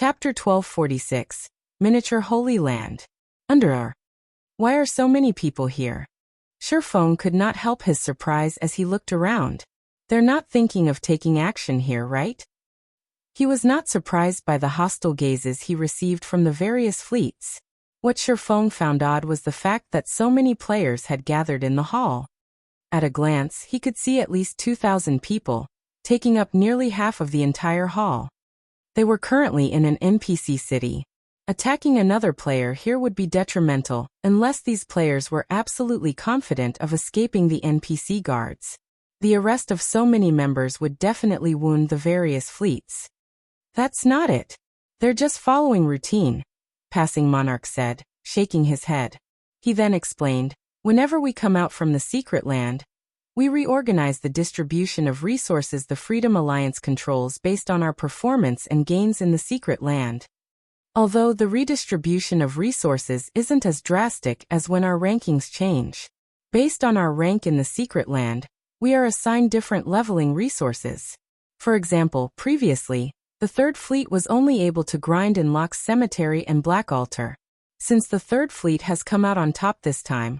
Chapter 1246, Miniature Holy Land. Under. Why are so many people here? Shifeng could not help his surprise as he looked around. They're not thinking of taking action here, right? He was not surprised by the hostile gazes he received from the various fleets. What Shifeng found odd was the fact that so many players had gathered in the hall. At a glance, he could see at least 2,000 people, taking up nearly half of the entire hall. They were currently in an NPC city. Attacking another player here would be detrimental, unless these players were absolutely confident of escaping the NPC guards. The arrest of so many members would definitely wound the various fleets. That's not it. They're just following routine, Passing Monarch said, shaking his head. He then explained, whenever we come out from the secret land, we reorganize the distribution of resources the Freedom Alliance controls based on our performance and gains in the secret land. Although the redistribution of resources isn't as drastic as when our rankings change. Based on our rank in the secret land, we are assigned different leveling resources. For example, previously, the Third Fleet was only able to grind in Locke's Cemetery and Black Altar. Since the Third Fleet has come out on top this time,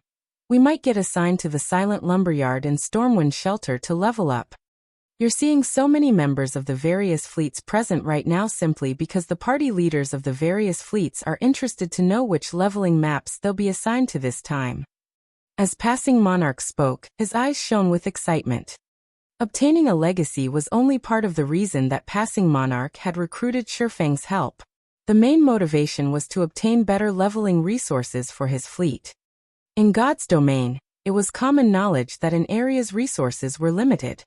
we might get assigned to the Silent Lumberyard and Stormwind Shelter to level up. You're seeing so many members of the various fleets present right now simply because the party leaders of the various fleets are interested to know which leveling maps they'll be assigned to this time. As Passing Monarch spoke, his eyes shone with excitement. Obtaining a legacy was only part of the reason that Passing Monarch had recruited Shifeng's help. The main motivation was to obtain better leveling resources for his fleet. In God's domain, it was common knowledge that an area's resources were limited.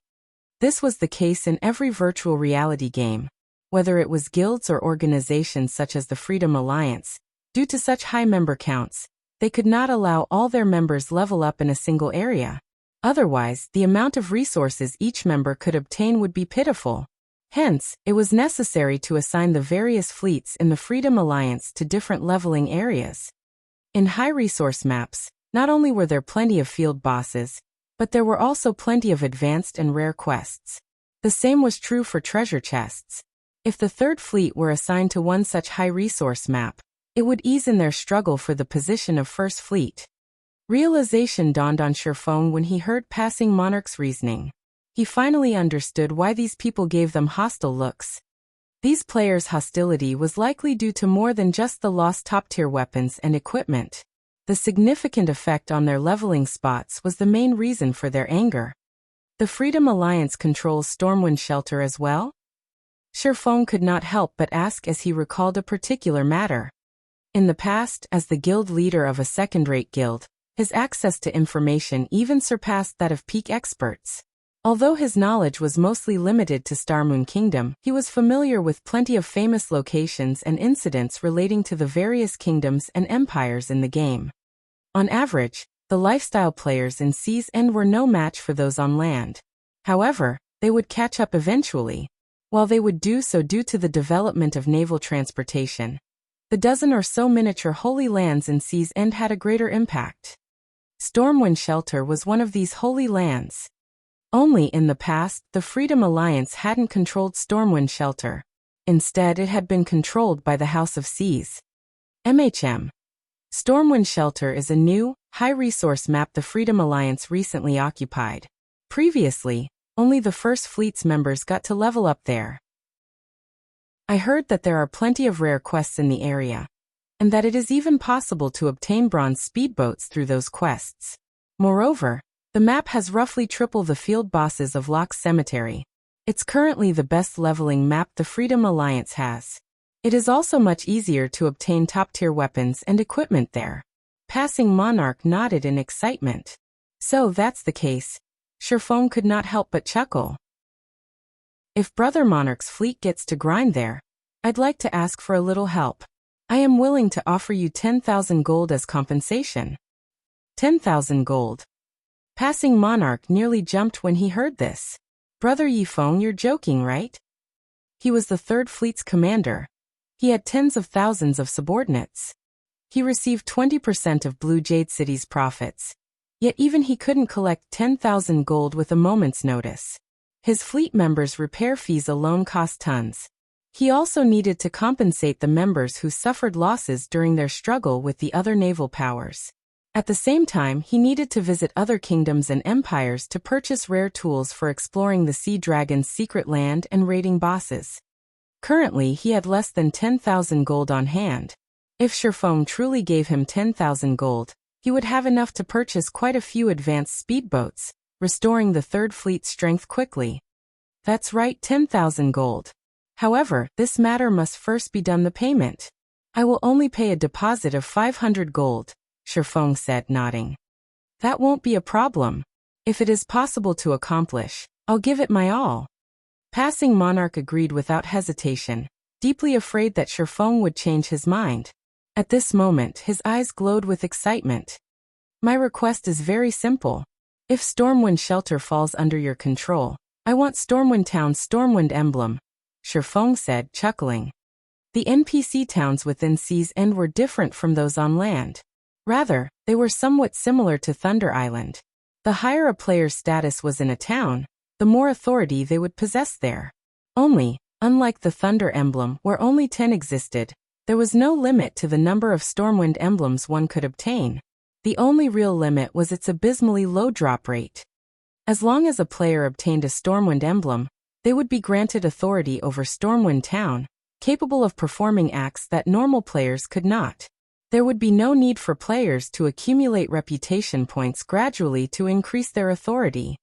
This was the case in every virtual reality game, whether it was guilds or organizations such as the Freedom Alliance. Due to such high member counts, they could not allow all their members level up in a single area. Otherwise, the amount of resources each member could obtain would be pitiful. Hence, it was necessary to assign the various fleets in the Freedom Alliance to different leveling areas. In high-resource maps, not only were there plenty of field bosses, but there were also plenty of advanced and rare quests. The same was true for treasure chests. If the Third Fleet were assigned to one such high-resource map, it would ease in their struggle for the position of First Fleet. Realization dawned on Shifeng when he heard Passing Monarch's reasoning. He finally understood why these people gave them hostile looks. These players' hostility was likely due to more than just the lost top-tier weapons and equipment. The significant effect on their leveling spots was the main reason for their anger. The Freedom Alliance controls Stormwind Shelter as well? Shifeng could not help but ask as he recalled a particular matter. In the past, as the guild leader of a second-rate guild, his access to information even surpassed that of peak experts. Although his knowledge was mostly limited to Starmoon Kingdom, he was familiar with plenty of famous locations and incidents relating to the various kingdoms and empires in the game. On average, the lifestyle players in Sea's End were no match for those on land. However, they would catch up eventually. While they would do so due to the development of naval transportation, the dozen or so miniature holy lands in Sea's End had a greater impact. Stormwind Shelter was one of these holy lands. Only in the past, the Freedom Alliance hadn't controlled Stormwind Shelter. Instead, it had been controlled by the House of Seas. Stormwind Shelter is a new, high-resource map the Freedom Alliance recently occupied. Previously, only the First Fleet's members got to level up there. I heard that there are plenty of rare quests in the area, and that it is even possible to obtain bronze speedboats through those quests. Moreover, the map has roughly triple the field bosses of Locke's Cemetery. It's currently the best leveling map the Freedom Alliance has. It is also much easier to obtain top-tier weapons and equipment there. Passing Monarch nodded in excitement. So that's the case. Shifeng could not help but chuckle. If Brother Monarch's fleet gets to grind there, I'd like to ask for a little help. I am willing to offer you 10,000 gold as compensation. 10,000 gold. Passing Monarch nearly jumped when he heard this. Brother Yifeng, you're joking, right? He was the Third Fleet's commander. He had tens of thousands of subordinates. He received 20% of Blue Jade City's profits. Yet even he couldn't collect 10,000 gold with a moment's notice. His fleet members' repair fees alone cost tons. He also needed to compensate the members who suffered losses during their struggle with the other naval powers. At the same time, he needed to visit other kingdoms and empires to purchase rare tools for exploring the Sea Dragon's secret land and raiding bosses. Currently, he had less than 10,000 gold on hand. If Shifeng truly gave him 10,000 gold, he would have enough to purchase quite a few advanced speedboats, restoring the Third Fleet's strength quickly. That's right, 10,000 gold. However, this matter must first be done the payment. I will only pay a deposit of 500 gold, Shifeng said, nodding. That won't be a problem. If it is possible to accomplish, I'll give it my all. Passing Monarch agreed without hesitation, deeply afraid that Shifeng would change his mind. At this moment, his eyes glowed with excitement. My request is very simple. If Stormwind Shelter falls under your control, I want Stormwind Town's Stormwind emblem, Shifeng said, chuckling. The NPC towns within Sea's End were different from those on land. Rather, they were somewhat similar to Thunder Island. The higher a player's status was in a town, the more authority they would possess there. Only, unlike the Thunder emblem where only 10 existed, there was no limit to the number of Stormwind emblems one could obtain. The only real limit was its abysmally low drop rate. As long as a player obtained a Stormwind emblem, they would be granted authority over Stormwind Town, capable of performing acts that normal players could not. There would be no need for players to accumulate reputation points gradually to increase their authority.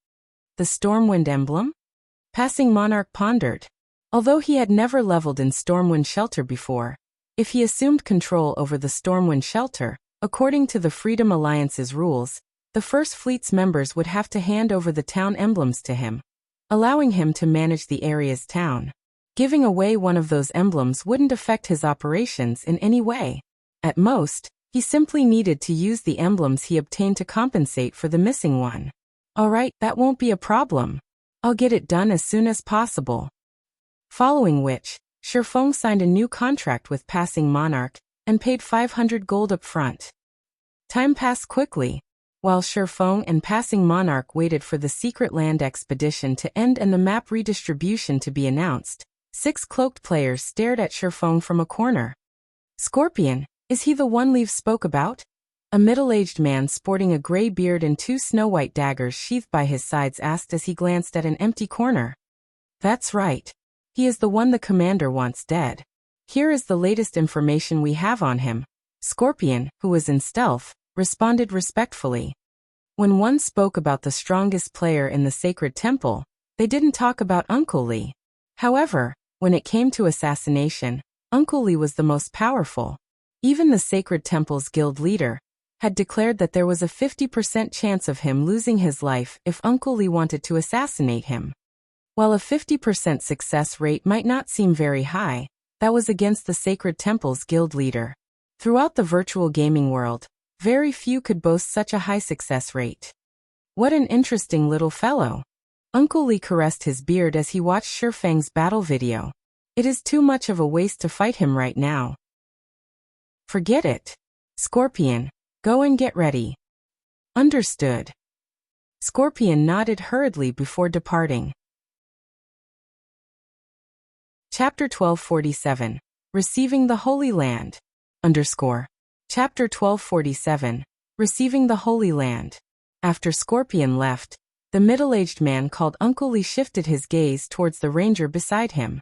The Stormwind emblem? Passing Monarch pondered. Although he had never leveled in Stormwind Shelter before, if he assumed control over the Stormwind Shelter, according to the Freedom Alliance's rules, the First Fleet's members would have to hand over the town emblems to him, allowing him to manage the area's town. Giving away one of those emblems wouldn't affect his operations in any way. At most, he simply needed to use the emblems he obtained to compensate for the missing one. Alright, that won't be a problem. I'll get it done as soon as possible. Following which, Shifeng signed a new contract with Passing Monarch and paid 500 gold up front. Time passed quickly. While Shifeng and Passing Monarch waited for the Secret Land expedition to end and the map redistribution to be announced, 6 cloaked players stared at Shifeng from a corner. Scorpion, is he the one Leaf spoke about? A middle-aged man sporting a gray beard and 2 snow-white daggers sheathed by his sides asked as he glanced at an empty corner. That's right. He is the one the commander wants dead. Here is the latest information we have on him. Scorpion, who was in stealth, responded respectfully. When one spoke about the strongest player in the sacred temple, they didn't talk about Uncle Lee. However, when it came to assassination, Uncle Lee was the most powerful. Even the Sacred Temple's guild leader had declared that there was a 50% chance of him losing his life if Uncle Lee wanted to assassinate him. While a 50% success rate might not seem very high, that was against the Sacred Temple's guild leader. Throughout the virtual gaming world, very few could boast such a high success rate. What an interesting little fellow. Uncle Lee caressed his beard as he watched Shifeng's battle video. It is too much of a waste to fight him right now. Forget it. Scorpion, go and get ready. Understood. Scorpion nodded hurriedly before departing. Chapter 1247. Receiving the Holy Land. Chapter 1247. Receiving the Holy Land. After Scorpion left, the middle-aged man called Uncle Lee shifted his gaze towards the ranger beside him.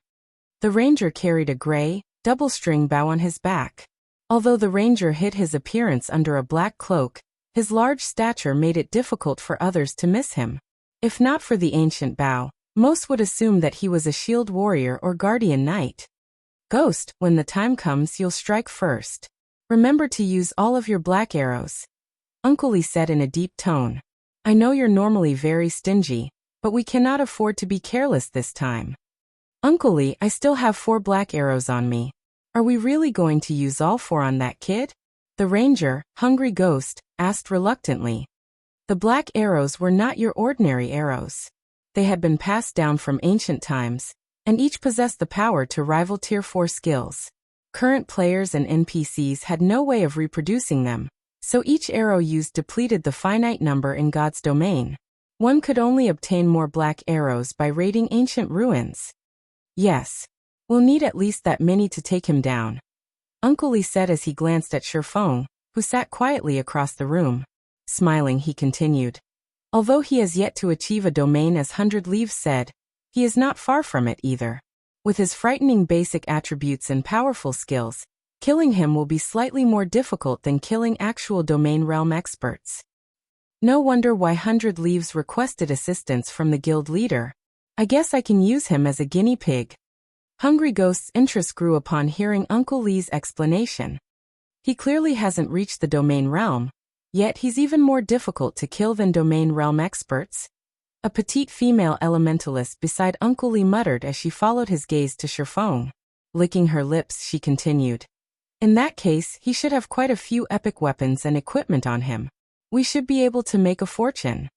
The ranger carried a gray, double-string bow on his back. Although the ranger hid his appearance under a black cloak, his large stature made it difficult for others to miss him. If not for the ancient bow, most would assume that he was a shield warrior or guardian knight. Ghost, when the time comes you'll strike first. Remember to use all of your black arrows. Uncle Lee said in a deep tone. I know you're normally very stingy, but we cannot afford to be careless this time. Uncle Lee, I still have 4 black arrows on me. Are we really going to use all 4 on that kid? The ranger, Hungry Ghost, asked reluctantly. The black arrows were not your ordinary arrows. They had been passed down from ancient times, and each possessed the power to rival Tier 4 skills. Current players and NPCs had no way of reproducing them, so each arrow used depleted the finite number in God's domain. One could only obtain more black arrows by raiding ancient ruins. Yes. We'll need at least that many to take him down, Uncle Li said as he glanced at Shifeng, who sat quietly across the room. Smiling, he continued. Although he has yet to achieve a domain as 100 Leaves said, he is not far from it either. With his frightening basic attributes and powerful skills, killing him will be slightly more difficult than killing actual domain realm experts. No wonder why 100 Leaves requested assistance from the guild leader. I guess I can use him as a guinea pig. Hungry Ghost's interest grew upon hearing Uncle Lee's explanation. He clearly hasn't reached the domain realm, yet he's even more difficult to kill than domain realm experts. A petite female elementalist beside Uncle Lee muttered as she followed his gaze to Shifeng. Licking her lips, she continued. In that case, he should have quite a few epic weapons and equipment on him. We should be able to make a fortune.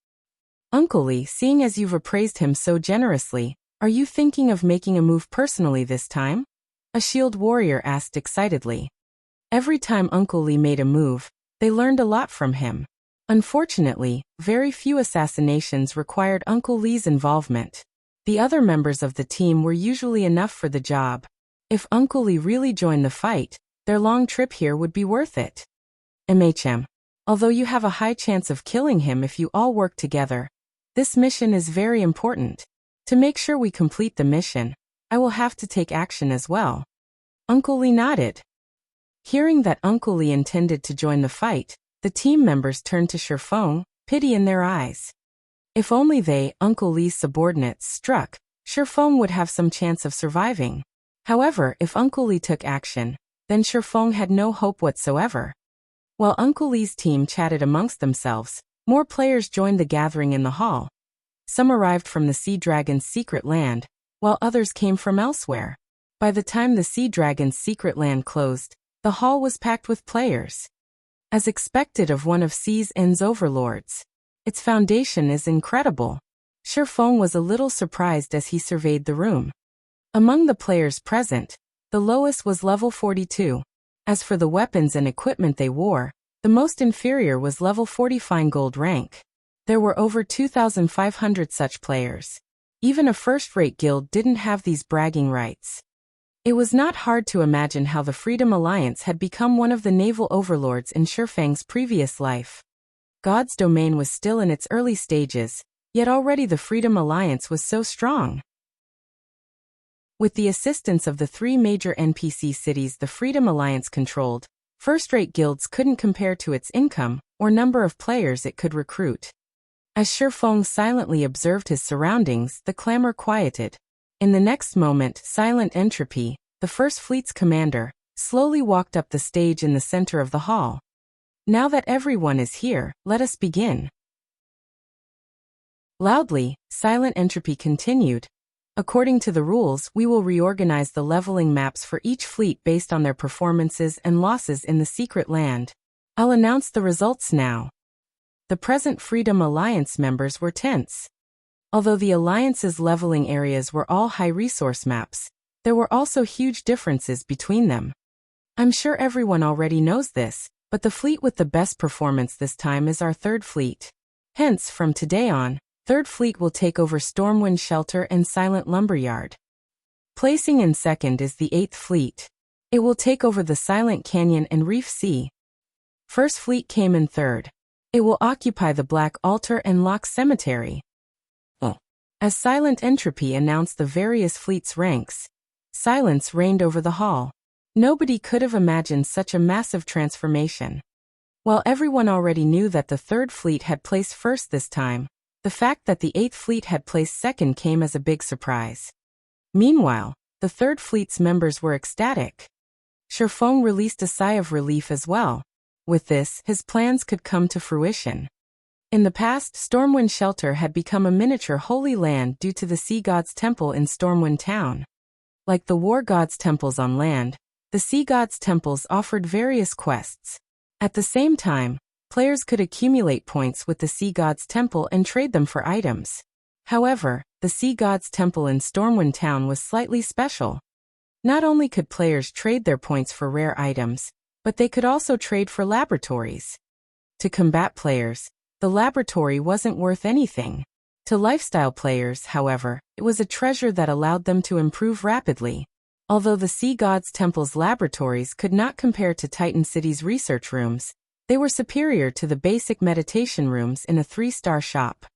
Uncle Lee, seeing as you've appraised him so generously, are you thinking of making a move personally this time? A shield warrior asked excitedly. Every time Uncle Lee made a move, they learned a lot from him. Unfortunately, very few assassinations required Uncle Lee's involvement. The other members of the team were usually enough for the job. If Uncle Lee really joined the fight, their long trip here would be worth it. Although you have a high chance of killing him if you all work together, this mission is very important. To make sure we complete the mission, I will have to take action as well. Uncle Lee nodded. Hearing that Uncle Lee intended to join the fight, the team members turned to Shifeng, pity in their eyes. If only they, Uncle Lee's subordinates, struck, Shifeng would have some chance of surviving. However, if Uncle Lee took action, then Shifeng had no hope whatsoever. While Uncle Lee's team chatted amongst themselves, more players joined the gathering in the hall. Some arrived from the Sea Dragon's secret land, while others came from elsewhere. By the time the Sea Dragon's secret land closed, the hall was packed with players. As expected of one of Sea's End's overlords, its foundation is incredible. Shifeng was a little surprised as he surveyed the room. Among the players present, the lowest was level 42. As for the weapons and equipment they wore, the most inferior was level 40 fine gold rank. There were over 2,500 such players. Even a first-rate guild didn't have these bragging rights. It was not hard to imagine how the Freedom Alliance had become one of the naval overlords in Shifeng's previous life. God's domain was still in its early stages, yet already the Freedom Alliance was so strong. With the assistance of the 3 major NPC cities the Freedom Alliance controlled, first-rate guilds couldn't compare to its income or number of players it could recruit. As Shifeng silently observed his surroundings, the clamor quieted. In the next moment, Silent Entropy, the First Fleet's commander, slowly walked up the stage in the center of the hall. Now that everyone is here, let us begin. Loudly, Silent Entropy continued. According to the rules, we will reorganize the leveling maps for each fleet based on their performances and losses in the secret land. I'll announce the results now. The present Freedom Alliance members were tense. Although the Alliance's leveling areas were all high-resource maps, there were also huge differences between them. I'm sure everyone already knows this, but the fleet with the best performance this time is our 3rd fleet. Hence, from today on, 3rd Fleet will take over Stormwind Shelter and Silent Lumberyard. Placing in 2nd is the 8th Fleet. It will take over the Silent Canyon and Reef Sea. 1st Fleet came in 3rd. It will occupy the Black Altar and Lock Cemetery. As Silent Entropy announced the various fleets' ranks, silence reigned over the hall. Nobody could have imagined such a massive transformation. While everyone already knew that the 3rd Fleet had placed 1st this time, the fact that the 8th Fleet had placed 2nd came as a big surprise. Meanwhile, the 3rd Fleet's members were ecstatic. Shifeng released a sigh of relief as well. With this, his plans could come to fruition. In the past, Stormwind Shelter had become a miniature holy land due to the Sea God's Temple in Stormwind Town. Like the War God's temples on land, the Sea God's temples offered various quests. At the same time, players could accumulate points with the Sea God's Temple and trade them for items. However, the Sea God's Temple in Stormwind Town was slightly special. Not only could players trade their points for rare items, but they could also trade for laboratories. To combat players, the laboratory wasn't worth anything. To lifestyle players, however, it was a treasure that allowed them to improve rapidly. Although the Sea God's Temple's laboratories could not compare to Titan City's research rooms, they were superior to the basic meditation rooms in a 3-star shop.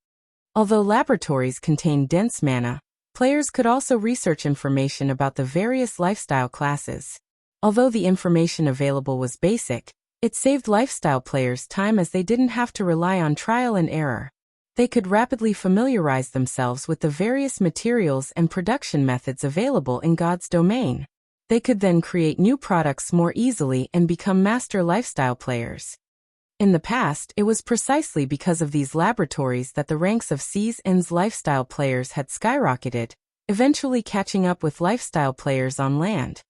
Although laboratories contained dense mana, players could also research information about the various lifestyle classes. Although the information available was basic, it saved lifestyle players time as they didn't have to rely on trial and error. They could rapidly familiarize themselves with the various materials and production methods available in God's domain. They could then create new products more easily and become master lifestyle players. In the past, it was precisely because of these laboratories that the ranks of Seas End's lifestyle players had skyrocketed, eventually catching up with lifestyle players on land.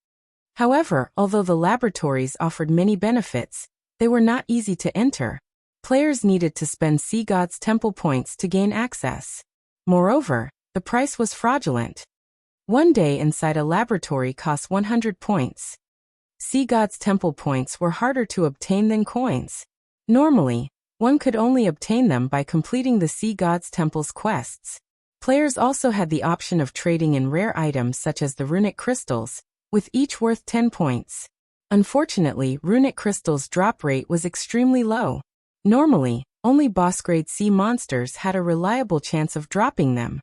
However, although the laboratories offered many benefits, they were not easy to enter. Players needed to spend Sea God's Temple points to gain access. Moreover, the price was fraudulent. One day inside a laboratory cost 100 points. Sea God's Temple points were harder to obtain than coins. Normally, one could only obtain them by completing the Sea God's Temple's quests. Players also had the option of trading in rare items such as the runic crystals, with each worth 10 points. Unfortunately, runic crystals' drop rate was extremely low. Normally, only boss-grade sea monsters had a reliable chance of dropping them.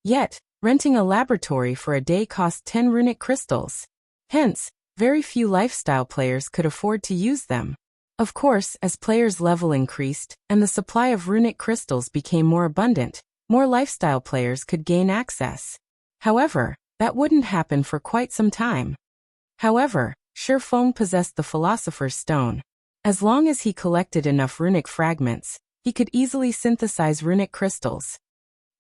Yet, renting a laboratory for a day cost 10 runic crystals. Hence, very few lifestyle players could afford to use them. Of course, as players' level increased and the supply of runic crystals became more abundant, more lifestyle players could gain access. However, that wouldn't happen for quite some time. However, Shifeng possessed the Philosopher's Stone. As long as he collected enough runic fragments, he could easily synthesize runic crystals.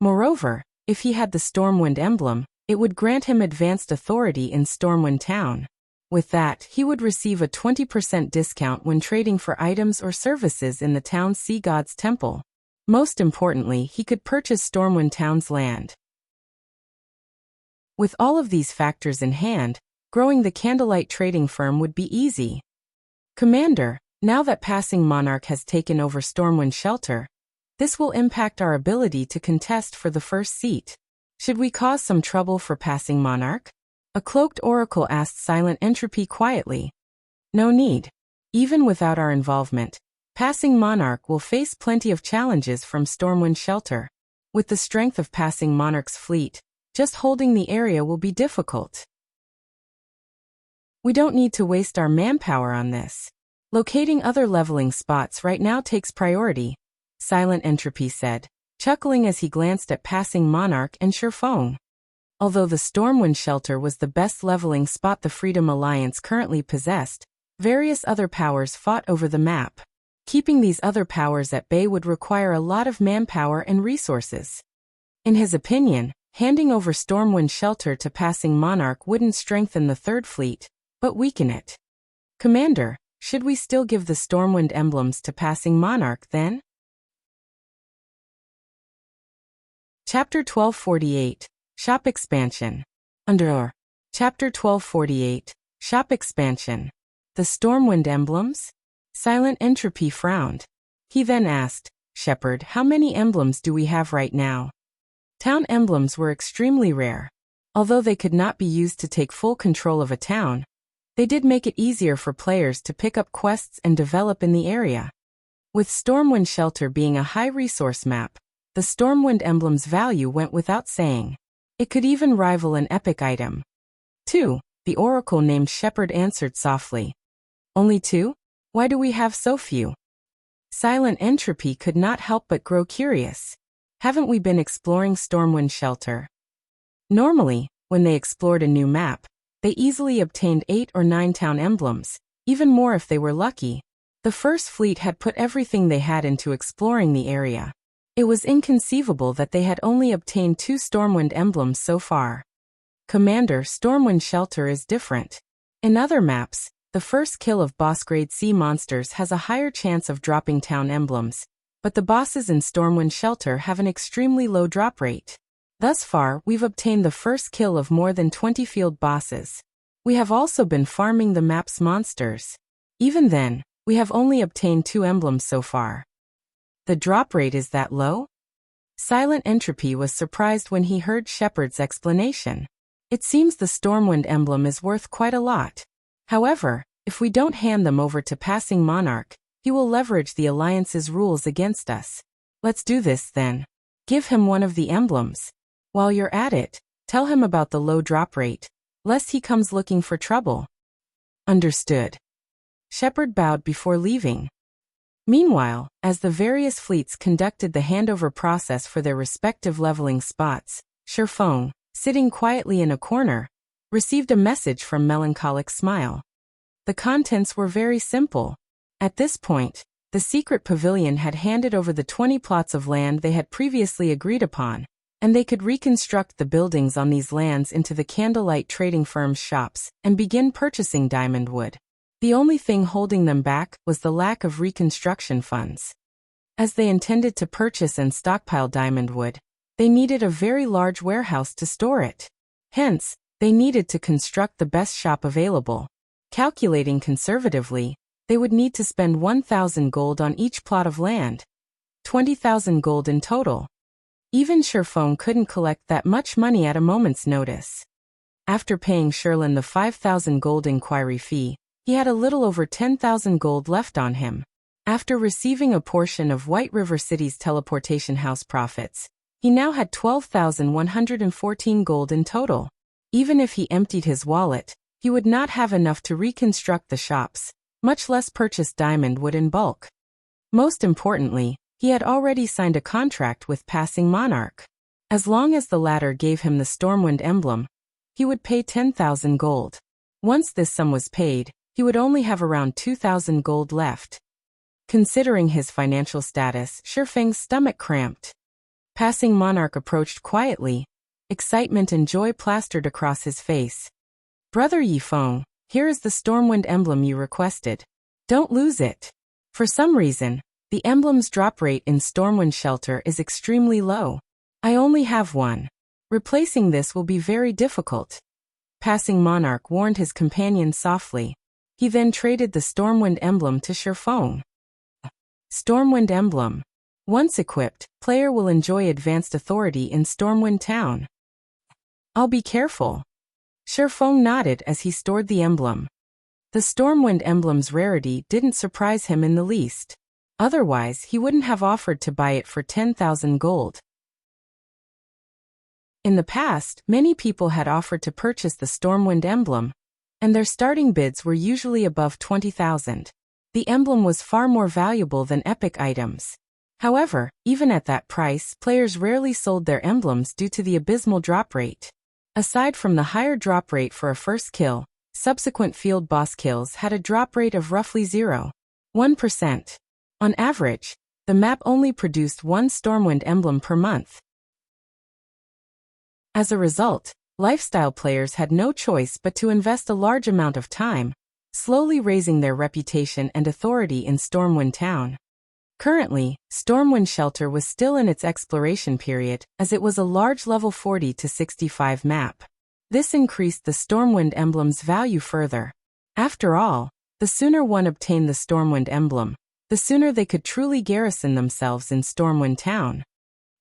Moreover, if he had the Stormwind emblem, it would grant him advanced authority in Stormwind Town. With that, he would receive a 20% discount when trading for items or services in the town's Sea God's Temple. Most importantly, he could purchase Stormwind Town's land. With all of these factors in hand, growing the Candlelight trading firm would be easy. Commander, now that Passing Monarch has taken over Stormwind Shelter, this will impact our ability to contest for the first seat. Should we cause some trouble for Passing Monarch? A cloaked oracle asked Silent Entropy quietly. No need. Even without our involvement, Passing Monarch will face plenty of challenges from Stormwind Shelter. With the strength of Passing Monarch's fleet, just holding the area will be difficult. We don't need to waste our manpower on this. Locating other leveling spots right now takes priority, Silent Entropy said, chuckling as he glanced at Passing Monarch and Shifeng. Although the Stormwind Shelter was the best leveling spot the Freedom Alliance currently possessed, various other powers fought over the map. Keeping these other powers at bay would require a lot of manpower and resources. In his opinion, handing over Stormwind Shelter to Passing Monarch wouldn't strengthen the Third Fleet, but weaken it. Commander, should we still give the Stormwind emblems to Passing Monarch then? Chapter 1248, Shop Expansion. Under Chapter 1248, Shop Expansion. The Stormwind emblems? Silent Entropy frowned. He then asked, Shepherd, how many emblems do we have right now? Town emblems were extremely rare. Although they could not be used to take full control of a town, they did make it easier for players to pick up quests and develop in the area. With Stormwind Shelter being a high-resource map, the Stormwind emblem's value went without saying. It could even rival an epic item. 2, the oracle named Shepherd answered softly. Only 2? Why do we have so few? Silent Entropy could not help but grow curious. Haven't we been exploring Stormwind Shelter? Normally, when they explored a new map, they easily obtained 8 or 9 town emblems, even more if they were lucky. The First Fleet had put everything they had into exploring the area. It was inconceivable that they had only obtained 2 Stormwind emblems so far. Commander, Stormwind Shelter is different. In other maps, the first kill of boss-grade sea monsters has a higher chance of dropping town emblems, but the bosses in Stormwind Shelter have an extremely low drop rate. Thus far, we've obtained the first kill of more than 20 field bosses. We have also been farming the map's monsters. Even then, we have only obtained 2 emblems so far. The drop rate is that low? Silent Entropy was surprised when he heard Shepherd's explanation. It seems the Stormwind emblem is worth quite a lot. However, if we don't hand them over to Passing Monarch, he will leverage the Alliance's rules against us. Let's do this then. Give him one of the emblems. While you're at it, tell him about the low drop rate, lest he comes looking for trouble. Understood. Shepard bowed before leaving. Meanwhile, as the various fleets conducted the handover process for their respective leveling spots, Shifeng, sitting quietly in a corner, received a message from Melancholic Smile. The contents were very simple. At this point, the secret pavilion had handed over the 20 plots of land they had previously agreed upon, and they could reconstruct the buildings on these lands into the Candlelight trading firm's shops and begin purchasing diamond wood. The only thing holding them back was the lack of reconstruction funds. As they intended to purchase and stockpile diamond wood, they needed a very large warehouse to store it. Hence, they needed to construct the best shop available. Calculating conservatively, they would need to spend 1,000 gold on each plot of land. 20,000 gold in total. Even Shifeng couldn't collect that much money at a moment's notice. After paying Sherlin the 5,000 gold inquiry fee, he had a little over 10,000 gold left on him. After receiving a portion of White River City's teleportation house profits, he now had 12,114 gold in total. Even if he emptied his wallet, he would not have enough to reconstruct the shops, much less purchase diamond wood in bulk. Most importantly, he had already signed a contract with Passing Monarch. As long as the latter gave him the Stormwind emblem, he would pay 10,000 gold. Once this sum was paid, he would only have around 2,000 gold left. Considering his financial status, Shifeng's stomach cramped. Passing Monarch approached quietly, excitement and joy plastered across his face. Brother Yifeng, here is the Stormwind emblem you requested. Don't lose it. For some reason, the emblem's drop rate in Stormwind Shelter is extremely low. I only have one. Replacing this will be very difficult. Passing Monarch warned his companion softly. He then traded the Stormwind emblem to Shifeng. Stormwind emblem. Once equipped, player will enjoy advanced authority in Stormwind Town. I'll be careful. Shifeng nodded as he stored the emblem. The Stormwind emblem's rarity didn't surprise him in the least. Otherwise, he wouldn't have offered to buy it for 10,000 gold. In the past, many people had offered to purchase the Stormwind emblem, and their starting bids were usually above 20,000. The emblem was far more valuable than epic items. However, even at that price, players rarely sold their emblems due to the abysmal drop rate. Aside from the higher drop rate for a first kill, subsequent field boss kills had a drop rate of roughly 0.1%. On average, the map only produced one Stormwind emblem per month. As a result, lifestyle players had no choice but to invest a large amount of time, slowly raising their reputation and authority in Stormwind Town. Currently, Stormwind Shelter was still in its exploration period, as it was a large level 40 to 65 map. This increased the Stormwind emblem's value further. After all, the sooner one obtained the Stormwind emblem, the sooner they could truly garrison themselves in Stormwind Town.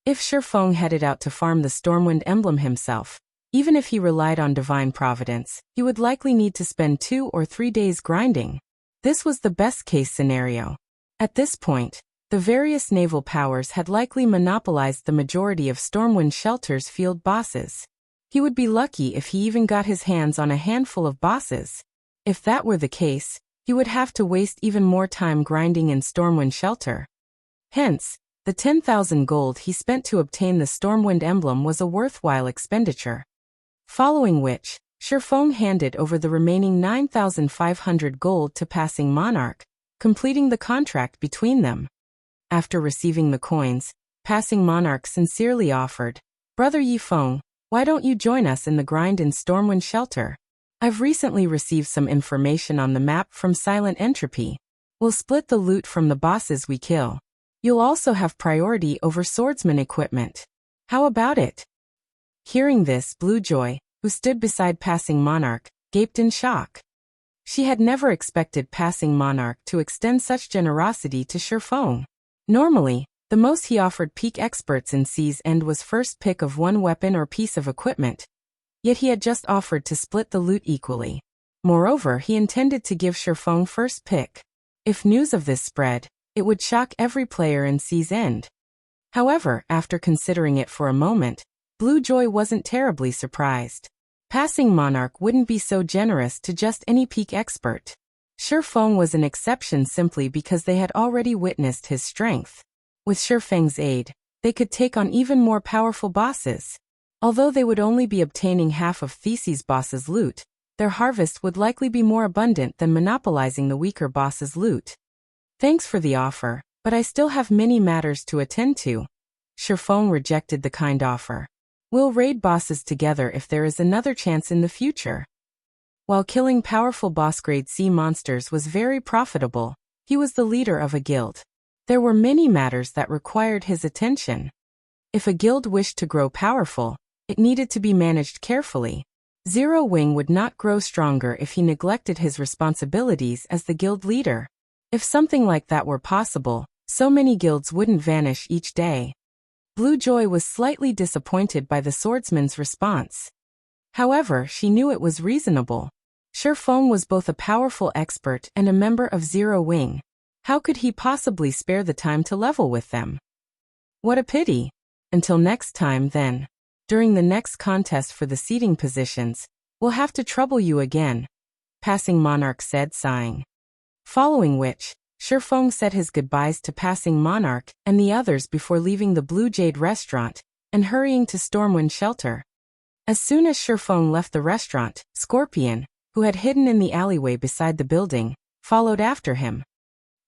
If Shifeng headed out to farm the Stormwind emblem himself, even if he relied on divine providence, he would likely need to spend 2 or 3 days grinding. This was the best-case scenario. At this point, the various naval powers had likely monopolized the majority of Stormwind Shelter's field bosses. He would be lucky if he even got his hands on a handful of bosses. If that were the case, he would have to waste even more time grinding in Stormwind Shelter. Hence, the 10,000 gold he spent to obtain the Stormwind emblem was a worthwhile expenditure. Following which, Shifeng handed over the remaining 9,500 gold to Passing Monarch, completing the contract between them. After receiving the coins, Passing Monarch sincerely offered, "Brother Yifeng, why don't you join us in the grind in Stormwind Shelter? I've recently received some information on the map from Silent Entropy. We'll split the loot from the bosses we kill. You'll also have priority over swordsman equipment. How about it?" Hearing this, Blue Joy, who stood beside Passing Monarch, gaped in shock. She had never expected Passing Monarch to extend such generosity to Shifeng. Normally, the most he offered peak experts in Sea's End was first pick of one weapon or piece of equipment. yet he had just offered to split the loot equally. Moreover, he intended to give Shifeng first pick. If news of this spread, it would shock every player in Sea's End. However, after considering it for a moment, Blue Joy wasn't terribly surprised. Passing Monarch wouldn't be so generous to just any peak expert. Shifeng was an exception simply because they had already witnessed his strength. With Shifeng's aid, they could take on even more powerful bosses. Although they would only be obtaining half of Theseus' boss's loot, their harvest would likely be more abundant than monopolizing the weaker boss's loot. Thanks for the offer, but I still have many matters to attend to. Shifeng rejected the kind offer. We'll raid bosses together if there is another chance in the future. While killing powerful boss-grade sea monsters was very profitable, he was the leader of a guild. There were many matters that required his attention. If a guild wished to grow powerful, it needed to be managed carefully. Zero Wing would not grow stronger if he neglected his responsibilities as the guild leader. If something like that were possible, so many guilds wouldn't vanish each day. Blue Joy was slightly disappointed by the swordsman's response. However, she knew it was reasonable. Shifeng was both a powerful expert and a member of Zero Wing. How could he possibly spare the time to level with them? What a pity. Until next time then. During the next contest for the seating positions, we'll have to trouble you again, Passing Monarch said, sighing. Following which, Shifeng said his goodbyes to Passing Monarch and the others before leaving the Blue Jade restaurant and hurrying to Stormwind Shelter. As soon as Shifeng left the restaurant, Scorpion, who had hidden in the alleyway beside the building, followed after him.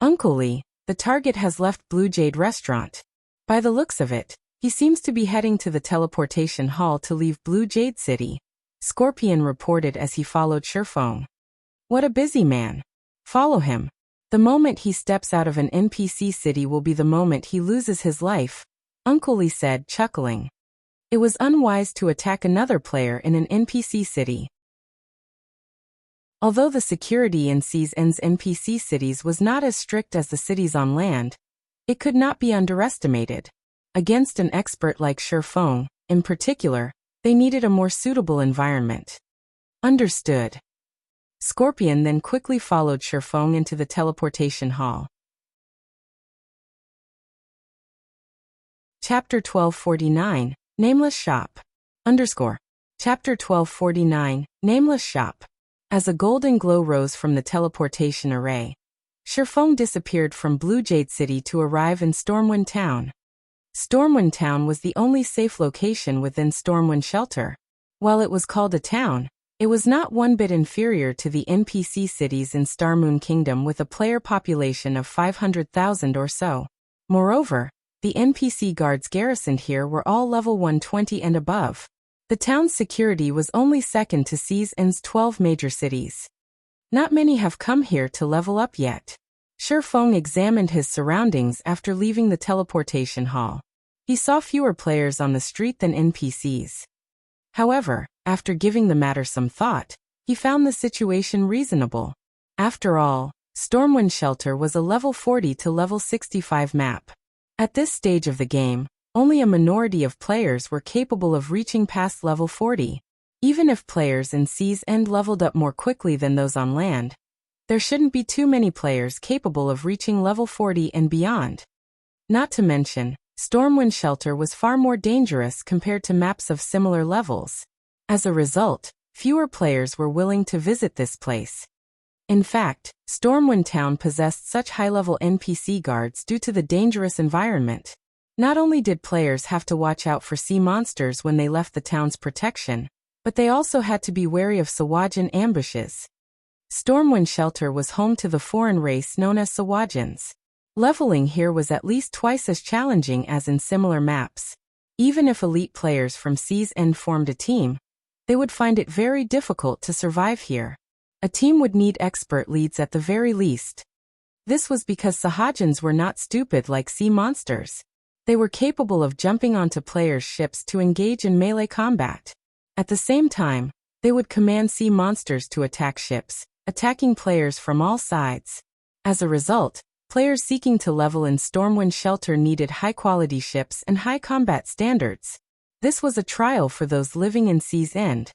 Uncle Lee, the target has left Blue Jade restaurant. By the looks of it, he seems to be heading to the teleportation hall to leave Blue Jade City, Scorpion reported as he followed Shifeng. What a busy man. Follow him. The moment he steps out of an NPC city will be the moment he loses his life, Uncle Lee said, chuckling. It was unwise to attack another player in an NPC city. Although the security in Sea's End's NPC cities was not as strict as the cities on land, it could not be underestimated. Against an expert like Shifeng, in particular, they needed a more suitable environment. Understood. Scorpion then quickly followed Shifeng into the teleportation hall. Chapter 1249, Nameless Shop. Chapter 1249, Nameless Shop. As a golden glow rose from the teleportation array, Shifeng disappeared from Blue Jade City to arrive in Stormwind Town. Stormwind Town was the only safe location within Stormwind Shelter. While it was called a town, it was not one bit inferior to the NPC cities in Starmoon Kingdom with a player population of 500,000 or so. Moreover, the NPC guards garrisoned here were all level 120 and above. The town's security was only second to Sea's End's 12 major cities. Not many have come here to level up yet. Shifeng examined his surroundings after leaving the teleportation hall. He saw fewer players on the street than NPCs. However, after giving the matter some thought, he found the situation reasonable. After all, Stormwind Shelter was a level 40 to level 65 map. At this stage of the game, only a minority of players were capable of reaching past level 40. Even if players in Sea's End leveled up more quickly than those on land, there shouldn't be too many players capable of reaching level 40 and beyond. Not to mention, Stormwind Shelter was far more dangerous compared to maps of similar levels. As a result, fewer players were willing to visit this place. In fact, Stormwind Town possessed such high-level NPC guards due to the dangerous environment. Not only did players have to watch out for sea monsters when they left the town's protection, but they also had to be wary of Sahuagin ambushes. Stormwind Shelter was home to the foreign race known as Sahuagins. Leveling here was at least twice as challenging as in similar maps. Even if elite players from Sea's End formed a team, they would find it very difficult to survive here. A team would need expert leads at the very least. This was because Sahuagins were not stupid like sea monsters. They were capable of jumping onto players' ships to engage in melee combat. At the same time, they would command sea monsters to attack ships, attacking players from all sides. As a result, players seeking to level in Stormwind Shelter needed high-quality ships and high combat standards. This was a trial for those living in Sea's End.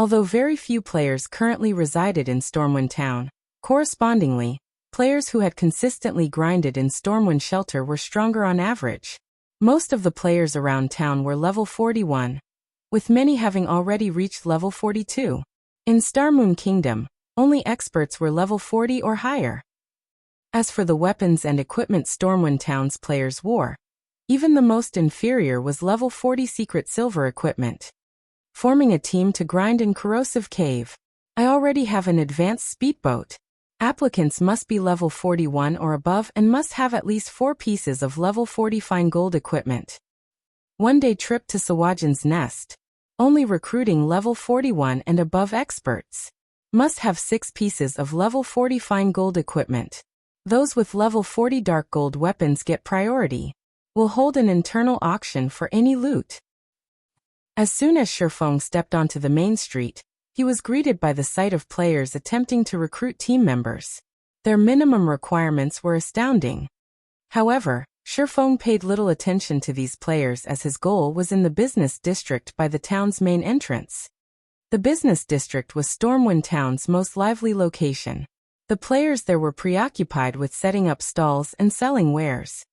Although very few players currently resided in Stormwind Town, correspondingly, players who had consistently grinded in Stormwind Shelter were stronger on average. Most of the players around town were level 41, with many having already reached level 42. In Starmoon Kingdom, only experts were level 40 or higher. As for the weapons and equipment Stormwind Town's players wore, even the most inferior was level 40 secret silver equipment. Forming a team to grind in Corrosive Cave. I already have an advanced speedboat. Applicants must be level 41 or above and must have at least 4 pieces of level 40 fine gold equipment. One-day trip to Sawajin's Nest. Only recruiting level 41 and above experts. Must have 6 pieces of level 40 fine gold equipment. Those with level 40 dark gold weapons get priority. Will hold an internal auction for any loot. As soon as Shifeng stepped onto the main street, he was greeted by the sight of players attempting to recruit team members. Their minimum requirements were astounding. However, Shifeng paid little attention to these players as his goal was in the business district by the town's main entrance. The business district was Stormwind Town's most lively location. The players there were preoccupied with setting up stalls and selling wares.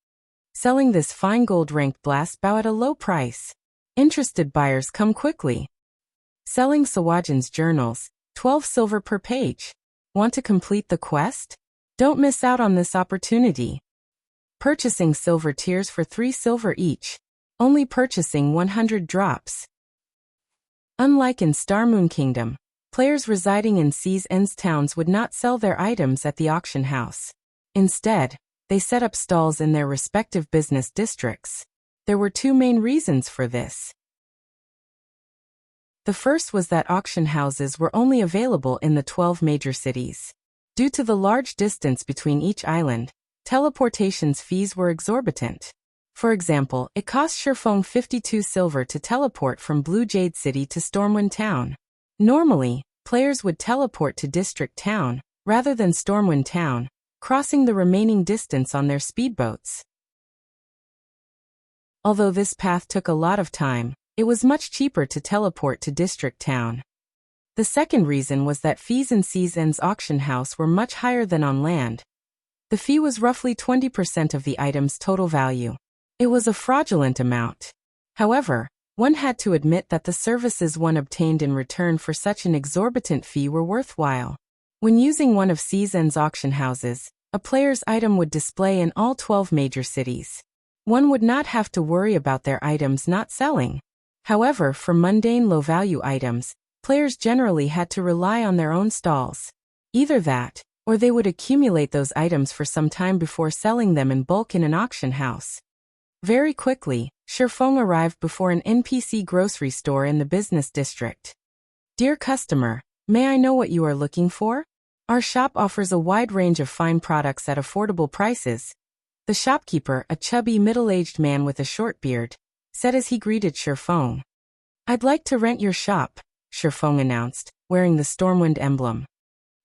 Selling this fine gold ranked blast bow at a low price. Interested buyers come quickly. Selling Sawajin's journals, 12 silver per page. Want to complete the quest? Don't miss out on this opportunity. Purchasing silver tiers for 3 silver each. Only purchasing 100 drops. Unlike in Starmoon Kingdom, players residing in Sea's End's towns would not sell their items at the auction house. Instead, they set up stalls in their respective business districts. There were 2 main reasons for this. The first was that auction houses were only available in the 12 major cities. Due to the large distance between each island, teleportation's fees were exorbitant. For example, it cost Shifeng 52 silver to teleport from Blue Jade City to Stormwind Town. Normally, players would teleport to District Town, rather than Stormwind Town, crossing the remaining distance on their speedboats. Although this path took a lot of time, it was much cheaper to teleport to District Town. The second reason was that fees in Sea's End's auction house were much higher than on land. The fee was roughly 20% of the item's total value. It was a fraudulent amount. However, one had to admit that the services one obtained in return for such an exorbitant fee were worthwhile. When using one of Sea's End's auction houses, a player's item would display in all 12 major cities. One would not have to worry about their items not selling. However, for mundane low-value items, players generally had to rely on their own stalls. Either that, or they would accumulate those items for some time before selling them in bulk in an auction house. Very quickly, Shifeng arrived before an NPC grocery store in the business district. Dear customer, may I know what you are looking for? Our shop offers a wide range of fine products at affordable prices. The shopkeeper, a chubby middle-aged man with a short beard, said as he greeted Shifeng. I'd like to rent your shop, Shifeng announced, wearing the Stormwind emblem.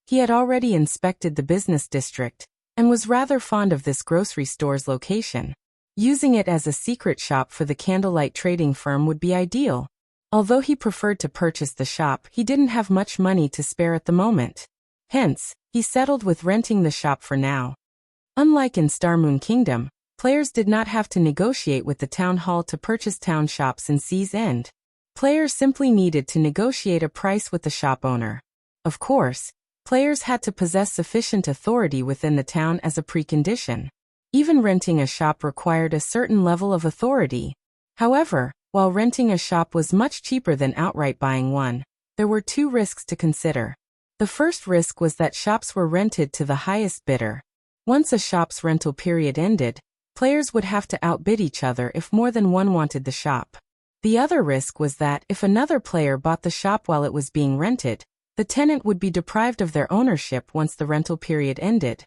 He had already inspected the business district, and was rather fond of this grocery store's location. Using it as a secret shop for the candlelight trading firm would be ideal. Although he preferred to purchase the shop, he didn't have much money to spare at the moment. Hence, he settled with renting the shop for now. Unlike in Starmoon Kingdom, players did not have to negotiate with the town hall to purchase town shops in Sea's End. Players simply needed to negotiate a price with the shop owner. Of course, players had to possess sufficient authority within the town as a precondition. Even renting a shop required a certain level of authority. However, while renting a shop was much cheaper than outright buying one, there were 2 risks to consider. The first risk was that shops were rented to the highest bidder. Once a shop's rental period ended, players would have to outbid each other if more than one wanted the shop. The other risk was that if another player bought the shop while it was being rented, the tenant would be deprived of their ownership once the rental period ended.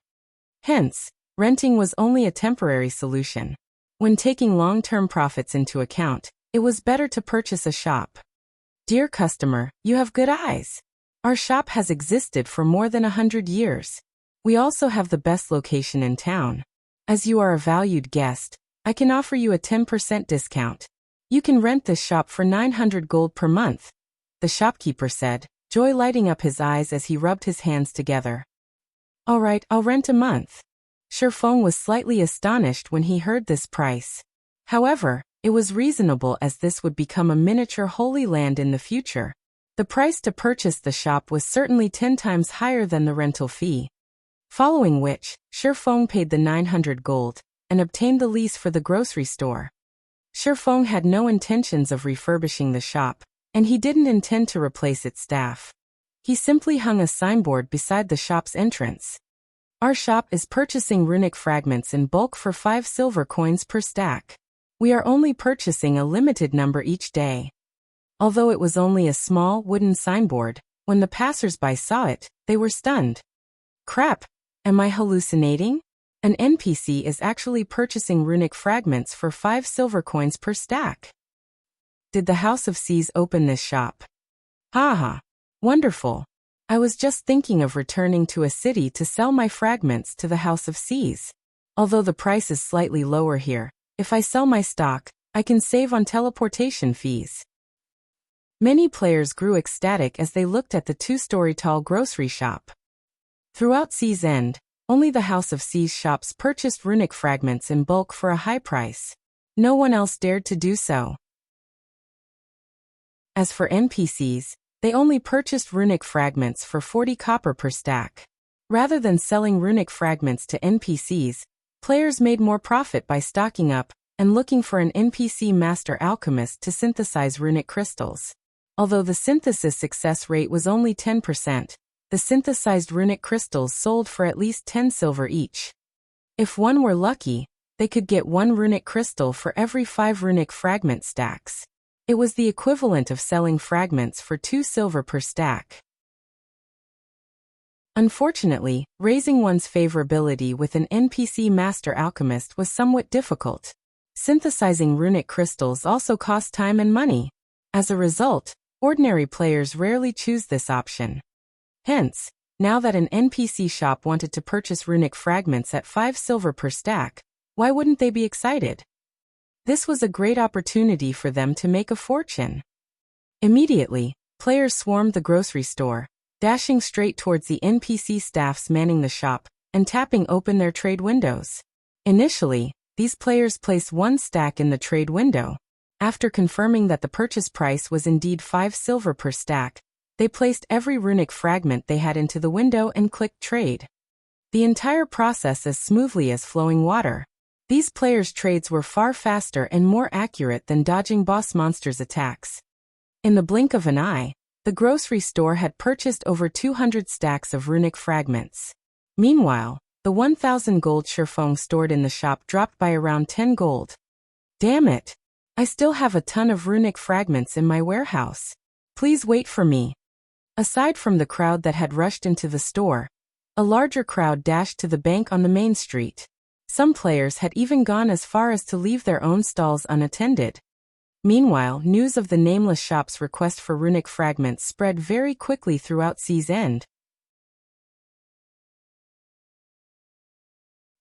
Hence, renting was only a temporary solution. When taking long-term profits into account, it was better to purchase a shop. Dear customer, you have good eyes. Our shop has existed for more than 100 years. We also have the best location in town. As you are a valued guest, I can offer you a 10% discount. You can rent this shop for 900 gold per month. the shopkeeper said, joy lighting up his eyes as he rubbed his hands together. All right, I'll rent a month. Shifeng was slightly astonished when he heard this price. However, it was reasonable as this would become a miniature Holy Land in the future. The price to purchase the shop was certainly 10 times higher than the rental fee. Following which, Shifeng paid the 900 gold and obtained the lease for the grocery store. Shifeng had no intentions of refurbishing the shop, and he didn't intend to replace its staff. He simply hung a signboard beside the shop's entrance. Our shop is purchasing runic fragments in bulk for 5 silver coins per stack. We are only purchasing a limited number each day. Although it was only a small wooden signboard, when the passers-by saw it, they were stunned. Crap! Am I hallucinating? An NPC is actually purchasing runic fragments for 5 silver coins per stack. Did the House of Seas open this shop? Haha. Wonderful. I was just thinking of returning to a city to sell my fragments to the House of Seas. Although the price is slightly lower here, if I sell my stock, I can save on teleportation fees. Many players grew ecstatic as they looked at the 2-story tall grocery shop. Throughout Sea's End, only the House of Seas shops purchased runic fragments in bulk for a high price. No one else dared to do so. As for NPCs, they only purchased runic fragments for 40 copper per stack. Rather than selling runic fragments to NPCs, players made more profit by stocking up and looking for an NPC master alchemist to synthesize runic crystals. Although the synthesis success rate was only 10%, the synthesized runic crystals sold for at least 10 silver each. If one were lucky, they could get 1 runic crystal for every 5 runic fragment stacks. It was the equivalent of selling fragments for 2 silver per stack. Unfortunately, raising one's favorability with an NPC master alchemist was somewhat difficult. Synthesizing runic crystals also cost time and money. As a result, ordinary players rarely choose this option. Hence, now that an NPC shop wanted to purchase runic fragments at 5 silver per stack, why wouldn't they be excited? This was a great opportunity for them to make a fortune. Immediately, players swarmed the grocery store, dashing straight towards the NPC staffs manning the shop and tapping open their trade windows. Initially, these players placed 1 stack in the trade window. After confirming that the purchase price was indeed 5 silver per stack, they placed every runic fragment they had into the window and clicked trade. The entire process as smoothly as flowing water. These players' trades were far faster and more accurate than dodging boss monsters' attacks. In the blink of an eye, the grocery store had purchased over 200 stacks of runic fragments. Meanwhile, the 1,000 gold Shifeng stored in the shop dropped by around 10 gold. Damn it! I still have a ton of runic fragments in my warehouse. Please wait for me. Aside from the crowd that had rushed into the store, a larger crowd dashed to the bank on the main street. Some players had even gone as far as to leave their own stalls unattended. Meanwhile, news of the Nameless shop's request for runic fragments spread very quickly throughout Sea's End.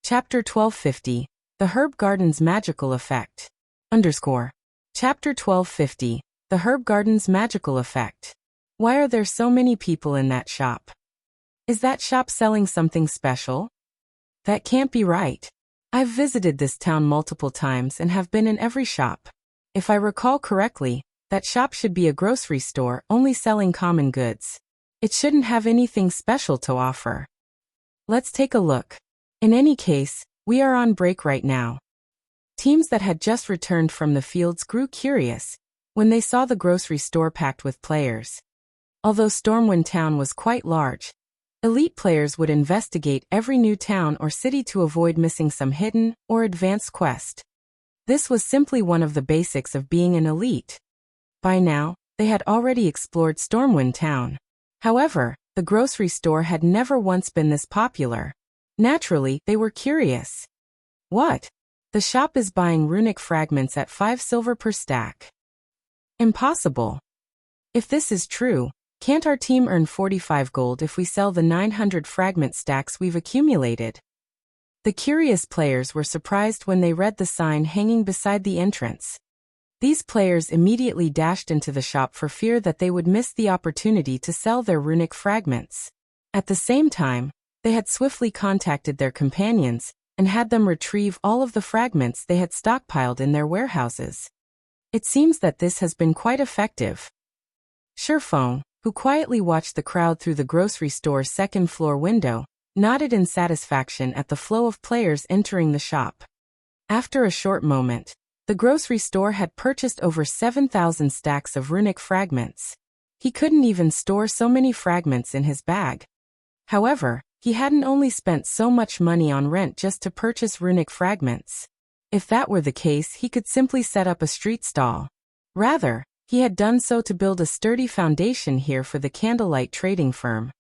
Chapter 1250. The Herb Garden's Magical Effect. Chapter 1250. The Herb Garden's Magical Effect. Why are there so many people in that shop? Is that shop selling something special? That can't be right. I've visited this town multiple times and have been in every shop. If I recall correctly, that shop should be a grocery store only selling common goods. It shouldn't have anything special to offer. Let's take a look. In any case, we are on break right now. Teams that had just returned from the fields grew curious when they saw the grocery store packed with players. Although Stormwind Town was quite large, elite players would investigate every new town or city to avoid missing some hidden or advanced quest. This was simply one of the basics of being an elite. By now, they had already explored Stormwind Town. However, the grocery store had never once been this popular. Naturally, they were curious. What? The shop is buying runic fragments at 5 silver per stack. Impossible. If this is true, can't our team earn 45 gold if we sell the 900 fragment stacks we've accumulated? The curious players were surprised when they read the sign hanging beside the entrance. These players immediately dashed into the shop for fear that they would miss the opportunity to sell their runic fragments. At the same time, they had swiftly contacted their companions and had them retrieve all of the fragments they had stockpiled in their warehouses. It seems that this has been quite effective. Shifeng, who quietly watched the crowd through the grocery store's second-floor window, nodded in satisfaction at the flow of players entering the shop. After a short moment, the grocery store had purchased over 7,000 stacks of runic fragments. He couldn't even store so many fragments in his bag. However, he hadn't only spent so much money on rent just to purchase runic fragments. If that were the case, he could simply set up a street stall. Rather, he had done so to build a sturdy foundation here for the candlelight trading firm.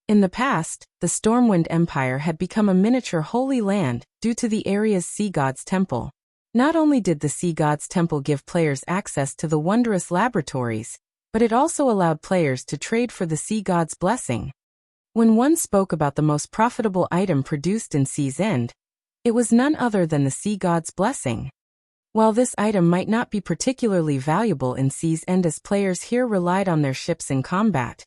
In the past, the Stormwind Empire had become a miniature holy land due to the area's sea god's temple. Not only did the sea god's temple give players access to the wondrous laboratories, but it also allowed players to trade for the sea god's blessing. When one spoke about the most profitable item produced in Sea's End, it was none other than the sea god's blessing. While this item might not be particularly valuable in Sea's End as players here relied on their ships in combat,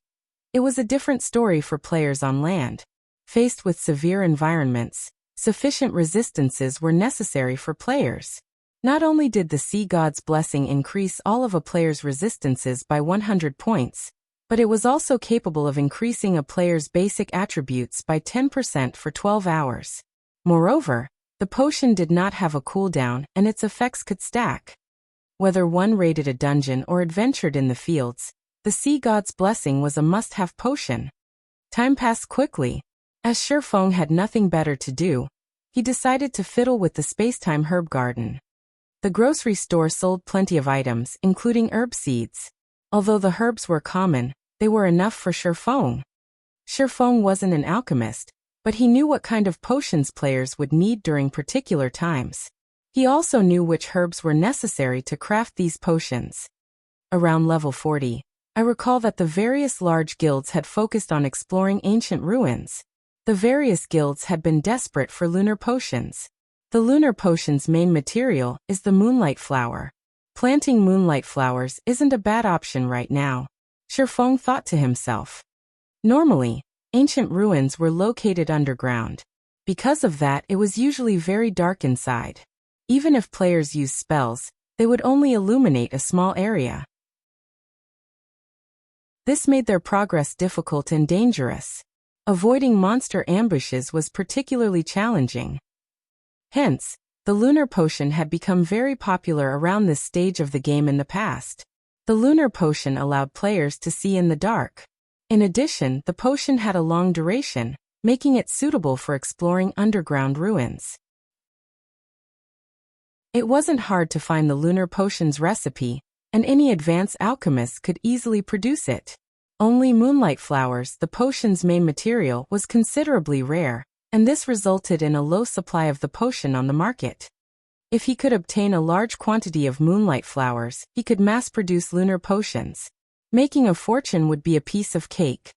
it was a different story for players on land. Faced with severe environments, sufficient resistances were necessary for players. Not only did the sea god's blessing increase all of a player's resistances by 100 points, but it was also capable of increasing a player's basic attributes by 10% for 12 hours. Moreover, the potion did not have a cooldown and its effects could stack. Whether one raided a dungeon or adventured in the fields, the sea god's blessing was a must-have potion. Time passed quickly. As Shifeng had nothing better to do, he decided to fiddle with the spacetime herb garden. The grocery store sold plenty of items, including herb seeds. Although the herbs were common, they were enough for Shifeng. Shifeng wasn't an alchemist, but he knew what kind of potions players would need during particular times. He also knew which herbs were necessary to craft these potions. Around level 40, I recall that the various large guilds had focused on exploring ancient ruins. The various guilds had been desperate for lunar potions. The lunar potion's main material is the moonlight flower. Planting moonlight flowers isn't a bad option right now, Shifeng thought to himself. Normally, ancient ruins were located underground. Because of that, it was usually very dark inside. Even if players used spells, they would only illuminate a small area. This made their progress difficult and dangerous. Avoiding monster ambushes was particularly challenging. Hence, the lunar potion had become very popular around this stage of the game in the past. The lunar potion allowed players to see in the dark. In addition, the potion had a long duration, making it suitable for exploring underground ruins. It wasn't hard to find the lunar potion's recipe, and any advanced alchemist could easily produce it. Only moonlight flowers, the potion's main material, was considerably rare, and this resulted in a low supply of the potion on the market. If he could obtain a large quantity of moonlight flowers, he could mass-produce lunar potions. Making a fortune would be a piece of cake.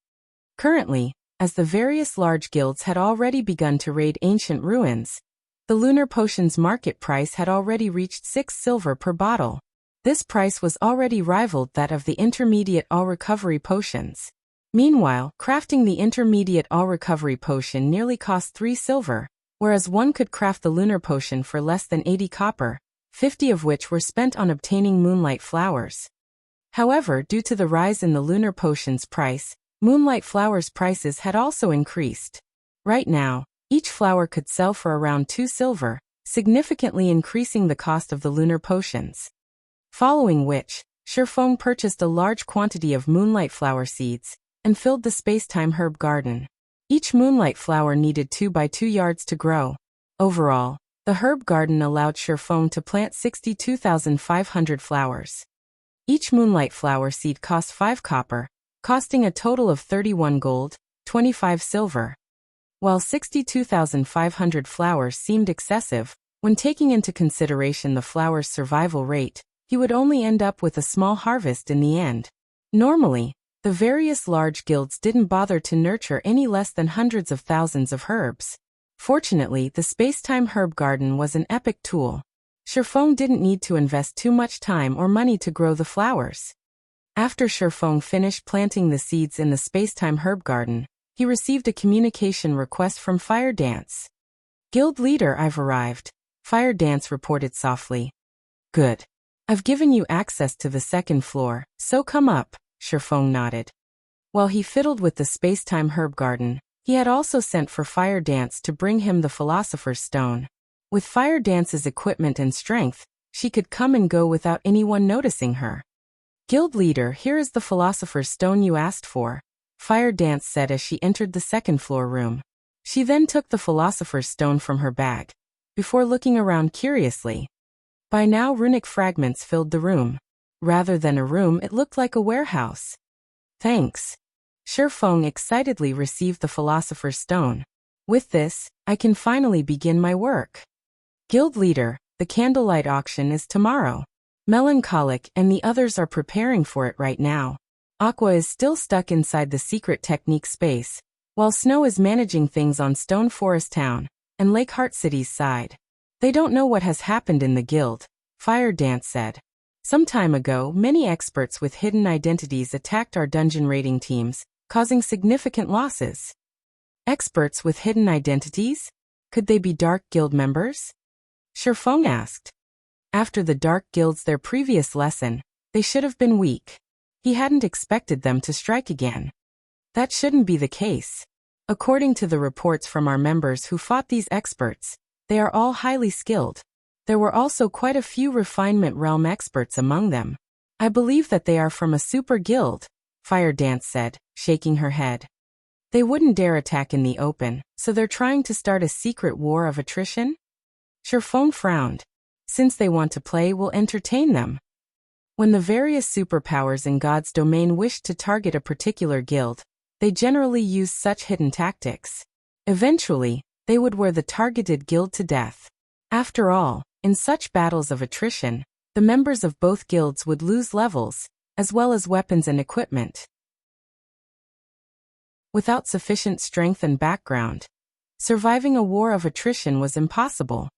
Currently, as the various large guilds had already begun to raid ancient ruins, the lunar potion's market price had already reached 6 silver per bottle. This price was already rivaled that of the intermediate all-recovery potions. Meanwhile, crafting the intermediate all-recovery potion nearly cost 3 silver, whereas one could craft the lunar potion for less than 80 copper, 50 of which were spent on obtaining moonlight flowers. However, due to the rise in the lunar potion's price, moonlight flowers' prices had also increased. Right now, each flower could sell for around 2 silver, significantly increasing the cost of the lunar potions. Following which, Shifeng purchased a large quantity of moonlight flower seeds and filled the spacetime herb garden. Each moonlight flower needed 2 by 2 yards to grow. Overall, the herb garden allowed Shifeng to plant 62,500 flowers. Each moonlight flower seed cost 5 copper, costing a total of 31 gold, 25 silver. While 62,500 flowers seemed excessive, when taking into consideration the flower's survival rate, he would only end up with a small harvest in the end. Normally, the various large guilds didn't bother to nurture any less than hundreds of thousands of herbs. Fortunately, the spacetime herb garden was an epic tool. Shifeng didn't need to invest too much time or money to grow the flowers. After Shifeng finished planting the seeds in the Spacetime Herb Garden, he received a communication request from Fire Dance. Guild leader, I've arrived, Fire Dance reported softly. Good. I've given you access to the second floor, so come up, Shifeng nodded. While he fiddled with the Spacetime Herb Garden, he had also sent for Fire Dance to bring him the Philosopher's Stone. With Fire Dance's equipment and strength, she could come and go without anyone noticing her. Guild leader, here is the Philosopher's Stone you asked for, Fire Dance said as she entered the second floor room. She then took the Philosopher's Stone from her bag, before looking around curiously. By now runic fragments filled the room. Rather than a room, it looked like a warehouse. Thanks. Shifeng excitedly received the Philosopher's Stone. With this, I can finally begin my work. Guild leader, the candlelight auction is tomorrow. Melancholic and the others are preparing for it right now. Aqua is still stuck inside the secret technique space, while Snow is managing things on Stone Forest Town and Lake Heart City's side. They don't know what has happened in the guild, Fire Dance said. Some time ago, many experts with hidden identities attacked our dungeon raiding teams, causing significant losses. Experts with hidden identities? Could they be Dark Guild members? Shifeng asked. After the Dark Guilds their previous lesson, they should have been weak. He hadn't expected them to strike again. That shouldn't be the case. According to the reports from our members who fought these experts, they are all highly skilled. There were also quite a few refinement realm experts among them. I believe that they are from a super guild, Fire Dance said, shaking her head. They wouldn't dare attack in the open, so they're trying to start a secret war of attrition? Shifeng frowned. Since they want to play, we'll entertain them. When the various superpowers in God's domain wished to target a particular guild, they generally used such hidden tactics. Eventually, they would wear the targeted guild to death. After all, in such battles of attrition, the members of both guilds would lose levels, as well as weapons and equipment. Without sufficient strength and background, surviving a war of attrition was impossible.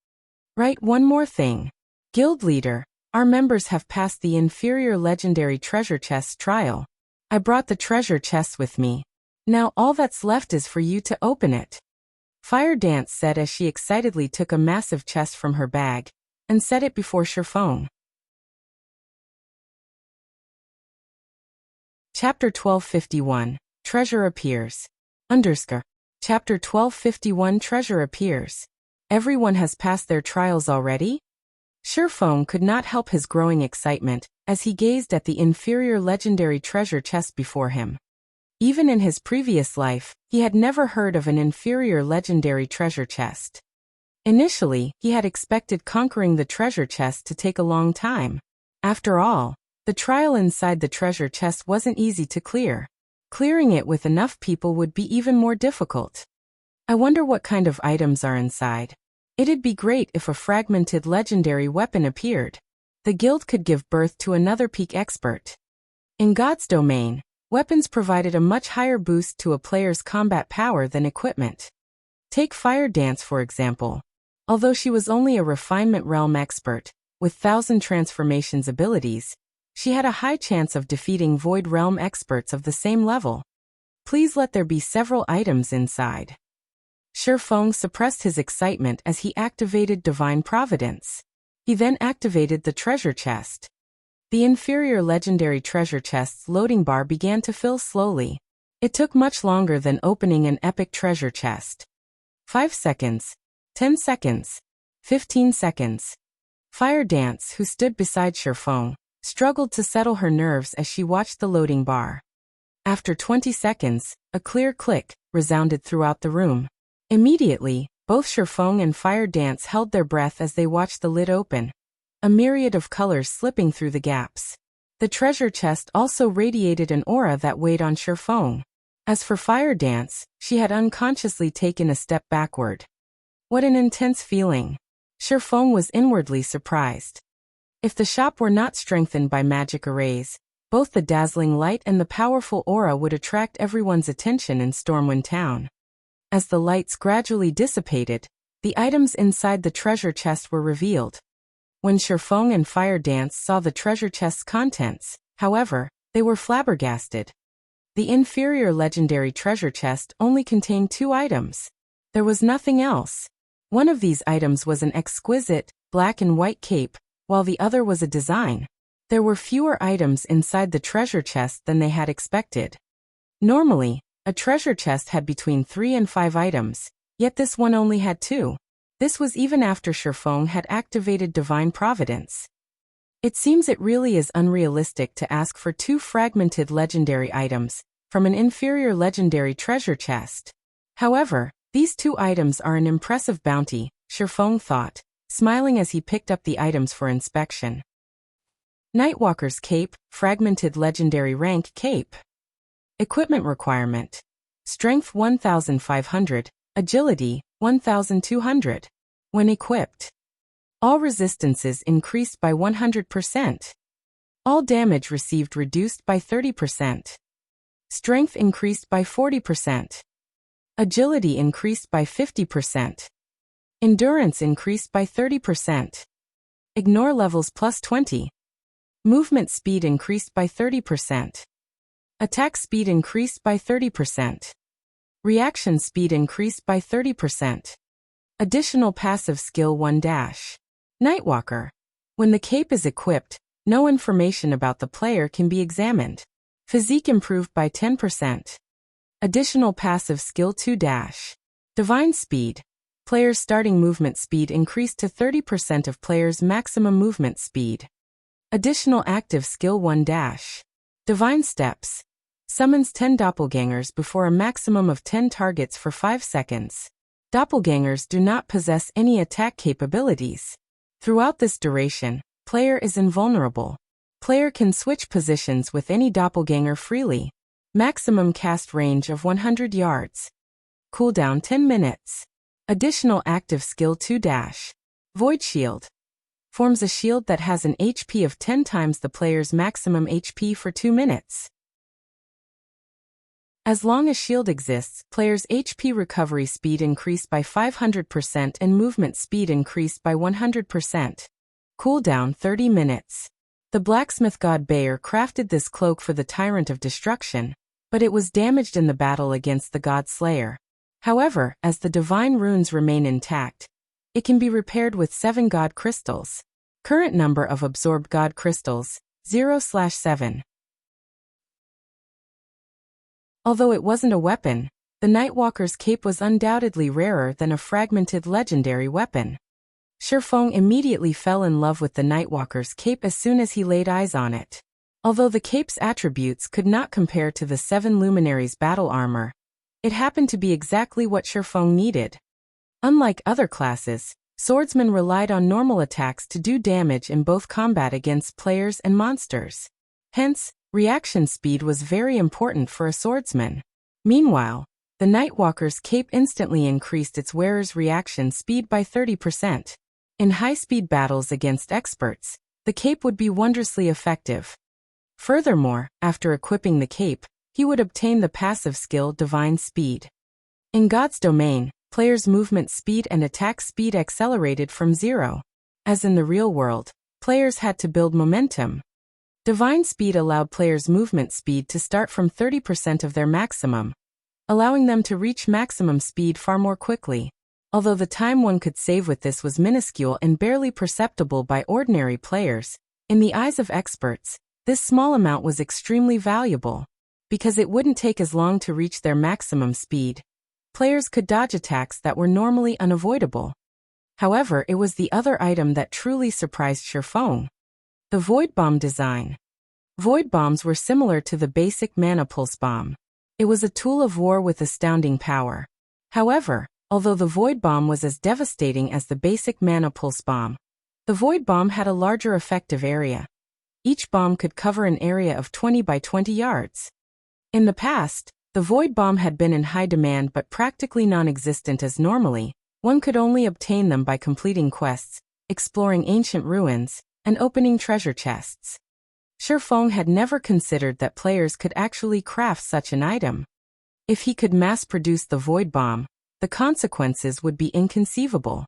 Right, one more thing. Guild leader, our members have passed the inferior legendary treasure chest trial. I brought the treasure chest with me. Now all that's left is for you to open it. Fire Dance said as she excitedly took a massive chest from her bag and set it before Shifeng. Chapter 1251, Treasure Appears. Chapter 1251, Treasure Appears. Everyone has passed their trials already? Shifeng could not help his growing excitement as he gazed at the inferior legendary treasure chest before him. Even in his previous life, he had never heard of an inferior legendary treasure chest. Initially, he had expected conquering the treasure chest to take a long time. After all, the trial inside the treasure chest wasn't easy to clear. Clearing it with enough people would be even more difficult. I wonder what kind of items are inside. It'd be great if a fragmented legendary weapon appeared. The guild could give birth to another peak expert. In God's domain, weapons provided a much higher boost to a player's combat power than equipment. Take Fire Dance for example. Although she was only a refinement realm expert, with 1,000 transformations abilities, she had a high chance of defeating Void Realm experts of the same level. Please let there be several items inside. Shifeng suppressed his excitement as he activated Divine Providence. He then activated the treasure chest. The inferior legendary treasure chest's loading bar began to fill slowly. It took much longer than opening an epic treasure chest. 5 seconds. 10 seconds. 15 seconds. Fire Dance, who stood beside Shifeng, struggled to settle her nerves as she watched the loading bar. After 20 seconds, a clear click resounded throughout the room. Immediately, both Shifeng and Fire Dance held their breath as they watched the lid open, a myriad of colors slipping through the gaps. The treasure chest also radiated an aura that weighed on Shifeng. As for Fire Dance, she had unconsciously taken a step backward. What an intense feeling. Shifeng was inwardly surprised. If the shop were not strengthened by magic arrays, both the dazzling light and the powerful aura would attract everyone's attention in Stormwind Town. As the lights gradually dissipated, the items inside the treasure chest were revealed. When Shifeng and Fire Dance saw the treasure chest's contents, however, they were flabbergasted. The inferior legendary treasure chest only contained 2 items. There was nothing else. One of these items was an exquisite, black and white cape, while the other was a design. There were fewer items inside the treasure chest than they had expected. Normally, a treasure chest had between 3 and 5 items, yet this one only had 2. This was even after Shifeng had activated Divine Providence. It seems it really is unrealistic to ask for 2 fragmented legendary items from an inferior legendary treasure chest. However, these 2 items are an impressive bounty, Shifeng thought, smiling as he picked up the items for inspection. Nightwalker's Cape, Fragmented Legendary Rank Cape. Equipment requirement. Strength 1500, Agility 1200. When equipped, all resistances increased by 100%. All damage received reduced by 30%. Strength increased by 40%. Agility increased by 50%. Endurance increased by 30%. Ignore levels plus 20. Movement speed increased by 30%. Attack speed increased by 30%. Reaction speed increased by 30%. Additional passive skill 1 dash. Nightwalker. When the cape is equipped, no information about the player can be examined. Physique improved by 10%. Additional passive skill 2 dash. Divine speed. Player's starting movement speed increased to 30% of player's maximum movement speed. Additional active skill 1 dash. Divine steps. Summons 10 doppelgangers before a maximum of 10 targets for 5 seconds. Doppelgangers do not possess any attack capabilities. Throughout this duration, player is invulnerable. Player can switch positions with any doppelganger freely. Maximum cast range of 100 yards. Cooldown 10 minutes. Additional active skill 2 dash. Void Shield. Forms a shield that has an HP of 10 times the player's maximum HP for 2 minutes. As long as shield exists, player's HP recovery speed increased by 500% and movement speed increased by 100%. Cooldown 30 minutes. The blacksmith god Bayer crafted this cloak for the Tyrant of Destruction, but it was damaged in the battle against the god Slayer. However, as the divine runes remain intact, it can be repaired with 7 god crystals. Current number of absorbed god crystals, 0/7. Although it wasn't a weapon, the Nightwalker's cape was undoubtedly rarer than a fragmented legendary weapon. Shifeng immediately fell in love with the Nightwalker's cape as soon as he laid eyes on it. Although the cape's attributes could not compare to the 7 luminaries' battle armor, it happened to be exactly what Shifeng needed. Unlike other classes, swordsmen relied on normal attacks to do damage in both combat against players and monsters. Hence, reaction speed was very important for a swordsman. Meanwhile, the Nightwalker's cape instantly increased its wearer's reaction speed by 30%. In high-speed battles against experts, the cape would be wondrously effective. Furthermore, after equipping the cape, he would obtain the passive skill Divine Speed. In God's domain, players' movement speed and attack speed accelerated from 0. As in the real world, players had to build momentum. Divine Speed allowed players' movement speed to start from 30% of their maximum, allowing them to reach maximum speed far more quickly. Although the time one could save with this was minuscule and barely perceptible by ordinary players, in the eyes of experts, this small amount was extremely valuable. Because it wouldn't take as long to reach their maximum speed, players could dodge attacks that were normally unavoidable. However, it was the other item that truly surprised Shifeng. The Void Bomb design. Void Bombs were similar to the basic Mana Pulse Bomb. It was a tool of war with astounding power. However, although the Void Bomb was as devastating as the basic Mana Pulse Bomb, the Void Bomb had a larger effective area. Each bomb could cover an area of 20 by 20 yards. In the past, the Void Bomb had been in high demand but practically non-existent, as normally, one could only obtain them by completing quests, exploring ancient ruins, and opening treasure chests. Shifeng had never considered that players could actually craft such an item. If he could mass-produce the Void Bomb, the consequences would be inconceivable.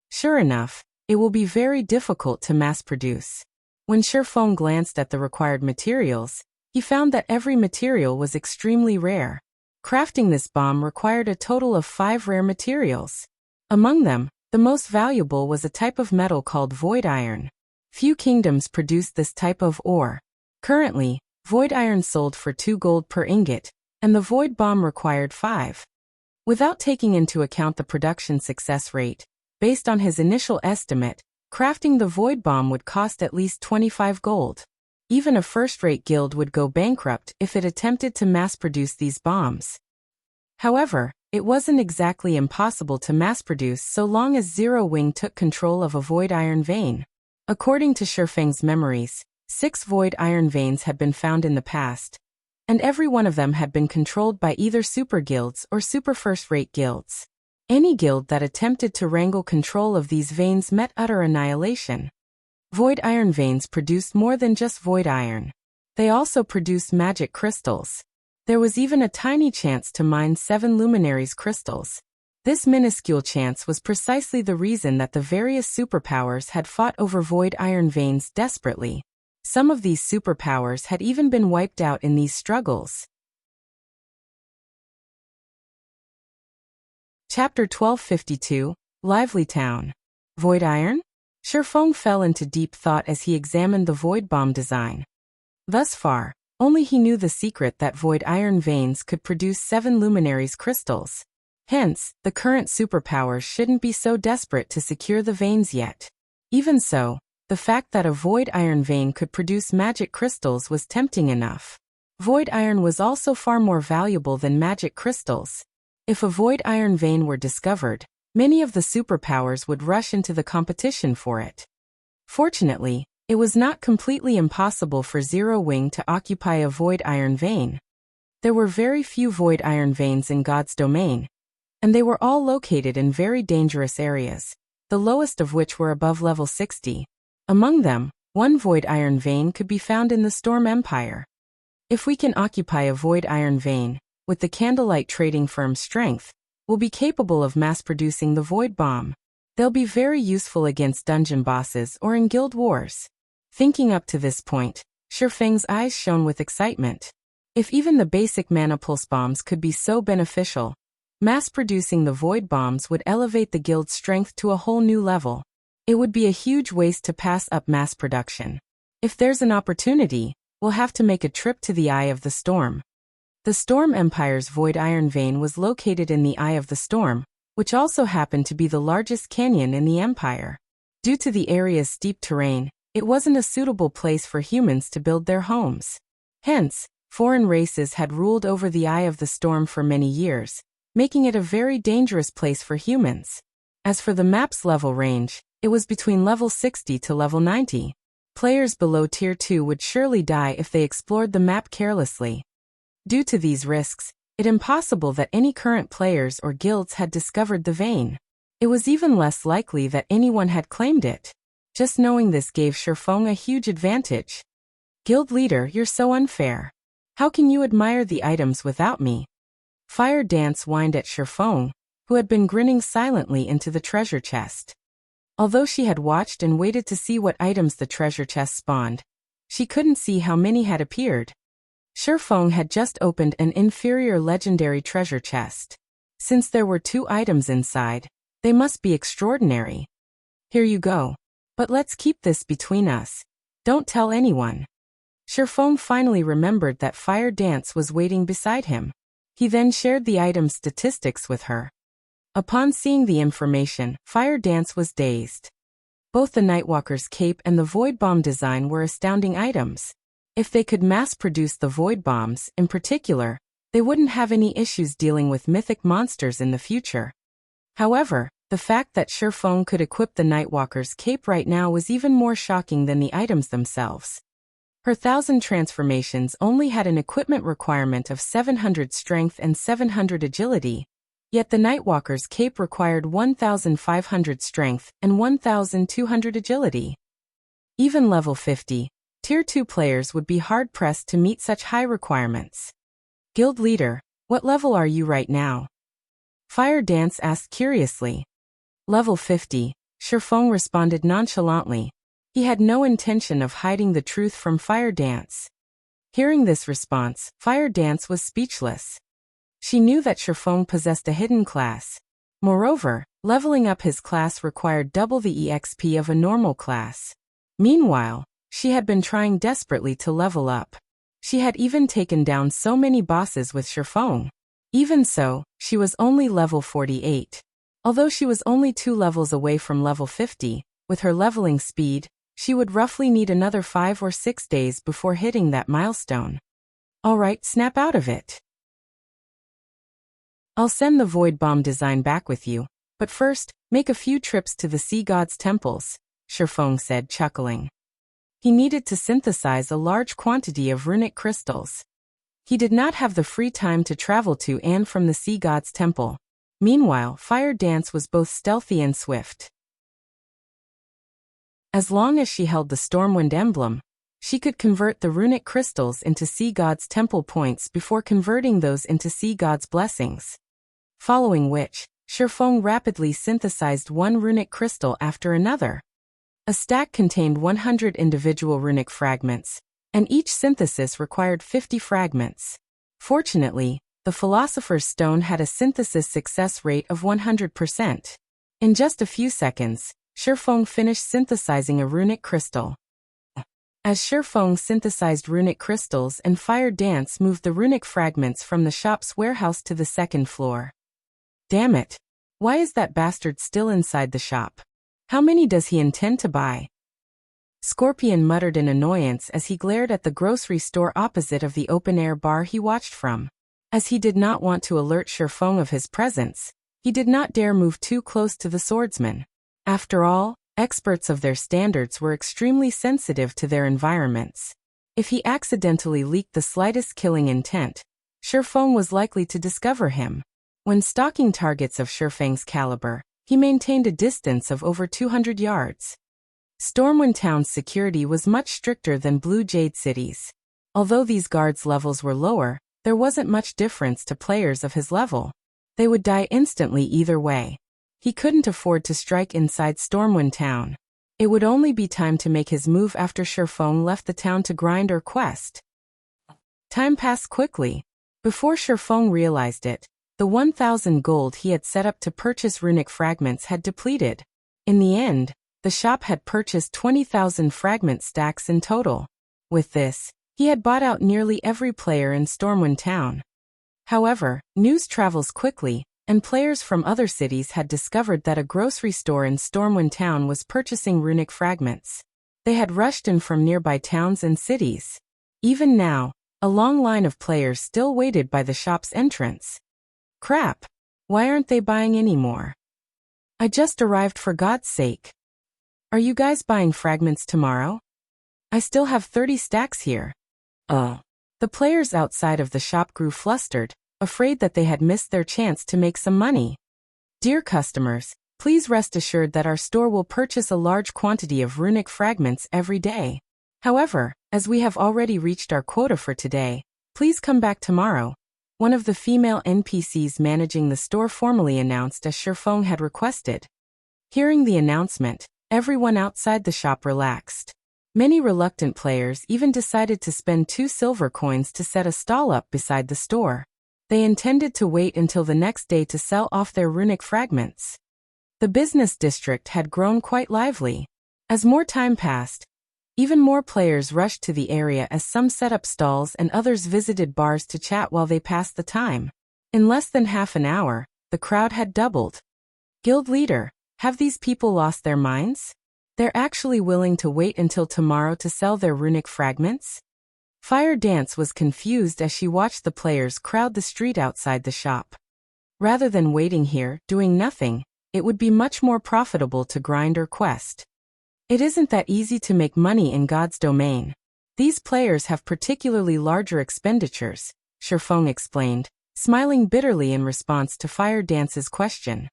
Sure enough, It will be very difficult to mass-produce. When Shifeng glanced at the required materials, he found that every material was extremely rare. Crafting this bomb required a total of 5 rare materials. Among them, the most valuable was a type of metal called void iron. Few kingdoms produced this type of ore. Currently, void iron sold for 2 gold per ingot, and the void bomb required 5. Without taking into account the production success rate, based on his initial estimate, crafting the void bomb would cost at least 25 gold. Even a first-rate guild would go bankrupt if it attempted to mass-produce these bombs. However, it wasn't exactly impossible to mass-produce so long as Zero Wing took control of a void iron vein. According to Shifeng's memories, 6 void iron veins had been found in the past, and every one of them had been controlled by either super guilds or super first-rate guilds. Any guild that attempted to wrangle control of these veins met utter annihilation. Void iron veins produced more than just void iron. They also produced magic crystals. There was even a tiny chance to mine 7 luminaries crystals. This minuscule chance was precisely the reason that the various superpowers had fought over void iron veins desperately. Some of these superpowers had even been wiped out in these struggles. Chapter 1252, Lively Town. Void iron? Shifeng fell into deep thought as he examined the void bomb design. Thus far, only he knew the secret that void iron veins could produce 7 luminaries crystals. Hence, the current superpowers shouldn't be so desperate to secure the veins yet. Even so, the fact that a void iron vein could produce magic crystals was tempting enough. Void iron was also far more valuable than magic crystals. If a void iron vein were discovered, many of the superpowers would rush into the competition for it. Fortunately, it was not completely impossible for Zero Wing to occupy a void iron vein. There were very few void iron veins in God's domain, and they were all located in very dangerous areas, the lowest of which were above level 60. Among them, one void iron vein could be found in the Storm Empire. If we can occupy a void iron vein, with the candlelight trading firm's strength, we'll be capable of mass-producing the void bomb. They'll be very useful against dungeon bosses or in guild wars. Thinking up to this point, Shifeng's eyes shone with excitement. If even the basic mana pulse bombs could be so beneficial, mass-producing the void bombs would elevate the guild's strength to a whole new level. It would be a huge waste to pass up mass production. If there's an opportunity, we'll have to make a trip to the Eye of the Storm. The Storm Empire's void iron vein was located in the Eye of the Storm, which also happened to be the largest canyon in the Empire. Due to the area's steep terrain, it wasn't a suitable place for humans to build their homes. Hence, foreign races had ruled over the Eye of the Storm for many years, making it a very dangerous place for humans. As for the map's level range, it was between level 60 to level 90. Players below Tier 2 would surely die if they explored the map carelessly. Due to these risks, it's impossible that any current players or guilds had discovered the vein. It was even less likely that anyone had claimed it. Just knowing this gave Shifeng a huge advantage. Guild leader, you're so unfair. How can you admire the items without me? Fire Dance whined at Shifeng, who had been grinning silently into the treasure chest. Although she had watched and waited to see what items the treasure chest spawned, she couldn't see how many had appeared. Shifeng had just opened an inferior legendary treasure chest. Since there were 2 items inside, they must be extraordinary. Here you go. But let's keep this between us. Don't tell anyone. Shifeng finally remembered that Fire Dance was waiting beside him. He then shared the item's statistics with her. Upon seeing the information, Fire Dance was dazed. Both the Nightwalker's cape and the Void Bomb design were astounding items. If they could mass-produce the Void Bombs, in particular, they wouldn't have any issues dealing with mythic monsters in the future. However, the fact that Shifeng could equip the Nightwalker's cape right now was even more shocking than the items themselves. Her 1,000 transformations only had an equipment requirement of 700 strength and 700 agility, yet the Nightwalker's cape required 1,500 strength and 1,200 agility. Even level 50, Tier 2 players would be hard-pressed to meet such high requirements. Guild leader, what level are you right now? Fire Dance asked curiously. Level 50, Shifeng responded nonchalantly. He had no intention of hiding the truth from Fire Dance. Hearing this response, Fire Dance was speechless. She knew that Shifeng possessed a hidden class. Moreover, leveling up his class required double the EXP of a normal class. Meanwhile, she had been trying desperately to level up. She had even taken down so many bosses with Shifeng. Even so, she was only level 48. Although she was only 2 levels away from level 50, with her leveling speed, she would roughly need another 5 or 6 days before hitting that milestone. Alright, snap out of it. I'll send the Void Bomb design back with you, but first, make a few trips to the Sea God's temples, Shifeng said, chuckling. He needed to synthesize a large quantity of runic crystals. He did not have the free time to travel to and from the Sea God's temple. Meanwhile, Fire Dance was both stealthy and swift. As long as she held the Stormwind emblem, she could convert the runic crystals into Sea God's temple points before converting those into Sea God's blessings. Following which, Shifeng rapidly synthesized one runic crystal after another. A stack contained 100 individual runic fragments, and each synthesis required 50 fragments. Fortunately, the Philosopher's Stone had a synthesis success rate of 100%. In just a few seconds, Shifeng finished synthesizing a runic crystal. As Shifeng synthesized runic crystals and Fire Dance moved the runic fragments from the shop's warehouse to the second floor. Damn it! Why is that bastard still inside the shop? How many does he intend to buy? Scorpion muttered in annoyance as he glared at the grocery store opposite of the open-air bar he watched from. As he did not want to alert Shifeng of his presence, he did not dare move too close to the swordsman. After all, experts of their standards were extremely sensitive to their environments. If he accidentally leaked the slightest killing intent, Shifeng was likely to discover him. When stalking targets of Shifeng's caliber, he maintained a distance of over 200 yards. Stormwind Town's security was much stricter than Blue Jade City's. Although these guards' levels were lower, there wasn't much difference to players of his level. They would die instantly either way. He couldn't afford to strike inside Stormwind Town. It would only be time to make his move after Shifeng left the town to grind or quest. Time passed quickly. Before Shifeng realized it, the 1,000 gold he had set up to purchase runic fragments had depleted. In the end, the shop had purchased 20,000 fragment stacks in total. With this, he had bought out nearly every player in Stormwind Town. However, news travels quickly, and players from other cities had discovered that a grocery store in Stormwind Town was purchasing runic fragments. They had rushed in from nearby towns and cities. Even now, a long line of players still waited by the shop's entrance. Crap! Why aren't they buying any more? I just arrived, for God's sake. Are you guys buying fragments tomorrow? I still have 30 stacks here. The players outside of the shop grew flustered, afraid that they had missed their chance to make some money. Dear customers, please rest assured that our store will purchase a large quantity of runic fragments every day. However, as we have already reached our quota for today, please come back tomorrow. One of the female NPCs managing the store formally announced as Shifeng had requested. Hearing the announcement, everyone outside the shop relaxed. Many reluctant players even decided to spend 2 silver coins to set a stall up beside the store. They intended to wait until the next day to sell off their runic fragments. The business district had grown quite lively. As more time passed, even more players rushed to the area as some set up stalls and others visited bars to chat while they passed the time. In less than half an hour, the crowd had doubled. Guild leader, have these people lost their minds? They're actually willing to wait until tomorrow to sell their runic fragments? Fire Dance was confused as she watched the players crowd the street outside the shop. Rather than waiting here, doing nothing, it would be much more profitable to grind or quest. It isn't that easy to make money in God's domain. These players have particularly larger expenditures, Shifeng explained, smiling bitterly in response to Fire Dance's question.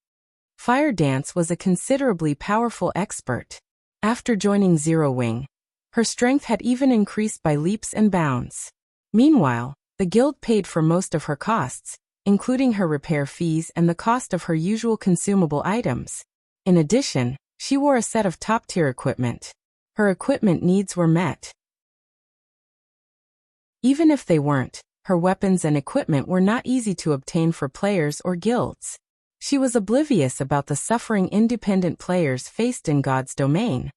Fire Dance was a considerably powerful expert. After joining Zero Wing, her strength had even increased by leaps and bounds. Meanwhile, the guild paid for most of her costs, including her repair fees and the cost of her usual consumable items. In addition, She wore a set of top-tier equipment. Her equipment needs were met. Even if they weren't, her weapons and equipment were not easy to obtain for players or guilds. She was oblivious about the suffering independent players faced in God's domain.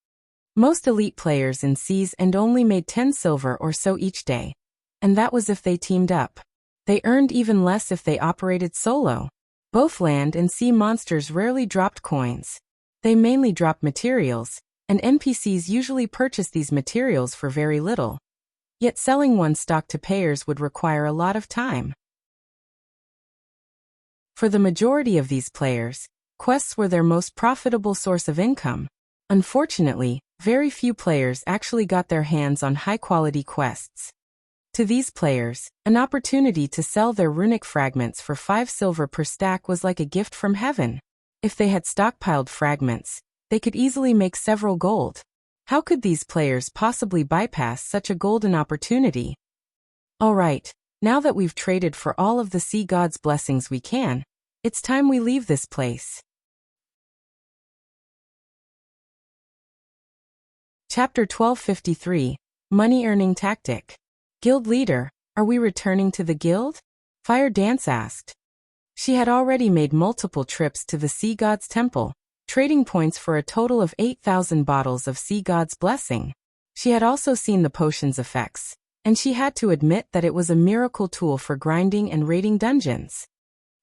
Most elite players in Seas and only made 10 silver or so each day. And that was if they teamed up. They earned even less if they operated solo. Both land and sea monsters rarely dropped coins. They mainly dropped materials, and NPCs usually purchase these materials for very little. Yet selling one stock to payers would require a lot of time. For the majority of these players, quests were their most profitable source of income. Unfortunately, very few players actually got their hands on high-quality quests. To these players, an opportunity to sell their runic fragments for 5 silver per stack was like a gift from heaven. If they had stockpiled fragments, they could easily make several gold. How could these players possibly bypass such a golden opportunity? Alright, now that we've traded for all of the sea god's blessings we can, it's time we leave this place. Chapter 1253, Money-Earning Tactic. Guild Leader, are we returning to the guild? Fire Dance asked. She had already made multiple trips to the Sea God's Temple, trading points for a total of 8,000 bottles of Sea God's Blessing. She had also seen the potion's effects, and she had to admit that it was a miracle tool for grinding and raiding dungeons.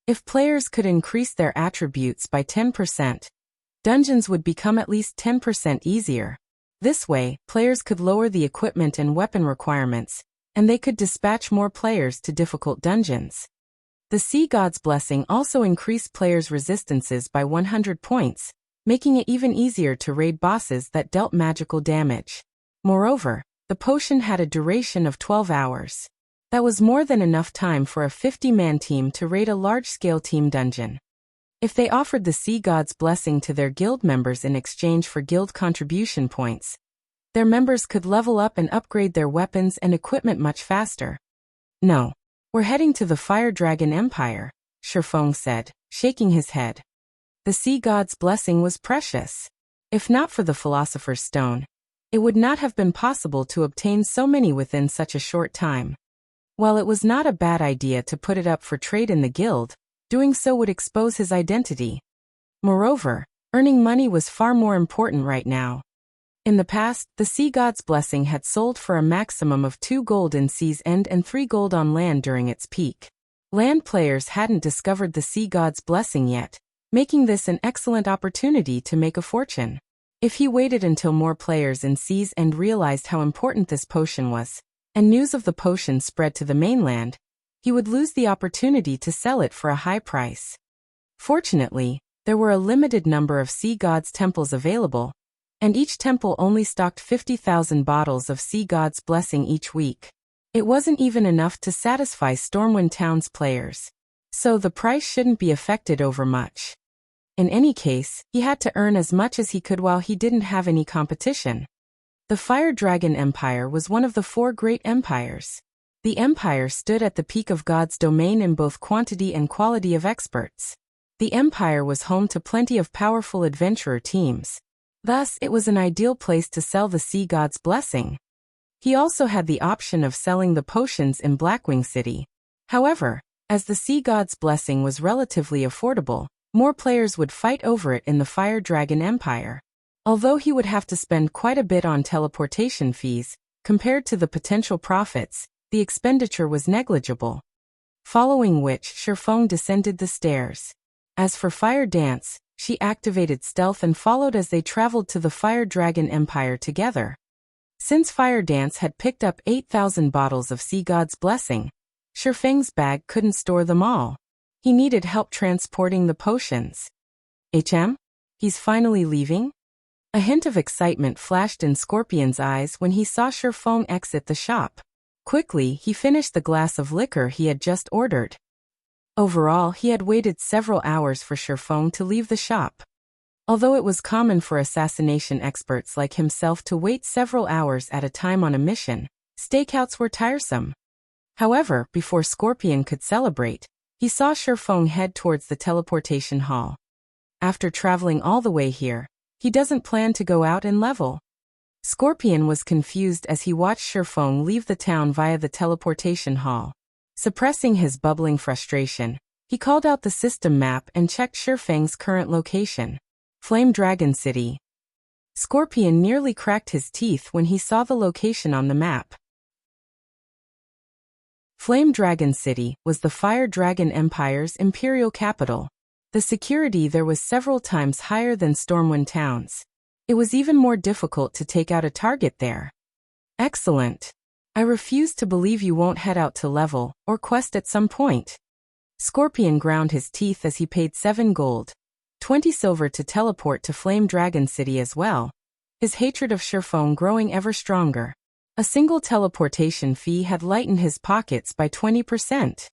If players could increase their attributes by 10%, dungeons would become at least 10% easier. This way, players could lower the equipment and weapon requirements, and they could dispatch more players to difficult dungeons. The Sea God's Blessing also increased players' resistances by 100 points, making it even easier to raid bosses that dealt magical damage. Moreover, the potion had a duration of 12 hours. That was more than enough time for a 50-man team to raid a large-scale team dungeon. If they offered the Sea God's Blessing to their guild members in exchange for guild contribution points, their members could level up and upgrade their weapons and equipment much faster. No. We're heading to the Fire Dragon Empire, Shifeng said, shaking his head. The Sea God's Blessing was precious. If not for the Philosopher's Stone, it would not have been possible to obtain so many within such a short time. While it was not a bad idea to put it up for trade in the guild, doing so would expose his identity. Moreover, earning money was far more important right now. In the past, the Sea God's Blessing had sold for a maximum of 2 gold in Sea's End and 3 gold on land during its peak. Land players hadn't discovered the Sea God's Blessing yet, making this an excellent opportunity to make a fortune. If he waited until more players in Sea's End realized how important this potion was, and news of the potion spread to the mainland, he would lose the opportunity to sell it for a high price. Fortunately, there were a limited number of Sea God's temples available, and each temple only stocked 50,000 bottles of Sea God's Blessing each week. It wasn't even enough to satisfy Stormwind Town's players, so the price shouldn't be affected over much. In any case, he had to earn as much as he could while he didn't have any competition. The Fire Dragon Empire was one of the 4 great empires. The empire stood at the peak of God's domain in both quantity and quality of experts. The empire was home to plenty of powerful adventurer teams. Thus, it was an ideal place to sell the Sea God's Blessing. He also had the option of selling the potions in Blackwing City. However, as the Sea God's Blessing was relatively affordable, more players would fight over it in the Fire Dragon Empire. Although he would have to spend quite a bit on teleportation fees, compared to the potential profits, the expenditure was negligible. Following which, Shifeng descended the stairs. As for Fire Dance, she activated stealth and followed as they traveled to the Fire Dragon Empire together. Since Fire Dance had picked up 8,000 bottles of Sea God's Blessing, Shifeng's bag couldn't store them all. He needed help transporting the potions. He's finally leaving? A hint of excitement flashed in Scorpion's eyes when he saw Shifeng exit the shop. Quickly, he finished the glass of liquor he had just ordered. Overall, he had waited several hours for Shifeng to leave the shop. Although it was common for assassination experts like himself to wait several hours at a time on a mission, stakeouts were tiresome. However, before Scorpion could celebrate, he saw Shifeng head towards the teleportation hall. After traveling all the way here, He doesn't plan to go out and level. Scorpion was confused as he watched Shifeng leave the town via the teleportation hall. Suppressing his bubbling frustration, he called out the system map and checked Shifeng's current location. Flame Dragon City. Scorpion nearly cracked his teeth when he saw the location on the map. Flame Dragon City was the Fire Dragon Empire's imperial capital. The security there was several times higher than Stormwind Town's. It was even more difficult to take out a target there. Excellent. I refuse to believe you won't head out to level or quest at some point. Scorpion ground his teeth as he paid 7 gold, 20 silver to teleport to Flame Dragon City as well, his hatred of Shifeng growing ever stronger. A single teleportation fee had lightened his pockets by 20%.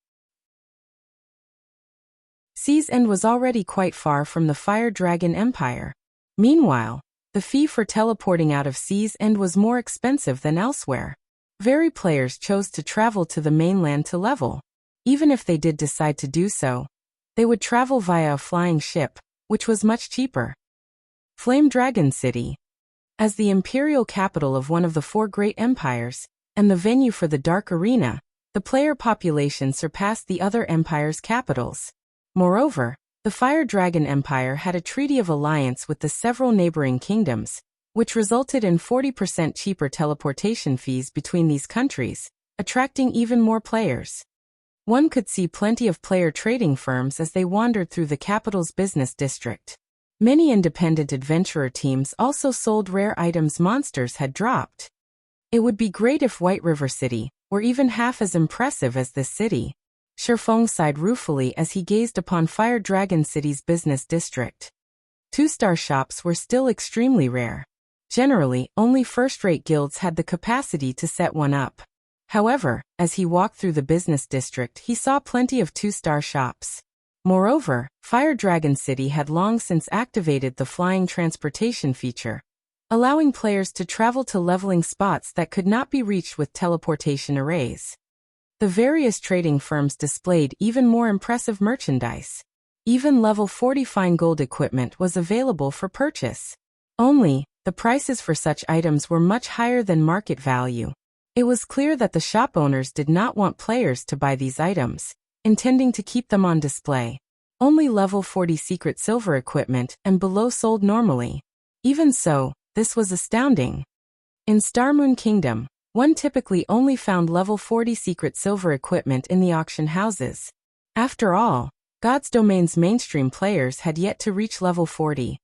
Sea's End was already quite far from the Fire Dragon Empire. Meanwhile, the fee for teleporting out of Sea's End was more expensive than elsewhere. Very players chose to travel to the mainland to level. Even if they did decide to do so, they would travel via a flying ship, which was much cheaper. Flame Dragon City. As the imperial capital of one of the 4 great empires, and the venue for the Dark Arena, the player population surpassed the other empires' capitals. Moreover, the Fire Dragon Empire had a treaty of alliance with the several neighboring kingdoms, which resulted in 40% cheaper teleportation fees between these countries, attracting even more players. One could see plenty of player trading firms as they wandered through the capital's business district. Many independent adventurer teams also sold rare items monsters had dropped. It would be great if White River City were even half as impressive as this city. Shifeng sighed ruefully as he gazed upon Fire Dragon City's business district. 2-star shops were still extremely rare. Generally, only first-rate guilds had the capacity to set one up. However, as he walked through the business district, he saw plenty of 2-star shops. Moreover, Fire Dragon City had long since activated the flying transportation feature, allowing players to travel to leveling spots that could not be reached with teleportation arrays. The various trading firms displayed even more impressive merchandise. Even level 40 fine gold equipment was available for purchase. Only, the prices for such items were much higher than market value. It was clear that the shop owners did not want players to buy these items, intending to keep them on display. Only level 40 secret silver equipment and below sold normally. Even so, this was astounding. In Starmoon Kingdom, one typically only found level 40 secret silver equipment in the auction houses. After all, God's Domain's mainstream players had yet to reach level 40.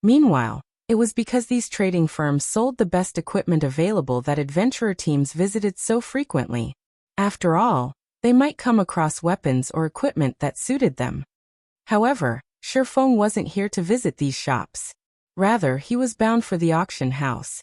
Meanwhile, it was because these trading firms sold the best equipment available that adventurer teams visited so frequently. After all, they might come across weapons or equipment that suited them. However, Shifeng wasn't here to visit these shops. Rather, he was bound for the auction house.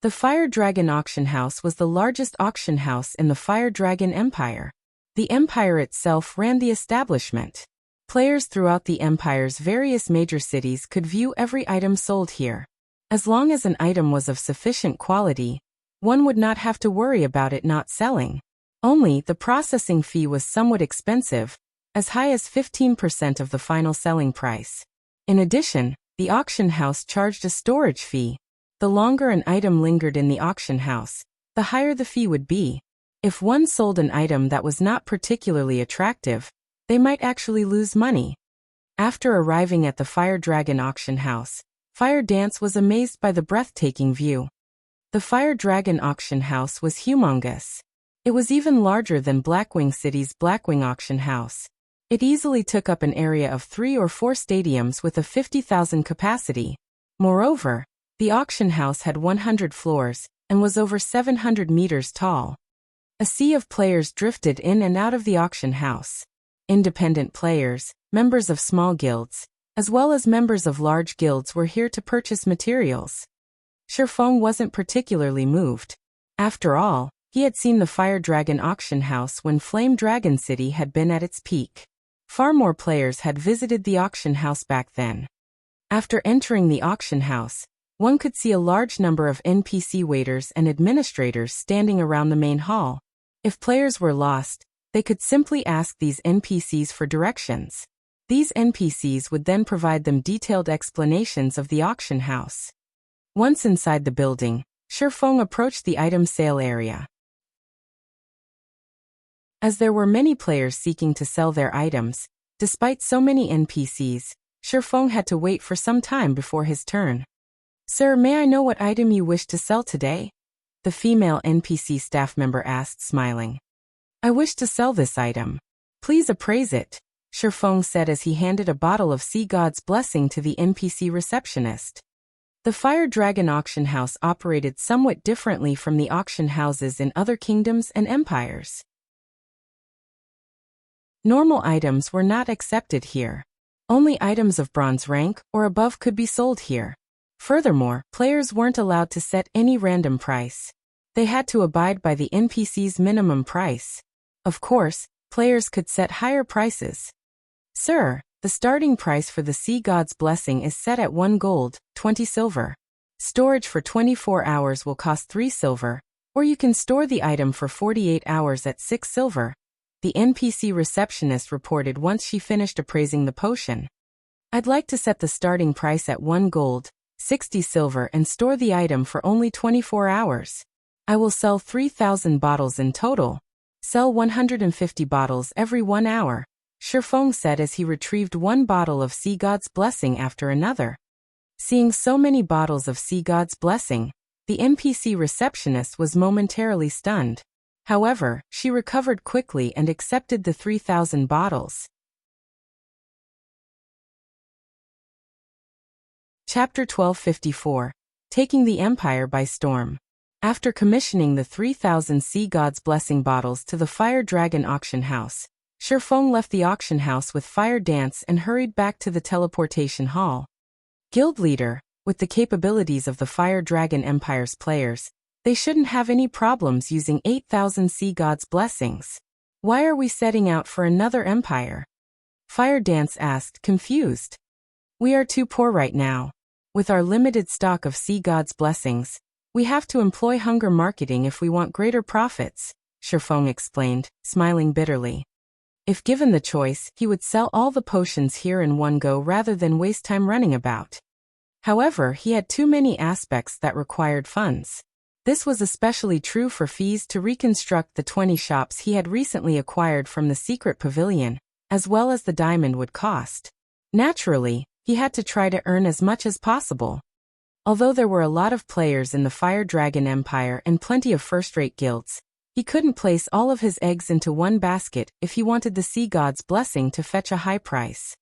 The Fire Dragon Auction House was the largest auction house in the Fire Dragon Empire. The empire itself ran the establishment. Players throughout the empire's various major cities could view every item sold here. As long as an item was of sufficient quality, one would not have to worry about it not selling. Only, the processing fee was somewhat expensive, as high as 15% of the final selling price. In addition, the auction house charged a storage fee. The longer an item lingered in the auction house, the higher the fee would be. If one sold an item that was not particularly attractive, they might actually lose money. After arriving at the Fire Dragon Auction House, Fire Dance was amazed by the breathtaking view. The Fire Dragon Auction House was humongous. It was even larger than Blackwing City's Blackwing Auction House. It easily took up an area of 3 or 4 stadiums with a 50,000 capacity. Moreover, the auction house had 100 floors and was over 700 meters tall. A sea of players drifted in and out of the auction house. Independent players, members of small guilds, as well as members of large guilds were here to purchase materials. Shifeng wasn't particularly moved. After all, he had seen the Fire Dragon Auction House when Flame Dragon City had been at its peak. Far more players had visited the auction house back then. After entering the auction house, one could see a large number of NPC waiters and administrators standing around the main hall. If players were lost, they could simply ask these NPCs for directions. These NPCs would then provide them detailed explanations of the auction house. Once inside the building, Shifeng approached the item sale area. As there were many players seeking to sell their items, despite so many NPCs, Shifeng had to wait for some time before his turn. "Sir, may I know what item you wish to sell today?" the female NPC staff member asked, smiling. "I wish to sell this item. Please appraise it," Shifeng said as he handed a bottle of Sea God's Blessing to the NPC receptionist. The Fire Dragon auction house operated somewhat differently from the auction houses in other kingdoms and empires. Normal items were not accepted here. Only items of bronze rank or above could be sold here. Furthermore, players weren't allowed to set any random price. They had to abide by the NPC's minimum price. Of course, players could set higher prices. "Sir, the starting price for the Sea God's Blessing is set at 1 gold, 20 silver. Storage for 24 hours will cost 3 silver, or you can store the item for 48 hours at 6 silver. The NPC receptionist reported once she finished appraising the potion. "I'd like to set the starting price at 1 gold, 60 silver and store the item for only 24 hours. I will sell 3,000 bottles in total. Sell 150 bottles every 1 hour, Shifeng said as he retrieved 1 bottle of Sea God's Blessing after another. Seeing so many bottles of Sea God's Blessing, the NPC receptionist was momentarily stunned. However, she recovered quickly and accepted the 3,000 bottles. Chapter 1254. Taking the Empire by Storm. After commissioning the 3,000 Sea God's Blessing bottles to the Fire Dragon auction house, Shifeng left the auction house with Fire Dance and hurried back to the teleportation hall. Guild leader, with the capabilities of the Fire Dragon Empire's players, they shouldn't have any problems using 8,000 Sea God's Blessings. "Why are we setting out for another empire?" Fire Dance asked, confused. "We are too poor right now. With our limited stock of Sea God's Blessings, we have to employ hunger marketing if we want greater profits," Shifeng explained, smiling bitterly. If given the choice, he would sell all the potions here in one go rather than waste time running about. However, he had too many aspects that required funds. This was especially true for fees to reconstruct the 20 shops he had recently acquired from the secret pavilion, as well as the diamond would cost. Naturally, he had to try to earn as much as possible. Although there were a lot of players in the Fire Dragon Empire and plenty of first-rate guilds, he couldn't place all of his eggs into one basket if he wanted the Sea God's Blessing to fetch a high price.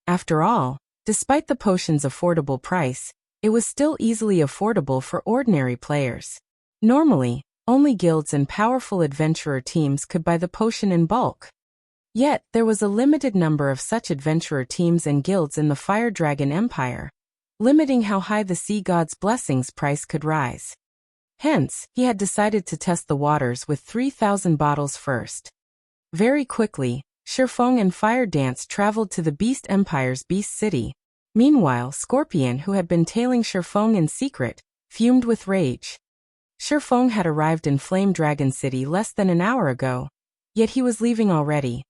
After all, despite the potion's affordable price, it was still easily affordable for ordinary players. Normally, only guilds and powerful adventurer teams could buy the potion in bulk. Yet, there was a limited number of such adventurer teams and guilds in the Fire Dragon Empire, limiting how high the Sea God's Blessings price could rise. Hence, he had decided to test the waters with 3,000 bottles first. Very quickly, Shifeng and Fire Dance traveled to the Beast Empire's Beast City. Meanwhile, Scorpion, who had been tailing Shifeng in secret, fumed with rage. Shifeng had arrived in Flame Dragon City less than an hour ago, yet he was leaving already.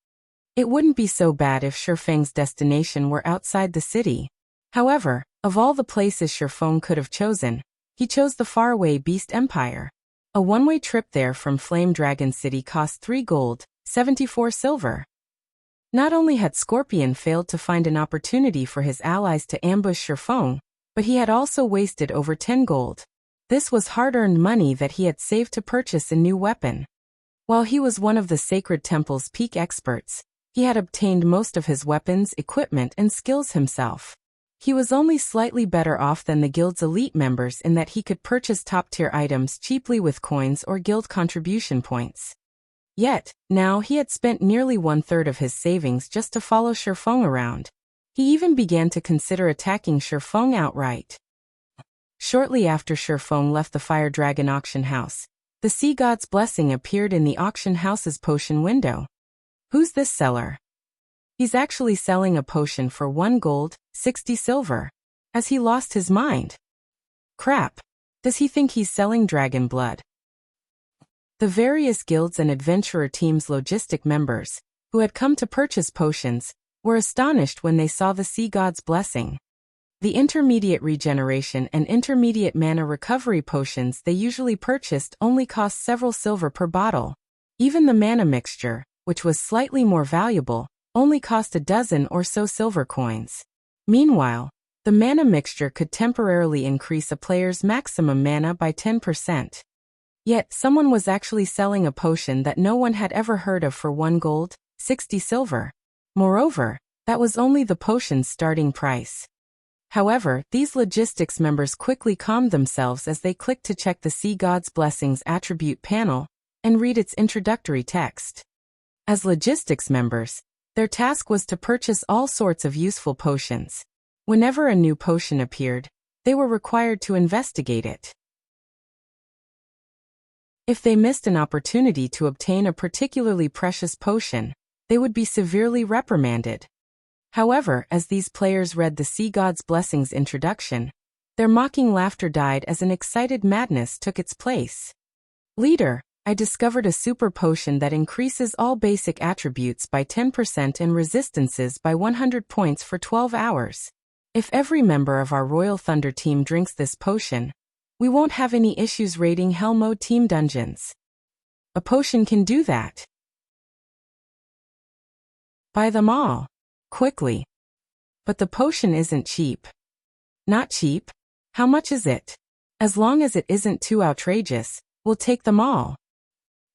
It wouldn't be so bad if Shifeng's destination were outside the city. However, of all the places Shifeng could have chosen, he chose the faraway Beast Empire. A one-way trip there from Flame Dragon City cost 3 gold, 74 silver. Not only had Scorpion failed to find an opportunity for his allies to ambush Shifeng, but he had also wasted over 10 gold. This was hard-earned money that he had saved to purchase a new weapon. While he was one of the Sacred Temple's peak experts, he had obtained most of his weapons, equipment, and skills himself. He was only slightly better off than the guild's elite members in that he could purchase top-tier items cheaply with coins or guild contribution points. Yet, now he had spent nearly 1/3 of his savings just to follow Shifeng around. He even began to consider attacking Shifeng outright. Shortly after Shifeng left the Fire Dragon auction house, the Sea God's Blessing appeared in the auction house's potion window. "Who's this seller?" "He's actually selling a potion for 1 gold, 60 silver. Has he lost his mind? Crap. Does he think he's selling dragon blood?" The various guilds and adventurer teams' logistic members, who had come to purchase potions, were astonished when they saw the sea god's blessing. The intermediate regeneration and intermediate mana recovery potions they usually purchased only cost several silver per bottle. Even the mana mixture, which was slightly more valuable, only cost a dozen or so silver coins. Meanwhile, the mana mixture could temporarily increase a player's maximum mana by 10%. Yet, someone was actually selling a potion that no one had ever heard of for 1 gold, 60 silver. Moreover, that was only the potion's starting price. However, these logistics members quickly calmed themselves as they clicked to check the Sea God's Blessings attribute panel and read its introductory text. As logistics members, their task was to purchase all sorts of useful potions. Whenever a new potion appeared, they were required to investigate it. If they missed an opportunity to obtain a particularly precious potion, they would be severely reprimanded. However, as these players read the Sea God's Blessings introduction, their mocking laughter died as an excited madness took its place. Leader, I discovered a super potion that increases all basic attributes by 10% and resistances by 100 points for 12 hours. If every member of our Royal Thunder team drinks this potion, we won't have any issues raiding Hell Mode team dungeons. A potion can do that. Buy them all. Quickly. But the potion isn't cheap. Not cheap? How much is it? As long as it isn't too outrageous, we'll take them all.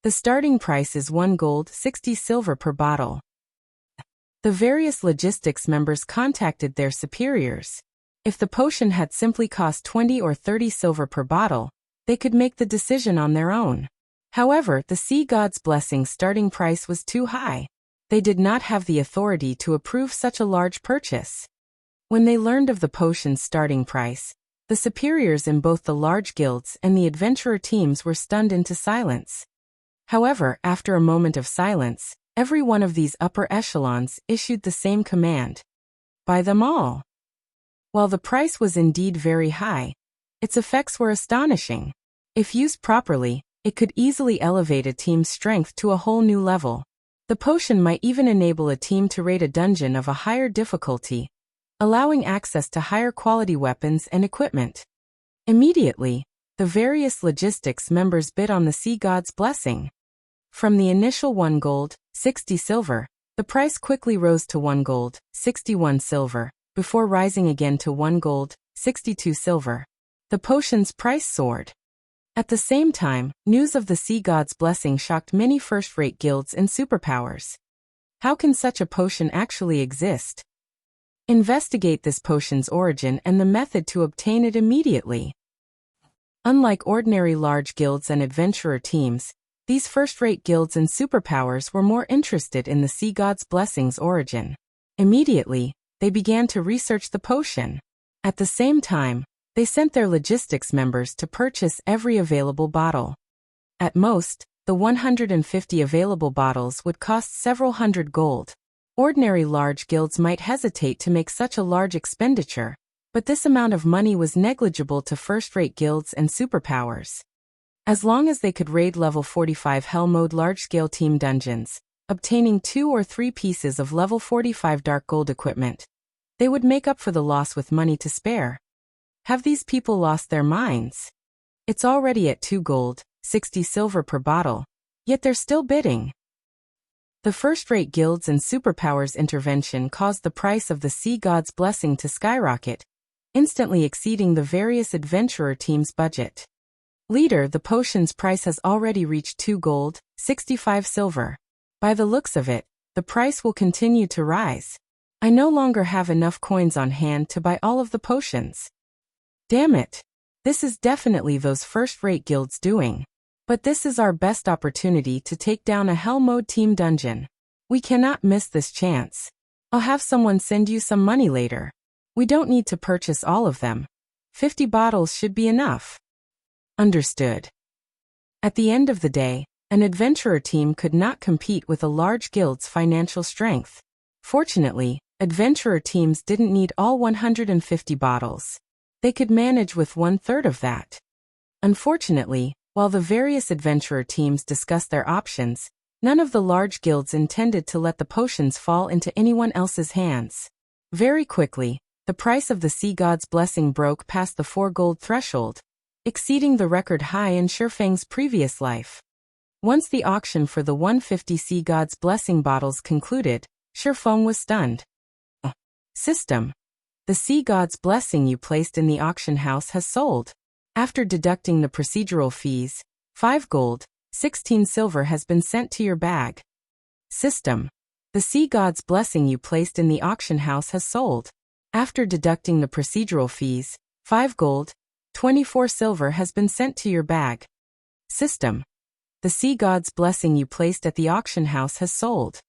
The starting price is 1 gold, 60 silver per bottle. The various logistics members contacted their superiors. If the potion had simply cost 20 or 30 silver per bottle, they could make the decision on their own. However, the Sea God's Blessing starting price was too high. They did not have the authority to approve such a large purchase. When they learned of the potion's starting price, the superiors in both the large guilds and the adventurer teams were stunned into silence. However, after a moment of silence, every one of these upper echelons issued the same command. Buy them all. While the price was indeed very high, its effects were astonishing. If used properly, it could easily elevate a team's strength to a whole new level. The potion might even enable a team to raid a dungeon of a higher difficulty, allowing access to higher quality weapons and equipment. Immediately, the various logistics members bid on the Sea God's Blessing. From the initial 1 gold, 60 silver, the price quickly rose to 1 gold, 61 silver, before rising again to 1 gold, 62 silver. The potion's price soared. At the same time, news of the Sea God's Blessing shocked many first-rate guilds and superpowers. How can such a potion actually exist? Investigate this potion's origin and the method to obtain it immediately. Unlike ordinary large guilds and adventurer teams, these first-rate guilds and superpowers were more interested in the Sea God's Blessing's origin. Immediately, they began to research the potion. At the same time, they sent their logistics members to purchase every available bottle. At most, the 150 available bottles would cost several hundred gold. Ordinary large guilds might hesitate to make such a large expenditure, but this amount of money was negligible to first-rate guilds and superpowers. As long as they could raid level 45 Hell Mode large-scale team dungeons, obtaining 2 or 3 pieces of level 45 dark gold equipment, they would make up for the loss with money to spare. Have these people lost their minds? It's already at 2 gold, 60 silver per bottle, yet they're still bidding. The first-rate guilds and superpowers intervention caused the price of the Sea God's Blessing to skyrocket, instantly exceeding the various adventurer teams' budget. Leader, the potion's price has already reached 2 gold, 65 silver. By the looks of it, the price will continue to rise. I no longer have enough coins on hand to buy all of the potions. Damn it. This is definitely those first-rate guilds doing. But this is our best opportunity to take down a Hell Mode team dungeon. We cannot miss this chance. I'll have someone send you some money later. We don't need to purchase all of them. 50 bottles should be enough. Understood. At the end of the day, an adventurer team could not compete with a large guild's financial strength. Fortunately, adventurer teams didn't need all 150 bottles. They could manage with 1/3 of that. Unfortunately, while the various adventurer teams discussed their options, None of the large guilds intended to let the potions fall into anyone else's hands. Very quickly, the price of the Sea God's Blessing broke past the 4 gold threshold, exceeding the record high in Shifeng's previous life. Once the auction for the 150 Sea God's Blessing bottles concluded, Shifeng was stunned. System. The Sea God's Blessing you placed in the auction house has sold. After deducting the procedural fees, 5 gold, 16 silver has been sent to your bag. System. The Sea God's Blessing you placed in the auction house has sold. After deducting the procedural fees, 5 gold, 24 silver has been sent to your bag. System. The Sea God's Blessing you placed at the auction house has sold.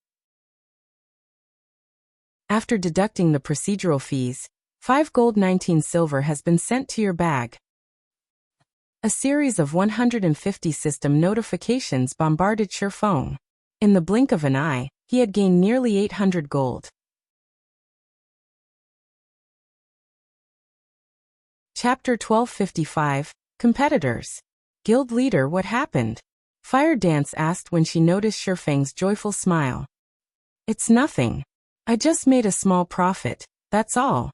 After deducting the procedural fees, 5 gold 19 silver has been sent to your bag. A series of 150 system notifications bombarded Shifeng. In the blink of an eye, he had gained nearly 800 gold. Chapter 1255, Competitors. Guild Leader, what happened? Fire Dance asked when she noticed Shifeng's joyful smile. It's nothing. I just made a small profit, that's all.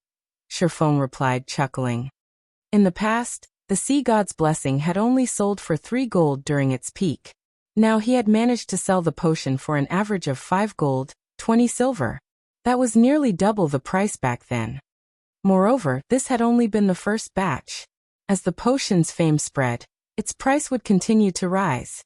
Shifeng replied, chuckling. In the past, the Sea God's Blessing had only sold for 3 gold during its peak. Now he had managed to sell the potion for an average of 5 gold, 20 silver. That was nearly double the price back then. Moreover, this had only been the first batch. As the potion's fame spread, its price would continue to rise.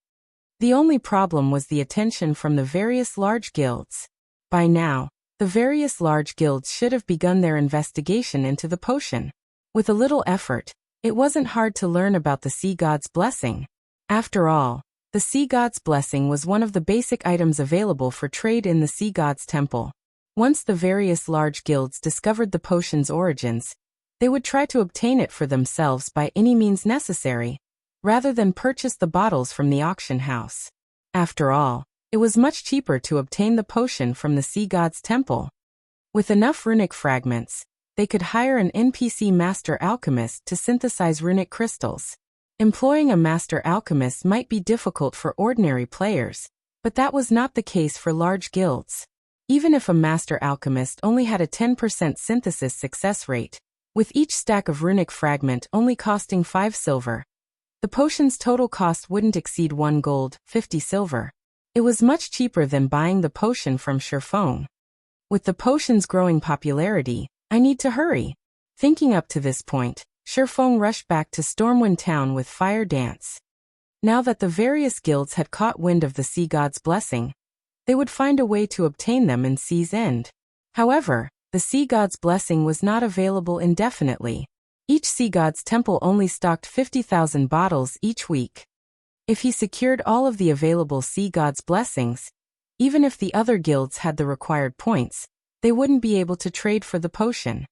The only problem was the attention from the various large guilds. By now, the various large guilds should have begun their investigation into the potion. With a little effort, it wasn't hard to learn about the Sea God's Blessing. After all, the Sea God's Blessing was one of the basic items available for trade in the Sea God's Temple. Once the various large guilds discovered the potion's origins, they would try to obtain it for themselves by any means necessary, rather than purchase the bottles from the auction house. After all, it was much cheaper to obtain the potion from the Sea God's Temple. With enough runic fragments, they could hire an NPC master alchemist to synthesize runic crystals. Employing a master alchemist might be difficult for ordinary players, but that was not the case for large guilds. Even if a master alchemist only had a 10% synthesis success rate, with each stack of runic fragment only costing 5 silver, the potion's total cost wouldn't exceed 1 gold, 50 silver. It was much cheaper than buying the potion from Shifeng. With the potion's growing popularity, I need to hurry. Thinking up to this point, Shifeng rushed back to Stormwind Town with Fire Dance. Now that the various guilds had caught wind of the Sea God's Blessing, they would find a way to obtain them in Sea's End. However, the Sea God's Blessing was not available indefinitely. Each Sea God's Temple only stocked 50,000 bottles each week. If he secured all of the available Sea God's Blessings, even if the other guilds had the required points, they wouldn't be able to trade for the potion.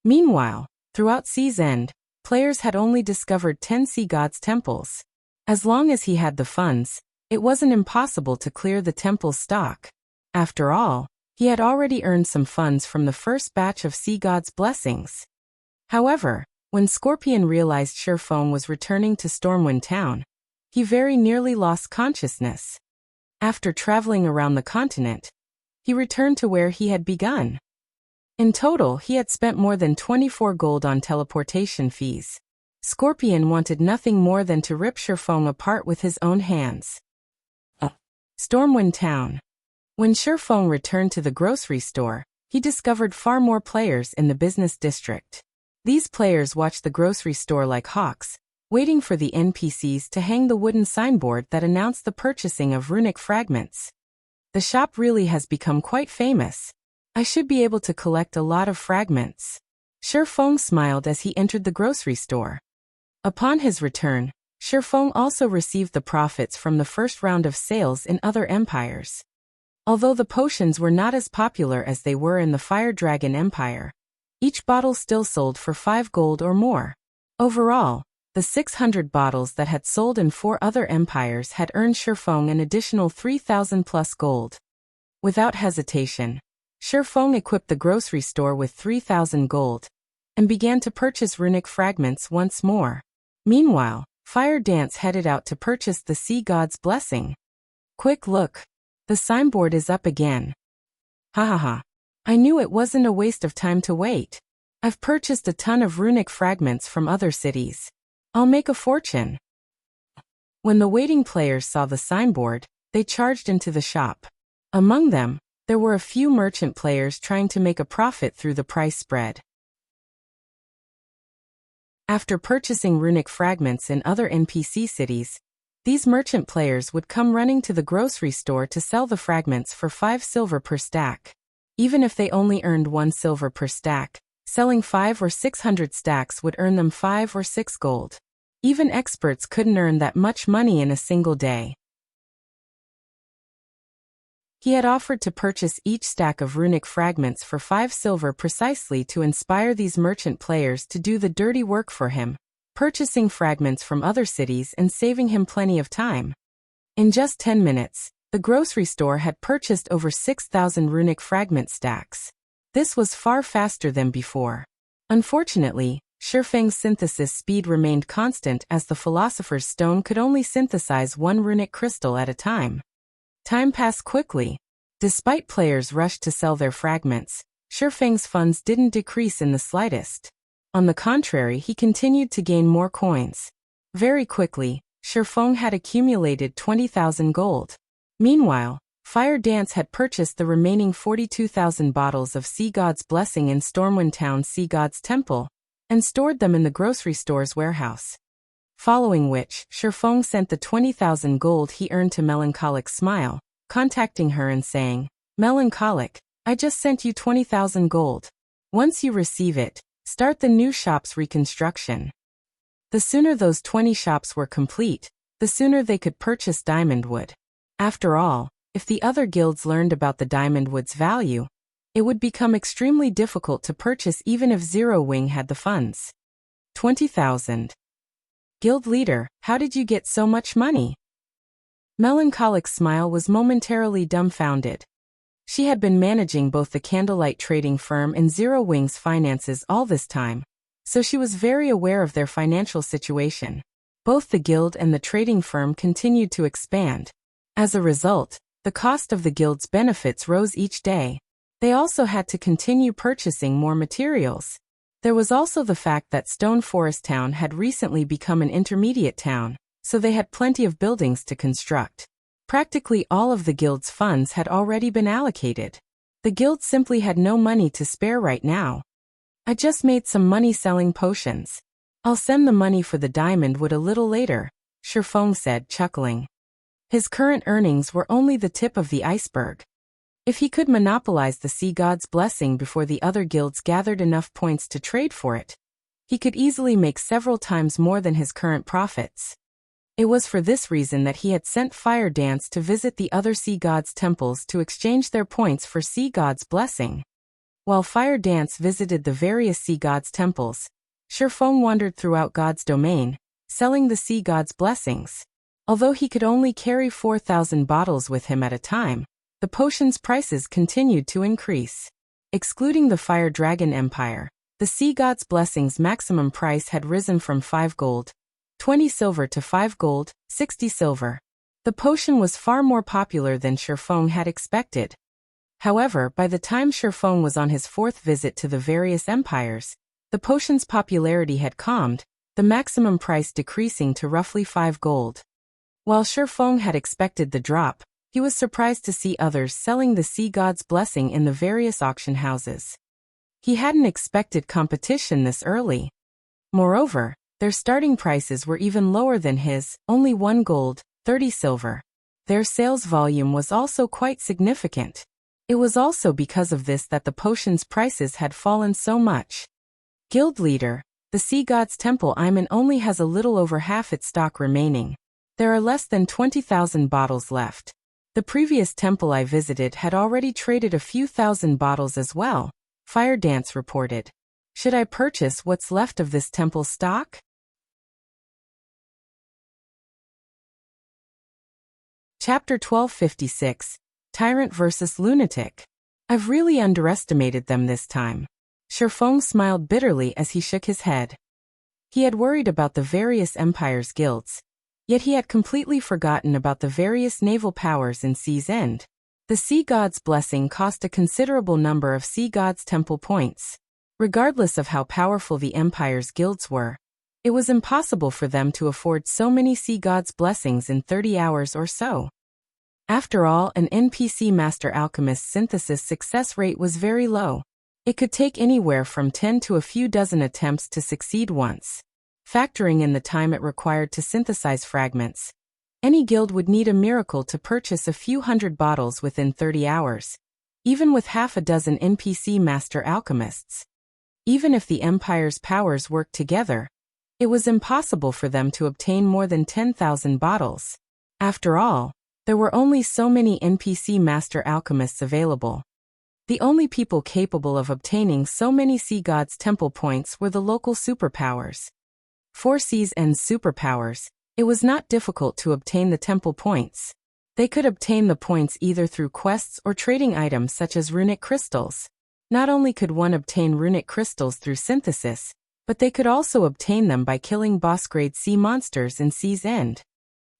Meanwhile, throughout Sea's End, players had only discovered 10 Sea God's Temples. As long as he had the funds, it wasn't impossible to clear the temple's stock. After all, he had already earned some funds from the first batch of Sea God's Blessings. However, when Scorpion realized Shifeng was returning to Stormwind Town, he very nearly lost consciousness. After traveling around the continent, he returned to where he had begun. In total, he had spent more than 24 gold on teleportation fees. Scorpion wanted nothing more than to rip Shifeng apart with his own hands. Stormwind Town. When Shifeng returned to the grocery store, he discovered far more players in the business district. These players watched the grocery store like hawks, waiting for the NPCs to hang the wooden signboard that announced the purchasing of runic fragments. The shop really has become quite famous. I should be able to collect a lot of fragments. Shifeng smiled as he entered the grocery store. Upon his return, Shifeng also received the profits from the first round of sales in other empires. Although the potions were not as popular as they were in the Fire Dragon Empire, each bottle still sold for 5 gold or more. Overall, the 600 bottles that had sold in 4 other empires had earned Shifeng an additional 3,000 plus gold. Without hesitation, Shifeng equipped the grocery store with 3,000 gold, and began to purchase runic fragments once more. Meanwhile, Fire Dance headed out to purchase the Sea God's Blessing. Quick look, The signboard is up again. Ha ha ha. I knew it wasn't a waste of time to wait. I've purchased a ton of runic fragments from other cities. I'll make a fortune. When the waiting players saw the signboard, they charged into the shop. Among them, there were a few merchant players trying to make a profit through the price spread. After purchasing runic fragments in other NPC cities, these merchant players would come running to the grocery store to sell the fragments for 5 silver per stack. Even if they only earned 1 silver per stack, selling 5 or 600 stacks would earn them 5 or 6 gold. Even experts couldn't earn that much money in a single day. He had offered to purchase each stack of runic fragments for 5 silver precisely to inspire these merchant players to do the dirty work for him, purchasing fragments from other cities and saving him plenty of time. In just 10 minutes, the grocery store had purchased over 6,000 runic fragment stacks. This was far faster than before. Unfortunately, Shifeng's synthesis speed remained constant as the Philosopher's Stone could only synthesize 1 runic crystal at a time. Time passed quickly. Despite players rushed to sell their fragments, Shifeng's funds didn't decrease in the slightest. On the contrary, he continued to gain more coins. Very quickly, Shifeng had accumulated 20,000 gold. Meanwhile, Fire Dance had purchased the remaining 42,000 bottles of Sea God's Blessing in Stormwind Town's Sea God's Temple, and stored them in the grocery store's warehouse. Following which, Shifeng sent the 20,000 gold he earned to Melancholic Smile, contacting her and saying, "Melancholic, I just sent you 20,000 gold. Once you receive it, start the new shop's reconstruction." The sooner those 20 shops were complete, the sooner they could purchase diamond wood. After all, if the other guilds learned about the diamond wood's value, it would become extremely difficult to purchase even if Zero Wing had the funds. 20,000. Guild leader, how did you get so much money? Melancholic Smile was momentarily dumbfounded. She had been managing both the Candlelight trading firm and Zero Wing's finances all this time, so she was very aware of their financial situation. Both the guild and the trading firm continued to expand. As a result, the cost of the guild's benefits rose each day. They also had to continue purchasing more materials. There was also the fact that Stone Forest Town had recently become an intermediate town, so they had plenty of buildings to construct. Practically all of the guild's funds had already been allocated. The guild simply had no money to spare right now. "I just made some money selling potions. I'll send the money for the diamond wood a little later," Shifeng said, chuckling. His current earnings were only the tip of the iceberg. If he could monopolize the Sea God's Blessing before the other guilds gathered enough points to trade for it, he could easily make several times more than his current profits. It was for this reason that he had sent Fire Dance to visit the other Sea God's temples to exchange their points for Sea God's Blessing. While Fire Dance visited the various Sea God's temples, Shifeng wandered throughout God's domain, selling the Sea God's blessings. Although he could only carry 4,000 bottles with him at a time, the potions' prices continued to increase. Excluding the Fire Dragon Empire, the Sea God's Blessings' maximum price had risen from 5 gold, 20 silver to 5 gold, 60 silver. The potion was far more popular than Shifeng had expected. However, by the time Shifeng was on his 4th visit to the various empires, the potion's popularity had calmed, the maximum price decreasing to roughly 5 gold. While Shifeng had expected the drop, he was surprised to see others selling the Sea God's Blessing in the various auction houses. He hadn't expected competition this early. Moreover, their starting prices were even lower than his, only 1 gold, 30 silver. Their sales volume was also quite significant. It was also because of this that the potion's prices had fallen so much. Guild leader, the Sea God's Temple Iman only has a little over half its stock remaining. There are less than 20,000 bottles left. The previous temple I visited had already traded a few thousand bottles as well, Fire Dance reported. Should I purchase what's left of this temple's stock? Chapter 1256, Tyrant vs. Lunatic. I've really underestimated them this time. Shifeng smiled bitterly as he shook his head. He had worried about the various empires' guilds, yet he had completely forgotten about the various naval powers in Sea's End. The Sea God's blessing cost a considerable number of Sea God's temple points. Regardless of how powerful the Empire's guilds were, it was impossible for them to afford so many Sea God's blessings in 30 hours or so. After all, an NPC Master Alchemist's synthesis success rate was very low. It could take anywhere from 10 to a few dozen attempts to succeed once. Factoring in the time it required to synthesize fragments, any guild would need a miracle to purchase a few hundred bottles within 30 hours, even with half a dozen NPC Master Alchemists. Even if the Empire's powers worked together, it was impossible for them to obtain more than 10,000 bottles. After all, there were only so many NPC Master Alchemists available. The only people capable of obtaining so many Sea God's temple points were the local superpowers. For Seas and superpowers, it was not difficult to obtain the temple points. They could obtain the points either through quests or trading items such as runic crystals. Not only could one obtain runic crystals through synthesis, but they could also obtain them by killing boss-grade sea monsters in Sea's End.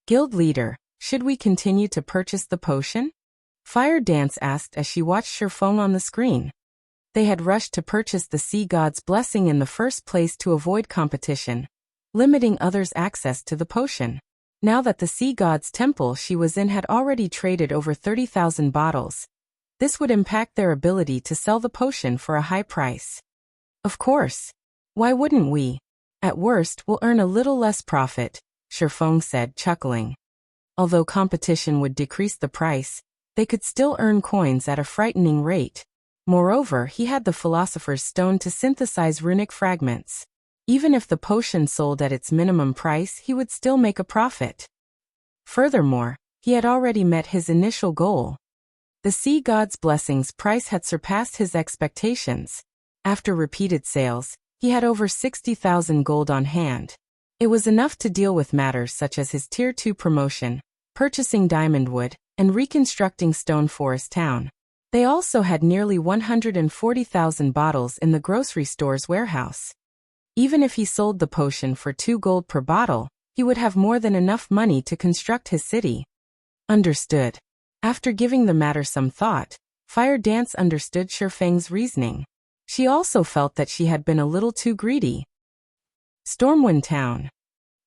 Guild leader, should we continue to purchase the potion? Fire Dance asked as she watched Sherfong on the screen. They had rushed to purchase the Sea God's blessing in the first place to avoid competition, limiting others' access to the potion. Now that the Sea God's temple she was in had already traded over 30,000 bottles, this would impact their ability to sell the potion for a high price. Of course. Why wouldn't we? At worst, we'll earn a little less profit, Sherfong said, chuckling. Although competition would decrease the price, they could still earn coins at a frightening rate. Moreover, he had the Philosopher's Stone to synthesize runic fragments. Even if the potion sold at its minimum price, he would still make a profit. Furthermore, he had already met his initial goal. The Sea God's blessing's price had surpassed his expectations. After repeated sales, he had over 60,000 gold on hand. It was enough to deal with matters such as his Tier 2 promotion, purchasing diamondwood, and reconstructing Stone Forest Town. They also had nearly 140,000 bottles in the grocery store's warehouse. Even if he sold the potion for 2 gold per bottle, he would have more than enough money to construct his city. Understood. After giving the matter some thought, Fire Dance understood Sherfeng's reasoning. She also felt that she had been a little too greedy. Stormwind Town.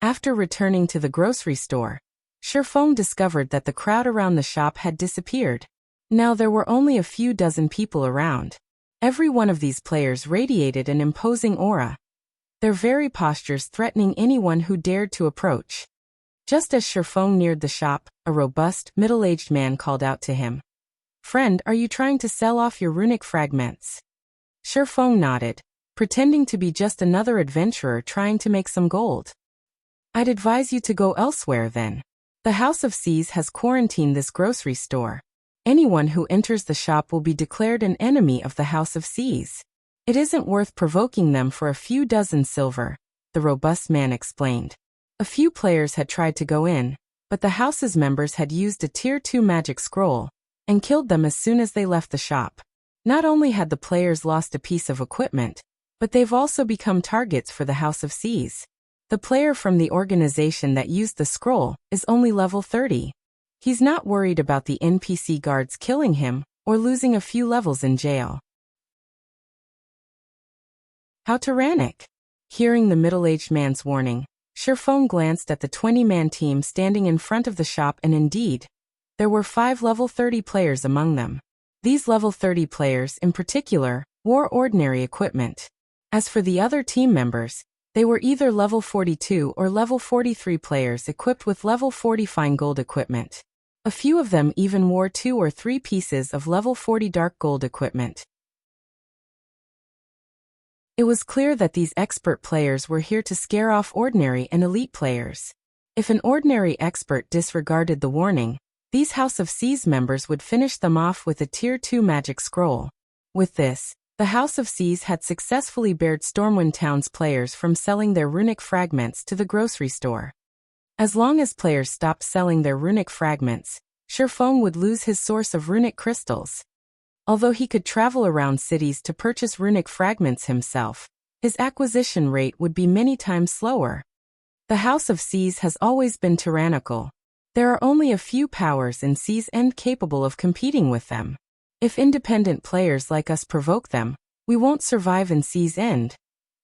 After returning to the grocery store, Sherfeng discovered that the crowd around the shop had disappeared. Now there were only a few dozen people around. Every one of these players radiated an imposing aura, their very postures threatening anyone who dared to approach. Just as Sherfeng neared the shop, a robust, middle-aged man called out to him. "Friend, are you trying to sell off your runic fragments?" Sherfeng nodded, pretending to be just another adventurer trying to make some gold. "I'd advise you to go elsewhere then. The House of Seas has quarantined this grocery store. Anyone who enters the shop will be declared an enemy of the House of Seas. It isn't worth provoking them for a few dozen silver," the robust man explained. A few players had tried to go in, but the house's members had used a Tier 2 magic scroll and killed them as soon as they left the shop. Not only had the players lost a piece of equipment, but they've also become targets for the House of Seas. The player from the organization that used the scroll is only level 30. He's not worried about the NPC guards killing him or losing a few levels in jail. How tyrannic! Hearing the middle-aged man's warning, Sherfeng glanced at the 20-man team standing in front of the shop, and indeed, there were 5 level 30 players among them. These level 30 players, in particular, wore ordinary equipment. As for the other team members, they were either level 42 or level 43 players equipped with level 40 fine gold equipment. A few of them even wore 2 or 3 pieces of level 40 dark gold equipment. It was clear that these expert players were here to scare off ordinary and elite players. If an ordinary expert disregarded the warning, these House of Seas members would finish them off with a Tier 2 magic scroll. With this, the House of Seas had successfully barred Stormwind Town's players from selling their runic fragments to the grocery store. As long as players stopped selling their runic fragments, Sherfeng would lose his source of runic crystals. Although he could travel around cities to purchase runic fragments himself, his acquisition rate would be many times slower. The House of Seas has always been tyrannical. There are only a few powers in Sea's End capable of competing with them. If independent players like us provoke them, we won't survive in Sea's End,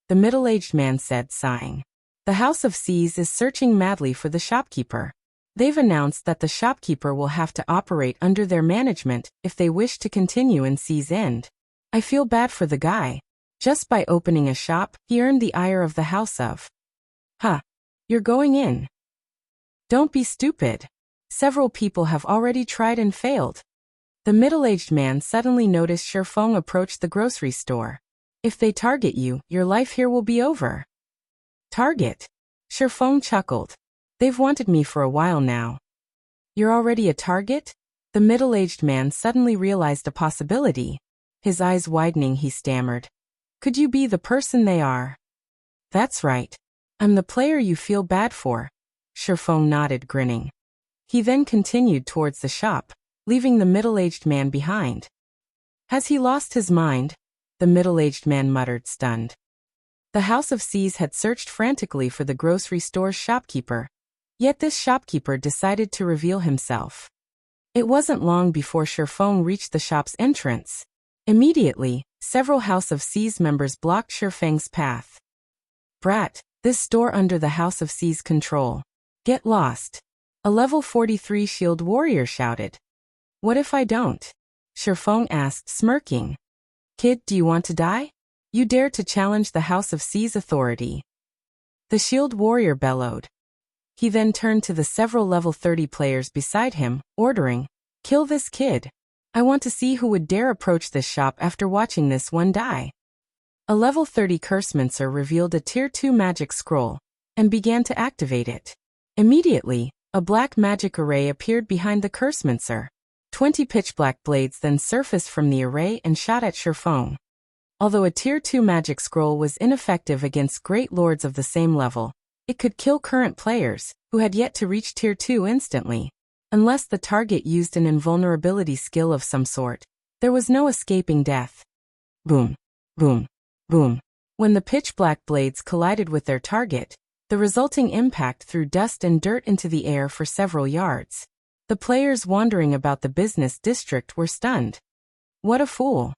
the middle-aged man said, sighing. The House of Seas is searching madly for the shopkeeper. They've announced that the shopkeeper will have to operate under their management if they wish to continue in Sea's End. I feel bad for the guy. Just by opening a shop, he earned the ire of the House of. Huh. You're going in. Don't be stupid. Several people have already tried and failed. The middle-aged man suddenly noticed Shifeng approach the grocery store. If they target you, your life here will be over. Target? Shifeng chuckled. They've wanted me for a while now. You're already a target? The middle-aged man suddenly realized a possibility. His eyes widening, he stammered. Could you be the person they are? That's right. I'm the player you feel bad for. Shifeng nodded, grinning. He then continued towards the shop, leaving the middle-aged man behind. Has he lost his mind? The middle-aged man muttered, stunned. The House of Seas had searched frantically for the grocery store's shopkeeper. Yet this shopkeeper decided to reveal himself. It wasn't long before Shifeng reached the shop's entrance. Immediately, several House of Seas members blocked Shifeng's path. Brat, this store under the House of Seas control. Get lost. A level 43 shield warrior shouted. What if I don't? Shifeng asked, smirking. Kid, do you want to die? You dare to challenge the House of Seas authority. The shield warrior bellowed. He then turned to the several level 30 players beside him, ordering, kill this kid. I want to see who would dare approach this shop after watching this one die. A level 30 cursemancer revealed a tier 2 magic scroll, and began to activate it. Immediately, a black magic array appeared behind the cursemancer. 20 pitch-black blades then surfaced from the array and shot at Shifeng. Although a tier 2 magic scroll was ineffective against great lords of the same level, it could kill current players, who had yet to reach tier 2 instantly. Unless the target used an invulnerability skill of some sort, there was no escaping death. Boom. Boom. Boom. When the pitch-black blades collided with their target, the resulting impact threw dust and dirt into the air for several yards. The players wandering about the business district were stunned. What a fool.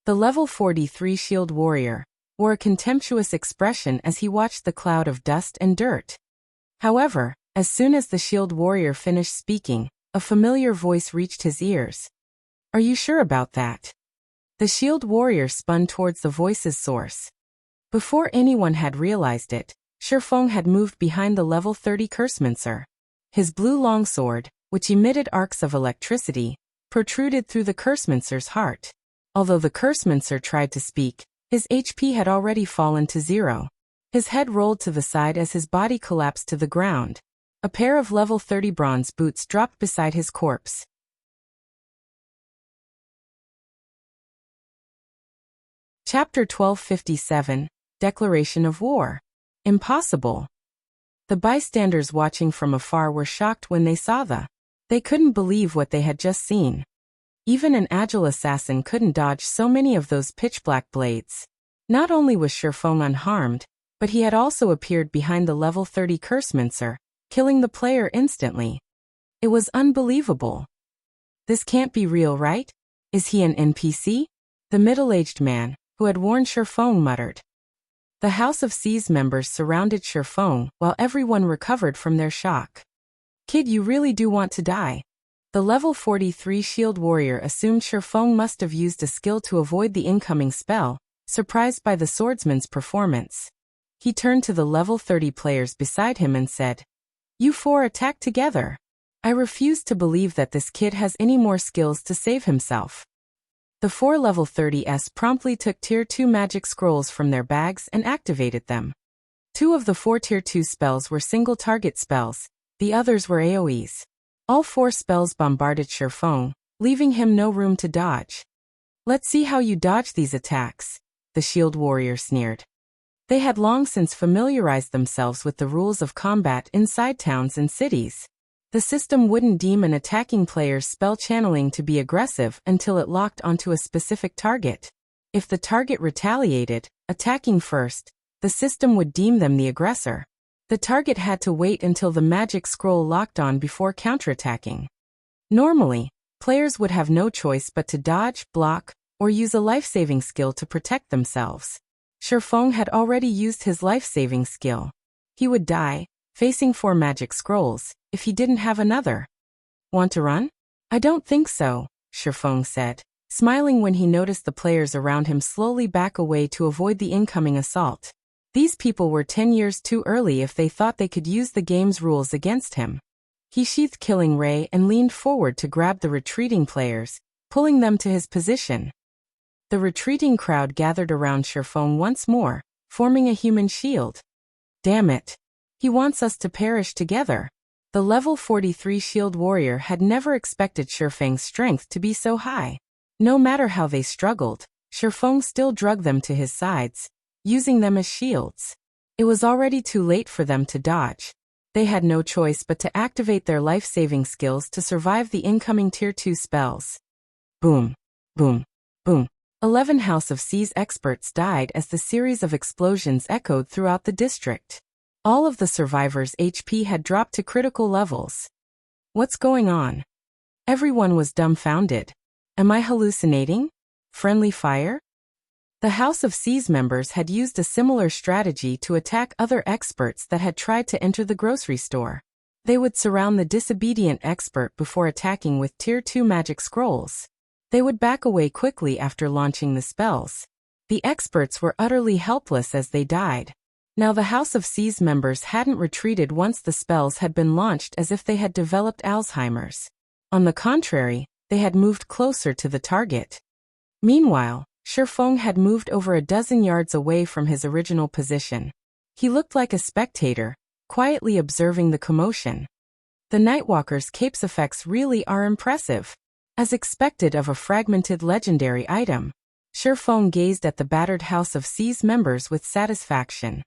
The level 43 shield warrior wore a contemptuous expression as he watched the cloud of dust and dirt. However, as soon as the shield warrior finished speaking, a familiar voice reached his ears. Are you sure about that? The shield warrior spun towards the voice's source. Before anyone had realized it, Shifeng had moved behind the level 30 cursemancer. His blue longsword, which emitted arcs of electricity, protruded through the cursemancer's heart. Although the cursemancer tried to speak, his HP had already fallen to 0. His head rolled to the side as his body collapsed to the ground. A pair of level 30 bronze boots dropped beside his corpse. Chapter 1257, Declaration of War. Impossible. The bystanders watching from afar were shocked when they saw They couldn't believe what they had just seen. Even an agile assassin couldn't dodge so many of those pitch-black blades. Not only was Shifeng unharmed, but he had also appeared behind the level 30 cursemancer, killing the player instantly. It was unbelievable. This can't be real, right? Is he an NPC? The middle-aged man, who had warned Shifeng, muttered. The House of Seas members surrounded Shifeng while everyone recovered from their shock. Kid, you really do want to die. The level 43 shield warrior assumed Shifeng must have used a skill to avoid the incoming spell, surprised by the swordsman's performance. He turned to the level 30 players beside him and said, You 4 attack together. I refuse to believe that this kid has any more skills to save himself. The 4 level 30s promptly took tier 2 magic scrolls from their bags and activated them. 2 of the 4 tier 2 spells were single target spells, the others were AoEs. All 4 spells bombarded Shifeng, leaving him no room to dodge. Let's see how you dodge these attacks, the shield warrior sneered. They had long since familiarized themselves with the rules of combat inside towns and cities. The system wouldn't deem an attacking player's spell channeling to be aggressive until it locked onto a specific target. If the target retaliated, attacking first, the system would deem them the aggressor. The target had to wait until the magic scroll locked on before counterattacking. Normally, players would have no choice but to dodge, block, or use a life-saving skill to protect themselves. Shifeng had already used his life-saving skill. He would die, facing 4 magic scrolls, if he didn't have another. Want to run? I don't think so, Shifeng said, smiling when he noticed the players around him slowly back away to avoid the incoming assault. These people were 10 years too early if they thought they could use the game's rules against him. He sheathed Killing Ray and leaned forward to grab the retreating players, pulling them to his position. The retreating crowd gathered around Shifeng once more, forming a human shield. Damn it. He wants us to perish together. The level 43 shield warrior had never expected Shifeng's strength to be so high. No matter how they struggled, Shifeng still drug them to his sides, using them as shields. It was already too late for them to dodge. They had no choice but to activate their life-saving skills to survive the incoming Tier 2 spells. Boom. Boom. Boom. 11 House of C's experts died as the series of explosions echoed throughout the district. All of the survivors' HP had dropped to critical levels. What's going on? Everyone was dumbfounded. Am I hallucinating? Friendly fire? The House of C's members had used a similar strategy to attack other experts that had tried to enter the grocery store. They would surround the disobedient expert before attacking with Tier 2 magic scrolls. They would back away quickly after launching the spells. The experts were utterly helpless as they died. Now the House of C's members hadn't retreated once the spells had been launched as if they had developed Alzheimer's. On the contrary, they had moved closer to the target. Meanwhile, Shifeng had moved over a dozen yards away from his original position. He looked like a spectator, quietly observing the commotion. The Nightwalker's cape's effects really are impressive. As expected of a fragmented legendary item, Shifeng gazed at the battered House of C's members with satisfaction.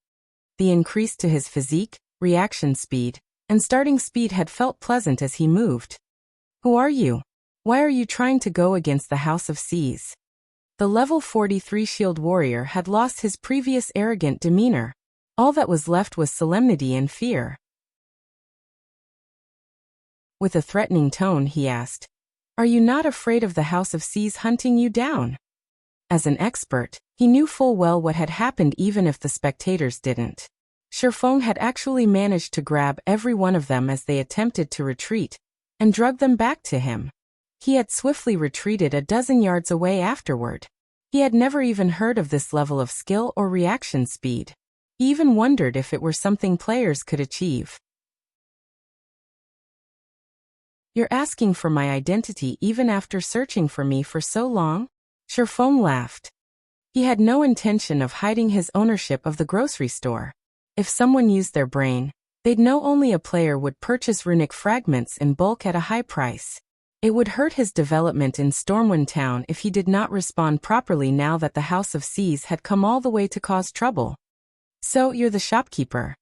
The increase to his physique, reaction speed, and starting speed had felt pleasant as he moved. Who are you? Why are you trying to go against the House of C's? The level 43 shield warrior had lost his previous arrogant demeanor. All that was left was solemnity and fear. With a threatening tone, he asked, "Are you not afraid of the House of C's hunting you down?" As an expert, he knew full well what had happened even if the spectators didn't. Shifeng had actually managed to grab every one of them as they attempted to retreat, and drug them back to him. He had swiftly retreated a dozen yards away afterward. He had never even heard of this level of skill or reaction speed. He even wondered if it were something players could achieve. "You're asking for my identity even after searching for me for so long?" Shifeng laughed. He had no intention of hiding his ownership of the grocery store. If someone used their brain, they'd know only a player would purchase runic fragments in bulk at a high price. It would hurt his development in Stormwind Town if he did not respond properly now that the House of C's had come all the way to cause trouble. "So you're the shopkeeper."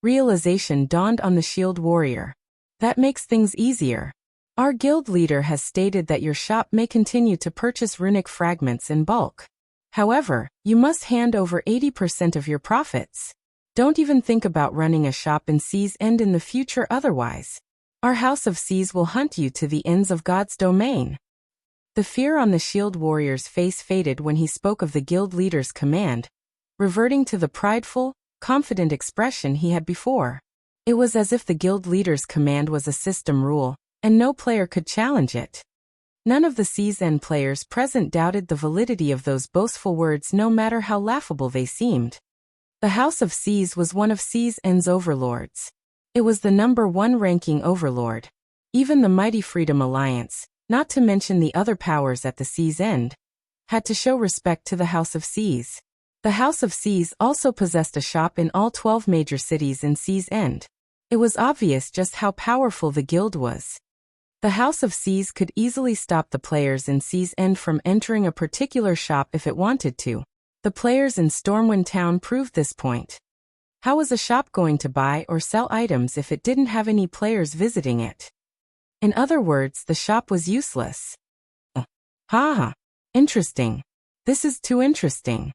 Realization dawned on the shield warrior. "That makes things easier. Our guild leader has stated that your shop may continue to purchase runic fragments in bulk. However, you must hand over 80% of your profits. Don't even think about running a shop in C's End in the future otherwise. Our House of C's will hunt you to the ends of God's domain." The fear on the shield warrior's face faded when he spoke of the guild leader's command, reverting to the prideful, confident expression he had before. It was as if the guild leader's command was a system rule, and no player could challenge it. None of the C's End players present doubted the validity of those boastful words no matter how laughable they seemed. The House of C's was one of C's End's overlords. It was the #1 ranking overlord. Even the mighty Freedom Alliance, not to mention the other powers at the C's End, had to show respect to the House of C's. The House of C's also possessed a shop in all 12 major cities in C's End. It was obvious just how powerful the guild was. The House of C's could easily stop the players in C's End from entering a particular shop if it wanted to. The players in Stormwind Town proved this point. How was a shop going to buy or sell items if it didn't have any players visiting it? In other words, the shop was useless. Ha! Interesting. This is too interesting.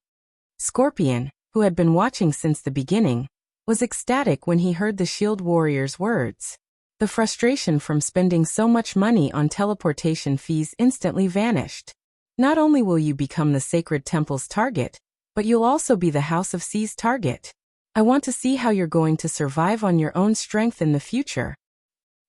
Scorpion, who had been watching since the beginning, was ecstatic when he heard the shield warrior's words. The frustration from spending so much money on teleportation fees instantly vanished. Not only will you become the Sacred Temple's target, but you'll also be the House of C's target. I want to see how you're going to survive on your own strength in the future.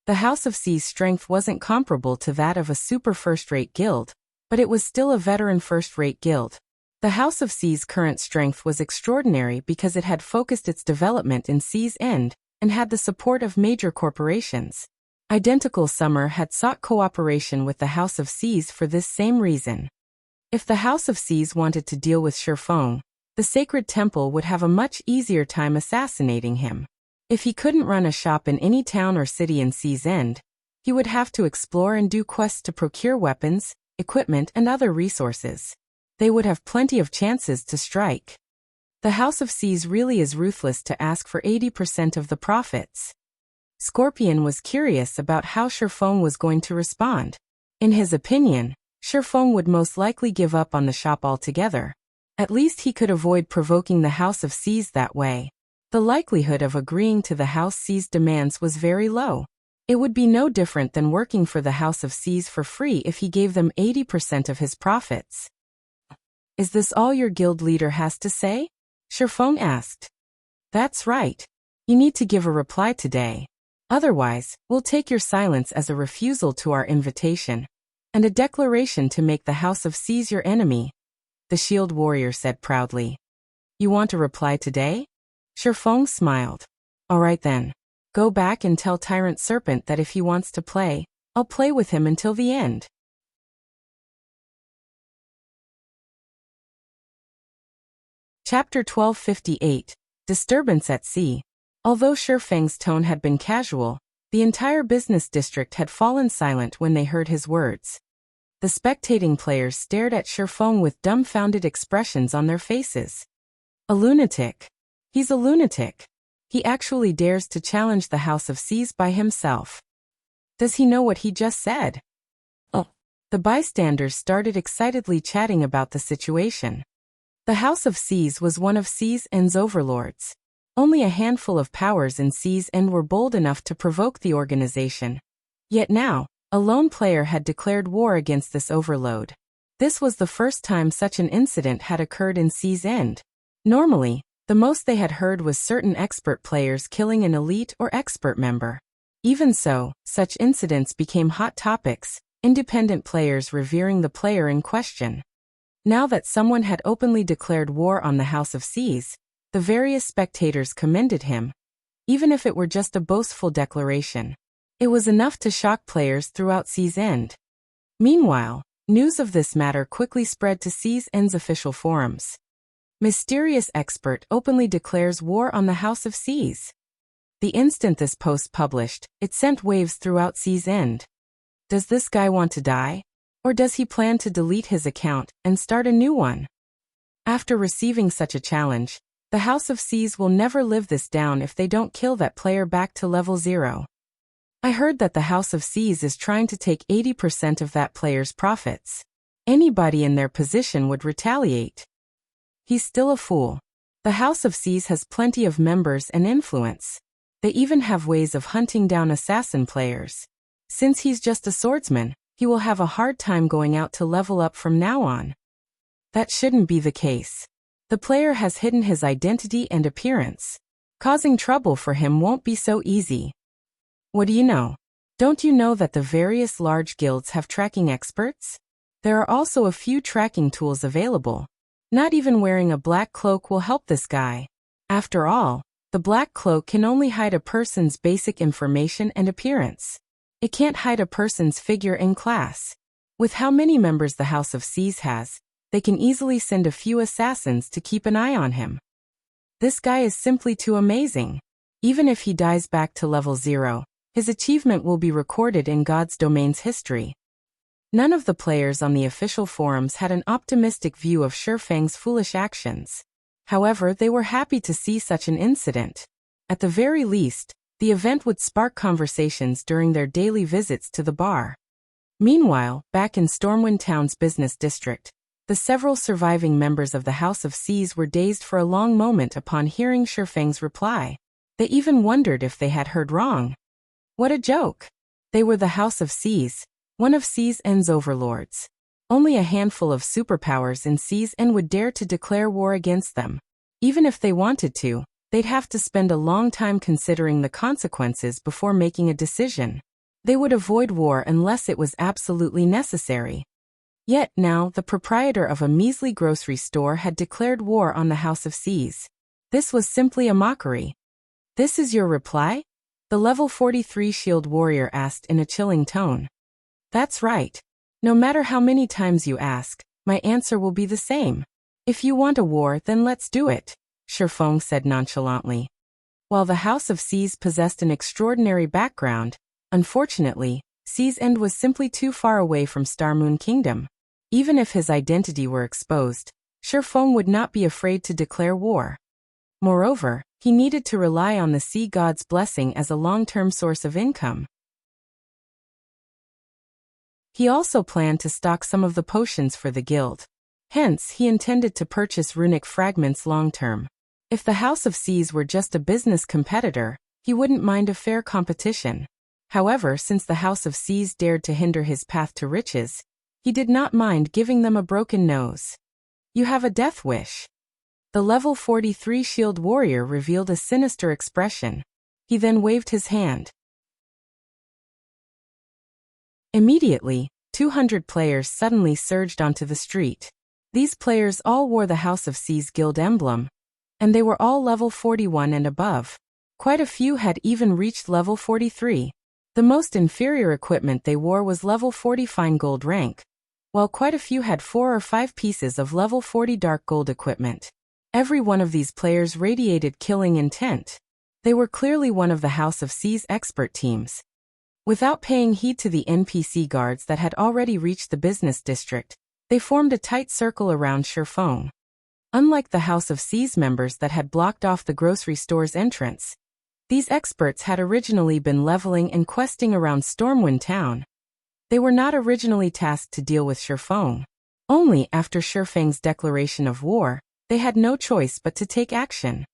The House of C's strength wasn't comparable to that of a super first-rate guild, but it was still a veteran first-rate guild. The House of C's current strength was extraordinary because it had focused its development in C's End and had the support of major corporations. Identical Summer had sought cooperation with the House of C's for this same reason. If the House of C's wanted to deal with Shifeng, the Sacred Temple would have a much easier time assassinating him. If he couldn't run a shop in any town or city in C's End, he would have to explore and do quests to procure weapons, equipment, and other resources. They would have plenty of chances to strike. The House of C's really is ruthless to ask for 80% of the profits. Scorpion was curious about how Shifeng was going to respond. In his opinion, Shifeng would most likely give up on the shop altogether. At least he could avoid provoking the House of C's that way. The likelihood of agreeing to the House C's demands was very low. It would be no different than working for the House of C's for free if he gave them 80% of his profits. Is this all your guild leader has to say? Shifeng asked. That's right. You need to give a reply today. Otherwise, we'll take your silence as a refusal to our invitation, and a declaration to make the House of C's your enemy, the shield warrior said proudly. You want a reply today? Shifeng smiled. All right then. Go back and tell Tyrant Serpent that if he wants to play, I'll play with him until the end. Chapter 1258, Disturbance at Sea. Although Shifeng's tone had been casual, the entire business district had fallen silent when they heard his words. The spectating players stared at Shifeng with dumbfounded expressions on their faces. A lunatic. He's a lunatic. He actually dares to challenge the House of C's by himself. Does he know what he just said? Oh. The bystanders started excitedly chatting about the situation. The House of C's was one of C's End's overlords. Only a handful of powers in C's End were bold enough to provoke the organization. Yet now, a lone player had declared war against this overload. This was the first time such an incident had occurred in C's End. Normally, the most they had heard was certain expert players killing an elite or expert member. Even so, such incidents became hot topics, independent players revering the player in question. Now that someone had openly declared war on the House of C's, the various spectators commended him. Even if it were just a boastful declaration, it was enough to shock players throughout C's End. Meanwhile, news of this matter quickly spread to C's End's official forums. Mysterious expert openly declares war on the House of C's. The instant this post published, it sent waves throughout C's End. Does this guy want to die? Or does he plan to delete his account and start a new one? After receiving such a challenge, the House of C's will never live this down if they don't kill that player back to level 0. I heard that the House of C's is trying to take 80% of that player's profits. Anybody in their position would retaliate. He's still a fool. The House of C's has plenty of members and influence. They even have ways of hunting down assassin players. Since he's just a swordsman, he will have a hard time going out to level up from now on. That shouldn't be the case. The player has hidden his identity and appearance. Causing trouble for him won't be so easy. What do you know? Don't you know that the various large guilds have tracking experts? There are also a few tracking tools available. Not even wearing a black cloak will help this guy. After all, the black cloak can only hide a person's basic information and appearance. It can't hide a person's figure and class. With how many members the House of C's has, they can easily send a few assassins to keep an eye on him. This guy is simply too amazing. Even if he dies back to level 0, his achievement will be recorded in God's domain's history. None of the players on the official forums had an optimistic view of Shifeng's foolish actions. However, they were happy to see such an incident. At the very least, the event would spark conversations during their daily visits to the bar. Meanwhile, back in Stormwind Town's business district, the several surviving members of the House of C's were dazed for a long moment upon hearing Shifeng's reply. They even wondered if they had heard wrong. What a joke! They were the House of Seas, one of Seas End's overlords. Only a handful of superpowers in Seas End would dare to declare war against them. Even if they wanted to, they'd have to spend a long time considering the consequences before making a decision. They would avoid war unless it was absolutely necessary. Yet now the proprietor of a measly grocery store had declared war on the House of Seas. This was simply a mockery. "This is your reply?" the level 43 shield warrior asked in a chilling tone. "That's right. No matter how many times you ask, my answer will be the same. If you want a war, then let's do it," Shifeng said nonchalantly. While the House of Seas possessed an extraordinary background, unfortunately, Seas End was simply too far away from Star Moon Kingdom. Even if his identity were exposed, Shifeng would not be afraid to declare war. Moreover, he needed to rely on the sea god's blessing as a long-term source of income. He also planned to stock some of the potions for the guild. Hence, he intended to purchase runic fragments long-term. If the House of Seas were just a business competitor, he wouldn't mind a fair competition. However, since the House of Seas dared to hinder his path to riches, he did not mind giving them a broken nose. "You have a death wish." The level 43 shield warrior revealed a sinister expression. He then waved his hand. Immediately, 200 players suddenly surged onto the street. These players all wore the House of Seas guild emblem, and they were all level 41 and above. Quite a few had even reached level 43. The most inferior equipment they wore was level 40 fine gold rank, while quite a few had 4 or 5 pieces of level 40 dark gold equipment. Every one of these players radiated killing intent. They were clearly one of the House of Seas expert teams. Without paying heed to the NPC guards that had already reached the business district, they formed a tight circle around Shifeng. Unlike the House of Seas members that had blocked off the grocery store's entrance, these experts had originally been leveling and questing around Stormwind Town. They were not originally tasked to deal with Shifeng. Only after Shifeng's declaration of war, they had no choice but to take action.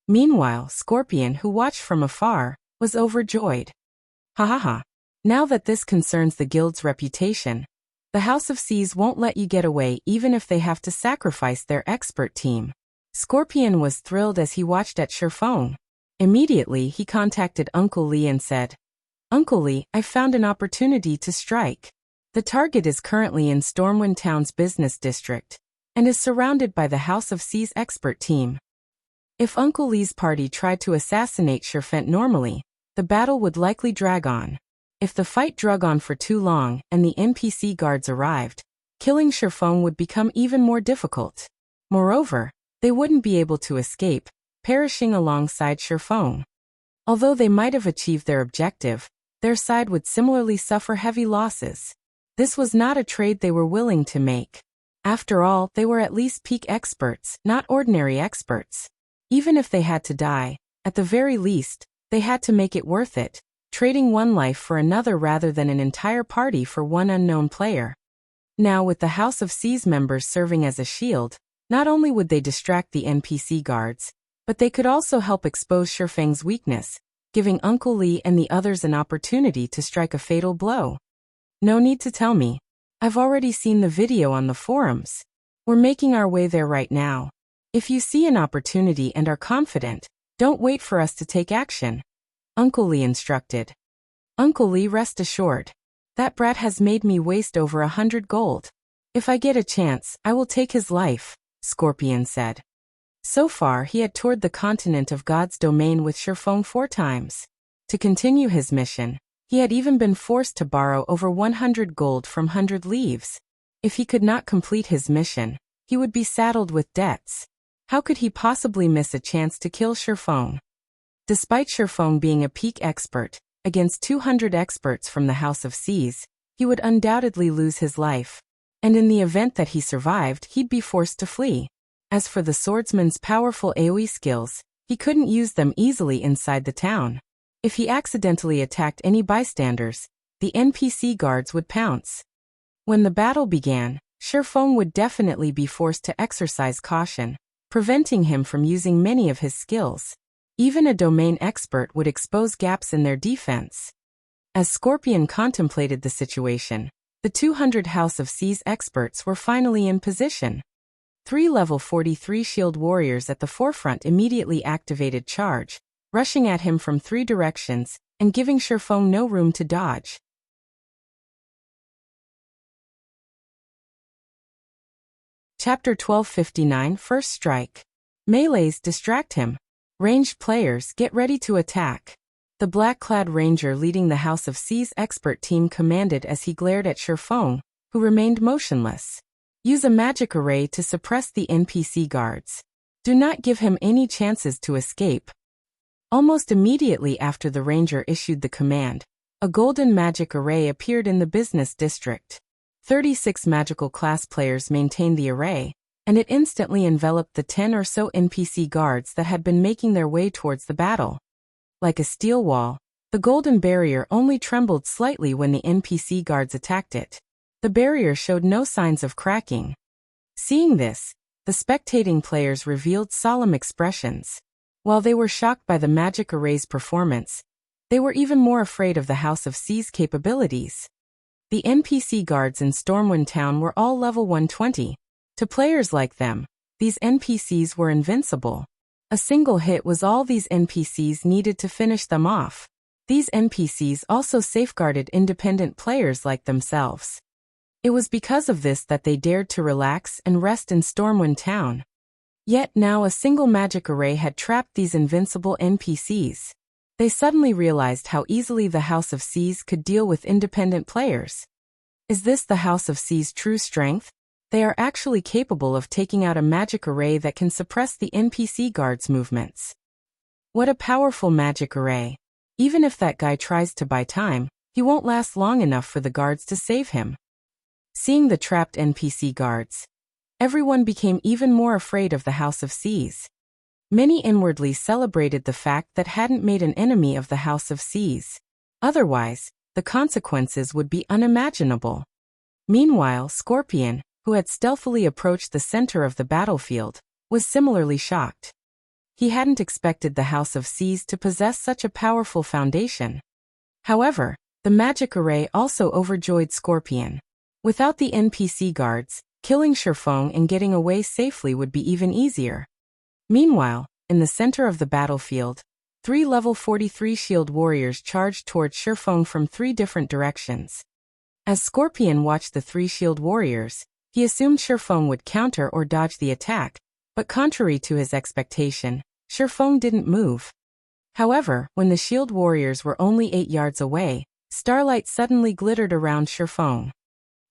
Meanwhile, Scorpion, who watched from afar, was overjoyed. "Ha ha ha. Now that this concerns the guild's reputation, the House of Seas won't let you get away even if they have to sacrifice their expert team." Scorpion was thrilled as he watched at Shifeng. Immediately, he contacted Uncle Lee and said, "Uncle Lee, I found an opportunity to strike. The target is currently in Stormwind Town's business district and is surrounded by the House of Seas expert team. If Uncle Lee's party tried to assassinate Shifeng normally, the battle would likely drag on. If the fight drug on for too long and the NPC guards arrived, killing Shifeng would become even more difficult. Moreover, they wouldn't be able to escape, perishing alongside Shifeng. Although they might have achieved their objective, their side would similarly suffer heavy losses. This was not a trade they were willing to make. After all, they were at least peak experts, not ordinary experts. Even if they had to die, at the very least, they had to make it worth it, trading one life for another rather than an entire party for one unknown player. Now, with the House of Seas members serving as a shield, not only would they distract the NPC guards, but they could also help expose Shifeng's weakness, giving Uncle Lee and the others an opportunity to strike a fatal blow. "No need to tell me. I've already seen the video on the forums. We're making our way there right now. If you see an opportunity and are confident, don't wait for us to take action," Uncle Lee instructed. "Uncle Lee, rest assured. That brat has made me waste over 100 gold. If I get a chance, I will take his life," Scorpion said. So far, he had toured the continent of God's domain with Shifeng 4 times. To continue his mission, he had even been forced to borrow over 100 gold from 100 Leaves. If he could not complete his mission, he would be saddled with debts. How could he possibly miss a chance to kill Shifeng? Despite Shifeng being a peak expert, against 200 experts from the House of Seas, he would undoubtedly lose his life. And in the event that he survived, he'd be forced to flee. As for the swordsman's powerful AoE skills, he couldn't use them easily inside the town. If he accidentally attacked any bystanders, the NPC guards would pounce. When the battle began, Shifeng would definitely be forced to exercise caution, preventing him from using many of his skills. Even a domain expert would expose gaps in their defense. As Scorpion contemplated the situation, the 200 House of Seas experts were finally in position. 3 level 43 shield warriors at the forefront immediately activated charge, rushing at him from 3 directions and giving Shifeng no room to dodge. Chapter 1259 First Strike. Melees distract him. Ranged players, get ready to attack. The black-clad ranger leading the House of Seas expert team commanded as he glared at Shifeng, who remained motionless. Use a magic array to suppress the NPC guards. Do not give him any chances to escape. Almost immediately after the ranger issued the command, a golden magic array appeared in the business district. 36 magical class players maintained the array, and it instantly enveloped the 10 or so NPC guards that had been making their way towards the battle. Like a steel wall, the golden barrier only trembled slightly when the NPC guards attacked it. The barrier showed no signs of cracking. Seeing this, the spectating players revealed solemn expressions. While they were shocked by the magic array's performance, they were even more afraid of the House of Seas' capabilities. The NPC guards in Stormwind Town were all level 120. To players like them, these NPCs were invincible. A single hit was all these NPCs needed to finish them off. These NPCs also safeguarded independent players like themselves. It was because of this that they dared to relax and rest in Stormwind Town. Yet now a single magic array had trapped these invincible NPCs. They suddenly realized how easily the House of Seas could deal with independent players. Is this the House of Seas' true strength? They are actually capable of taking out a magic array that can suppress the NPC guards' movements. What a powerful magic array. Even if that guy tries to buy time, he won't last long enough for the guards to save him. Seeing the trapped NPC guards, everyone became even more afraid of the House of Seas. Many inwardly celebrated the fact that hadn't made an enemy of the House of Seas. Otherwise, the consequences would be unimaginable. Meanwhile, Scorpion, who had stealthily approached the center of the battlefield, was similarly shocked. He hadn't expected the House of Seas to possess such a powerful foundation. However, the magic array also overjoyed Scorpion. Without the NPC guards, killing Shifeng and getting away safely would be even easier. Meanwhile, in the center of the battlefield, 3 level 43 shield warriors charged towards Shifeng from 3 different directions. As Scorpion watched the 3 shield warriors, he assumed Shifeng would counter or dodge the attack, but contrary to his expectation, Shifeng didn't move. However, when the shield warriors were only 8 yards away, starlight suddenly glittered around Shifeng.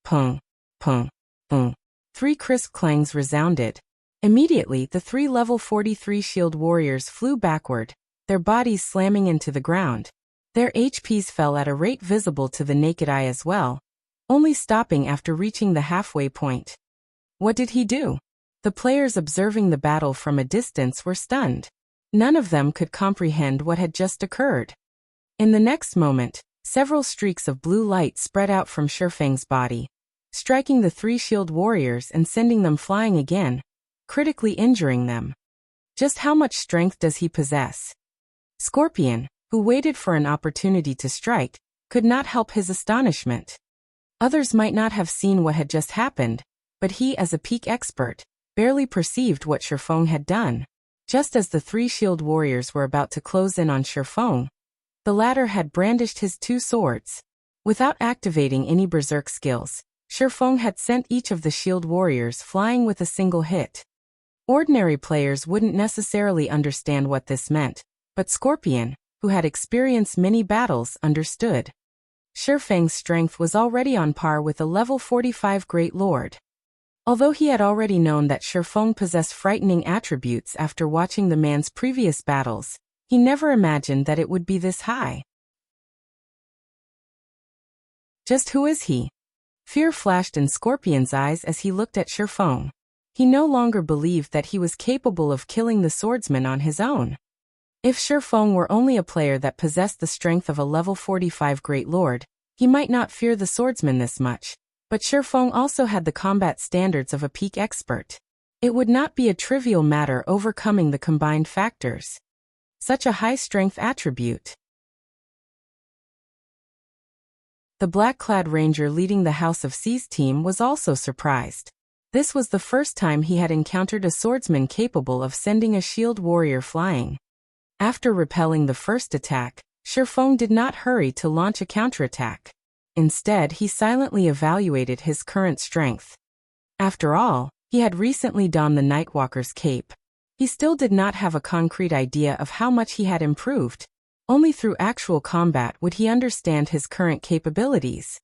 Pung, pung, pung. 3 crisp clangs resounded. Immediately, the 3 level 43 shield warriors flew backward, their bodies slamming into the ground. Their HPs fell at a rate visible to the naked eye as well, only stopping after reaching the halfway point. What did he do? The players observing the battle from a distance were stunned. None of them could comprehend what had just occurred. In the next moment, several streaks of blue light spread out from Shifeng's body, striking the 3 shield warriors and sending them flying again, critically injuring them. Just how much strength does he possess? Scorpion, who waited for an opportunity to strike, could not help his astonishment. Others might not have seen what had just happened, but he, as a peak expert, barely perceived what Shifeng had done. Just as the 3 shield warriors were about to close in on Shifeng, the latter had brandished his 2 swords. Without activating any berserk skills, Shifeng had sent each of the shield warriors flying with a single hit. Ordinary players wouldn't necessarily understand what this meant, but Scorpion, who had experienced many battles, understood. Shifeng's strength was already on par with a level 45 Great Lord. Although he had already known that Shifeng possessed frightening attributes after watching the man's previous battles, he never imagined that it would be this high. Just who is he? Fear flashed in Scorpion's eyes as he looked at Shifeng. He no longer believed that he was capable of killing the swordsman on his own. If Shifeng were only a player that possessed the strength of a level 45 Great Lord, he might not fear the swordsman this much, but Shifeng also had the combat standards of a peak expert. It would not be a trivial matter overcoming the combined factors. Such a high strength attribute. The black-clad ranger leading the House of C's team was also surprised. This was the first time he had encountered a swordsman capable of sending a shield warrior flying. After repelling the first attack, Shifeng did not hurry to launch a counterattack. Instead, he silently evaluated his current strength. After all, he had recently donned the Nightwalker's cape. He still did not have a concrete idea of how much he had improved. Only through actual combat would he understand his current capabilities.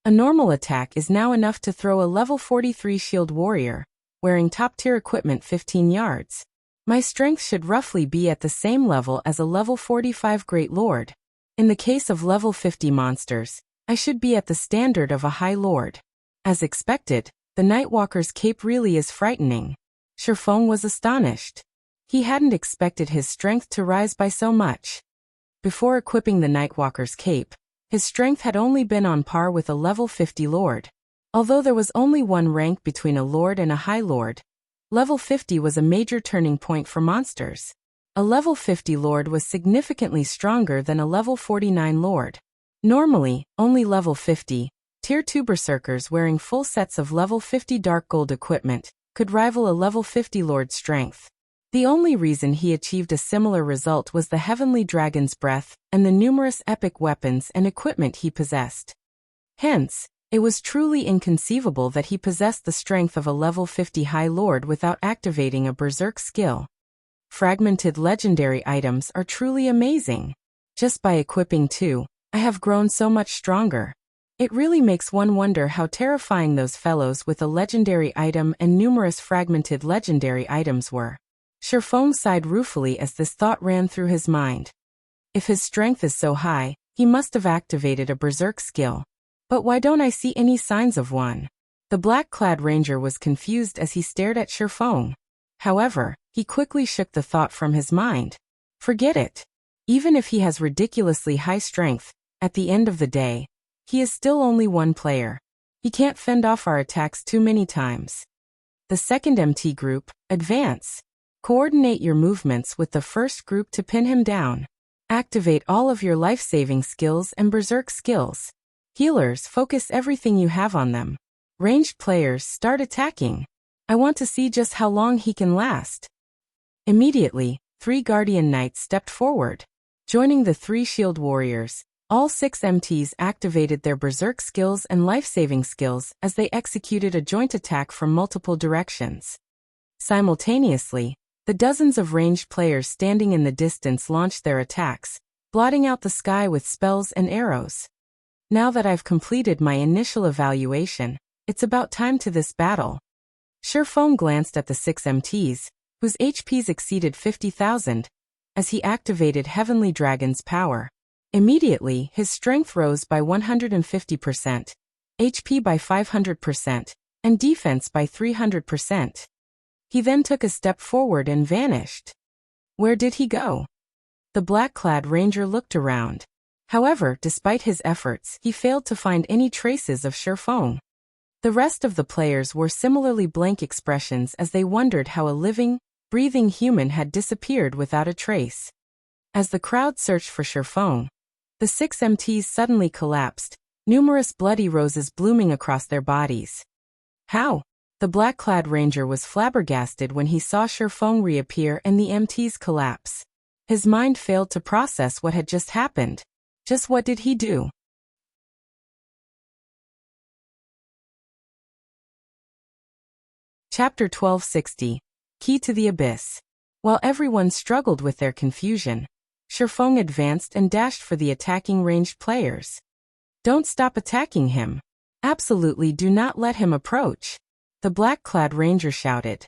A normal attack is now enough to throw a level 43 shield warrior, wearing top-tier equipment 15 yards. My strength should roughly be at the same level as a level 45 Great Lord. In the case of level 50 monsters, I should be at the standard of a High Lord. As expected, the Nightwalker's cape really is frightening. Shifeng was astonished. He hadn't expected his strength to rise by so much. Before equipping the Nightwalker's cape, his strength had only been on par with a level 50 Lord. Although there was only one rank between a Lord and a High Lord, level 50 was a major turning point for monsters. A level 50 Lord was significantly stronger than a level 49 Lord. Normally, only level 50, Tier 2 berserkers wearing full sets of level 50 dark gold equipment could rival a level 50 Lord's strength. The only reason he achieved a similar result was the Heavenly Dragon's Breath and the numerous epic weapons and equipment he possessed. Hence, it was truly inconceivable that he possessed the strength of a level 50 High Lord without activating a berserk skill. Fragmented legendary items are truly amazing. Just by equipping two, I have grown so much stronger. It really makes one wonder how terrifying those fellows with a legendary item and numerous fragmented legendary items were. Shifeng sighed ruefully as this thought ran through his mind. If his strength is so high, he must have activated a berserk skill. But why don't I see any signs of one? The black-clad ranger was confused as he stared at Shifeng. However, he quickly shook the thought from his mind. Forget it. Even if he has ridiculously high strength, at the end of the day, he is still only one player. He can't fend off our attacks too many times. The second MT group, advance. Coordinate your movements with the first group to pin him down. Activate all of your life-saving skills and berserk skills. Healers, focus everything you have on them. Ranged players, start attacking. I want to see just how long he can last. Immediately, 3 Guardian Knights stepped forward. Joining the 3 Shield Warriors, all 6 MTs activated their berserk skills and life-saving skills as they executed a joint attack from multiple directions. Simultaneously, the dozens of ranged players standing in the distance launched their attacks, blotting out the sky with spells and arrows. Now that I've completed my initial evaluation, it's about time to this battle. Shifeng glanced at the 6 MTs, whose HPs exceeded 50,000, as he activated Heavenly Dragon's power. Immediately, his strength rose by 150%, HP by 500%, and defense by 300%. He then took a step forward and vanished. Where did he go? The black-clad ranger looked around. However, despite his efforts, he failed to find any traces of Shifeng. The rest of the players wore similarly blank expressions as they wondered how a living, breathing human had disappeared without a trace. As the crowd searched for Shifeng, the 6 MTs suddenly collapsed, numerous bloody roses blooming across their bodies. How? The black-clad ranger was flabbergasted when he saw Shifeng reappear and the MTs collapse. His mind failed to process what had just happened. Just what did he do? Chapter 1260. Key to the Abyss. While everyone struggled with their confusion, Shifeng advanced and dashed for the attacking ranged players. Don't stop attacking him. Absolutely do not let him approach. The black-clad ranger shouted.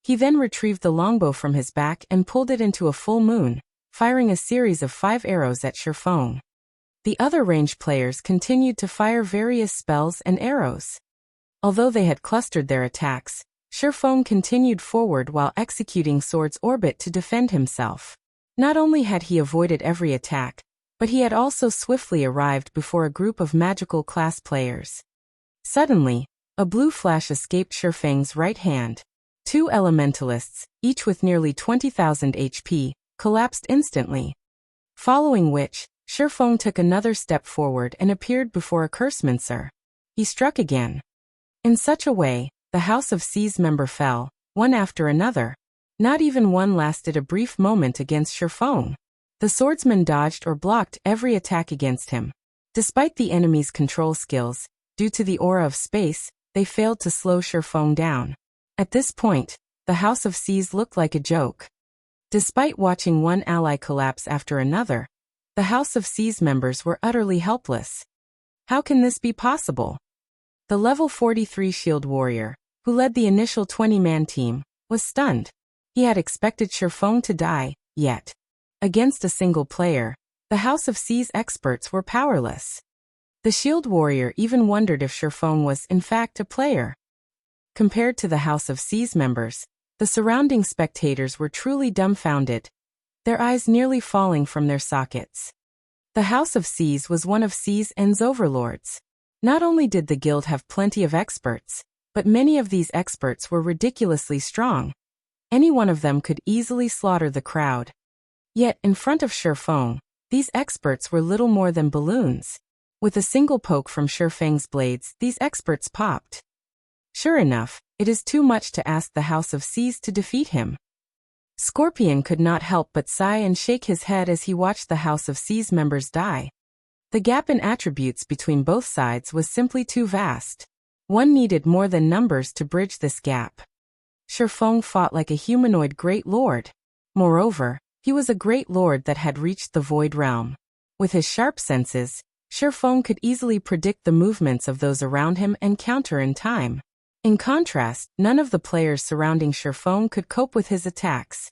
He then retrieved the longbow from his back and pulled it into a full moon, firing a series of 5 arrows at Shifeng. The other ranged players continued to fire various spells and arrows. Although they had clustered their attacks, Shifeng continued forward while executing Sword's Orbit to defend himself. Not only had he avoided every attack, but he had also swiftly arrived before a group of magical class players. Suddenly, a blue flash escaped Shifeng's right hand. 2 elementalists, each with nearly 20,000 HP, collapsed instantly. Following which, Shifeng took another step forward and appeared before a cursemancer. He struck again. In such a way, the House of C's member fell, one after another. Not even one lasted a brief moment against Shifeng. The swordsman dodged or blocked every attack against him. Despite the enemy's control skills, due to the aura of space, they failed to slow Shifeng down. At this point, the House of C's looked like a joke. Despite watching one ally collapse after another, the House of C's members were utterly helpless. How can this be possible? The level 43 shield warrior, who led the initial 20-man team, was stunned. He had expected Shifeng to die, yet, against a single player, the House of C's experts were powerless. The shield warrior even wondered if Shifeng was, in fact, a player. Compared to the House of C's members, the surrounding spectators were truly dumbfounded, their eyes nearly falling from their sockets. The House of C's was one of C's overlords. Not only did the guild have plenty of experts, but many of these experts were ridiculously strong. Any one of them could easily slaughter the crowd. Yet, in front of Shifeng, these experts were little more than balloons. With a single poke from Shifeng's blades, these experts popped. Sure enough, it is too much to ask the House of C's to defeat him. Scorpion could not help but sigh and shake his head as he watched the House of C's members die. The gap in attributes between both sides was simply too vast. One needed more than numbers to bridge this gap. Shifeng fought like a humanoid great lord. Moreover, he was a great lord that had reached the void realm. With his sharp senses, Shifeng could easily predict the movements of those around him and counter in time. In contrast, none of the players surrounding Shifeng could cope with his attacks.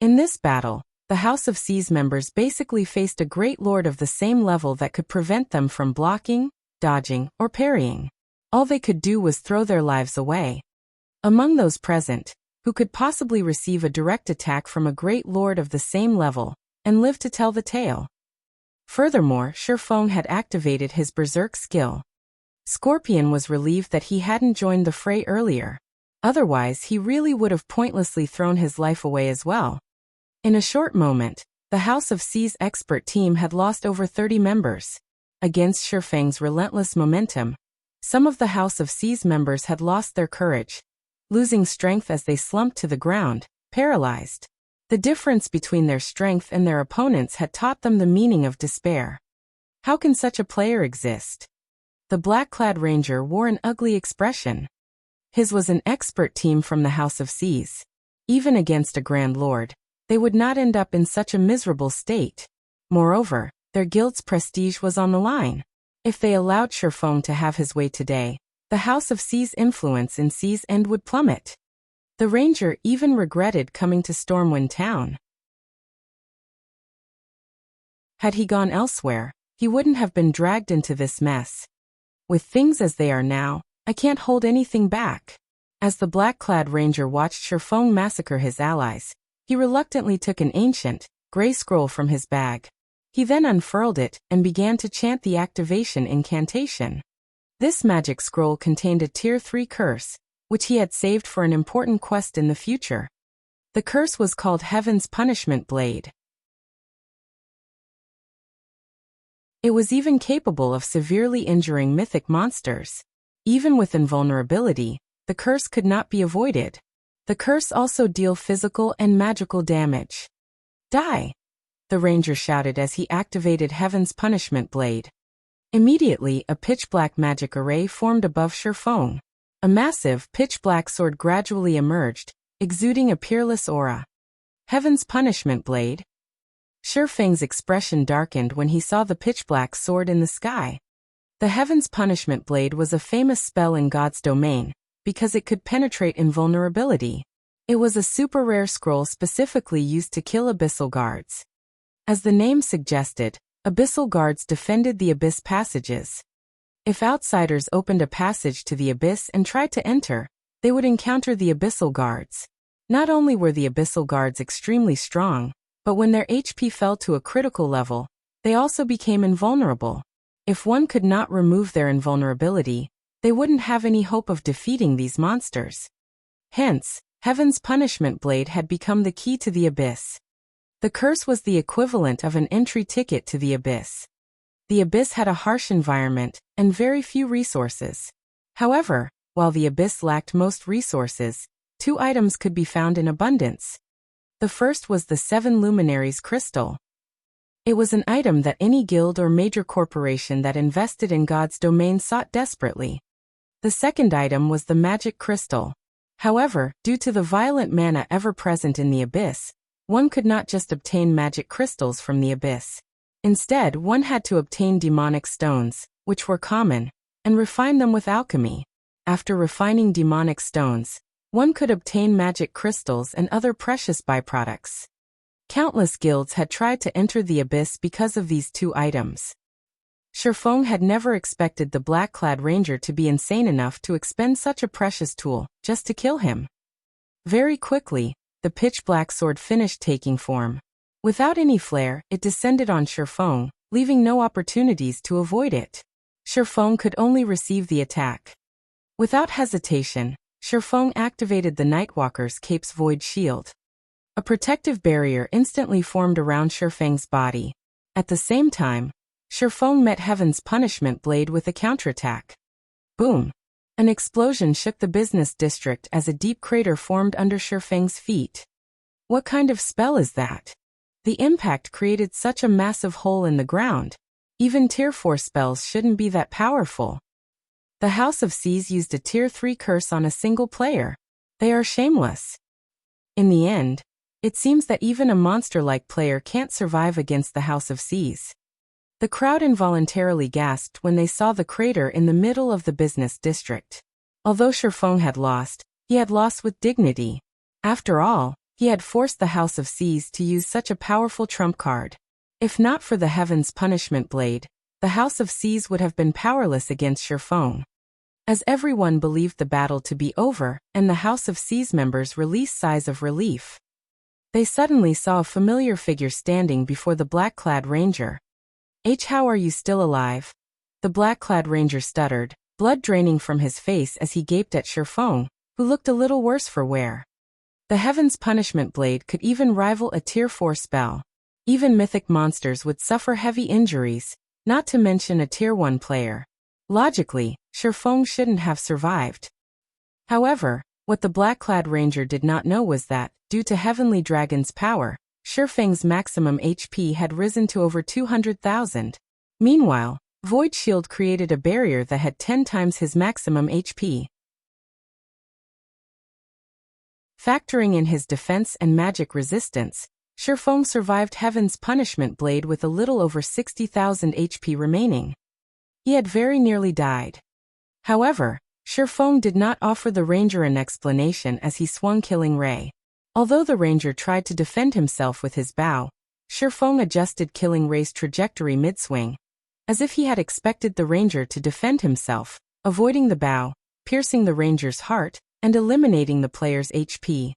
In this battle, the House of C's members basically faced a great lord of the same level that could prevent them from blocking, dodging, or parrying. All they could do was throw their lives away. Among those present, who could possibly receive a direct attack from a great lord of the same level, and live to tell the tale? Furthermore, Shifeng had activated his berserk skill. Scorpion was relieved that he hadn't joined the fray earlier. Otherwise, he really would have pointlessly thrown his life away as well. In a short moment, the House of C's expert team had lost over 30 members. Against Shifeng's relentless momentum, some of the House of C's members had lost their courage, losing strength as they slumped to the ground, paralyzed. The difference between their strength and their opponents had taught them the meaning of despair. How can such a player exist? The black-clad ranger wore an ugly expression. His was an expert team from the House of C's. Even against a Grand Lord, they would not end up in such a miserable state. Moreover, their guild's prestige was on the line. If they allowed Shifeng to have his way today, the House of C's influence in C's End would plummet. The ranger even regretted coming to Stormwind Town. Had he gone elsewhere, he wouldn't have been dragged into this mess. With things as they are now, I can't hold anything back. As the black-clad ranger watched Shifeng massacre his allies, he reluctantly took an ancient, gray scroll from his bag. He then unfurled it and began to chant the activation incantation. This magic scroll contained a Tier 3 curse, which he had saved for an important quest in the future. The curse was called Heaven's Punishment Blade. It was even capable of severely injuring mythic monsters. Even with invulnerability, the curse could not be avoided. The curse also deals physical and magical damage. Die! The ranger shouted as he activated Heaven's Punishment Blade. Immediately, a pitch-black magic array formed above Shifeng. A massive, pitch-black sword gradually emerged, exuding a peerless aura. Heaven's Punishment Blade? Shifeng's expression darkened when he saw the pitch-black sword in the sky. The Heaven's Punishment Blade was a famous spell in God's domain, because it could penetrate invulnerability. It was a super-rare scroll specifically used to kill abyssal guards. As the name suggested, abyssal guards defended the abyss passages. If outsiders opened a passage to the abyss and tried to enter, they would encounter the abyssal guards. Not only were the abyssal guards extremely strong, but when their HP fell to a critical level, they also became invulnerable. If one could not remove their invulnerability, they wouldn't have any hope of defeating these monsters. Hence, Heaven's Punishment Blade had become the key to the abyss. The curse was the equivalent of an entry ticket to the abyss. The abyss had a harsh environment and very few resources. However, while the abyss lacked most resources, 2 items could be found in abundance. The first was the 7 Luminaries crystal. It was an item that any guild or major corporation that invested in God's domain sought desperately. The second item was the magic crystal. However, due to the violent mana ever present in the abyss, one could not just obtain magic crystals from the abyss. Instead, one had to obtain demonic stones, which were common, and refine them with alchemy. After refining demonic stones, one could obtain magic crystals and other precious byproducts. Countless guilds had tried to enter the abyss because of these 2 items. Shifeng had never expected the black-clad ranger to be insane enough to expend such a precious tool just to kill him. Very quickly, the pitch-black sword finished taking form. Without any flare, it descended on Shifeng, leaving no opportunities to avoid it. Shifeng could only receive the attack. Without hesitation, Shifeng activated the Nightwalker's Cape's Void Shield. A protective barrier instantly formed around Shifeng's body. At the same time, Shifeng met Heaven's Punishment Blade with a counterattack. Boom! An explosion shook the business district as a deep crater formed under Shifeng's feet. What kind of spell is that? The impact created such a massive hole in the ground. Even Tier 4 spells shouldn't be that powerful. The House of Seas used a Tier 3 curse on a single player. They are shameless. In the end, it seems that even a monster-like player can't survive against the House of Seas. The crowd involuntarily gasped when they saw the crater in the middle of the business district. Although Shifeng had lost, he had lost with dignity. After all, he had forced the House of Seas to use such a powerful trump card. If not for the Heaven's Punishment Blade, the House of Seas would have been powerless against Shifeng. As everyone believed the battle to be over, and the House of Seas members released sighs of relief, they suddenly saw a familiar figure standing before the black-clad ranger. How are you still alive? The black-clad ranger stuttered, blood draining from his face as he gaped at Shifeng, who looked a little worse for wear. The Heaven's Punishment Blade could even rival a Tier 4 spell. Even mythic monsters would suffer heavy injuries, not to mention a Tier 1 player. Logically, Shifeng shouldn't have survived. However, what the black-clad ranger did not know was that, due to Heavenly Dragon's power, Shifeng's maximum HP had risen to over 200,000. Meanwhile, Void Shield created a barrier that had 10 times his maximum HP. Factoring in his defense and magic resistance, Shifeng survived Heaven's Punishment Blade with a little over 60,000 HP remaining. He had very nearly died. However, Shifeng did not offer the ranger an explanation as he swung Killing Ray. Although the ranger tried to defend himself with his bow, Shifeng adjusted Killing Ray's trajectory mid-swing, as if he had expected the ranger to defend himself, avoiding the bow, piercing the ranger's heart, and eliminating the player's HP.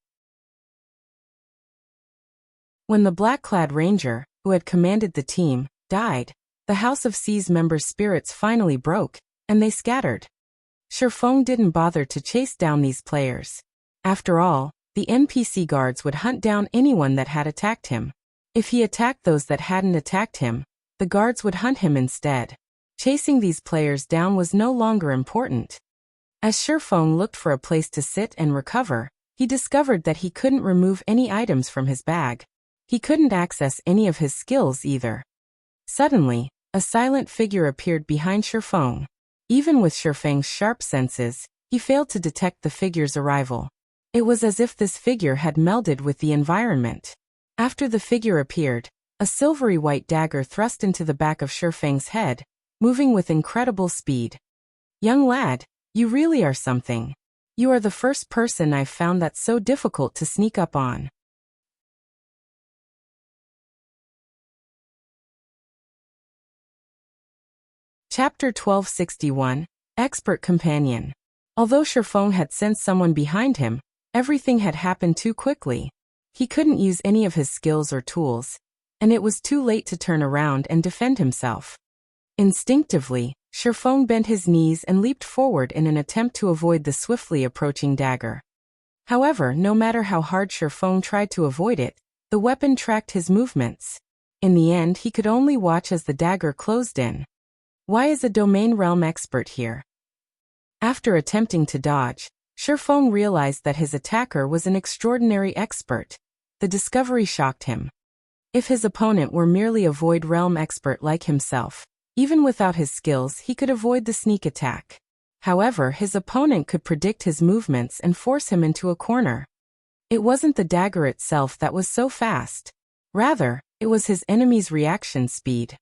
When the black-clad ranger, who had commanded the team, died, the House of Seas members' spirits finally broke, and they scattered. Shifeng didn't bother to chase down these players. After all, the NPC guards would hunt down anyone that had attacked him. If he attacked those that hadn't attacked him, the guards would hunt him instead. Chasing these players down was no longer important. As Shifeng looked for a place to sit and recover, he discovered that he couldn't remove any items from his bag. He couldn't access any of his skills either. Suddenly, a silent figure appeared behind Shifeng. Even with Shifeng's sharp senses, he failed to detect the figure's arrival. It was as if this figure had melded with the environment. After the figure appeared, a silvery white dagger thrust into the back of Shifeng's head, moving with incredible speed. "Young lad, you really are something. You are the first person I've found that's so difficult to sneak up on." Chapter 1261, Expert Companion. Although Shifeng had sensed someone behind him, everything had happened too quickly. He couldn't use any of his skills or tools, and it was too late to turn around and defend himself. Instinctively, Shifeng bent his knees and leaped forward in an attempt to avoid the swiftly approaching dagger. However, no matter how hard Shifeng tried to avoid it, The weapon tracked his movements. In the end, he could only watch as the dagger closed in. Why is a domain realm expert here? After attempting to dodge, Shifeng realized that his attacker was an extraordinary expert. The discovery shocked him. If his opponent were merely a void realm expert like himself, even without his skills he could avoid the sneak attack. However, his opponent could predict his movements and force him into a corner. It wasn't the dagger itself that was so fast. Rather, it was his enemy's reaction speed.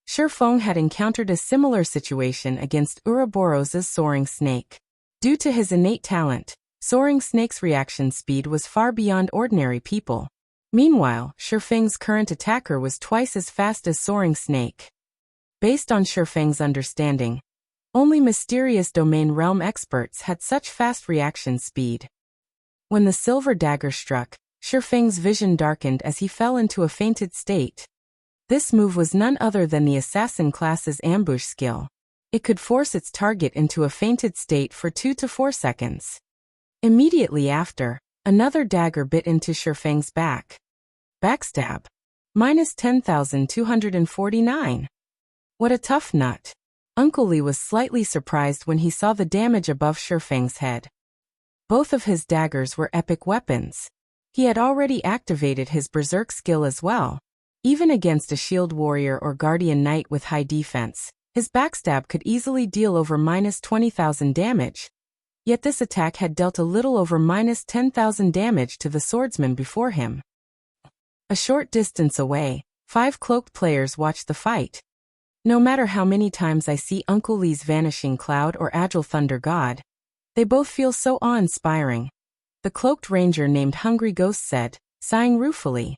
Shifeng had encountered a similar situation against Ouroboros's Soaring Snake. Due to his innate talent, Soaring Snake's reaction speed was far beyond ordinary people. Meanwhile, Shifeng's current attacker was twice as fast as Soaring Snake. Based on Shifeng's understanding, only mysterious domain realm experts had such fast reaction speed. When the silver dagger struck, Shifeng's vision darkened as he fell into a fainted state. This move was none other than the assassin class's ambush skill. It could force its target into a fainted state for 2 to 4 seconds. Immediately after, another dagger bit into Shifeng's back. Backstab. Minus 10,249. What a tough nut. Uncle Lee was slightly surprised when he saw the damage above Shifeng's head. Both of his daggers were epic weapons. He had already activated his berserk skill as well. Even against a shield warrior or guardian knight with high defense, his backstab could easily deal over minus 20,000 damage. Yet this attack had dealt a little over minus 10,000 damage to the swordsman before him. A short distance away, 5 cloaked players watched the fight. No matter how many times I see Uncle Lee's Vanishing Cloud or Agile Thunder God, they both feel so awe-inspiring. The cloaked ranger named Hungry Ghost said, sighing ruefully.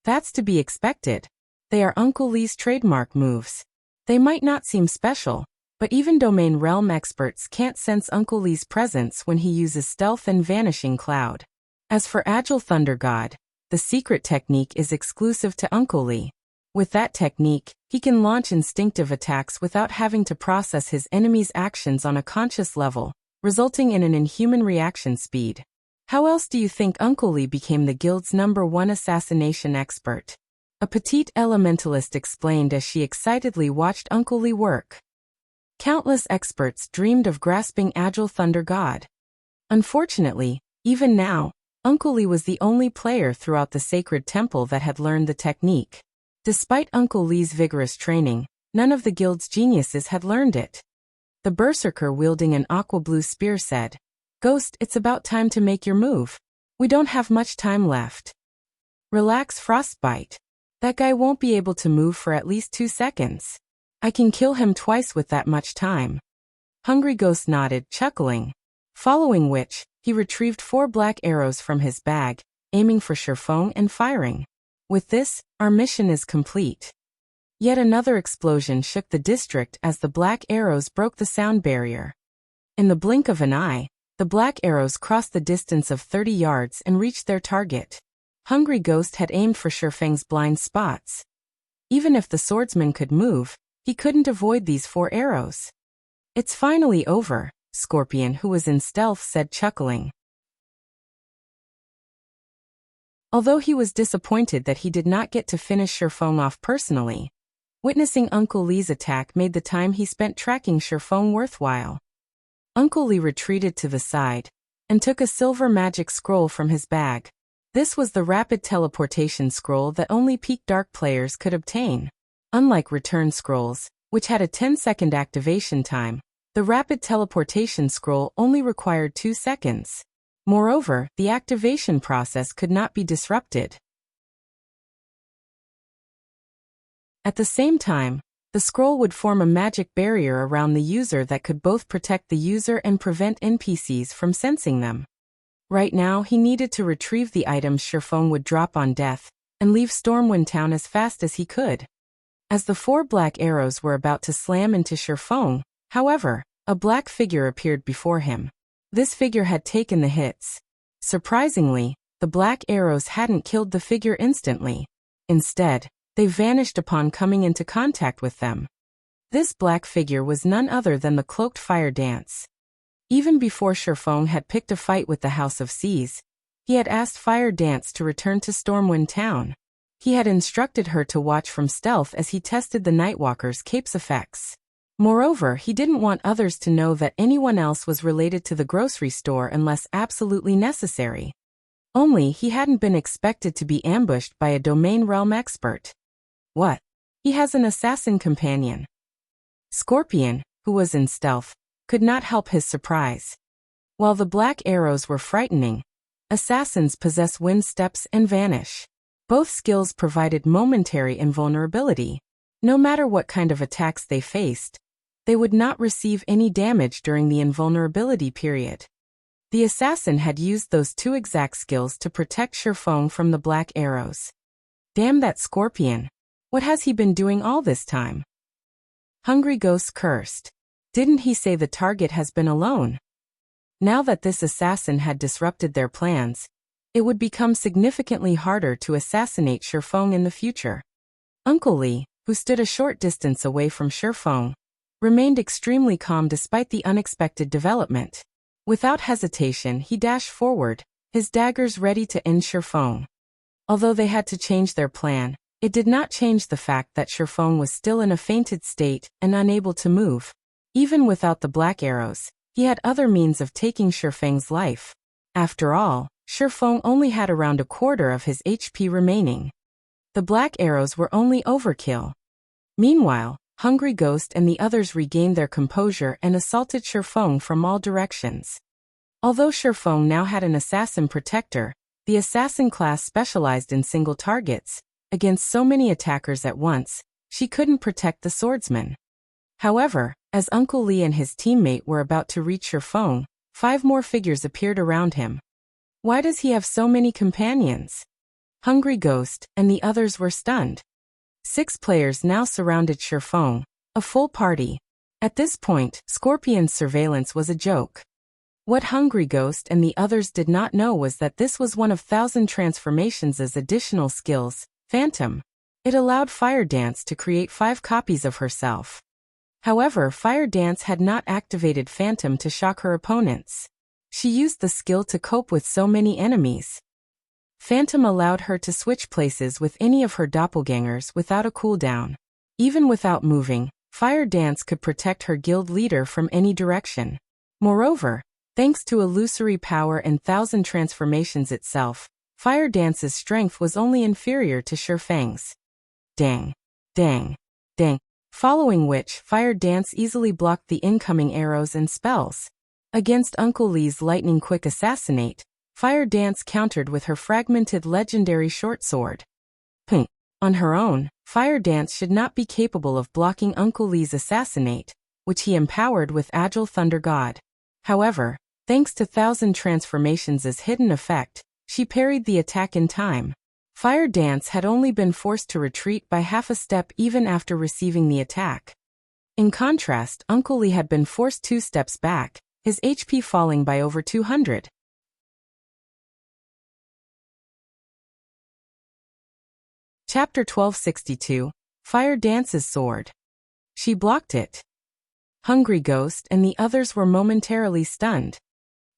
That's to be expected. They are Uncle Lee's trademark moves. They might not seem special, but even domain realm experts can't sense Uncle Lee's presence when he uses Stealth and Vanishing Cloud. As for Agile Thunder God, the secret technique is exclusive to Uncle Lee. With that technique, he can launch instinctive attacks without having to process his enemy's actions on a conscious level, resulting in an inhuman reaction speed. How else do you think Uncle Lee became the guild's #1 assassination expert? A petite elementalist explained as she excitedly watched Uncle Lee work. Countless experts dreamed of grasping Agile Thunder God. Unfortunately, even now, Uncle Lee was the only player throughout the sacred temple that had learned the technique. Despite Uncle Lee's vigorous training, none of the guild's geniuses had learned it. The berserker wielding an aqua blue spear said, "Ghost, it's about time to make your move. We don't have much time left." "Relax, Frostbite. That guy won't be able to move for at least 2 seconds. I can kill him twice with that much time." Hungry Ghost nodded, chuckling. Following which, he retrieved 4 black arrows from his bag, aiming for Shifeng and firing. With this, our mission is complete. Yet another explosion shook the district as the black arrows broke the sound barrier. In the blink of an eye, the black arrows crossed the distance of 30 yards and reached their target. Hungry Ghost had aimed for Shifeng's blind spots. Even if the swordsman could move, he couldn't avoid these 4 arrows. "It's finally over," Scorpion, who was in stealth, said, chuckling. Although he was disappointed that he did not get to finish Shifeng off personally, witnessing Uncle Lee's attack made the time he spent tracking Shifeng worthwhile. Uncle Lee retreated to the side and took a silver magic scroll from his bag. This was the rapid teleportation scroll that only peak dark players could obtain. Unlike return scrolls, which had a 10-second activation time, the rapid teleportation scroll only required 2 seconds. Moreover, the activation process could not be disrupted. At the same time, the scroll would form a magic barrier around the user that could both protect the user and prevent NPCs from sensing them. Right now, he needed to retrieve the items Shifeng would drop on death, and leave Stormwind Town as fast as he could. As the 4 black arrows were about to slam into Shifeng, however, a black figure appeared before him. This figure had taken the hits. Surprisingly, the black arrows hadn't killed the figure instantly. Instead, they vanished upon coming into contact with them. This black figure was none other than the cloaked fire dance. Even before Shifeng had picked a fight with the House of Seas, He had asked Fire Dance to return to Stormwind Town. He had instructed her to watch from stealth as he tested the Nightwalker's cape's effects. Moreover, he didn't want others to know that anyone else was related to the grocery store unless absolutely necessary. Only he hadn't been expected to be ambushed by a domain realm expert. What? He has an assassin companion. Scorpion, who was in stealth, could not help his surprise. While the black arrows were frightening, assassins possess wind steps and vanish. Both skills provided momentary invulnerability. No matter what kind of attacks they faced, they would not receive any damage during the invulnerability period. The assassin had used those two exact skills to protect Shifeng from the black arrows. Damn that Scorpion! What has he been doing all this time? Hungry Ghost cursed. Didn't he say the target has been alone? Now that this assassin had disrupted their plans, it would become significantly harder to assassinate Shifeng in the future. Uncle Li, who stood a short distance away from Shifeng, remained extremely calm despite the unexpected development. Without hesitation, he dashed forward, his daggers ready to end Shifeng. Although they had to change their plan, it did not change the fact that Shifeng was still in a fainted state and unable to move. Even without the black arrows, he had other means of taking Shifeng's life. After all, Shifeng only had around a quarter of his HP remaining. The black arrows were only overkill. Meanwhile, Hungry Ghost and the others regained their composure and assaulted Shifeng from all directions. Although Shifeng now had an assassin protector, the assassin class specialized in single targets. Against so many attackers at once, she couldn't protect the swordsman. However, as Uncle Li and his teammate were about to reach Shifeng, 5 more figures appeared around him. Why does he have so many companions? Hungry Ghost and the others were stunned. 6 players now surrounded Shifeng, a full party. At this point, Scorpion's surveillance was a joke. What Hungry Ghost and the others did not know was that this was one of 1,000 Transformations' additional skills, Phantom. It allowed Fire Dance to create 5 copies of herself. However, Fire Dance had not activated Phantom to shock her opponents. She used the skill to cope with so many enemies. Phantom allowed her to switch places with any of her doppelgangers without a cooldown. Even without moving, Fire Dance could protect her guild leader from any direction. Moreover, thanks to illusory power and 1,000 Transformations itself, Fire Dance's strength was only inferior to Shifeng's. Dang. Dang. Dang. Following which, Fire Dance easily blocked the incoming arrows and spells. Against Uncle Li's lightning-quick assassinate, Fire Dance countered with her fragmented legendary short sword. On her own, Fire Dance should not be capable of blocking Uncle Li's assassinate, which he empowered with Agile Thunder God. However, thanks to 1,000 Transformations' hidden effect, she parried the attack in time. Fire Dance had only been forced to retreat by half a step even after receiving the attack. In contrast, Uncle Li had been forced 2 steps back, his HP falling by over 200. Chapter 1262, Fire Dance's Sword. She blocked it. Hungry Ghost and the others were momentarily stunned.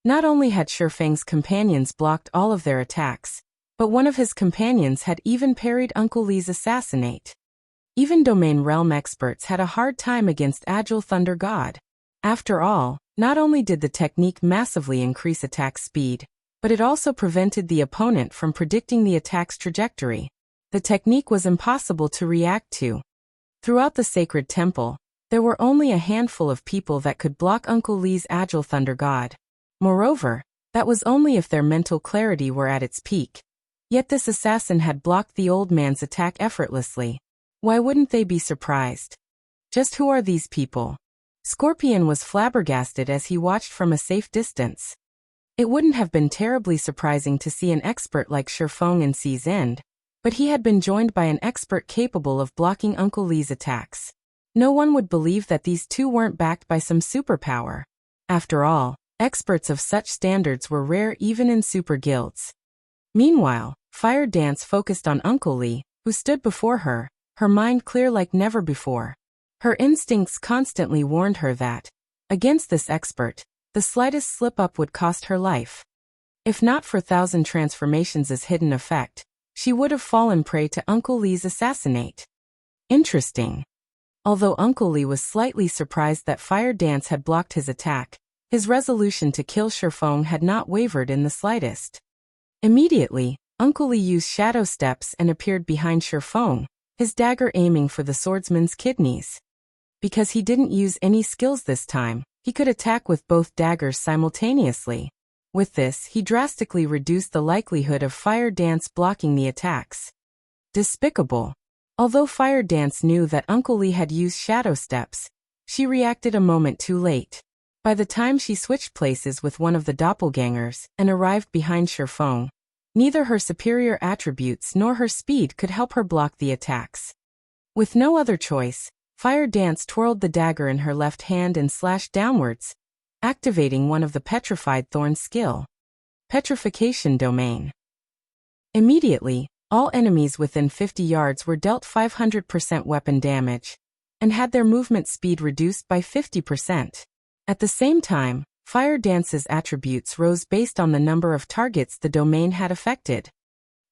Not only had Shifeng's companions blocked all of their attacks, but one of his companions had even parried Uncle Li's assassinate. Even Domain Realm experts had a hard time against Agile Thunder God. After all, not only did the technique massively increase attack speed, but it also prevented the opponent from predicting the attack's trajectory. The technique was impossible to react to. Throughout the sacred temple, there were only a handful of people that could block Uncle Li's Agile Thunder God. Moreover, that was only if their mental clarity were at its peak. Yet this assassin had blocked the old man's attack effortlessly. Why wouldn't they be surprised? Just who are these people? Scorpion was flabbergasted as he watched from a safe distance. It wouldn't have been terribly surprising to see an expert like Shifeng in Sea's End, but he had been joined by an expert capable of blocking Uncle Li's attacks. No one would believe that these two weren't backed by some superpower. After all, experts of such standards were rare even in super guilds. Meanwhile, Fire Dance focused on Uncle Li, who stood before her, her mind clear like never before. Her instincts constantly warned her that, against this expert, the slightest slip-up would cost her life. If not for Thousand Transformations' hidden effect, she would have fallen prey to Uncle Lee's assassinate. Interesting. Although Uncle Lee was slightly surprised that Fire Dance had blocked his attack, his resolution to kill Shifeng had not wavered in the slightest. Immediately, Uncle Lee used shadow steps and appeared behind Shifeng, his dagger aiming for the swordsman's kidneys. Because he didn't use any skills this time, he could attack with both daggers simultaneously. With this, he drastically reduced the likelihood of Fire Dance blocking the attacks. Despicable. Although Fire Dance knew that Uncle Lee had used shadow steps, she reacted a moment too late. By the time she switched places with one of the doppelgangers and arrived behind Shifeng, neither her superior attributes nor her speed could help her block the attacks. With no other choice, Fire Dance twirled the dagger in her left hand and slashed downwards, activating one of the Petrified Thorns skill. Petrification Domain. Immediately, all enemies within 50 yards were dealt 500% weapon damage, and had their movement speed reduced by 50%. At the same time, Fire Dance's attributes rose based on the number of targets the domain had affected.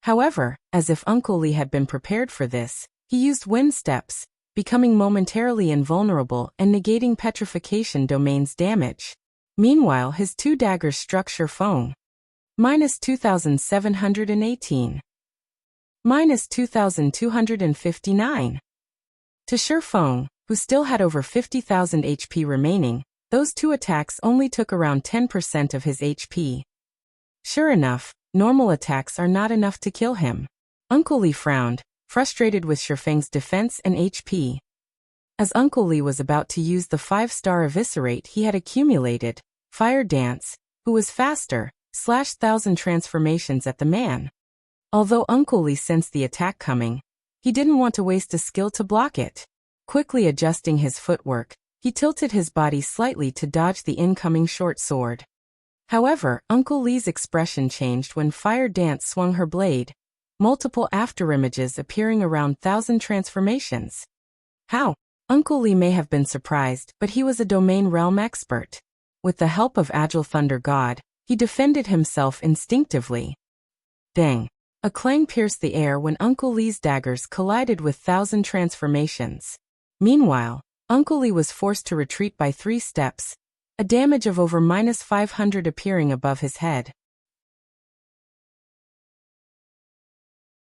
However, as if Uncle Lee had been prepared for this, he used wind steps, becoming momentarily invulnerable and negating Petrification Domain's damage. Meanwhile, his two daggers struck Shifeng. -2,718. -2,259. To Shifeng, who still had over 50,000 HP remaining, those two attacks only took around 10% of his HP. Sure enough, normal attacks are not enough to kill him. Uncle Lee frowned, frustrated with Shifeng's defense and HP. As Uncle Lee was about to use the 5-star eviscerate he had accumulated, Fire Dance, who was faster, slashed Thousand Transformations at the man. Although Uncle Lee sensed the attack coming, he didn't want to waste a skill to block it. Quickly adjusting his footwork, he tilted his body slightly to dodge the incoming short sword. However, Uncle Lee's expression changed when Fire Dance swung her blade, multiple afterimages appearing around Thousand Transformations. How? Uncle Lee may have been surprised, but he was a domain realm expert. With the help of Agile Thunder God, he defended himself instinctively. Dang! A clang pierced the air when Uncle Lee's daggers collided with Thousand Transformations. Meanwhile, Uncle Lee was forced to retreat by 3 steps, a damage of over -500 appearing above his head.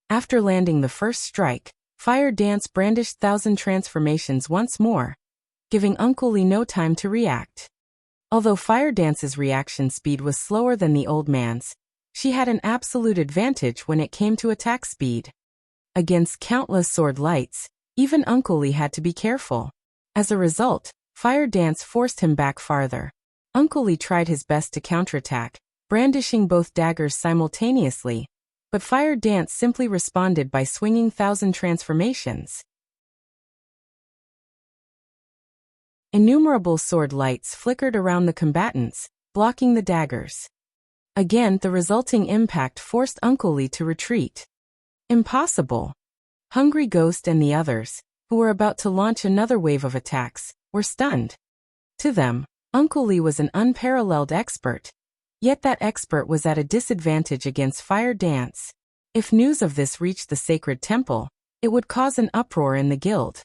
After landing the first strike, Fire Dance brandished Thousand Transformations once more, giving Uncle Lee no time to react. Although Fire Dance's reaction speed was slower than the old man's, she had an absolute advantage when it came to attack speed. Against countless sword lights, even Uncle Lee had to be careful. As a result, Fire Dance forced him back farther. Uncle Lee tried his best to counterattack, brandishing both daggers simultaneously, but Fire Dance simply responded by swinging Thousand Transformations. Innumerable sword lights flickered around the combatants, blocking the daggers. Again, the resulting impact forced Uncle Lee to retreat. Impossible! Hungry Ghost and the others, who were about to launch another wave of attacks, were stunned. To them, Uncle Lee was an unparalleled expert. Yet that expert was at a disadvantage against Fire Dance. If news of this reached the sacred temple, it would cause an uproar in the guild.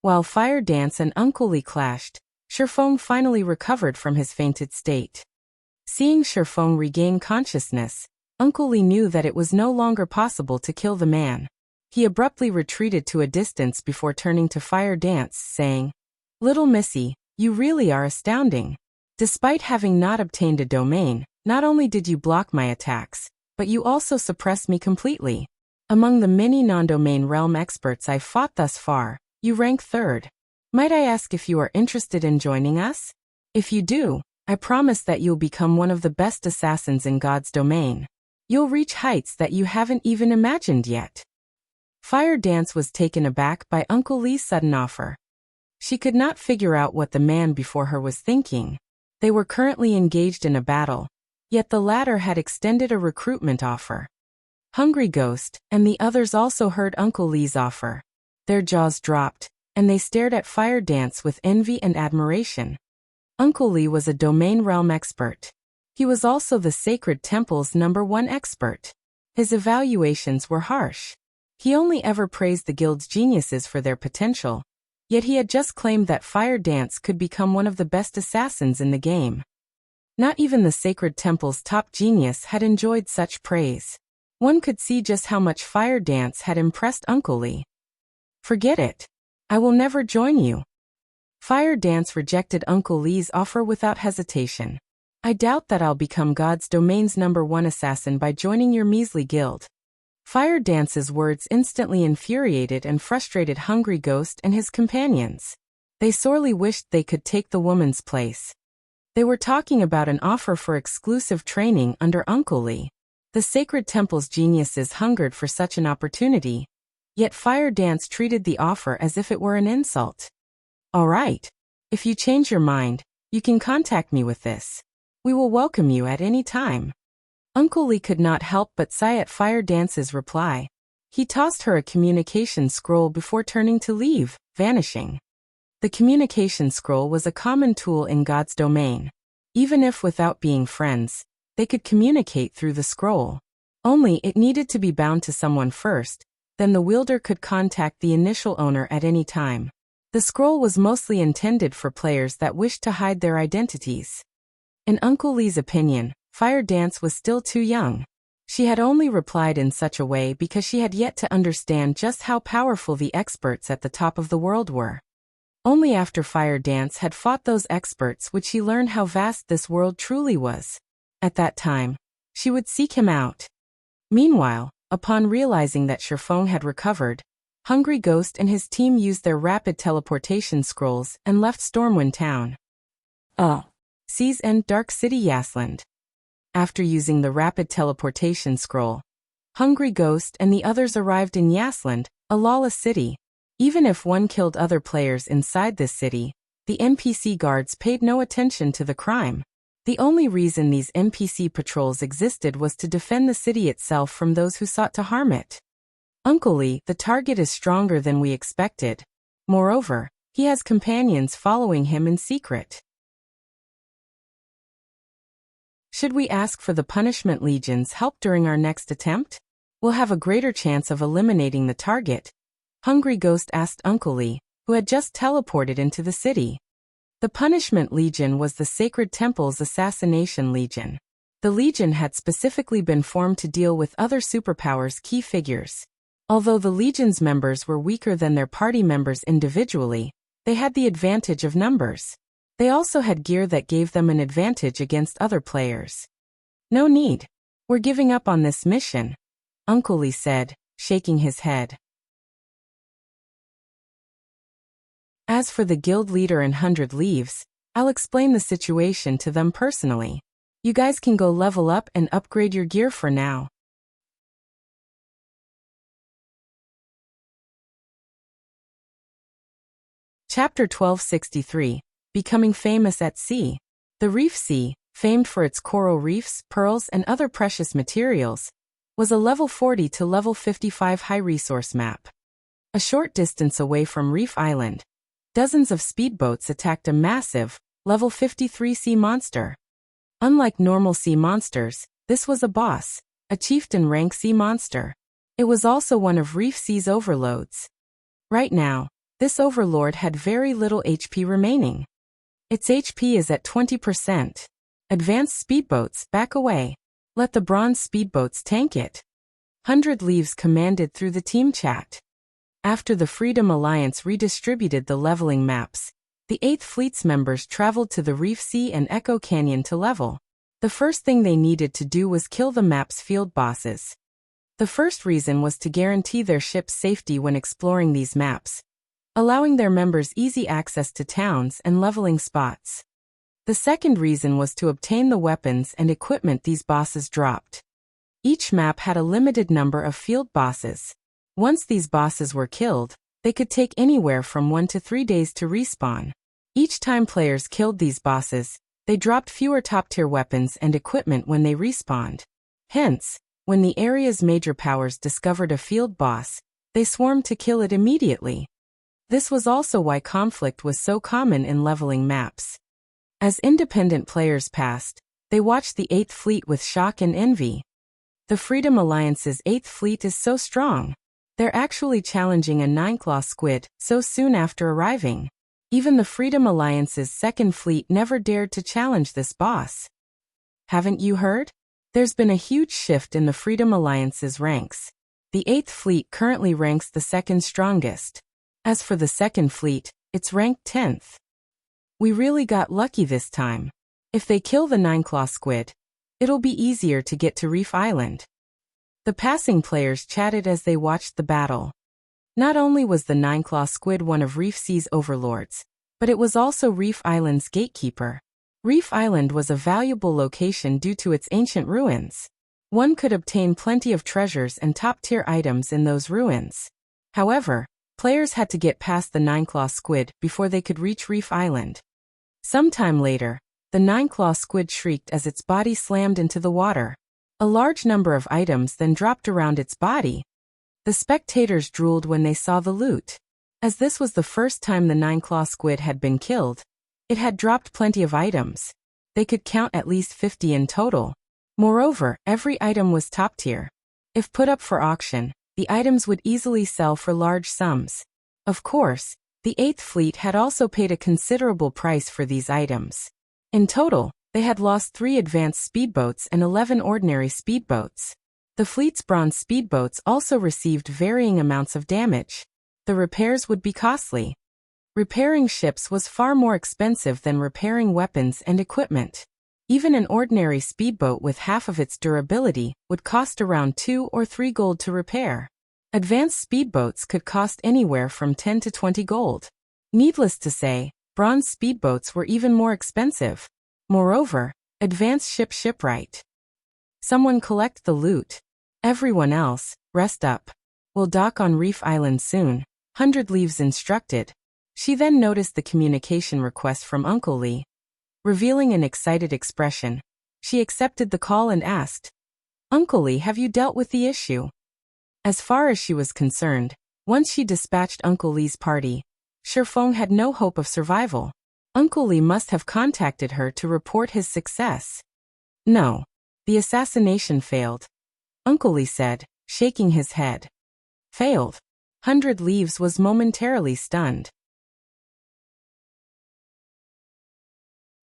While Fire Dance and Uncle Lee clashed, Shifeng finally recovered from his fainted state. Seeing Shifeng regain consciousness, Uncle Lee knew that it was no longer possible to kill the man. He abruptly retreated to a distance before turning to Fire Dance, saying, "Little Missy, you really are astounding. Despite having not obtained a domain, not only did you block my attacks, but you also suppressed me completely. Among the many non-domain realm experts I've fought thus far, you rank 3rd. Might I ask if you are interested in joining us? If you do, I promise that you'll become one of the best assassins in God's domain. You'll reach heights that you haven't even imagined yet." Fire Dance was taken aback by Uncle Lee's sudden offer. She could not figure out what the man before her was thinking. They were currently engaged in a battle, yet the latter had extended a recruitment offer. Hungry Ghost and the others also heard Uncle Lee's offer. Their jaws dropped, and they stared at Fire Dance with envy and admiration. Uncle Lee was a domain realm expert. He was also the Sacred Temple's #1 expert. His evaluations were harsh. He only ever praised the guild's geniuses for their potential, yet he had just claimed that Fire Dance could become one of the best assassins in the game. Not even the Sacred Temple's top genius had enjoyed such praise. One could see just how much Fire Dance had impressed Uncle Lee. "Forget it. I will never join you." Fire Dance rejected Uncle Lee's offer without hesitation. "I doubt that I'll become God's domain's #1 assassin by joining your measly guild." Fire Dance's words instantly infuriated and frustrated Hungry Ghost and his companions. They sorely wished they could take the woman's place. They were talking about an offer for exclusive training under Uncle Lee. The Sacred Temple's geniuses hungered for such an opportunity, yet Fire Dance treated the offer as if it were an insult. "All right. If you change your mind, you can contact me with this. We will welcome you at any time." Uncle Lee could not help but sigh at Fire Dance's reply. He tossed her a communication scroll before turning to leave, vanishing. The communication scroll was a common tool in God's domain. Even if without being friends, they could communicate through the scroll. Only it needed to be bound to someone first, then the wielder could contact the initial owner at any time. The scroll was mostly intended for players that wished to hide their identities. In Uncle Lee's opinion, Fire Dance was still too young. She had only replied in such a way because she had yet to understand just how powerful the experts at the top of the world were. Only after Fire Dance had fought those experts would she learn how vast this world truly was. At that time, she would seek him out. Meanwhile, upon realizing that Sherfong had recovered, Hungry Ghost and his team used their rapid teleportation scrolls and left Stormwind Town. Seas End Dark City Yasland. After using the rapid teleportation scroll, Hungry Ghost and the others arrived in Yasland, a lawless city. Even if one killed other players inside this city, the NPC guards paid no attention to the crime. The only reason these NPC patrols existed was to defend the city itself from those who sought to harm it. Uncle Lee, the target is stronger than we expected. Moreover, he has companions following him in secret. Should we ask for the Punishment Legion's help during our next attempt? We'll have a greater chance of eliminating the target. Hungry Ghost asked Uncle Lee, who had just teleported into the city. The Punishment Legion was the Sacred Temple's assassination legion. The legion had specifically been formed to deal with other superpowers' key figures. Although the legion's members were weaker than their party members individually, they had the advantage of numbers. They also had gear that gave them an advantage against other players. "No need. We're giving up on this mission," Uncle Lee said, shaking his head. "As for the guild leader and 100 Leaves, I'll explain the situation to them personally. You guys can go level up and upgrade your gear for now." Chapter 1263. Becoming Famous at Sea. The Reef Sea, famed for its coral reefs, pearls, and other precious materials, was a level 40 to level 55 high-resource map. A short distance away from Reef Island, dozens of speedboats attacked a massive, level 53 sea monster. Unlike normal sea monsters, this was a boss, a chieftain rank sea monster. It was also one of Reef Sea's overloads. Right now, this overlord had very little HP remaining. Its HP is at 20%. Advanced speedboats, back away. Let the bronze speedboats tank it. 100 Leaves commanded through the team chat. After the Freedom Alliance redistributed the leveling maps, the 8th Fleet's members traveled to the Reef Sea and Echo Canyon to level. The first thing they needed to do was kill the map's field bosses. The first reason was to guarantee their ship's safety when exploring these maps, allowing their members easy access to towns and leveling spots. The second reason was to obtain the weapons and equipment these bosses dropped. Each map had a limited number of field bosses. Once these bosses were killed, they could take anywhere from 1 to 3 days to respawn. Each time players killed these bosses, they dropped fewer top-tier weapons and equipment when they respawned. Hence, when the area's major powers discovered a field boss, they swarmed to kill it immediately. This was also why conflict was so common in leveling maps. As independent players passed, They watched the 8th Fleet with shock and envy. The Freedom Alliance's 8th Fleet is so strong. They're actually challenging a 9-claw squid so soon after arriving. Even the Freedom Alliance's 2nd Fleet never dared to challenge this boss. Haven't you heard? There's been a huge shift in the Freedom Alliance's ranks. The 8th Fleet currently ranks the 2nd strongest. As for the 2nd Fleet, it's ranked 10th. We really got lucky this time. If they kill the 9-claw squid, it'll be easier to get to Reef Island. The passing players chatted as they watched the battle. Not only was the 9-claw squid one of Reef Sea's overlords, but it was also Reef Island's gatekeeper. Reef Island was a valuable location due to its ancient ruins. One could obtain plenty of treasures and top-tier items in those ruins. However, players had to get past the 9-claw squid before they could reach Reef Island. Sometime later, the 9-claw squid shrieked as its body slammed into the water. A large number of items then dropped around its body. The spectators drooled when they saw the loot. As this was the first time the 9-claw squid had been killed, it had dropped plenty of items. They could count at least 50 in total. Moreover, every item was top tier. If put up for auction, the items would easily sell for large sums. Of course, the 8th Fleet had also paid a considerable price for these items. In total, they had lost 3 advanced speedboats and 11 ordinary speedboats. The fleet's bronze speedboats also received varying amounts of damage. The repairs would be costly. Repairing ships was far more expensive than repairing weapons and equipment. Even an ordinary speedboat with half of its durability would cost around 2 or 3 gold to repair. Advanced speedboats could cost anywhere from 10 to 20 gold. Needless to say, bronze speedboats were even more expensive. Moreover, advanced shipwright. Someone collect the loot. Everyone else, rest up. We'll dock on Reef Island soon, 100 Leaves instructed. She then noticed the communication request from Uncle Lee. Revealing an excited expression, she accepted the call and asked, "Uncle Lee, have you dealt with the issue?" As far as she was concerned, once she dispatched Uncle Lee's party, Shifeng had no hope of survival. Uncle Lee must have contacted her to report his success. No. The assassination failed. Uncle Lee said, shaking his head. Failed. 100 Leaves was momentarily stunned.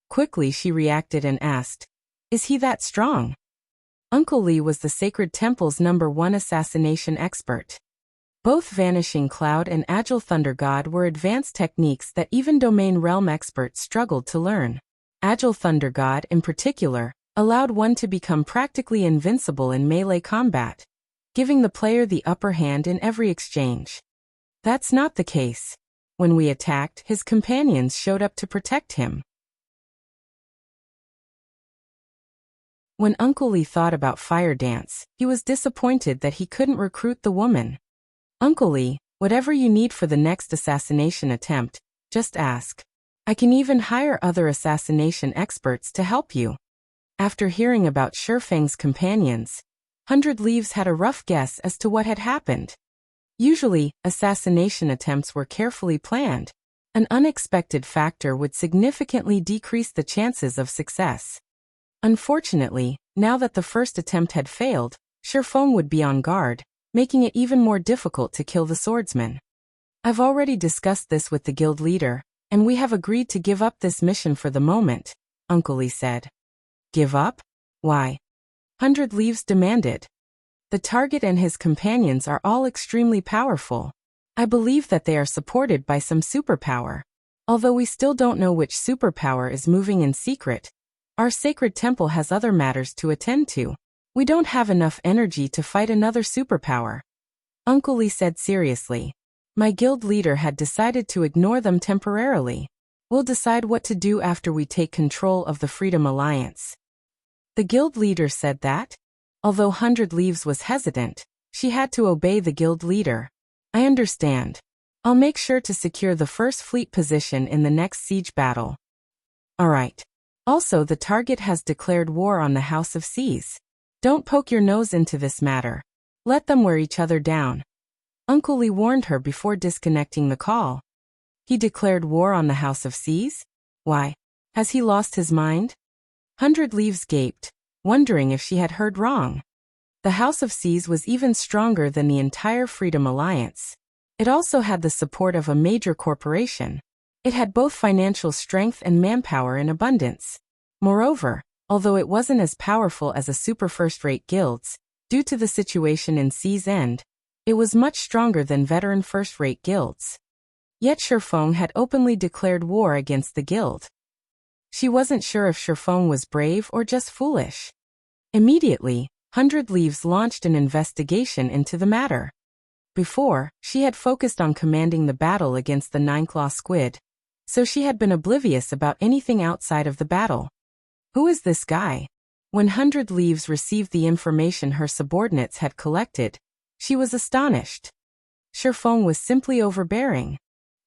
Quickly she reacted and asked, "Is he that strong?" Uncle Lee was the Sacred Temple's #1 assassination expert. Both Vanishing Cloud and Agile Thunder God were advanced techniques that even Domain Realm experts struggled to learn. Agile Thunder God, in particular, allowed one to become practically invincible in melee combat, giving the player the upper hand in every exchange. That's not the case. When we attacked, his companions showed up to protect him. When Uncle Lee thought about Fire Dance, he was disappointed that he couldn't recruit the woman. "Uncle Lee, whatever you need for the next assassination attempt, just ask. I can even hire other assassination experts to help you." After hearing about Shifeng's companions, 100 Leaves had a rough guess as to what had happened. Usually, assassination attempts were carefully planned. An unexpected factor would significantly decrease the chances of success. Unfortunately, now that the first attempt had failed, Shifeng would be on guard, making it even more difficult to kill the swordsman. "I've already discussed this with the guild leader, and we have agreed to give up this mission for the moment," Uncle Lee said. "Give up? Why?" 100 Leaves demanded. "The target and his companions are all extremely powerful. I believe that they are supported by some superpower. Although we still don't know which superpower is moving in secret, our sacred temple has other matters to attend to. We don't have enough energy to fight another superpower," Uncle Lee said seriously. "My guild leader had decided to ignore them temporarily. We'll decide what to do after we take control of the Freedom Alliance." The guild leader said that? Although 100 Leaves was hesitant, she had to obey the guild leader. "I understand. I'll make sure to secure the first fleet position in the next siege battle." "Alright. Also, the target has declared war on the House of Seas. Don't poke your nose into this matter. Let them wear each other down," Uncle Lee warned her before disconnecting the call. "He declared war on the House of Seas? Why? Has he lost his mind?" 100 Leaves gaped, wondering if she had heard wrong. The House of Seas was even stronger than the entire Freedom Alliance. It also had the support of a major corporation. It had both financial strength and manpower in abundance. Moreover, although it wasn't as powerful as a super first-rate guilds, due to the situation in Sea's End, it was much stronger than veteran first-rate guilds. Yet Shifeng had openly declared war against the guild. She wasn't sure if Shifeng was brave or just foolish. Immediately, 100 Leaves launched an investigation into the matter. Before, she had focused on commanding the battle against the Nine-Claw Squid, so she had been oblivious about anything outside of the battle. Who is this guy? When 100 Leaves received the information her subordinates had collected, she was astonished. Shifeng was simply overbearing.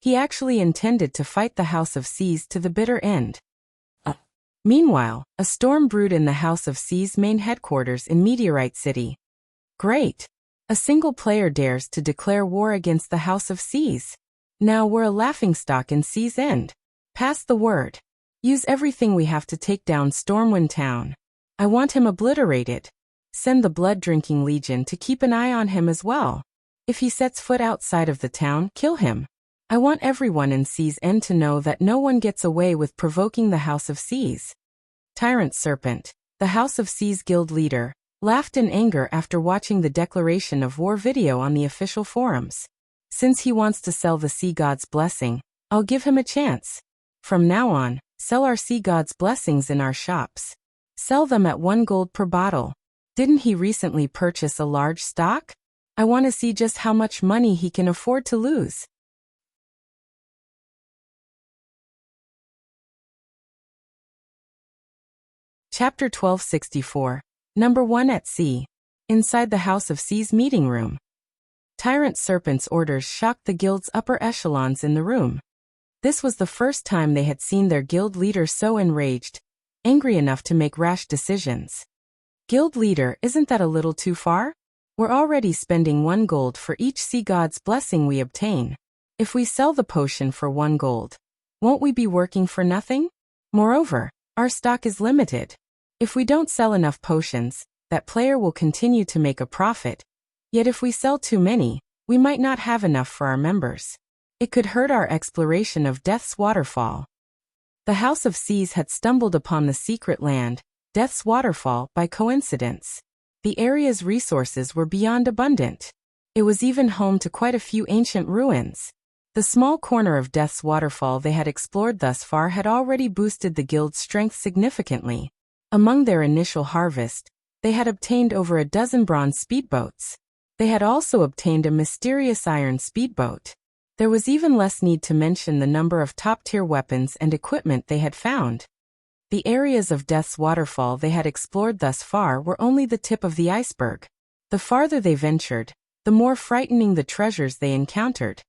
He actually intended to fight the House of Seas to the bitter end. Meanwhile, a storm brewed in the House of Seas' main headquarters in Meteorite City. Great! A single player dares to declare war against the House of Seas. Now we're a laughingstock in Sea's End. Pass the word. Use everything we have to take down Stormwind Town. I want him obliterated. Send the Blood-Drinking Legion to keep an eye on him as well. If he sets foot outside of the town, kill him. I want everyone in Sea's End to know that no one gets away with provoking the House of Seas. Tyrant Serpent, the House of Seas guild leader, laughed in anger after watching the declaration of war video on the official forums. Since he wants to sell the Sea God's blessing, I'll give him a chance. From now on, sell our Sea God's blessings in our shops. Sell them at 1 gold per bottle. Didn't he recently purchase a large stock? I want to see just how much money he can afford to lose. Chapter 1264. Number 1 at Sea. Inside the House of Seas meeting room. Tyrant Serpent's orders shocked the guild's upper echelons in the room. This was the first time they had seen their guild leader so enraged, angry enough to make rash decisions. Guild leader, isn't that a little too far? We're already spending 1 gold for each Sea God's blessing we obtain. If we sell the potion for 1 gold, won't we be working for nothing? Moreover, our stock is limited. If we don't sell enough potions, that player will continue to make a profit. Yet if we sell too many, we might not have enough for our members. It could hurt our exploration of Death's Waterfall. The House of Seas had stumbled upon the secret land, Death's Waterfall, by coincidence. The area's resources were beyond abundant. It was even home to quite a few ancient ruins. The small corner of Death's Waterfall they had explored thus far had already boosted the guild's strength significantly. Among their initial harvest, they had obtained over a dozen bronze speedboats. They had also obtained a mysterious iron speedboat. There was even less need to mention the number of top-tier weapons and equipment they had found. The areas of Death's Waterfall they had explored thus far were only the tip of the iceberg. The farther they ventured, the more frightening the treasures they encountered.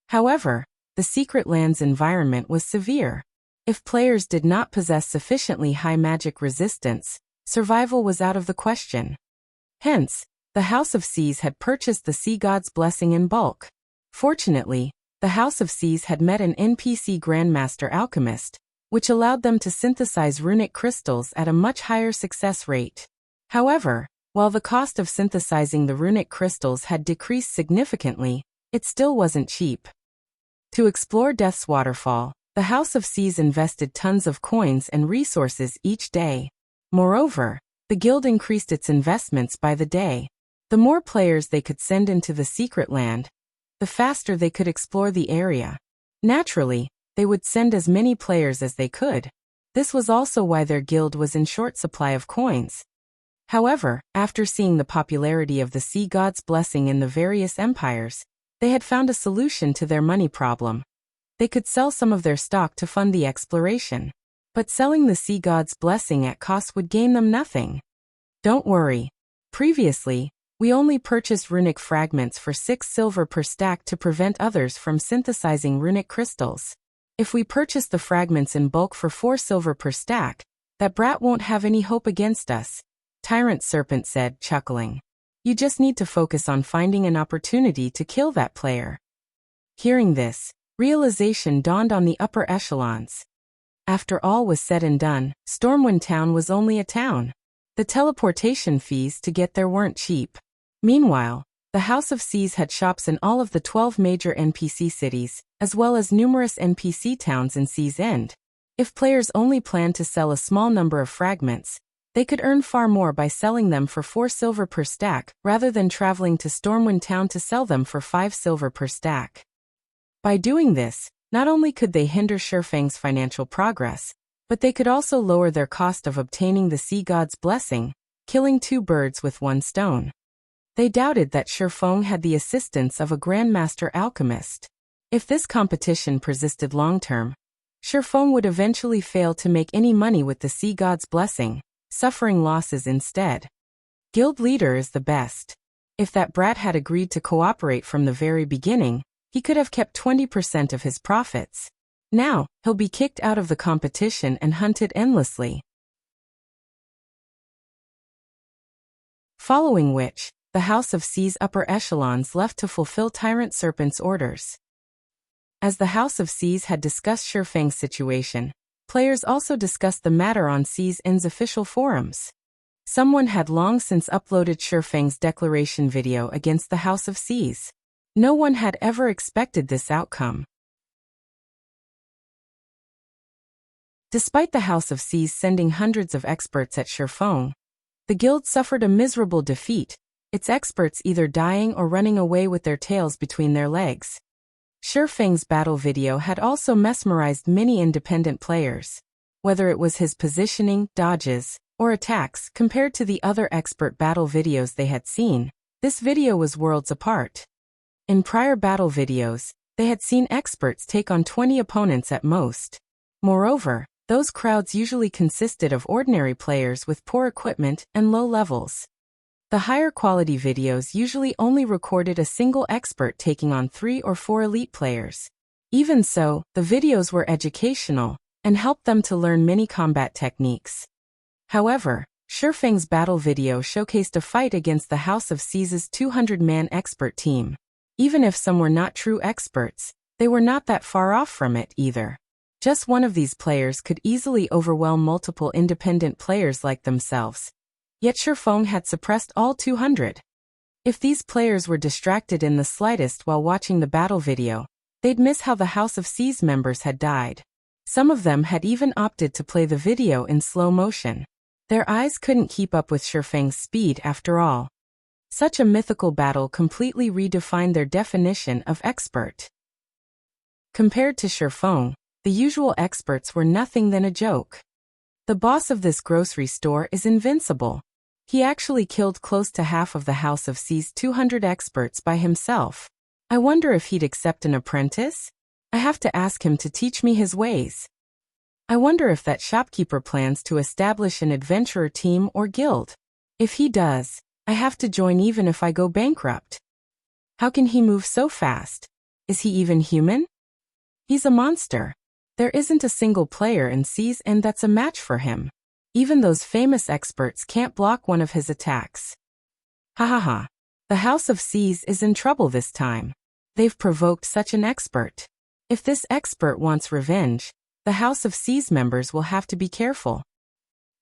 However, the secret land's environment was severe. If players did not possess sufficiently high magic resistance, survival was out of the question. Hence, the House of Seas had purchased the Sea God's blessing in bulk. Fortunately, the House of Seas had met an NPC Grandmaster Alchemist, which allowed them to synthesize runic crystals at a much higher success rate. However, while the cost of synthesizing the runic crystals had decreased significantly, it still wasn't cheap. To explore Death's Waterfall, the House of Seas invested tons of coins and resources each day. Moreover, the guild increased its investments by the day. The more players they could send into the secret land, the faster they could explore the area. Naturally, they would send as many players as they could. This was also why their guild was in short supply of coins. However, after seeing the popularity of the Sea God's blessing in the various empires, they had found a solution to their money problem. They could sell some of their stock to fund the exploration. But selling the Sea God's blessing at cost would gain them nothing. Don't worry. Previously, we only purchased runic fragments for 6 silver per stack to prevent others from synthesizing runic crystals. If we purchase the fragments in bulk for 4 silver per stack, that brat won't have any hope against us, Tyrant Serpent said, chuckling. You just need to focus on finding an opportunity to kill that player. Hearing this, realization dawned on the upper echelons. After all was said and done, Stormwind Town was only a town. The teleportation fees to get there weren't cheap. Meanwhile, the House of Seas had shops in all of the 12 major NPC cities, as well as numerous NPC towns in Sea's End. If players only planned to sell a small number of fragments, they could earn far more by selling them for 4 silver per stack, rather than traveling to Stormwind Town to sell them for 5 silver per stack. By doing this, not only could they hinder Shifang's financial progress, but they could also lower their cost of obtaining the Sea God's blessing, killing 2 birds with 1 stone. They doubted that Shifang had the assistance of a Grandmaster Alchemist. If this competition persisted long-term, Shifang would eventually fail to make any money with the Sea God's blessing, suffering losses instead. Guild leader is the best. If that brat had agreed to cooperate from the very beginning, he could have kept 20% of his profits. Now, he'll be kicked out of the competition and hunted endlessly. Following which, the House of Sea's upper echelons left to fulfill Tyrant Serpent's orders. As the House of Seas had discussed Shifang's situation, players also discussed the matter on Sea's End's official forums. Someone had long since uploaded Shifang's declaration video against the House of Seas. No one had ever expected this outcome. Despite the House of Seas sending hundreds of experts at Shifang, the guild suffered a miserable defeat, its experts either dying or running away with their tails between their legs. Shifang's battle video had also mesmerized many independent players. Whether it was his positioning, dodges, or attacks compared to the other expert battle videos they had seen, this video was worlds apart. In prior battle videos, they had seen experts take on 20 opponents at most. Moreover, those crowds usually consisted of ordinary players with poor equipment and low levels. The higher quality videos usually only recorded a single expert taking on 3 or 4 elite players. Even so, the videos were educational and helped them to learn many combat techniques. However, Shifang's battle video showcased a fight against the House of Seas' 200-man expert team. Even if some were not true experts, they were not that far off from it either. Just one of these players could easily overwhelm multiple independent players like themselves. Yet Shifang had suppressed all 200. If these players were distracted in the slightest while watching the battle video, they'd miss how the House of Seas members had died. Some of them had even opted to play the video in slow motion. Their eyes couldn't keep up with Shifang's speed after all. Such a mythical battle completely redefined their definition of expert. Compared to Shifang, the usual experts were nothing than a joke. The boss of this grocery store is invincible. He actually killed close to half of the House of Seas' 200 experts by himself. I wonder if he'd accept an apprentice? I have to ask him to teach me his ways. I wonder if that shopkeeper plans to establish an adventurer team or guild. If he does, I have to join even if I go bankrupt. How can he move so fast? Is he even human? He's a monster. There isn't a single player in Sea's End that's a match for him. Even those famous experts can't block one of his attacks. Ha ha ha. The House of Seas is in trouble this time. They've provoked such an expert. If this expert wants revenge, the House of Seas members will have to be careful.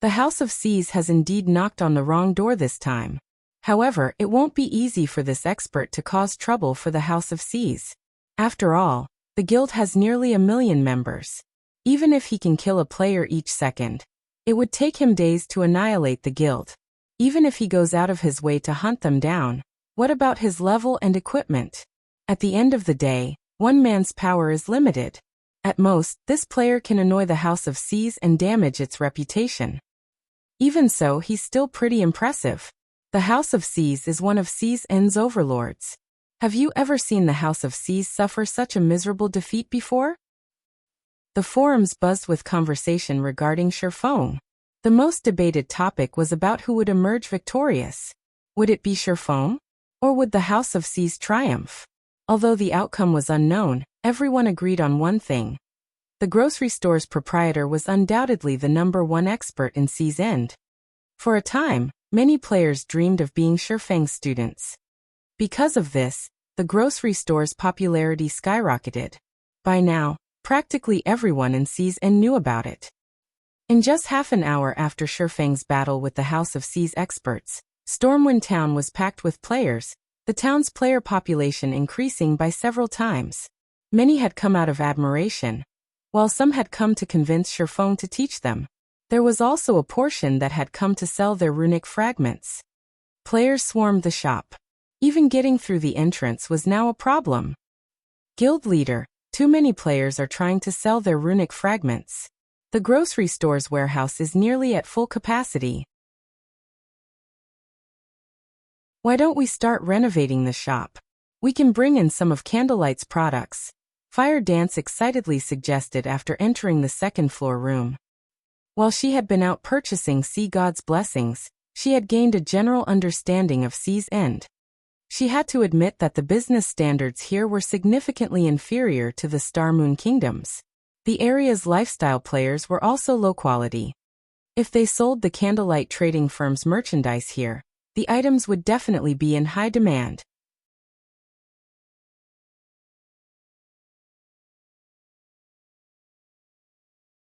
The House of Seas has indeed knocked on the wrong door this time. However, it won't be easy for this expert to cause trouble for the House of Seas. After all, the guild has nearly 1 million members. Even if he can kill a player each second, it would take him days to annihilate the guild. Even if he goes out of his way to hunt them down, what about his level and equipment? At the end of the day, one man's power is limited. At most, this player can annoy the House of Seas and damage its reputation. Even so, he's still pretty impressive. The House of Seas is one of Sea's End's overlords. Have you ever seen the House of Seas suffer such a miserable defeat before? The forums buzzed with conversation regarding Shifang. The most debated topic was about who would emerge victorious. Would it be Shifang? Or would the House of Seas triumph? Although the outcome was unknown, everyone agreed on one thing. The grocery store's proprietor was undoubtedly the #1 expert in Sea's End. For a time, many players dreamed of being Shifang's students. Because of this, the grocery store's popularity skyrocketed. By now, Practically everyone in Sea's End knew about it. In just half an hour after Shifeng's battle with the House of Sea's experts, Stormwind Town was packed with players, the town's player population increasing by several times. Many had come out of admiration, while some had come to convince Shifeng to teach them. There was also a portion that had come to sell their runic fragments. Players swarmed the shop. Even getting through the entrance was now a problem. Guild leader, too many players are trying to sell their runic fragments. The grocery store's warehouse is nearly at full capacity. Why don't we start renovating the shop? We can bring in some of Candlelight's products, Fire Dance excitedly suggested after entering the second-floor room. While she had been out purchasing Sea God's blessings, she had gained a general understanding of Sea's End. She had to admit that the business standards here were significantly inferior to the Star Moon Kingdoms. The area's lifestyle players were also low quality. If they sold the Candlelight trading firm's merchandise here, the items would definitely be in high demand.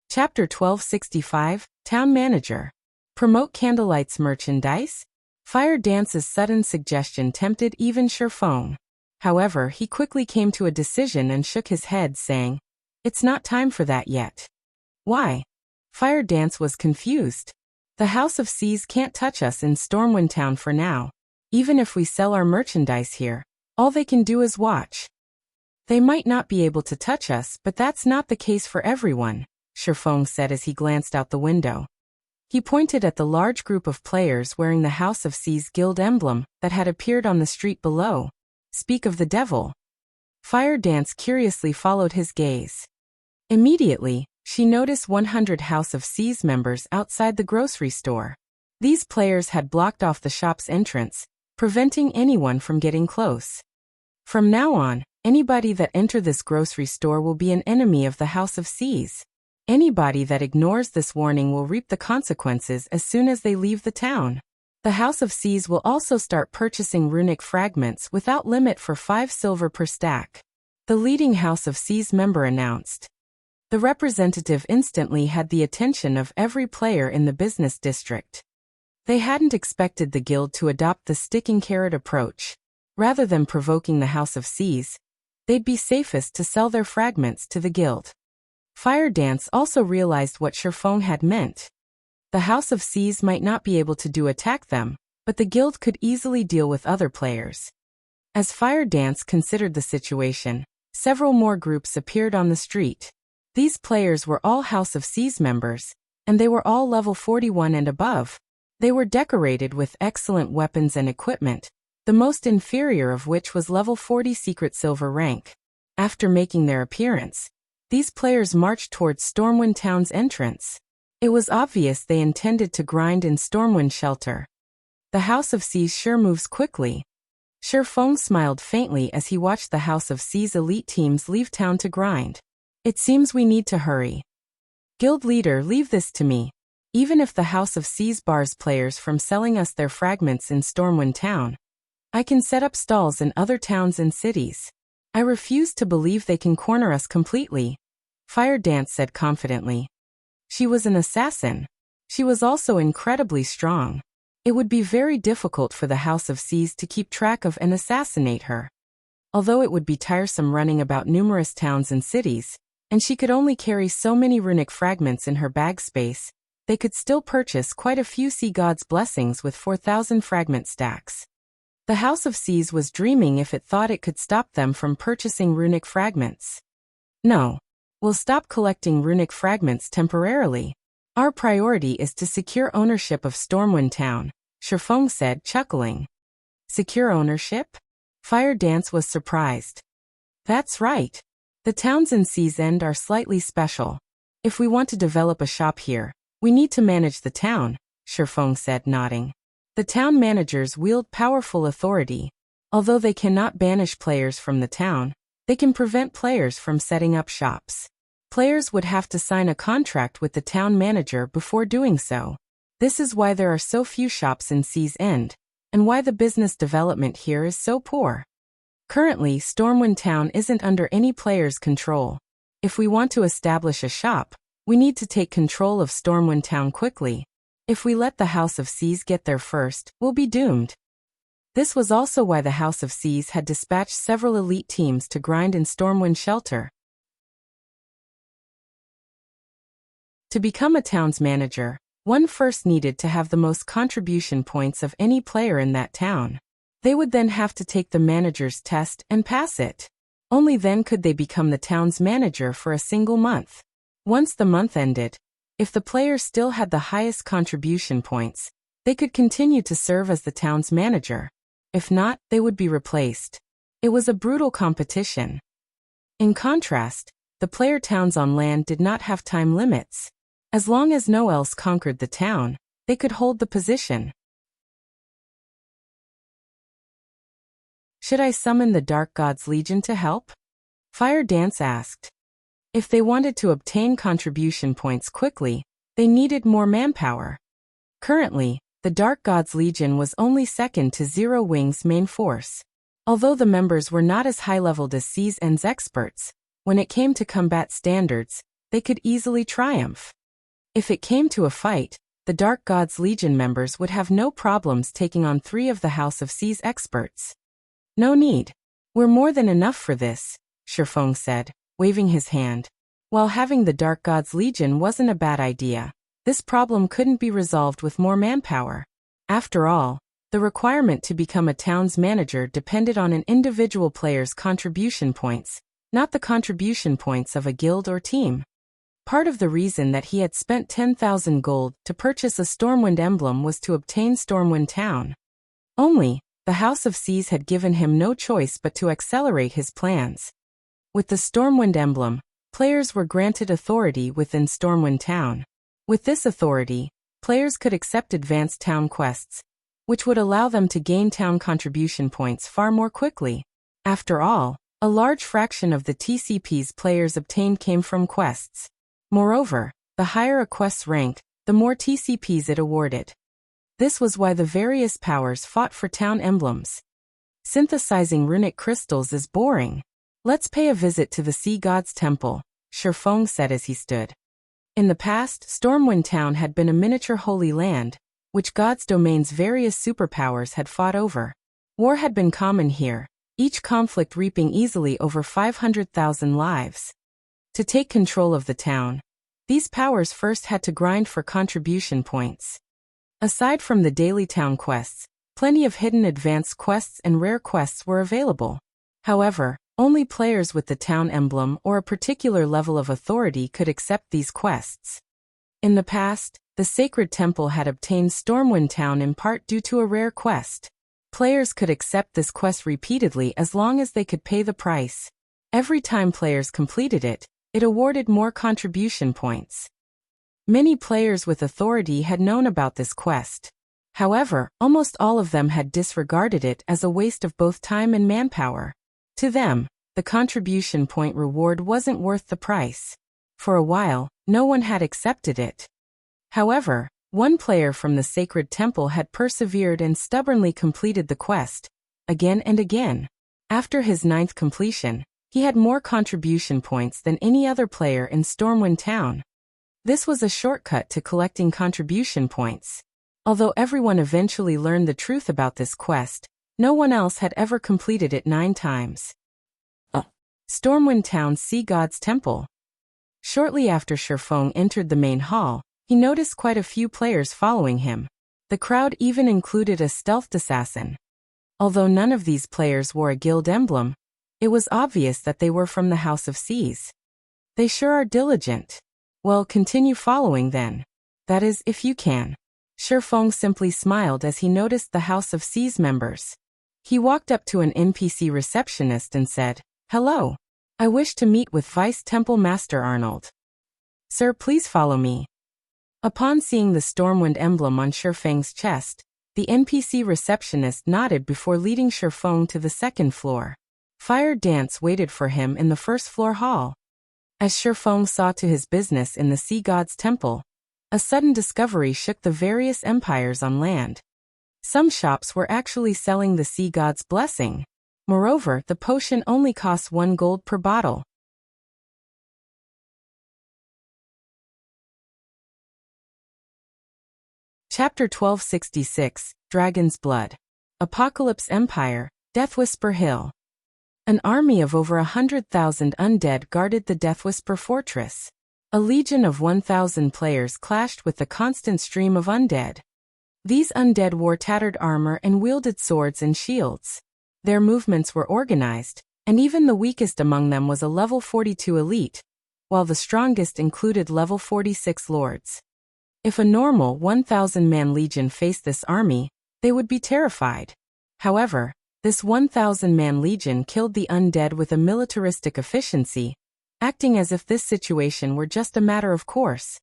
Chapter 1265, Town Manager. Promote Candlelight's merchandise? Fire Dance's sudden suggestion tempted even Shifeng. However, he quickly came to a decision and shook his head, saying, "It's not time for that yet." Why? Fire Dance was confused. The House of Seas can't touch us in Stormwind Town for now. Even if we sell our merchandise here, all they can do is watch. They might not be able to touch us, but that's not the case for everyone, Shifeng said as he glanced out the window. He pointed at the large group of players wearing the House of Seas guild emblem that had appeared on the street below. Speak of the devil. Fire Dance curiously followed his gaze. Immediately, she noticed 100 House of Seas members outside the grocery store. These players had blocked off the shop's entrance, preventing anyone from getting close. From now on, anybody that enters this grocery store will be an enemy of the House of Seas. Anybody that ignores this warning will reap the consequences as soon as they leave the town. The House of Seas will also start purchasing runic fragments without limit for 5 silver per stack. The leading House of Seas member announced. The representative instantly had the attention of every player in the business district. They hadn't expected the guild to adopt the sticking carrot approach. Rather than provoking the House of Seas, they'd be safest to sell their fragments to the guild. Fire Dance also realized what Shifeng had meant. The House of Seas might not be able to attack them, but the guild could easily deal with other players. As Fire Dance considered the situation, several more groups appeared on the street. These players were all House of Seas members, and they were all level 41 and above. They were decorated with excellent weapons and equipment, the most inferior of which was level 40 secret silver rank. After making their appearance, these players marched towards Stormwind Town's entrance. It was obvious they intended to grind in Stormwind Shelter. The House of Seas sure moves quickly. Shifeng smiled faintly as he watched the House of Seas elite teams leave town to grind. It seems we need to hurry. Guild leader, leave this to me. Even if the House of Seas bars players from selling us their fragments in Stormwind Town, I can set up stalls in other towns and cities. I refuse to believe they can corner us completely, Fire Dance said confidently. She was an assassin. She was also incredibly strong. It would be very difficult for the House of Seas to keep track of and assassinate her. Although it would be tiresome running about numerous towns and cities, and she could only carry so many runic fragments in her bag space, they could still purchase quite a few Sea God's blessings with 4,000 fragment stacks. The House of Seas was dreaming if it thought it could stop them from purchasing runic fragments. No. We'll stop collecting runic fragments temporarily. Our priority is to secure ownership of Stormwind Town, Shifeng said, chuckling. Secure ownership? Fire Dance was surprised. That's right. The towns in Sea's End are slightly special. If we want to develop a shop here, we need to manage the town, Shifeng said, nodding. The town managers wield powerful authority. Although they cannot banish players from the town, they can prevent players from setting up shops. Players would have to sign a contract with the town manager before doing so. This is why there are so few shops in Sea's End, and why the business development here is so poor. Currently, Stormwind Town isn't under any player's control. If we want to establish a shop, we need to take control of Stormwind Town quickly. If we let the House of Seas get there first, we'll be doomed. This was also why the House of Seas had dispatched several elite teams to grind in Stormwind Shelter. To become a town's manager, one first needed to have the most contribution points of any player in that town. They would then have to take the manager's test and pass it. Only then could they become the town's manager for a single month. Once the month ended, if the player still had the highest contribution points, they could continue to serve as the town's manager. If not, they would be replaced. It was a brutal competition. In contrast, the player towns on land did not have time limits. As long as no else conquered the town, they could hold the position. Should I summon the Dark God's Legion to help? Fire Dance asked. If they wanted to obtain contribution points quickly, they needed more manpower. Currently, the Dark God's Legion was only second to Zero Wing's main force. Although the members were not as high-leveled as Seas End's experts, when it came to combat standards, they could easily triumph. If it came to a fight, the Dark God's Legion members would have no problems taking on 3 of the House of Seas experts. No need. We're more than enough for this, Shifeng said, waving his hand. While having the Dark God's Legion wasn't a bad idea, this problem couldn't be resolved with more manpower. After all, the requirement to become a town's manager depended on an individual player's contribution points, not the contribution points of a guild or team. Part of the reason that he had spent 10,000 gold to purchase a Stormwind emblem was to obtain Stormwind Town. Only, the House of Seas had given him no choice but to accelerate his plans. With the Stormwind emblem, players were granted authority within Stormwind Town. With this authority, players could accept advanced town quests, which would allow them to gain town contribution points far more quickly. After all, a large fraction of the TCPs players obtained came from quests. Moreover, the higher a quest's rank, the more TCPs it awarded. This was why the various powers fought for town emblems. Synthesizing runic crystals is boring. Let's pay a visit to the Sea God's Temple, Shifeng said as he stood. In the past, Stormwind Town had been a miniature holy land, which God's domain's various superpowers had fought over. War had been common here, each conflict reaping easily over 500,000 lives. To take control of the town, these powers first had to grind for contribution points. Aside from the daily town quests, plenty of hidden advanced quests and rare quests were available. However, only players with the town emblem or a particular level of authority could accept these quests. In the past, the Sacred Temple had obtained Stormwind Town in part due to a rare quest. Players could accept this quest repeatedly as long as they could pay the price. Every time players completed it, it awarded more contribution points. Many players with authority had known about this quest. However, almost all of them had disregarded it as a waste of both time and manpower. To them, the contribution point reward wasn't worth the price. For a while, no one had accepted it. However, one player from the Sacred Temple had persevered and stubbornly completed the quest, again and again. After his 9th completion, he had more contribution points than any other player in Stormwind Town. This was a shortcut to collecting contribution points. Although everyone eventually learned the truth about this quest, no one else had ever completed it 9 times. Stormwind Town's Sea God's Temple. Shortly after Shifeng entered the main hall, he noticed quite a few players following him. The crowd even included a stealthed assassin. Although none of these players wore a guild emblem, it was obvious that they were from the House of Seas. They sure are diligent. Well, continue following then. That is, if you can. Shifeng simply smiled as he noticed the House of Seas members. He walked up to an NPC receptionist and said, "Hello. I wish to meet with Vice Temple Master Arnold." "Sir, please follow me." Upon seeing the Stormwind emblem on Shifeng's chest, the NPC receptionist nodded before leading Shifeng to the 2nd floor. Fire Dance waited for him in the 1st floor hall. As Shifeng saw to his business in the Sea God's Temple, a sudden discovery shook the various empires on land. Some shops were actually selling the Sea God's Blessing. Moreover, the potion only costs 1 gold per bottle. Chapter 1266, Dragon's Blood. Apocalypse Empire, Deathwhisper Hill. An army of over 100,000 undead guarded the Deathwhisper Fortress. A legion of 1,000 players clashed with the constant stream of undead. These undead wore tattered armor and wielded swords and shields. Their movements were organized, and even the weakest among them was a level 42 elite, while the strongest included level 46 lords. If a normal 1,000-man legion faced this army, they would be terrified. However, this 1,000-man legion killed the undead with a militaristic efficiency, acting as if this situation were just a matter of course.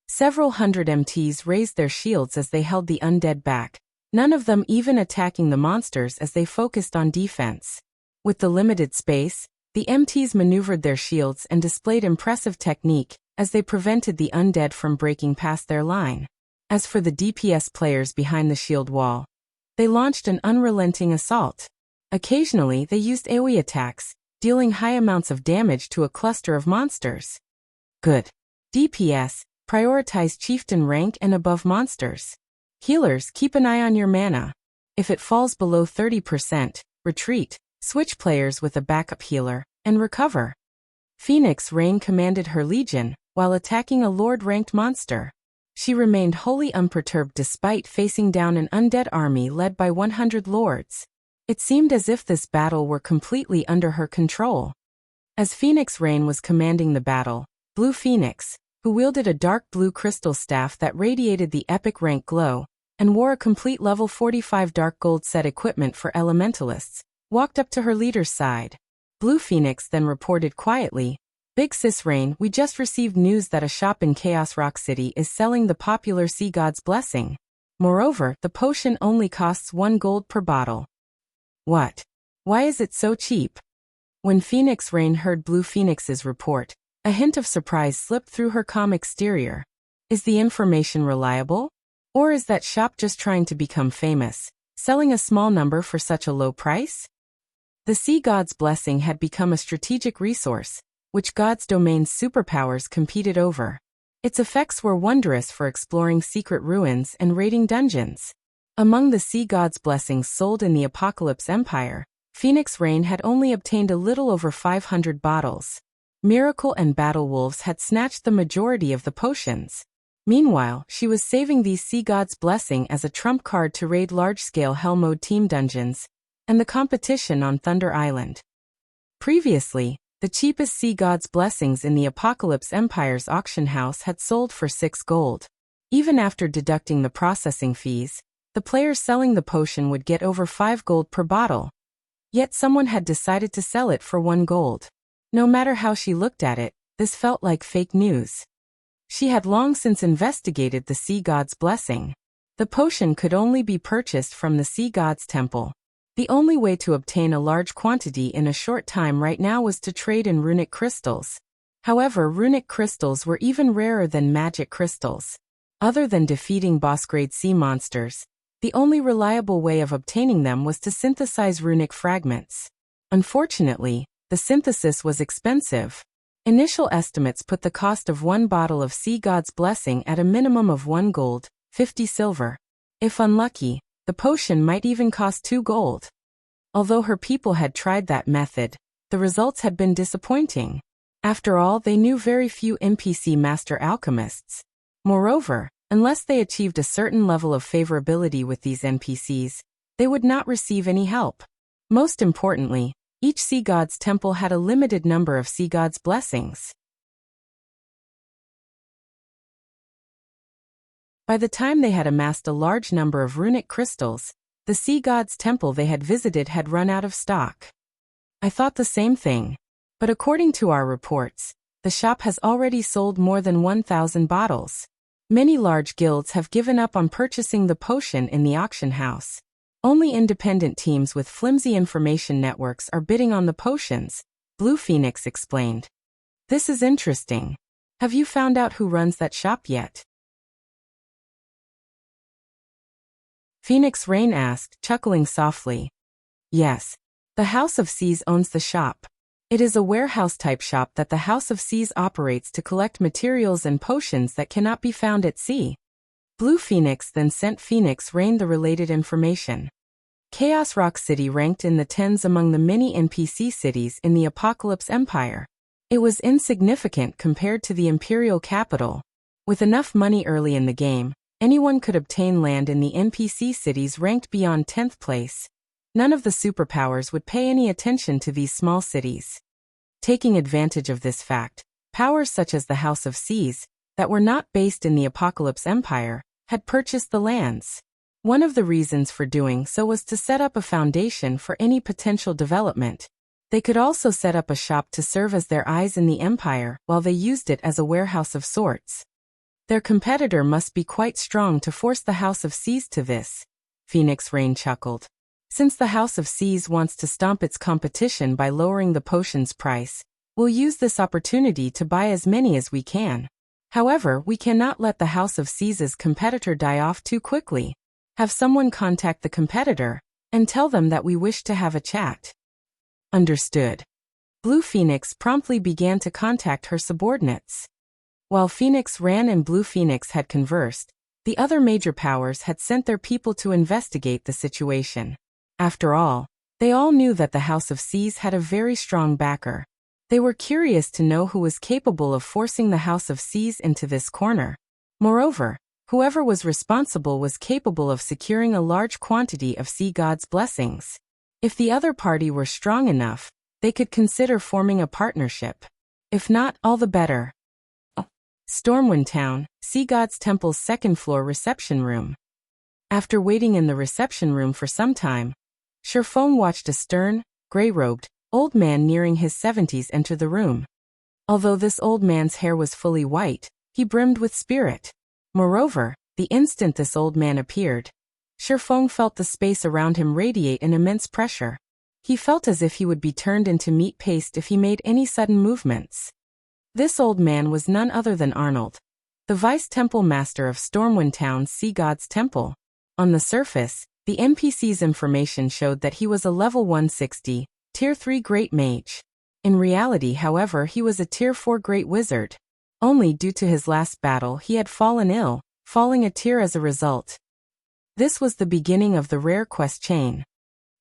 Several hundred MTs raised their shields as they held the undead back, none of them even attacking the monsters as they focused on defense. With the limited space, the MTs maneuvered their shields and displayed impressive technique as they prevented the undead from breaking past their line. As for the DPS players behind the shield wall, they launched an unrelenting assault. Occasionally they used AoE attacks, dealing high amounts of damage to a cluster of monsters. Good. DPS, prioritize chieftain rank and above monsters. Healers, keep an eye on your mana. If it falls below 30%, retreat, switch players with a backup healer, and recover. Phoenix Rain commanded her legion, while attacking a lord-ranked monster. She remained wholly unperturbed despite facing down an undead army led by 100 lords. It seemed as if this battle were completely under her control. As Phoenix Rain was commanding the battle, Blue Phoenix, who wielded a dark blue crystal staff that radiated the epic rank glow, and wore a complete level 45 dark gold set equipment for elementalists, walked up to her leader's side. Blue Phoenix then reported quietly, "Big Sis Rain, we just received news that a shop in Chaos Rock City is selling the popular Sea God's Blessing. Moreover, the potion only costs 1 gold per bottle." What? Why is it so cheap? When Phoenix Rain heard Blue Phoenix's report, a hint of surprise slipped through her calm exterior. Is the information reliable? Or is that shop just trying to become famous, selling a small number for such a low price? The Sea God's Blessing had become a strategic resource, which God's Domain's superpowers competed over. Its effects were wondrous for exploring secret ruins and raiding dungeons. Among the Sea God's Blessings sold in the Apocalypse Empire, Phoenix Rain had only obtained a little over 500 bottles. Miracle and Battle Wolves had snatched the majority of the potions. Meanwhile, she was saving these Sea God's Blessing as a trump card to raid large-scale Hell Mode team dungeons and the competition on Thunder Island. Previously, the cheapest Sea God's Blessings in the Apocalypse Empire's auction house had sold for 6 gold. Even after deducting the processing fees, the players selling the potion would get over 5 gold per bottle. Yet someone had decided to sell it for 1 gold. No matter how she looked at it, this felt like fake news. She had long since investigated the Sea God's Blessing. The potion could only be purchased from the Sea God's Temple. The only way to obtain a large quantity in a short time right now was to trade in runic crystals. However, runic crystals were even rarer than magic crystals. Other than defeating boss-grade sea monsters, the only reliable way of obtaining them was to synthesize runic fragments. Unfortunately, the synthesis was expensive. Initial estimates put the cost of 1 bottle of Sea God's Blessing at a minimum of 1 gold, 50 silver. If unlucky, the potion might even cost 2 gold. Although her people had tried that method, the results had been disappointing. After all, they knew very few NPC master alchemists. Moreover, unless they achieved a certain level of favorability with these NPCs, they would not receive any help. Most importantly, each Sea God's temple had a limited number of Sea God's Blessings. By the time they had amassed a large number of runic crystals, the Sea God's temple they had visited had run out of stock. I thought the same thing. But according to our reports, the shop has already sold more than 1,000 bottles. Many large guilds have given up on purchasing the potion in the auction house. Only independent teams with flimsy information networks are bidding on the potions, Blue Phoenix explained. This is interesting. Have you found out who runs that shop yet? Phoenix Rain asked, chuckling softly. Yes. The House of Seas owns the shop. It is a warehouse-type shop that the House of Seas operates to collect materials and potions that cannot be found at sea. Blue Phoenix then sent Phoenix Rain the related information. Chaos Rock City ranked in the tens among the many NPC cities in the Apocalypse Empire. It was insignificant compared to the Imperial capital. With enough money early in the game, anyone could obtain land in the NPC cities ranked beyond 10th place. None of the superpowers would pay any attention to these small cities. Taking advantage of this fact, powers such as the House of Seas, that were not based in the Apocalypse Empire, had purchased the lands. One of the reasons for doing so was to set up a foundation for any potential development. They could also set up a shop to serve as their eyes in the Empire while they used it as a warehouse of sorts. Their competitor must be quite strong to force the House of Seas to this. Phoenix Rain chuckled. Since the House of Seas wants to stomp its competition by lowering the potion's price, we'll use this opportunity to buy as many as we can. However, we cannot let the House of Seas' competitor die off too quickly. Have someone contact the competitor and tell them that we wish to have a chat. Understood. Blue Phoenix promptly began to contact her subordinates. While Phoenix Ran and Blue Phoenix had conversed, the other major powers had sent their people to investigate the situation. After all, they all knew that the House of Seas had a very strong backer. They were curious to know who was capable of forcing the House of Seas into this corner. Moreover, whoever was responsible was capable of securing a large quantity of sea gods' blessings. If the other party were strong enough, they could consider forming a partnership. If not, all the better. Stormwind Town, Sea God's Temple's second-floor reception room. After waiting in the reception room for some time, Sherfone watched a stern, gray-robed, old man nearing his 70s enter the room. Although this old man's hair was fully white, he brimmed with spirit. Moreover, the instant this old man appeared, Sherfone felt the space around him radiate an immense pressure. He felt as if he would be turned into meat paste if he made any sudden movements. This old man was none other than Arnold, the Vice-Temple Master of Stormwind Town's Sea God's Temple. On the surface, the NPC's information showed that he was a level 160, Tier 3 Great Mage. In reality, however, he was a Tier 4 Great Wizard. Only due to his last battle he had fallen ill, falling a tier as a result. This was the beginning of the rare quest chain.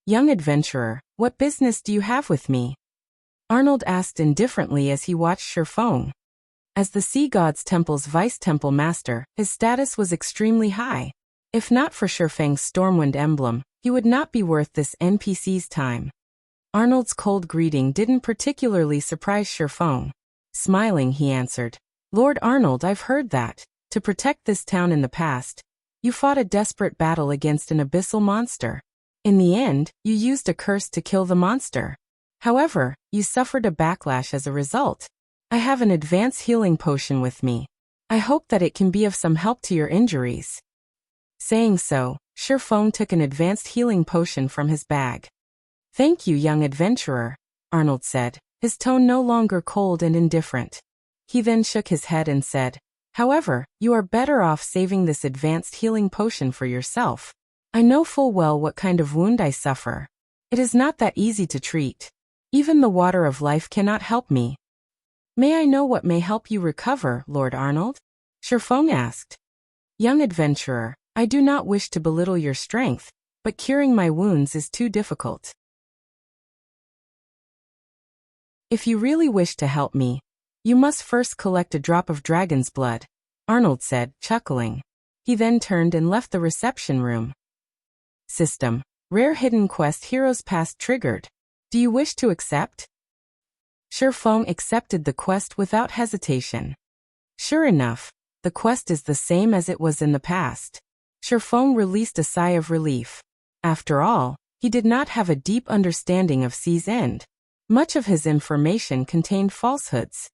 Young adventurer, what business do you have with me? Arnold asked indifferently as he watched Sherfone. As the Sea God's Temple's Vice-Temple Master, his status was extremely high. If not for Sherfang's Stormwind emblem, he would not be worth this NPC's time. Arnold's cold greeting didn't particularly surprise Sherfone. Smiling, he answered, Lord Arnold, I've heard that, to protect this town in the past, you fought a desperate battle against an abyssal monster. In the end, you used a curse to kill the monster. However, you suffered a backlash as a result. I have an advanced healing potion with me. I hope that it can be of some help to your injuries. Saying so, Sherfone took an advanced healing potion from his bag. Thank you, young adventurer, Arnold said, his tone no longer cold and indifferent. He then shook his head and said, however, you are better off saving this advanced healing potion for yourself. I know full well what kind of wound I suffer. It is not that easy to treat. Even the water of life cannot help me. May I know what may help you recover, Lord Arnold? Sherfone asked. Young adventurer, I do not wish to belittle your strength, but curing my wounds is too difficult. If you really wish to help me, you must first collect a drop of dragon's blood, Arnold said, chuckling. He then turned and left the reception room. System. Rare Hidden Quest Heroes Past triggered. Do you wish to accept? Sherfone accepted the quest without hesitation. Sure enough, the quest is the same as it was in the past. Sherfone released a sigh of relief. After all, he did not have a deep understanding of Sea's End. Much of his information contained falsehoods.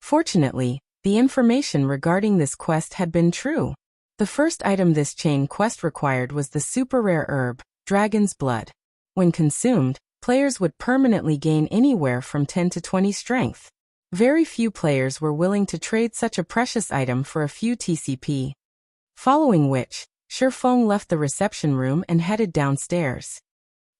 Fortunately, the information regarding this quest had been true. The first item this chain quest required was the super rare herb, Dragon's Blood. When consumed, players would permanently gain anywhere from 10 to 20 strength. Very few players were willing to trade such a precious item for a few TCP. Following which, Sherfone left the reception room and headed downstairs.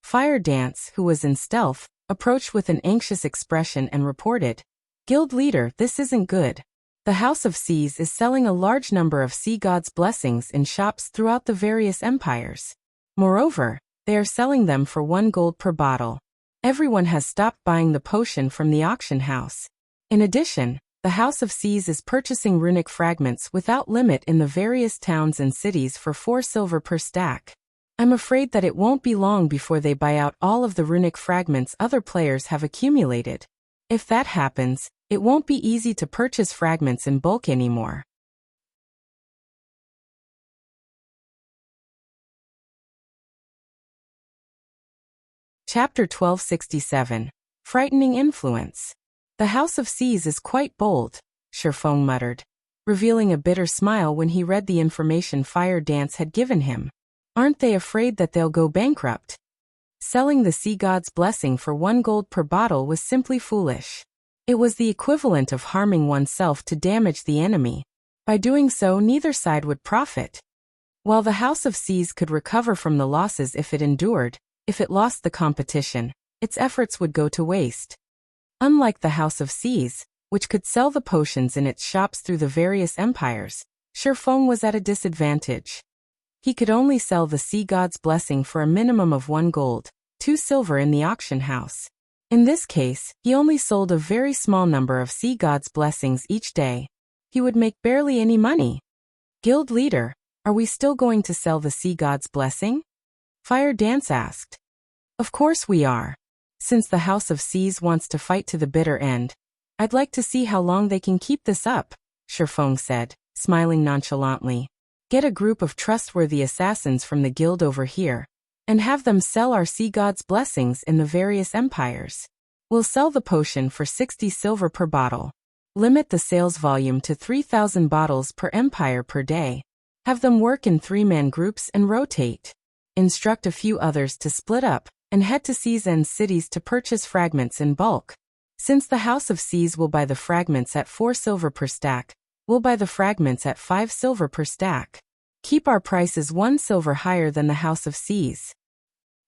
Fire Dance, who was in stealth, approached with an anxious expression and reported, Guild leader, this isn't good. The House of Seas is selling a large number of sea gods' blessings in shops throughout the various empires. Moreover, they are selling them for 1 gold per bottle. Everyone has stopped buying the potion from the auction house. In addition, the House of Seas is purchasing runic fragments without limit in the various towns and cities for 4 silver per stack. I'm afraid that it won't be long before they buy out all of the runic fragments other players have accumulated. If that happens, it won't be easy to purchase fragments in bulk anymore. Chapter 1267. Frightening Influence. The House of Seas is quite bold, Shifeng muttered, revealing a bitter smile when he read the information Fire Dance had given him. Aren't they afraid that they'll go bankrupt? Selling the sea god's blessing for 1 gold per bottle was simply foolish. It was the equivalent of harming oneself to damage the enemy. By doing so, neither side would profit. While the House of Seas could recover from the losses if it endured, if it lost the competition, its efforts would go to waste. Unlike the House of Seas, which could sell the potions in its shops through the various empires, Shifeng was at a disadvantage. He could only sell the sea god's blessing for a minimum of 1 gold, 2 silver in the auction house. In this case, he only sold a very small number of sea god's blessings each day. He would make barely any money. Guild leader, are we still going to sell the sea god's blessing? Fire Dance asked. Of course we are. Since the House of Seas wants to fight to the bitter end, I'd like to see how long they can keep this up, Shifeng said, smiling nonchalantly. Get a group of trustworthy assassins from the guild over here, and have them sell our sea god's blessings in the various empires. We'll sell the potion for 60 silver per bottle. Limit the sales volume to 3,000 bottles per empire per day. Have them work in 3-man groups and rotate. Instruct a few others to split up, and head to seas and cities to purchase fragments in bulk. Since the House of Seas will buy the fragments at 4 silver per stack, we'll buy the fragments at 5 silver per stack. Keep our prices 1 silver higher than the House of Seas.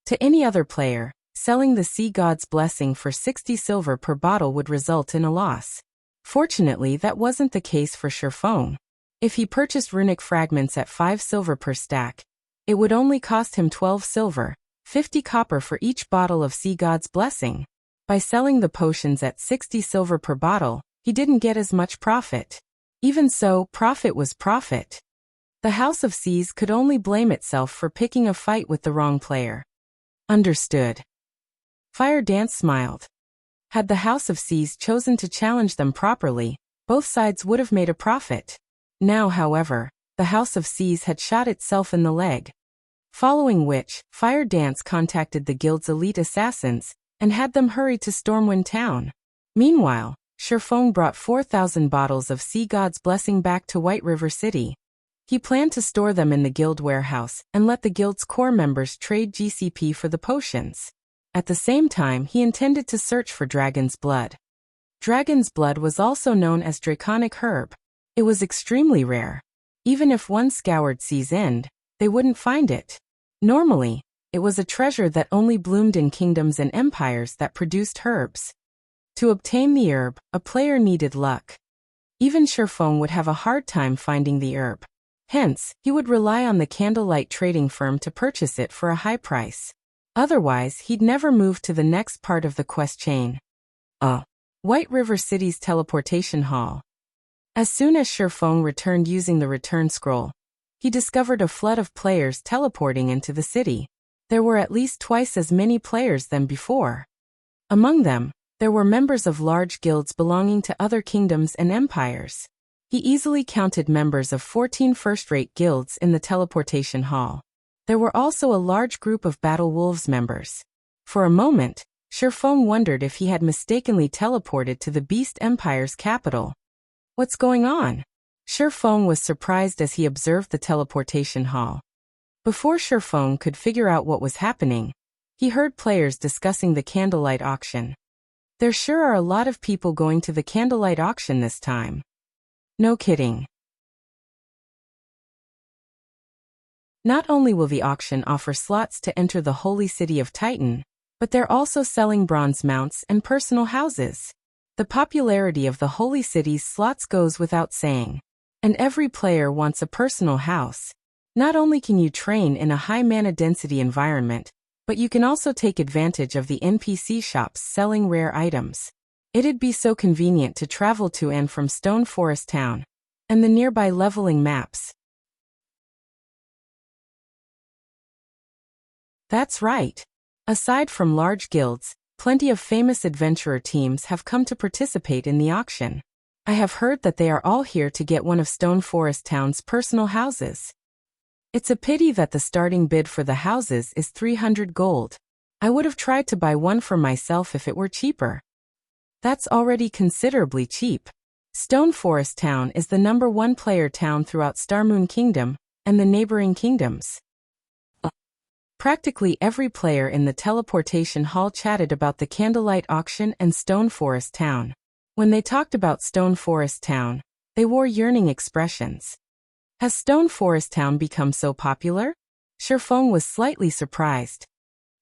To any other player, selling the sea god's blessing for 60 silver per bottle would result in a loss. Fortunately, that wasn't the case for Shifeng. If he purchased runic fragments at 5 silver per stack, it would only cost him 12 silver, 50 copper for each bottle of sea god's blessing. By selling the potions at 60 silver per bottle, he didn't get as much profit. Even so, profit was profit. The House of Seas could only blame itself for picking a fight with the wrong player. Understood. Fire Dance smiled. Had the House of Seas chosen to challenge them properly, both sides would have made a profit. Now, however, the House of Seas had shot itself in the leg. Following which, Fire Dance contacted the guild's elite assassins, and had them hurry to Stormwind Town. Meanwhile, Shifeng brought 4,000 bottles of Sea God's Blessing back to White River City. He planned to store them in the guild warehouse and let the guild's core members trade GCP for the potions. At the same time, he intended to search for Dragon's Blood. Dragon's Blood was also known as Draconic Herb. It was extremely rare. Even if one scoured Sea's End, they wouldn't find it. Normally, it was a treasure that only bloomed in kingdoms and empires that produced herbs. To obtain the herb, a player needed luck. Even Shifeng would have a hard time finding the herb. Hence, he would rely on the candlelight trading firm to purchase it for a high price. Otherwise, he'd never move to the next part of the quest chain. White River City's teleportation hall. As soon as Shifeng returned using the return scroll, he discovered a flood of players teleporting into the city. There were at least twice as many players than before. Among them, there were members of large guilds belonging to other kingdoms and empires. He easily counted members of 14 first-rate guilds in the teleportation hall. There were also a large group of Battle Wolves members. For a moment, Shifeng wondered if he had mistakenly teleported to the Beast Empire's capital. What's going on? Shifeng was surprised as he observed the teleportation hall. Before Shifeng could figure out what was happening, he heard players discussing the candlelight auction. There sure are a lot of people going to the candlelight auction this time. No kidding. Not only will the auction offer slots to enter the holy city of Titan, but they're also selling bronze mounts and personal houses. The popularity of the Holy City's slots goes without saying. And every player wants a personal house. Not only can you train in a high mana density environment, but you can also take advantage of the NPC shops selling rare items. It'd be so convenient to travel to and from Stone Forest Town, and the nearby leveling maps. That's right. Aside from large guilds, plenty of famous adventurer teams have come to participate in the auction. I have heard that they are all here to get one of Stone Forest Town's personal houses. It's a pity that the starting bid for the houses is 300 gold. I would have tried to buy one for myself if it were cheaper. That's already considerably cheap. Stone Forest Town is the #1 player town throughout Starmoon Kingdom and the neighboring kingdoms. Practically every player in the teleportation hall chatted about the candlelight auction and Stone Forest Town. When they talked about Stone Forest Town, they wore yearning expressions. Has Stone Forest Town become so popular? Shifeng was slightly surprised.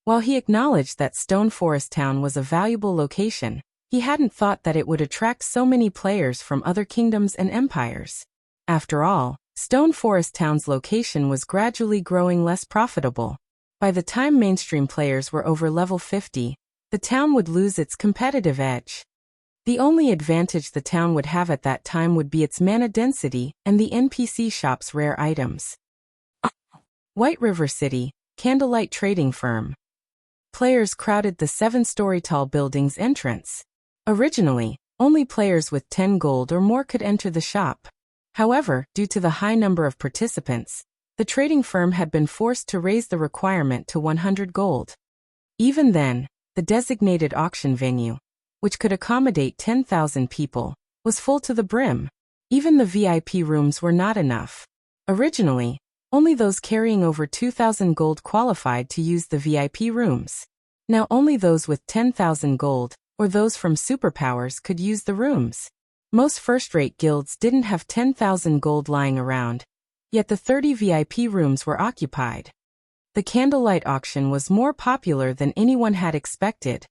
While he acknowledged that Stone Forest Town was a valuable location, he hadn't thought that it would attract so many players from other kingdoms and empires. After all, Stone Forest Town's location was gradually growing less profitable. By the time mainstream players were over level 50, the town would lose its competitive edge. The only advantage the town would have at that time would be its mana density and the NPC shop's rare items. White River City, Candlelight Trading Firm. Players crowded the 7-story tall building's entrance. Originally, only players with 10 gold or more could enter the shop. However, due to the high number of participants, the trading firm had been forced to raise the requirement to 100 gold. Even then, the designated auction venue, which could accommodate 10,000 people, was full to the brim. Even the VIP rooms were not enough. Originally, only those carrying over 2,000 gold qualified to use the VIP rooms. Now only those with 10,000 gold, or those from superpowers, could use the rooms. Most first-rate guilds didn't have 10,000 gold lying around, yet the 30 VIP rooms were occupied. The candlelight auction was more popular than anyone had expected.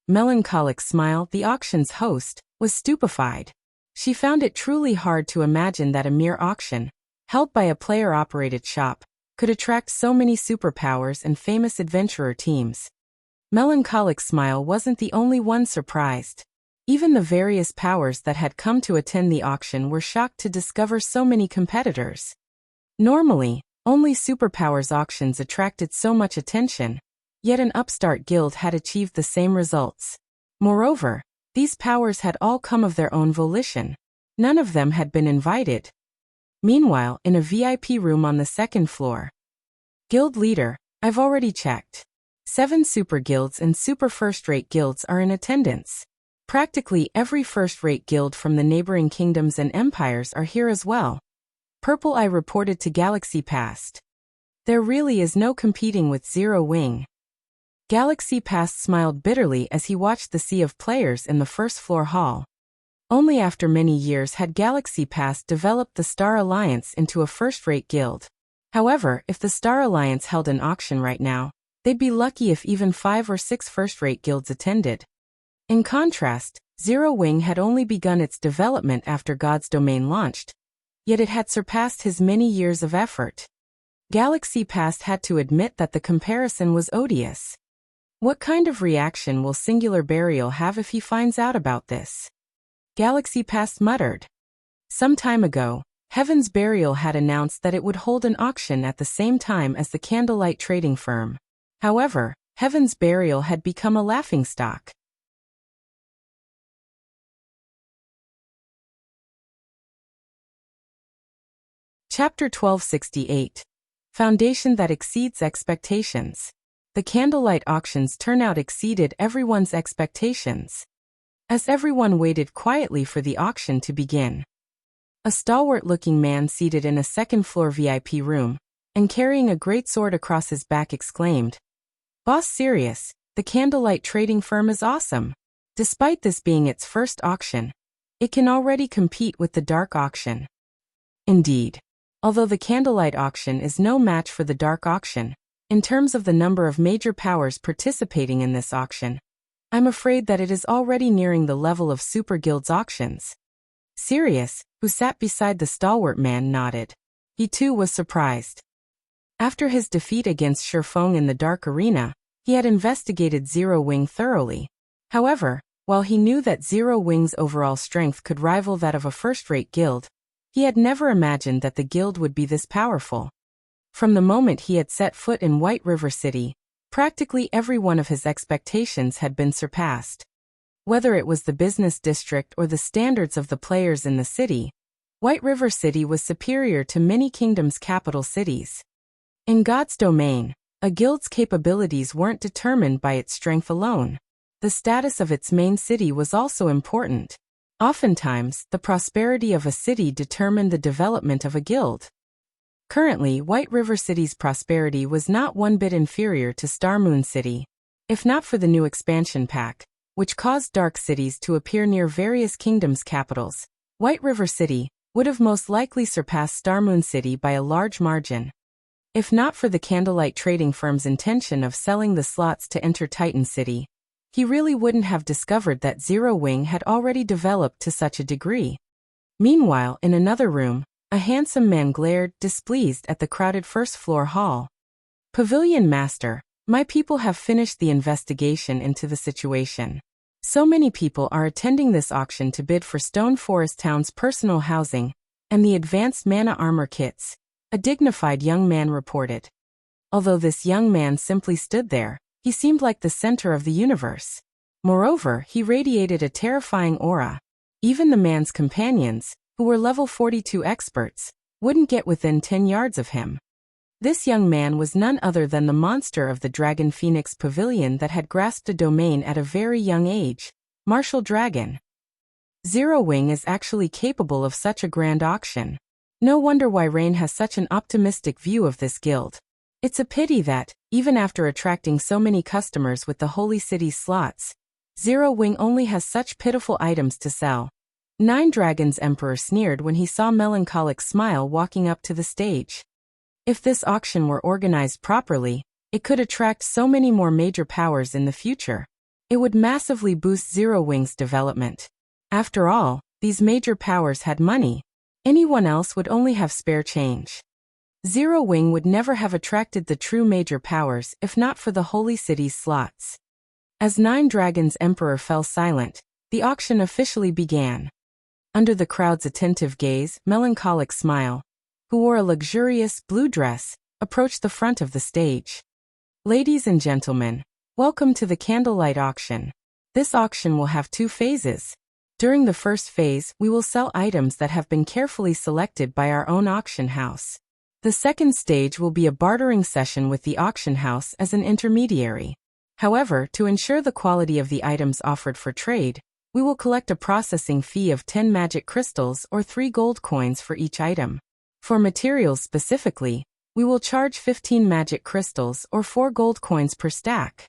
Melancholic Smile, the auction's host, was stupefied. She found it truly hard to imagine that a mere auction, held by a player-operated shop, could attract so many superpowers and famous adventurer teams. Melancholic Smile wasn't the only one surprised. Even the various powers that had come to attend the auction were shocked to discover so many competitors. Normally, only superpowers auctions attracted so much attention, yet an upstart guild had achieved the same results. Moreover, these powers had all come of their own volition. None of them had been invited. Meanwhile, in a VIP room on the second floor. Guild leader, I've already checked. 7 super guilds and super first-rate guilds are in attendance. Practically every first-rate guild from the neighboring kingdoms and empires are here as well. Purple Eye reported to Galaxy Past. There really is no competing with Zero Wing. Galaxy Past smiled bitterly as he watched the sea of players in the first-floor hall. Only after many years had Galaxy Past developed the Star Alliance into a first-rate guild. However, if the Star Alliance held an auction right now, they'd be lucky if even 5 or 6 first-rate guilds attended. In contrast, Zero Wing had only begun its development after God's Domain launched, yet it had surpassed his many years of effort. Galaxy Past had to admit that the comparison was odious. What kind of reaction will Singular Burial have if he finds out about this? Galaxy Past muttered. Some time ago, Heaven's Burial had announced that it would hold an auction at the same time as the Candlelight Trading Firm. However, Heaven's Burial had become a laughingstock. Chapter 1268. Foundation that exceeds expectations. The candlelight auction's turnout exceeded everyone's expectations. As everyone waited quietly for the auction to begin, a stalwart-looking man seated in a second-floor VIP room, and carrying a great sword across his back exclaimed, "Boss Sirius, the candlelight trading firm is awesome. Despite this being its first auction, it can already compete with the dark auction." Indeed, although the candlelight auction is no match for the dark auction, in terms of the number of major powers participating in this auction, I'm afraid that it is already nearing the level of Super Guild's auctions. Sirius, who sat beside the stalwart man, nodded. He too was surprised. After his defeat against Shifeng in the Dark Arena, he had investigated Zero Wing thoroughly. However, while he knew that Zero Wing's overall strength could rival that of a first-rate guild, he had never imagined that the guild would be this powerful. From the moment he had set foot in White River City, practically every one of his expectations had been surpassed. Whether it was the business district or the standards of the players in the city, White River City was superior to many kingdoms' capital cities. In God's domain, a guild's capabilities weren't determined by its strength alone. The status of its main city was also important. Oftentimes, the prosperity of a city determined the development of a guild. Currently, White River City's prosperity was not one bit inferior to Star Moon City. If not for the new expansion pack, which caused dark cities to appear near various kingdoms' capitals, White River City would have most likely surpassed Star Moon City by a large margin. If not for the Candlelight trading firm's intention of selling the slots to enter Titan City, he really wouldn't have discovered that Zero Wing had already developed to such a degree. Meanwhile, in another room, a handsome man glared, displeased at the crowded first-floor hall. Pavilion Master, my people have finished the investigation into the situation. So many people are attending this auction to bid for Stone Forest Town's personal housing and the advanced mana armor kits, a dignified young man reported. Although this young man simply stood there, he seemed like the center of the universe. Moreover, he radiated a terrifying aura. Even the man's companions, who were level 42 experts, wouldn't get within 10 yards of him. This young man was none other than the monster of the Dragon Phoenix Pavilion that had grasped a domain at a very young age, Martial Dragon. Zero Wing is actually capable of such a grand auction. No wonder why Rain has such an optimistic view of this guild. It's a pity that, even after attracting so many customers with the Holy City slots, Zero Wing only has such pitiful items to sell. Nine Dragons Emperor sneered when he saw Melancholic Smile walking up to the stage. If this auction were organized properly, it could attract so many more major powers in the future. It would massively boost Zero Wing's development. After all, these major powers had money. Anyone else would only have spare change. Zero Wing would never have attracted the true major powers if not for the Holy City's slots. As Nine Dragons Emperor fell silent, the auction officially began. Under the crowd's attentive gaze, Melancholic Smile, who wore a luxurious blue dress, approached the front of the stage. Ladies and gentlemen, welcome to the Candlelight Auction. This auction will have two phases. During the first phase, we will sell items that have been carefully selected by our own auction house. The second stage will be a bartering session with the auction house as an intermediary. However, to ensure the quality of the items offered for trade, we will collect a processing fee of 10 magic crystals or 3 gold coins for each item. For materials specifically, we will charge 15 magic crystals or 4 gold coins per stack.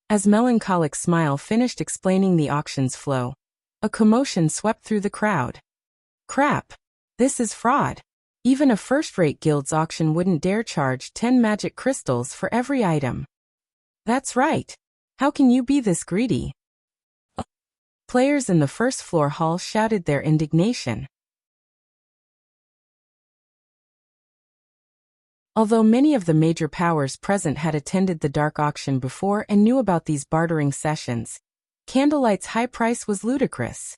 As Melancholic Smile finished explaining the auction's flow, a commotion swept through the crowd. Crap! This is fraud. Even a first-rate guild's auction wouldn't dare charge 10 magic crystals for every item. That's right. How can you be this greedy? Players in the first-floor hall shouted their indignation. Although many of the major powers present had attended the dark auction before and knew about these bartering sessions, Candlelight's high price was ludicrous.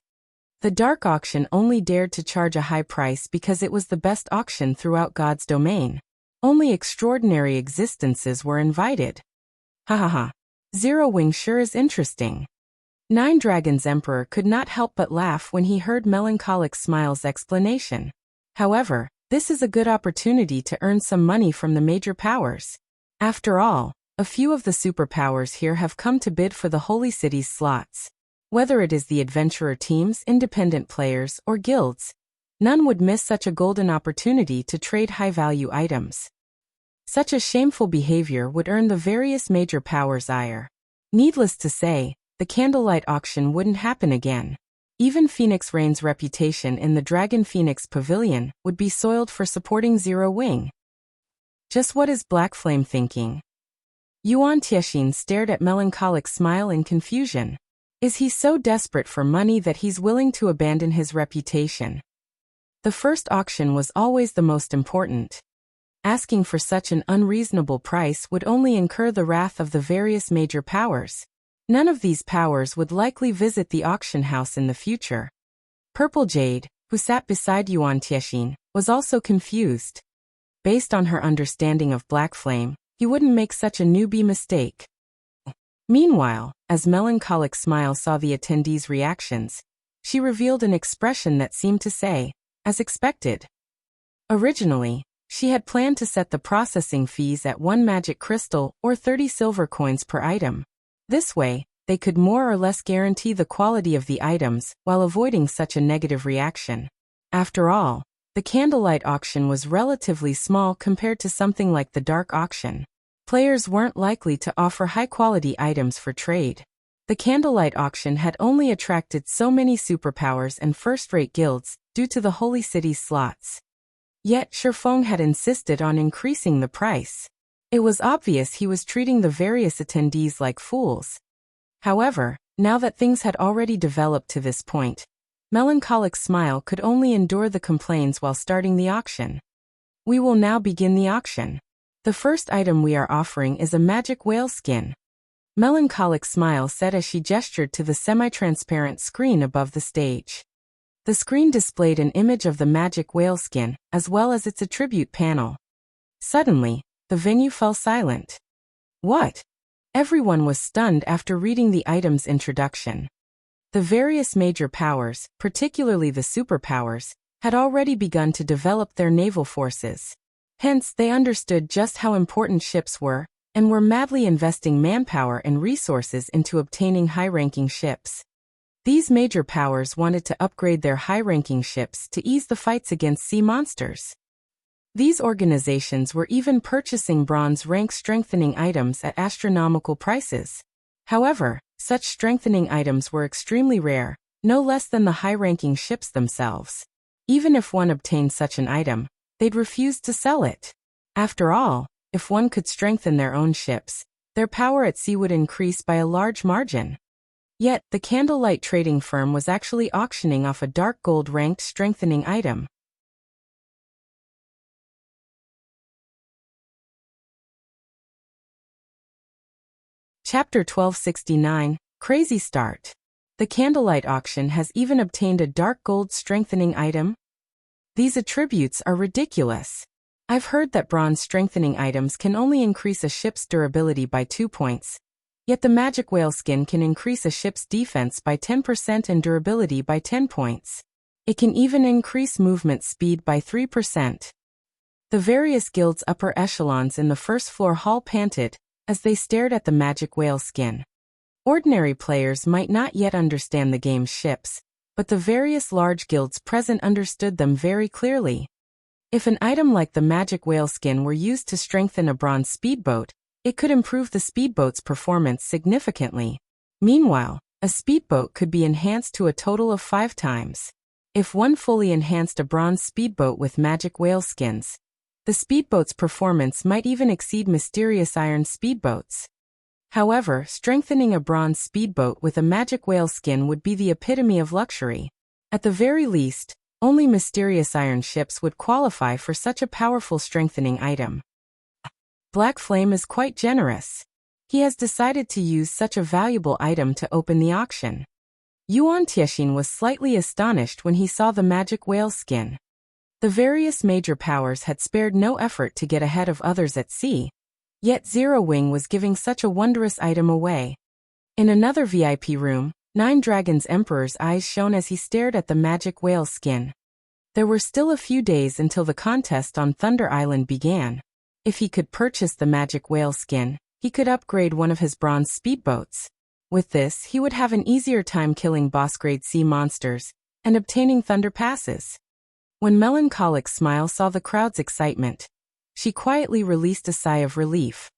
The dark auction only dared to charge a high price because it was the best auction throughout God's domain. Only extraordinary existences were invited. Ha ha ha. Zero Wing sure is interesting. Nine Dragons Emperor could not help but laugh when he heard Melancholic Smile's explanation. However, this is a good opportunity to earn some money from the major powers. After all, a few of the superpowers here have come to bid for the Holy City's slots. Whether it is the adventurer teams, independent players, or guilds, none would miss such a golden opportunity to trade high-value items. Such a shameful behavior would earn the various major powers' ire. Needless to say, the Candlelight auction wouldn't happen again. Even Phoenix Rain's reputation in the Dragon Phoenix Pavilion would be soiled for supporting Zero Wing. Just what is Black Flame thinking? Yuan Tiexin stared at Melancholic Smile in confusion. Is he so desperate for money that he's willing to abandon his reputation? The first auction was always the most important. Asking for such an unreasonable price would only incur the wrath of the various major powers. None of these powers would likely visit the auction house in the future. Purple Jade, who sat beside Yuan Tiexin, was also confused. Based on her understanding of Black Flame, he wouldn't make such a newbie mistake. Meanwhile, as Melancholic Smile saw the attendees' reactions, she revealed an expression that seemed to say, as expected. Originally, she had planned to set the processing fees at 1 magic crystal or 30 silver coins per item. This way, they could more or less guarantee the quality of the items while avoiding such a negative reaction. After all, the candlelight auction was relatively small compared to something like the dark auction. Players weren't likely to offer high-quality items for trade. The candlelight auction had only attracted so many superpowers and first-rate guilds due to the Holy City's slots. Yet Shifeng had insisted on increasing the price. It was obvious he was treating the various attendees like fools. However, now that things had already developed to this point, Melancholic Smile could only endure the complaints while starting the auction. We will now begin the auction. The first item we are offering is a magic whale skin. Melancholic Smile said as she gestured to the semi-transparent screen above the stage. The screen displayed an image of the magic whale skin, as well as its attribute panel. Suddenly, the venue fell silent. What? Everyone was stunned after reading the item's introduction. The various major powers, particularly the superpowers, had already begun to develop their naval forces. Hence, they understood just how important ships were, and were madly investing manpower and resources into obtaining high-ranking ships. These major powers wanted to upgrade their high-ranking ships to ease the fights against sea monsters. These organizations were even purchasing bronze rank strengthening items at astronomical prices. However, such strengthening items were extremely rare, no less than the high-ranking ships themselves. Even if one obtained such an item, they'd refuse to sell it. After all, if one could strengthen their own ships, their power at sea would increase by a large margin. Yet, the candlelight trading firm was actually auctioning off a dark gold ranked strengthening item. Chapter 1269, Crazy Start. The candlelight auction has even obtained a dark gold strengthening item? These attributes are ridiculous. I've heard that bronze strengthening items can only increase a ship's durability by 2 points. Yet the magic whale skin can increase a ship's defense by 10% and durability by 10 points. It can even increase movement speed by 3%. The various guilds' upper echelons in the first floor hall panted as they stared at the magic whale skin. Ordinary players might not yet understand the game's ships, but the various large guilds present understood them very clearly. If an item like the magic whale skin were used to strengthen a bronze speedboat, it could improve the speedboat's performance significantly. Meanwhile, a speedboat could be enhanced to a total of 5 times. If one fully enhanced a bronze speedboat with magic whale skins, the speedboat's performance might even exceed mysterious iron speedboats. However, strengthening a bronze speedboat with a magic whale skin would be the epitome of luxury. At the very least, only mysterious iron ships would qualify for such a powerful strengthening item. Black Flame is quite generous. He has decided to use such a valuable item to open the auction. Yuan Tiexin was slightly astonished when he saw the magic whale skin. The various major powers had spared no effort to get ahead of others at sea, yet Zero Wing was giving such a wondrous item away. In another VIP room, Nine Dragons Emperor's eyes shone as he stared at the magic whale skin. There were still a few days until the contest on Thunder Island began. If he could purchase the magic whale skin, he could upgrade one of his bronze speedboats. With this, he would have an easier time killing boss-grade sea monsters and obtaining thunder passes. When Melancholic Smile saw the crowd's excitement, she quietly released a sigh of relief.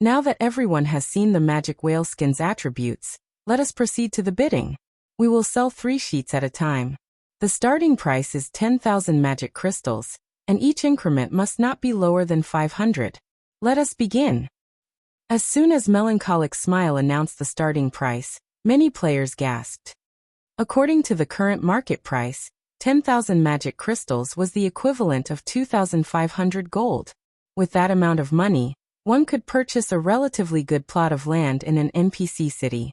Now that everyone has seen the magic whale skin's attributes, let us proceed to the bidding. We will sell 3 sheets at a time. The starting price is 10,000 magic crystals, and each increment must not be lower than 500. Let us begin. As soon as Melancholic Smile announced the starting price, many players gasped. According to the current market price, 10,000 magic crystals was the equivalent of 2,500 gold. With that amount of money, one could purchase a relatively good plot of land in an NPC city.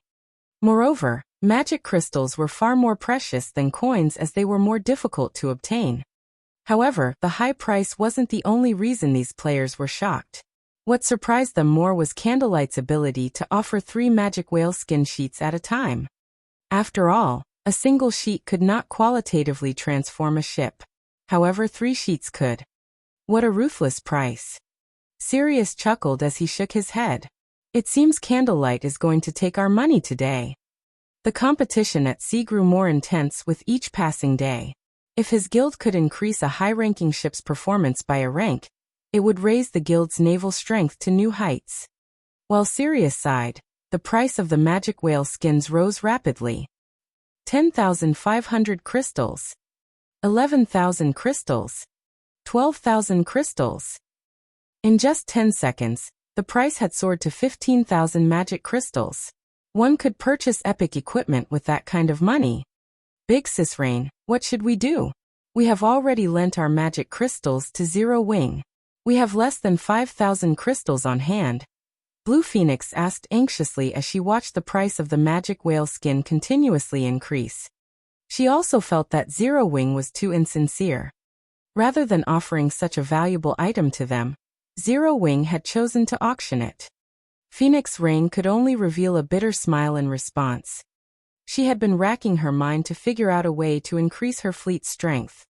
Moreover, magic crystals were far more precious than coins as they were more difficult to obtain. However, the high price wasn't the only reason these players were shocked. What surprised them more was Candlelight's ability to offer 3 magic whale skin sheets at a time. After all, a single sheet could not qualitatively transform a ship. However, 3 sheets could. What a ruthless price. Sirius chuckled as he shook his head. It seems Candlelight is going to take our money today. The competition at sea grew more intense with each passing day. If his guild could increase a high-ranking ship's performance by a rank, it would raise the guild's naval strength to new heights. While Sirius sighed, the price of the magic whale skins rose rapidly. 10,500 crystals. 11,000 crystals. 12,000 crystals. In just 10 seconds, the price had soared to 15,000 magic crystals. One could purchase epic equipment with that kind of money. Big Sis Rain, what should we do? We have already lent our magic crystals to Zero Wing. We have less than 5,000 crystals on hand. Blue Phoenix asked anxiously as she watched the price of the magic whale skin continuously increase. She also felt that Zero Wing was too insincere. Rather than offering such a valuable item to them, Zero Wing had chosen to auction it. Phoenix Rain could only reveal a bitter smile in response. She had been racking her mind to figure out a way to increase her fleet's strength.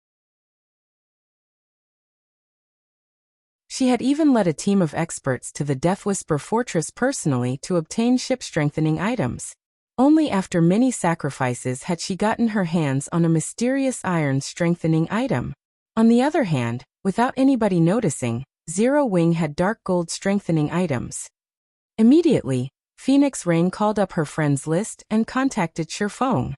She had even led a team of experts to the Deathwhisper Fortress personally to obtain ship-strengthening items. Only after many sacrifices had she gotten her hands on a mysterious iron-strengthening item. On the other hand, without anybody noticing, Zero Wing had dark gold strengthening items. Immediately, Phoenix Rain called up her friends list and contacted Shifeng.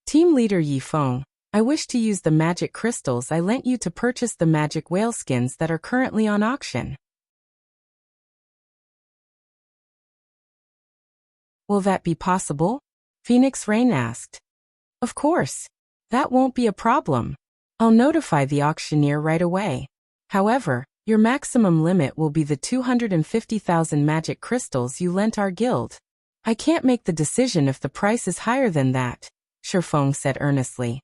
Team leader Yifeng, I wish to use the magic crystals I lent you to purchase the magic whale skins that are currently on auction. Will that be possible? Phoenix Rain asked. Of course. That won't be a problem. I'll notify the auctioneer right away. However, your maximum limit will be the 250,000 magic crystals you lent our guild. I can't make the decision if the price is higher than that, Shifeng said earnestly.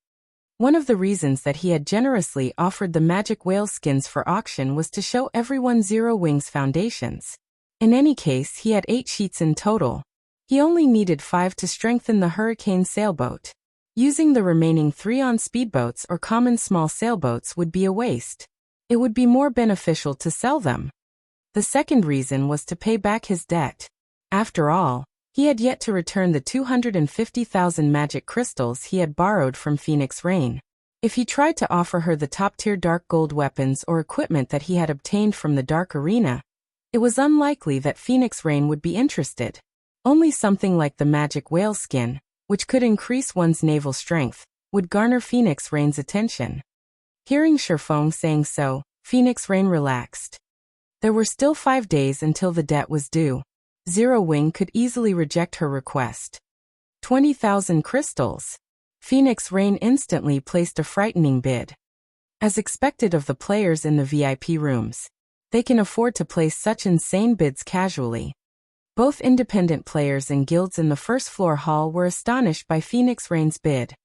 One of the reasons that he had generously offered the magic whale skins for auction was to show everyone Zero Wing's foundations. In any case, he had 8 sheets in total. He only needed 5 to strengthen the Hurricane sailboat. Using the remaining 3 on speedboats or common small sailboats would be a waste. It would be more beneficial to sell them. The second reason was to pay back his debt. After all, he had yet to return the 250,000 magic crystals he had borrowed from Phoenix Rain. If he tried to offer her the top-tier dark gold weapons or equipment that he had obtained from the Dark Arena, it was unlikely that Phoenix Rain would be interested. Only something like the magic whale skin, which could increase one's naval strength, would garner Phoenix Rain's attention. Hearing Shifeng saying so, Phoenix Rain relaxed. There were still 5 days until the debt was due. Zero Wing could easily reject her request. 20,000 crystals. Phoenix Rain instantly placed a frightening bid. As expected of the players in the VIP rooms, they can afford to place such insane bids casually. Both independent players and guilds in the first floor hall were astonished by Phoenix Rain's bid.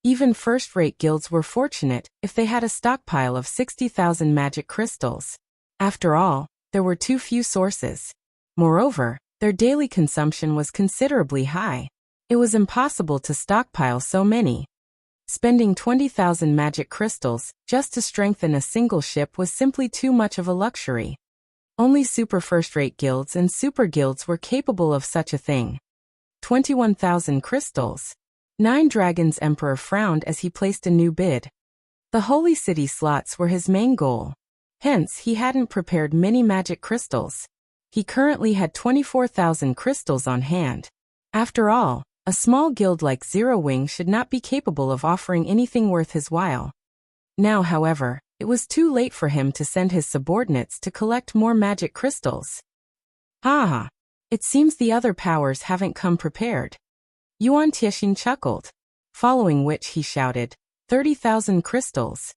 Even first-rate guilds were fortunate if they had a stockpile of 60,000 magic crystals. After all, there were too few sources. Moreover, their daily consumption was considerably high. It was impossible to stockpile so many. Spending 20,000 magic crystals just to strengthen a single ship was simply too much of a luxury. Only super first-rate guilds and super guilds were capable of such a thing. 21,000 crystals. Nine Dragons Emperor frowned as he placed a new bid. The Holy City slots were his main goal. Hence, he hadn't prepared many magic crystals. He currently had 24,000 crystals on hand. After all, a small guild like Zero Wing should not be capable of offering anything worth his while. Now, however, It was too late for him to send his subordinates to collect more magic crystals. Ha! It seems the other powers haven't come prepared. Yuan Tiexian chuckled, following which he shouted, 30,000 crystals.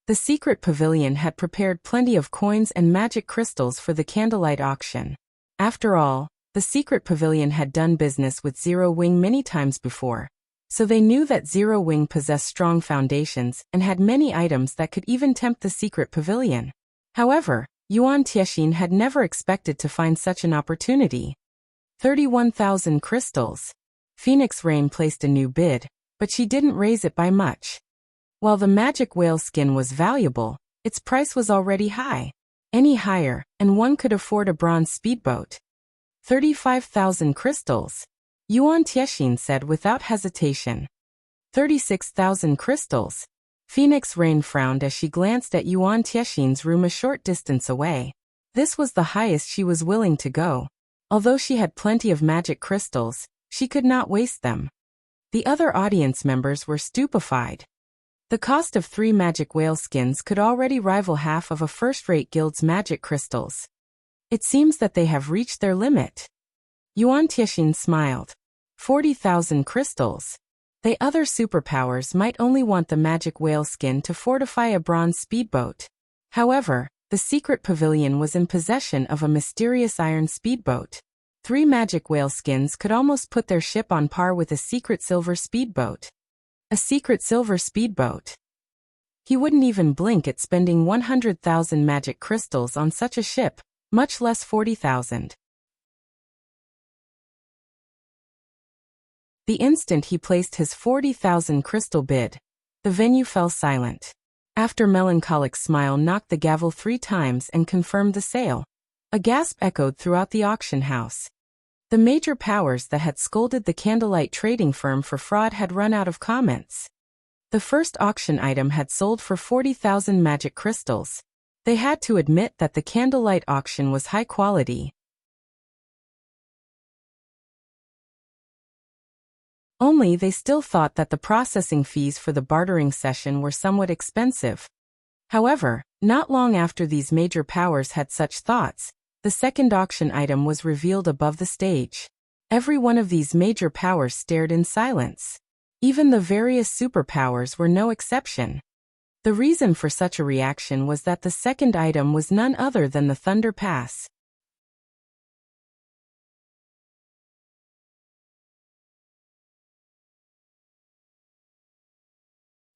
The secret pavilion had prepared plenty of coins and magic crystals for the candlelight auction. After all, the secret pavilion had done business with Zero Wing many times before, so they knew that Zero Wing possessed strong foundations and had many items that could even tempt the secret pavilion. However, Yuan Tiexian had never expected to find such an opportunity. 31,000 crystals. Phoenix Rain placed a new bid, but she didn't raise it by much. While the magic whale skin was valuable, its price was already high. Any higher, and one could afford a bronze speedboat. 35,000 crystals. Yuan Tiexian said without hesitation. 36,000 crystals. Phoenix Rain frowned as she glanced at Yuan Tiexian's room a short distance away. This was the highest she was willing to go. Although she had plenty of magic crystals, she could not waste them. The other audience members were stupefied. The cost of 3 magic whale skins could already rival half of a first-rate guild's magic crystals. It seems that they have reached their limit. Yuan Tiexian smiled. 40,000 crystals. The other superpowers might only want the magic whale skin to fortify a bronze speedboat. However, the secret pavilion was in possession of a mysterious iron speedboat. 3 magic whale skins could almost put their ship on par with a secret silver speedboat. A secret silver speedboat. He wouldn't even blink at spending 100,000 magic crystals on such a ship, much less 40,000. The instant he placed his 40,000 crystal bid, the venue fell silent. After Melancholic's smile knocked the gavel 3 times and confirmed the sale, a gasp echoed throughout the auction house. The major powers that had scolded the candlelight trading firm for fraud had run out of comments. The first auction item had sold for 40,000 magic crystals. They had to admit that the candlelight auction was high quality. Only they still thought that the processing fees for the bartering session were somewhat expensive. However, not long after these major powers had such thoughts, the second auction item was revealed above the stage. Every one of these major powers stared in silence. Even the various superpowers were no exception. The reason for such a reaction was that the second item was none other than the Thunder Pass.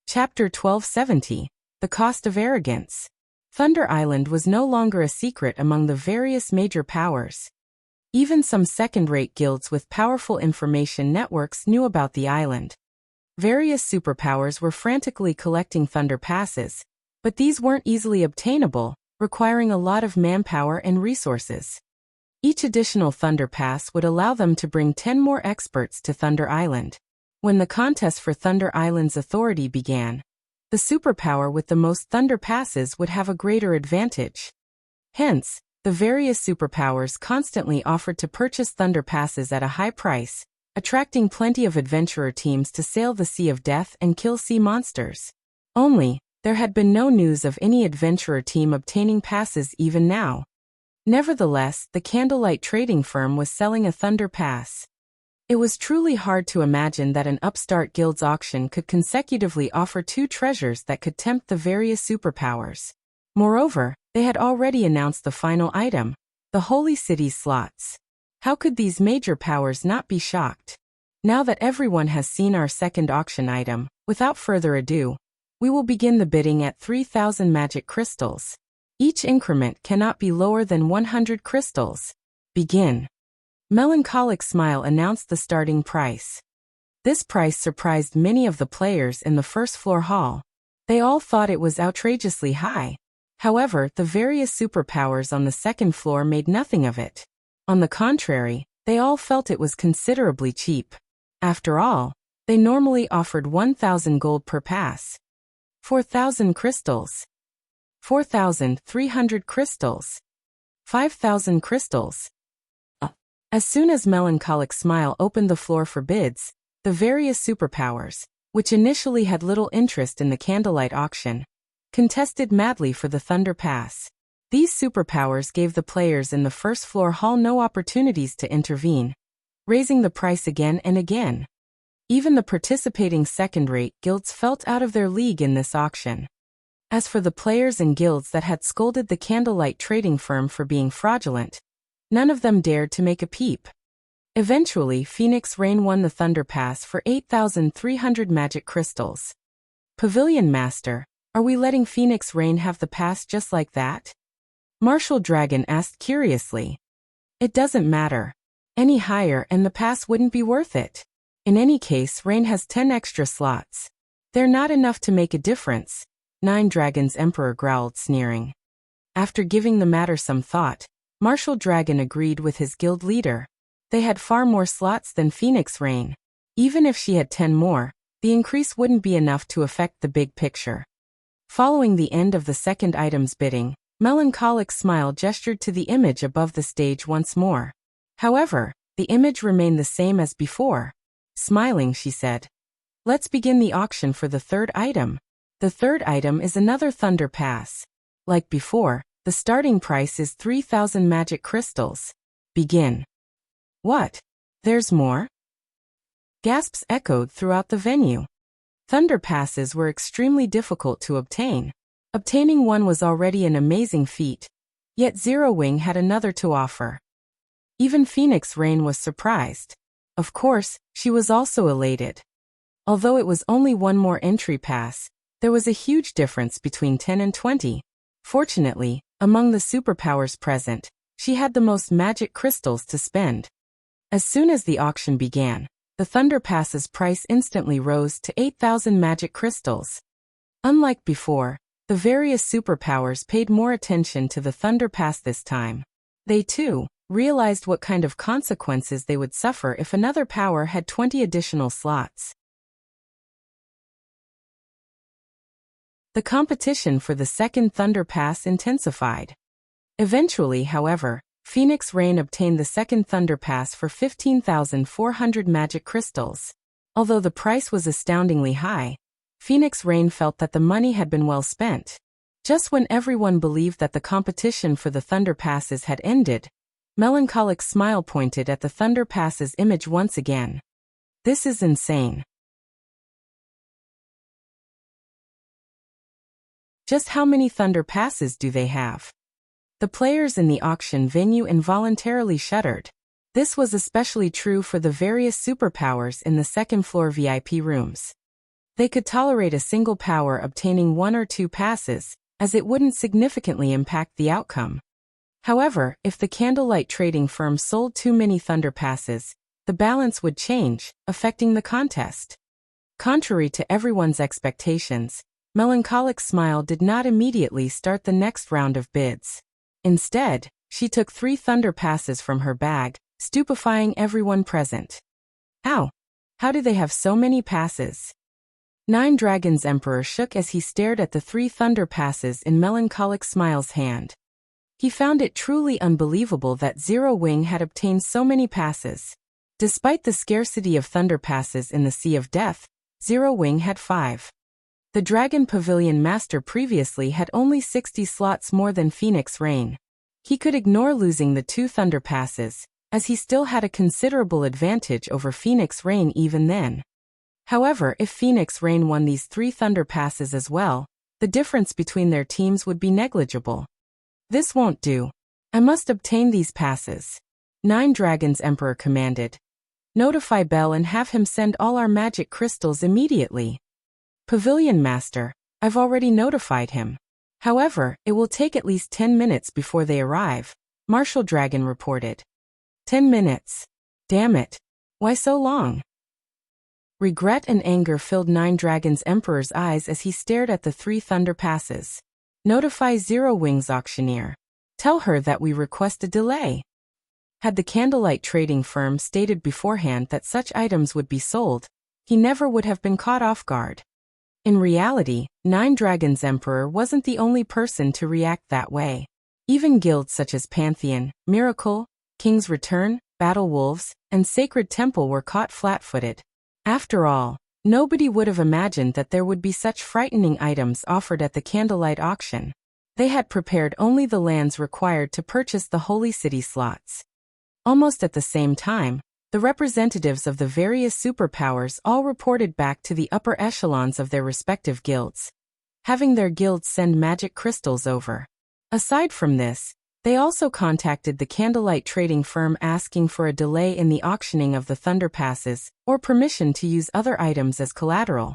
Chapter 1270. The Cost of Arrogance. Thunder Island was no longer a secret among the various major powers. Even some second-rate guilds with powerful information networks knew about the island. Various superpowers were frantically collecting Thunder Passes, but these weren't easily obtainable, requiring a lot of manpower and resources. Each additional Thunder Pass would allow them to bring 10 more experts to Thunder Island. When the contest for Thunder Island's authority began, the superpower with the most Thunder Passes would have a greater advantage. Hence, the various superpowers constantly offered to purchase Thunder Passes at a high price, attracting plenty of adventurer teams to sail the Sea of Death and kill sea monsters. Only, there had been no news of any adventurer team obtaining passes even now. Nevertheless, the candlelight trading firm was selling a Thunder Pass. It was truly hard to imagine that an upstart guild's auction could consecutively offer 2 treasures that could tempt the various superpowers. Moreover, they had already announced the final item, the Holy City slots. How could these major powers not be shocked? Now that everyone has seen our second auction item, without further ado, we will begin the bidding at 3,000 magic crystals. Each increment cannot be lower than 100 crystals. Begin. Melancholic smile announced the starting price. This price surprised many of the players in the first floor hall. They all thought it was outrageously high. However, the various superpowers on the second floor made nothing of it. On the contrary, they all felt it was considerably cheap. After all, they normally offered 1,000 gold per pass. 4,000 crystals. 4,300 crystals. 5,000 crystals. As soon as Melancholic Smile opened the floor for bids, the various superpowers, which initially had little interest in the candlelight auction, contested madly for the Thunder Pass. These superpowers gave the players in the first floor hall no opportunities to intervene, raising the price again and again. Even the participating second-rate guilds felt out of their league in this auction. As for the players and guilds that had scolded the Candlelight trading firm for being fraudulent, none of them dared to make a peep. Eventually, Phoenix Rain won the Thunder Pass for 8,300 magic crystals. Pavilion Master, are we letting Phoenix Rain have the pass just like that? Martial Dragon asked curiously. It doesn't matter. Any higher and the pass wouldn't be worth it. In any case, Rain has 10 extra slots. They're not enough to make a difference, Nine Dragons Emperor growled, sneering. After giving the matter some thought, Martial Dragon agreed with his guild leader. They had far more slots than Phoenix Rain. Even if she had 10 more, the increase wouldn't be enough to affect the big picture. Following the end of the second item's bidding, Melancholic Smile gestured to the image above the stage once more. However, the image remained the same as before. Smiling, she said, "Let's begin the auction for the third item." The third item is another Thunder Pass. Like before, the starting price is 3,000 magic crystals. Begin. What? There's more? Gasps echoed throughout the venue. Thunder Passes were extremely difficult to obtain. Obtaining one was already an amazing feat, yet Zero Wing had another to offer. Even Phoenix Rain was surprised. Of course, she was also elated. Although it was only one more entry pass, there was a huge difference between 10 and 20. Fortunately, among the superpowers present, she had the most magic crystals to spend. As soon as the auction began, the Thunder Pass's price instantly rose to 8,000 magic crystals. Unlike before, the various superpowers paid more attention to the Thunder Pass this time. They, too, realized what kind of consequences they would suffer if another power had 20 additional slots. The competition for the second Thunder Pass intensified. Eventually, however, Phoenix Rain obtained the second Thunder Pass for 15,400 magic crystals. Although the price was astoundingly high, Phoenix Rain felt that the money had been well spent. Just when everyone believed that the competition for the Thunder Passes had ended, Melancholic Smile pointed at the Thunder Pass's image once again. This is insane. Just how many Thunder Passes do they have? The players in the auction venue involuntarily shuddered. This was especially true for the various superpowers in the second-floor VIP rooms. They could tolerate a single power obtaining 1 or 2 passes, as it wouldn't significantly impact the outcome. However, if the Candlelight trading firm sold too many Thunder Passes, the balance would change, affecting the contest. Contrary to everyone's expectations, Melancholic Smile did not immediately start the next round of bids. Instead, she took 3 Thunder Passes from her bag, stupefying everyone present. Ow! How do they have so many passes? Nine Dragons Emperor shook as he stared at the 3 Thunder Passes in Melancholic Smile's hand. He found it truly unbelievable that Zero Wing had obtained so many passes. Despite the scarcity of Thunder Passes in the Sea of Death, Zero Wing had 5. The Dragon Pavilion Master previously had only 60 slots more than Phoenix Rain. He could ignore losing the 2 Thunder Passes, as he still had a considerable advantage over Phoenix Rain even then. However, if Phoenix Rain won these 3 Thunder Passes as well, the difference between their teams would be negligible. This won't do. I must obtain these passes. Nine Dragons Emperor commanded. Notify Bell and have him send all our magic crystals immediately. Pavilion Master, I've already notified him. However, it will take at least 10 minutes before they arrive, Martial Dragon reported. 10 minutes. Damn it. Why so long? Regret and anger filled Nine Dragons Emperor's eyes as he stared at the 3 Thunder Passes. Notify Zero Wing's auctioneer. Tell her that we request a delay. Had the Candlelight trading firm stated beforehand that such items would be sold, he never would have been caught off guard. In reality, Nine Dragons Emperor wasn't the only person to react that way. Even guilds such as Pantheon, Miracle, King's Return, Battle Wolves, and Sacred Temple were caught flat-footed. After all, Nobody would have imagined that there would be such frightening items offered at the candlelight auction. They had prepared only the lands required to purchase the Holy City slots. Almost at the same time, the representatives of the various superpowers all reported back to the upper echelons of their respective guilds, having their guilds send magic crystals over. Aside from this, they also contacted the candlelight trading firm asking for a delay in the auctioning of the Thunder Passes, or permission to use other items as collateral.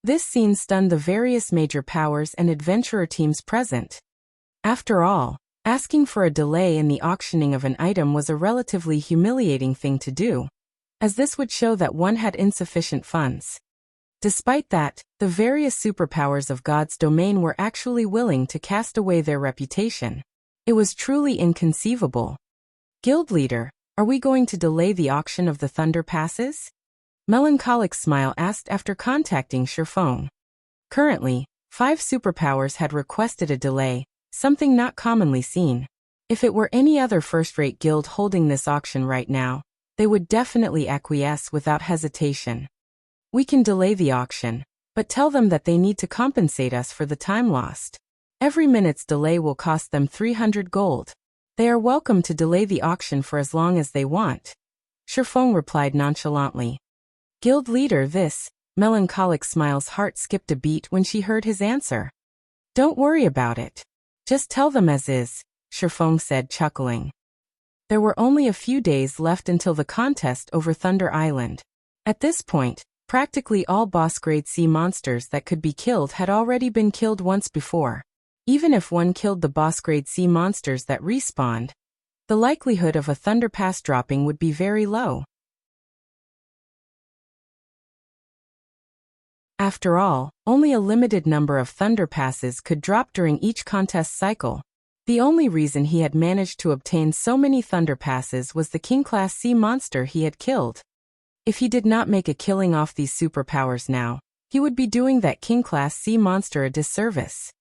This scene stunned the various major powers and adventurer teams present. After all, asking for a delay in the auctioning of an item was a relatively humiliating thing to do, as this would show that one had insufficient funds. Despite that, the various superpowers of God's domain were actually willing to cast away their reputation. It was truly inconceivable. Guild leader, are we going to delay the auction of the Thunder Passes? Melancholic Smile asked after contacting Sherfong. Currently, 5 superpowers had requested a delay, something not commonly seen. If it were any other first-rate guild holding this auction right now, they would definitely acquiesce without hesitation. We can delay the auction, but tell them that they need to compensate us for the time lost. Every minute's delay will cost them 300 gold. They are welcome to delay the auction for as long as they want. Sherfong replied nonchalantly. Guild leader, Melancholic Smile's heart skipped a beat when she heard his answer. Don't worry about it. Just tell them as is, Sherfong said, chuckling. There were only a few days left until the contest over Thunder Island. At this point, practically all boss-grade sea monsters that could be killed had already been killed once before. Even if one killed the boss-grade sea monsters that respawned, the likelihood of a Thunder Pass dropping would be very low. After all, only a limited number of Thunder Passes could drop during each contest cycle. The only reason he had managed to obtain so many Thunder Passes was the King-class sea monster he had killed. If he did not make a killing off these superpowers now, he would be doing that King-class sea monster a disservice.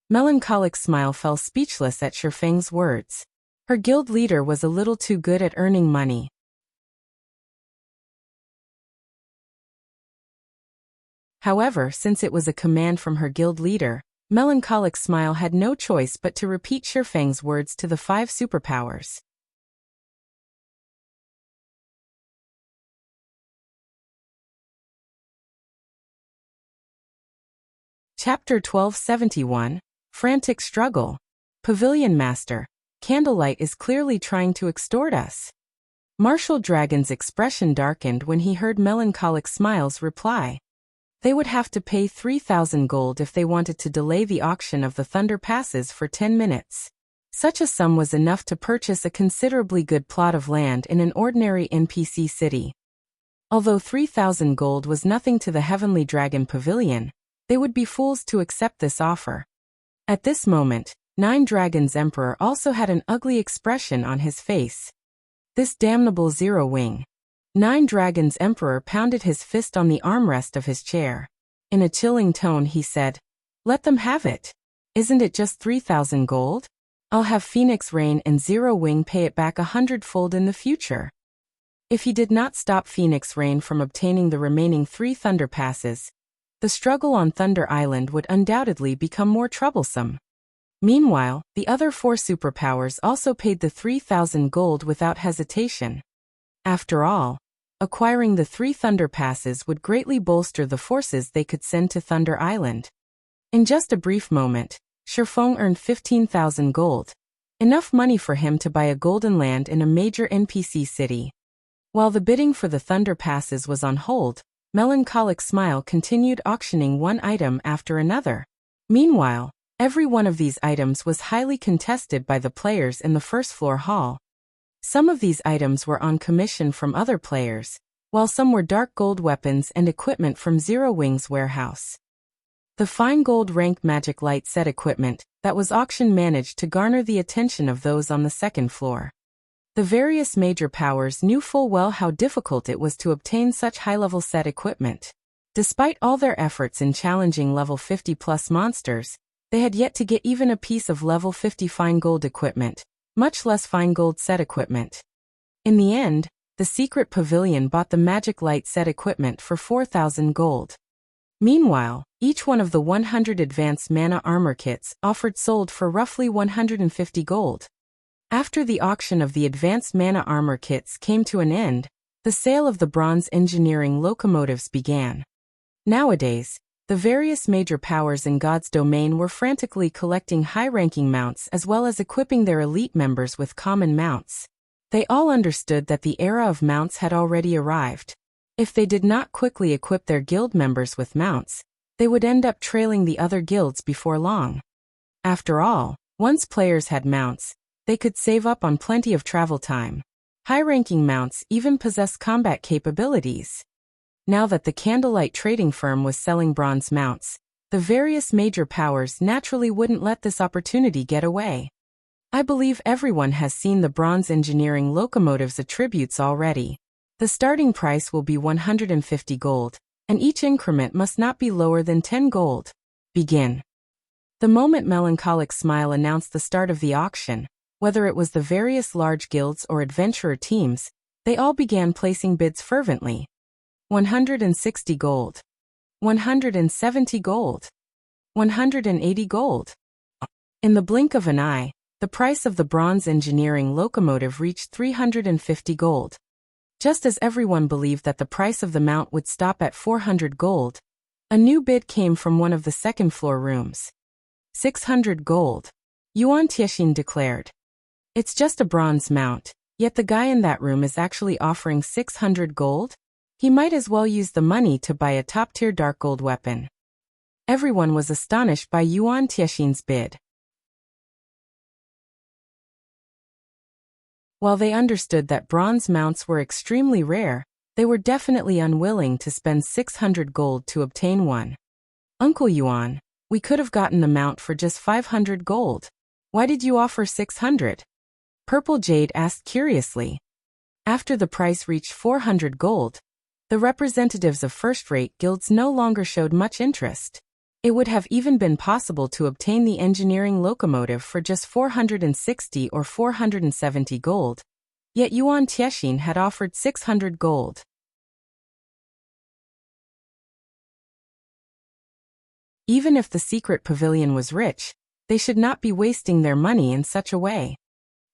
Melancholic Smile fell speechless at Sherfang's words. Her guild leader was a little too good at earning money. However, since it was a command from her guild leader, Melancholic Smile had no choice but to repeat Sherfang's words to the 5 superpowers. Chapter 1271, Frantic Struggle. Pavilion Master, Candlelight is clearly trying to extort us. Martial Dragon's expression darkened when he heard Melancholic Smile's reply. They would have to pay 3,000 gold if they wanted to delay the auction of the Thunder Passes for 10 minutes. Such a sum was enough to purchase a considerably good plot of land in an ordinary NPC city. Although 3,000 gold was nothing to the Heavenly Dragon Pavilion, they would be fools to accept this offer. At this moment, Nine Dragons Emperor also had an ugly expression on his face. This damnable Zero Wing. Nine Dragons Emperor pounded his fist on the armrest of his chair. In a chilling tone he said, "Let them have it. Isn't it just 3,000 gold? I'll have Phoenix Rain and Zero Wing pay it back 100-fold in the future." If he did not stop Phoenix Rain from obtaining the remaining 3 Thunder Passes, the struggle on Thunder Island would undoubtedly become more troublesome. Meanwhile, the other 4 superpowers also paid the 3,000 gold without hesitation. After all, acquiring the 3 Thunder Passes would greatly bolster the forces they could send to Thunder Island. In just a brief moment, Sherfong earned 15,000 gold, enough money for him to buy a golden land in a major NPC city. While the bidding for the Thunder Passes was on hold, Melancholic Smile continued auctioning one item after another. Meanwhile, every one of these items was highly contested by the players in the first-floor hall. Some of these items were on commission from other players, while some were dark gold weapons and equipment from Zero Wing's warehouse. The fine gold ranked magic light set equipment that was auctioned managed to garner the attention of those on the second floor. The various major powers knew full well how difficult it was to obtain such high-level set equipment. Despite all their efforts in challenging level 50+ monsters, they had yet to get even a piece of level 50 fine gold equipment, much less fine gold set equipment. In the end, the secret pavilion bought the magic light set equipment for 4,000 gold. Meanwhile, each one of the 100 advanced mana armor kits offered sold for roughly 150 gold. After the auction of the advanced mana armor kits came to an end, the sale of the bronze engineering locomotives began. Nowadays, the various major powers in God's domain were frantically collecting high-ranking mounts as well as equipping their elite members with common mounts. They all understood that the era of mounts had already arrived. If they did not quickly equip their guild members with mounts, they would end up trailing the other guilds before long. After all, once players had mounts, they could save up on plenty of travel time. High-ranking mounts even possess combat capabilities. Now that the Candlelight trading firm was selling bronze mounts, the various major powers naturally wouldn't let this opportunity get away. I believe everyone has seen the bronze engineering locomotives attributes already. The starting price will be 150 gold, and each increment must not be lower than 10 gold. Begin. The moment Melancholic Smile announced the start of the auction, whether it was the various large guilds or adventurer teams, they all began placing bids fervently. 160 gold. 170 gold. 180 gold. In the blink of an eye, the price of the bronze engineering locomotive reached 350 gold. Just as everyone believed that the price of the mount would stop at 400 gold, a new bid came from one of the second-floor rooms. 600 gold. Yuan Tiexin declared. It's just a bronze mount, yet the guy in that room is actually offering 600 gold? He might as well use the money to buy a top-tier dark gold weapon. Everyone was astonished by Yuan Tiexin's bid. While they understood that bronze mounts were extremely rare, they were definitely unwilling to spend 600 gold to obtain one. Uncle Yuan, we could have gotten the mount for just 500 gold. Why did you offer 600? Purple Jade asked curiously. After the price reached 400 gold, the representatives of first-rate guilds no longer showed much interest. It would have even been possible to obtain the engineering locomotive for just 460 or 470 gold, yet Yuan Tiexin had offered 600 gold. Even if the secret pavilion was rich, they should not be wasting their money in such a way.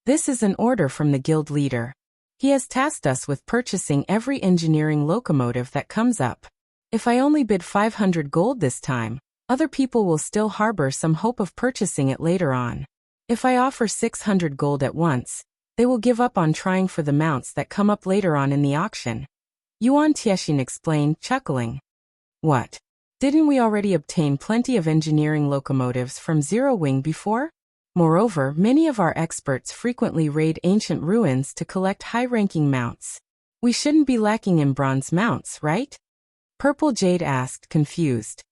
This is an order from the guild leader. He has tasked us with purchasing every engineering locomotive that comes up. If I only bid 500 gold this time, other people will still harbor some hope of purchasing it later on. If I offer 600 gold at once, they will give up on trying for the mounts that come up later on in the auction. Yuan Tiexin explained, chuckling. What? Didn't we already obtain plenty of engineering locomotives from Zero Wing before? Moreover, many of our experts frequently raid ancient ruins to collect high-ranking mounts. We shouldn't be lacking in bronze mounts, right? Purple Jade asked, confused.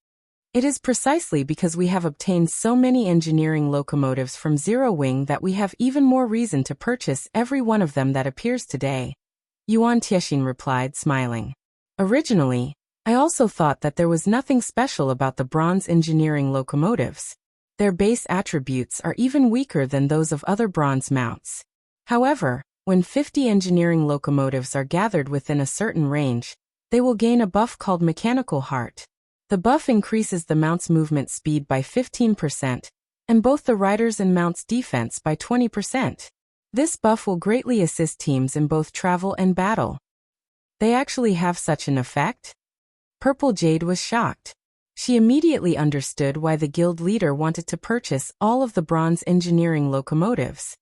It is precisely because we have obtained so many engineering locomotives from Zero Wing that we have even more reason to purchase every one of them that appears today. Yuan Tiexin replied, smiling. Originally, I also thought that there was nothing special about the bronze engineering locomotives. Their base attributes are even weaker than those of other bronze mounts. However, when 50 engineering locomotives are gathered within a certain range, they will gain a buff called Mechanical Heart. The buff increases the mount's movement speed by 15%, and both the riders and mount's defense by 20%. This buff will greatly assist teams in both travel and battle. They actually have such an effect? Purple Jade was shocked. She immediately understood why the guild leader wanted to purchase all of the bronze engineering locomotives.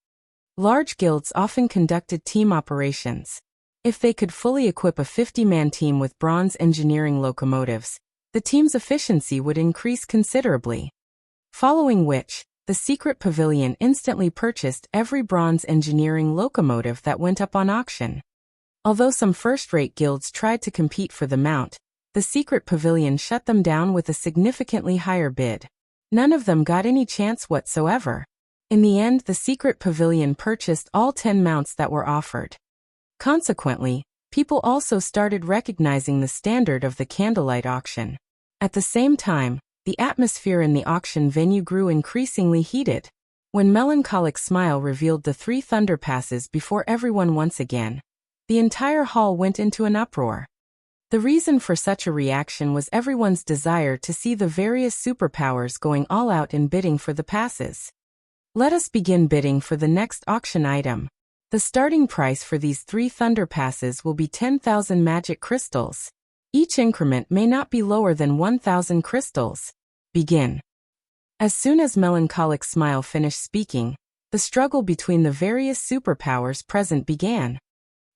Large guilds often conducted team operations. If they could fully equip a 50-man team with bronze engineering locomotives, the team's efficiency would increase considerably. Following which, the secret pavilion instantly purchased every bronze engineering locomotive that went up on auction. Although some first-rate guilds tried to compete for the mount, the secret pavilion shut them down with a significantly higher bid. None of them got any chance whatsoever. In the end, the secret pavilion purchased all 10 mounts that were offered. Consequently, people also started recognizing the standard of the candlelight auction. At the same time, the atmosphere in the auction venue grew increasingly heated. When Melancholic Smile revealed the 3 thunder passes before everyone once again, the entire hall went into an uproar. The reason for such a reaction was everyone's desire to see the various superpowers going all out in bidding for the passes. Let us begin bidding for the next auction item. The starting price for these 3 Thunder Passes will be 10,000 magic crystals. Each increment may not be lower than 1,000 crystals. Begin. As soon as Melancholic Smile finished speaking, the struggle between the various superpowers present began.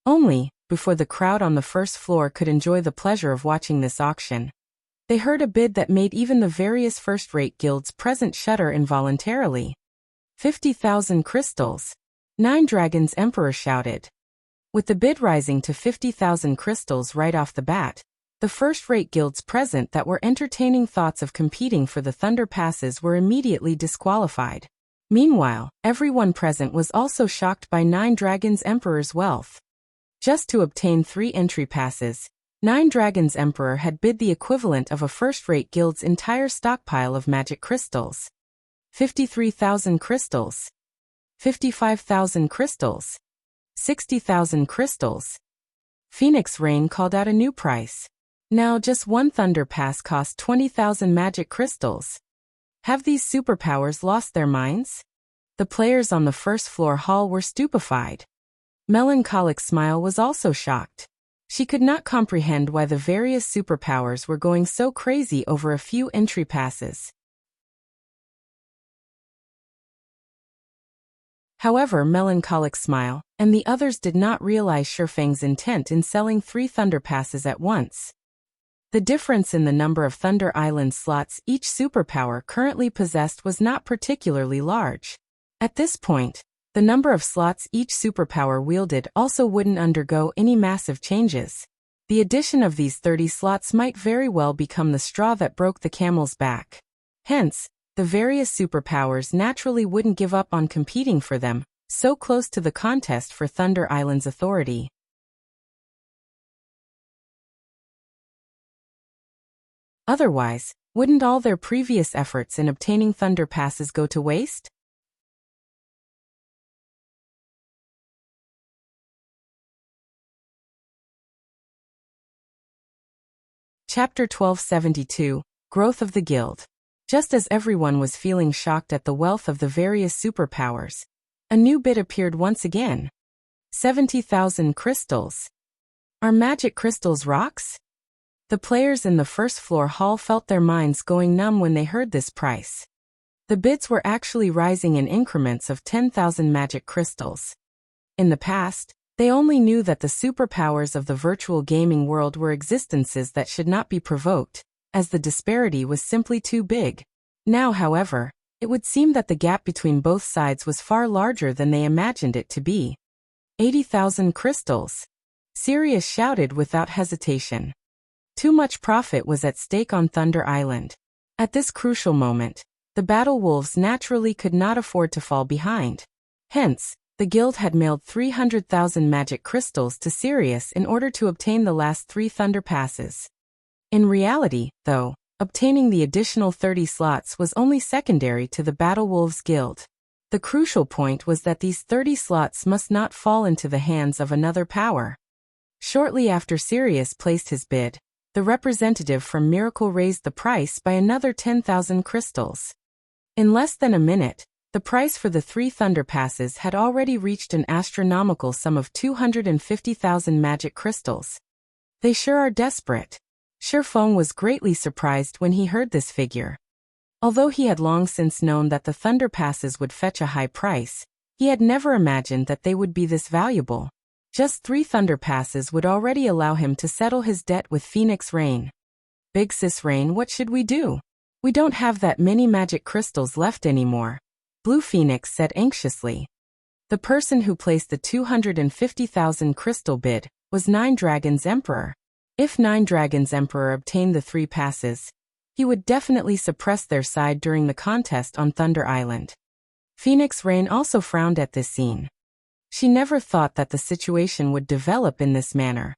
Only, before the crowd on the first floor could enjoy the pleasure of watching this auction, they heard a bid that made even the various first-rate guilds present shudder involuntarily. 50,000 crystals. 9 Dragons Emperor shouted. With the bid rising to 50,000 crystals right off the bat, the first-rate guilds present that were entertaining thoughts of competing for the Thunder Passes were immediately disqualified. Meanwhile, everyone present was also shocked by 9 Dragons Emperor's wealth. Just to obtain 3 entry passes, 9 Dragons Emperor had bid the equivalent of a first-rate guild's entire stockpile of magic crystals. 53,000 crystals. 55,000 crystals. 60,000 crystals. Phoenix Rain called out a new price. Now just 1 Thunder Pass cost 20,000 magic crystals. Have these superpowers lost their minds? The players on the first floor hall were stupefied. Melancholic Smile was also shocked. She could not comprehend why the various superpowers were going so crazy over a few entry passes. However, Melancholic Smile and the others did not realize Shifeng's intent in selling 3 Thunder Passes at once. The difference in the number of Thunder Island slots each superpower currently possessed was not particularly large. At this point, the number of slots each superpower wielded also wouldn't undergo any massive changes. The addition of these 30 slots might very well become the straw that broke the camel's back. Hence, the various superpowers naturally wouldn't give up on competing for them, so close to the contest for Thunder Island's authority. Otherwise, wouldn't all their previous efforts in obtaining Thunder Passes go to waste? Chapter 1272, Growth of the Guild. Just as everyone was feeling shocked at the wealth of the various superpowers, a new bid appeared once again. 70,000 crystals. Are magic crystals rocks? The players in the first floor hall felt their minds going numb when they heard this price. The bids were actually rising in increments of 10,000 magic crystals. In the past, they only knew that the superpowers of the virtual gaming world were existences that should not be provoked, as the disparity was simply too big. Now, however, it would seem that the gap between both sides was far larger than they imagined it to be. 80,000 crystals. Sirius shouted without hesitation. Too much profit was at stake on Thunder Island. At this crucial moment, the Battle Wolves naturally could not afford to fall behind. Hence, the guild had mailed 300,000 magic crystals to Sirius in order to obtain the last 3 Thunder Passes. In reality, though, obtaining the additional 30 slots was only secondary to the Battle Wolves Guild. The crucial point was that these 30 slots must not fall into the hands of another power. Shortly after Sirius placed his bid, the representative from Miracle raised the price by another 10,000 crystals. In less than a minute, the price for the 3 Thunder Passes had already reached an astronomical sum of 250,000 magic crystals. They sure are desperate. Shifeng was greatly surprised when he heard this figure. Although he had long since known that the Thunder Passes would fetch a high price, he had never imagined that they would be this valuable. Just 3 Thunder Passes would already allow him to settle his debt with Phoenix Rain. Big Sis Rain, what should we do? We don't have that many magic crystals left anymore, Blue Phoenix said anxiously. The person who placed the 250,000 crystal bid was 9 Dragons Emperor. If 9 Dragons Emperor obtained the 3 passes, he would definitely suppress their side during the contest on Thunder Island. Phoenix Rain also frowned at this scene. She never thought that the situation would develop in this manner.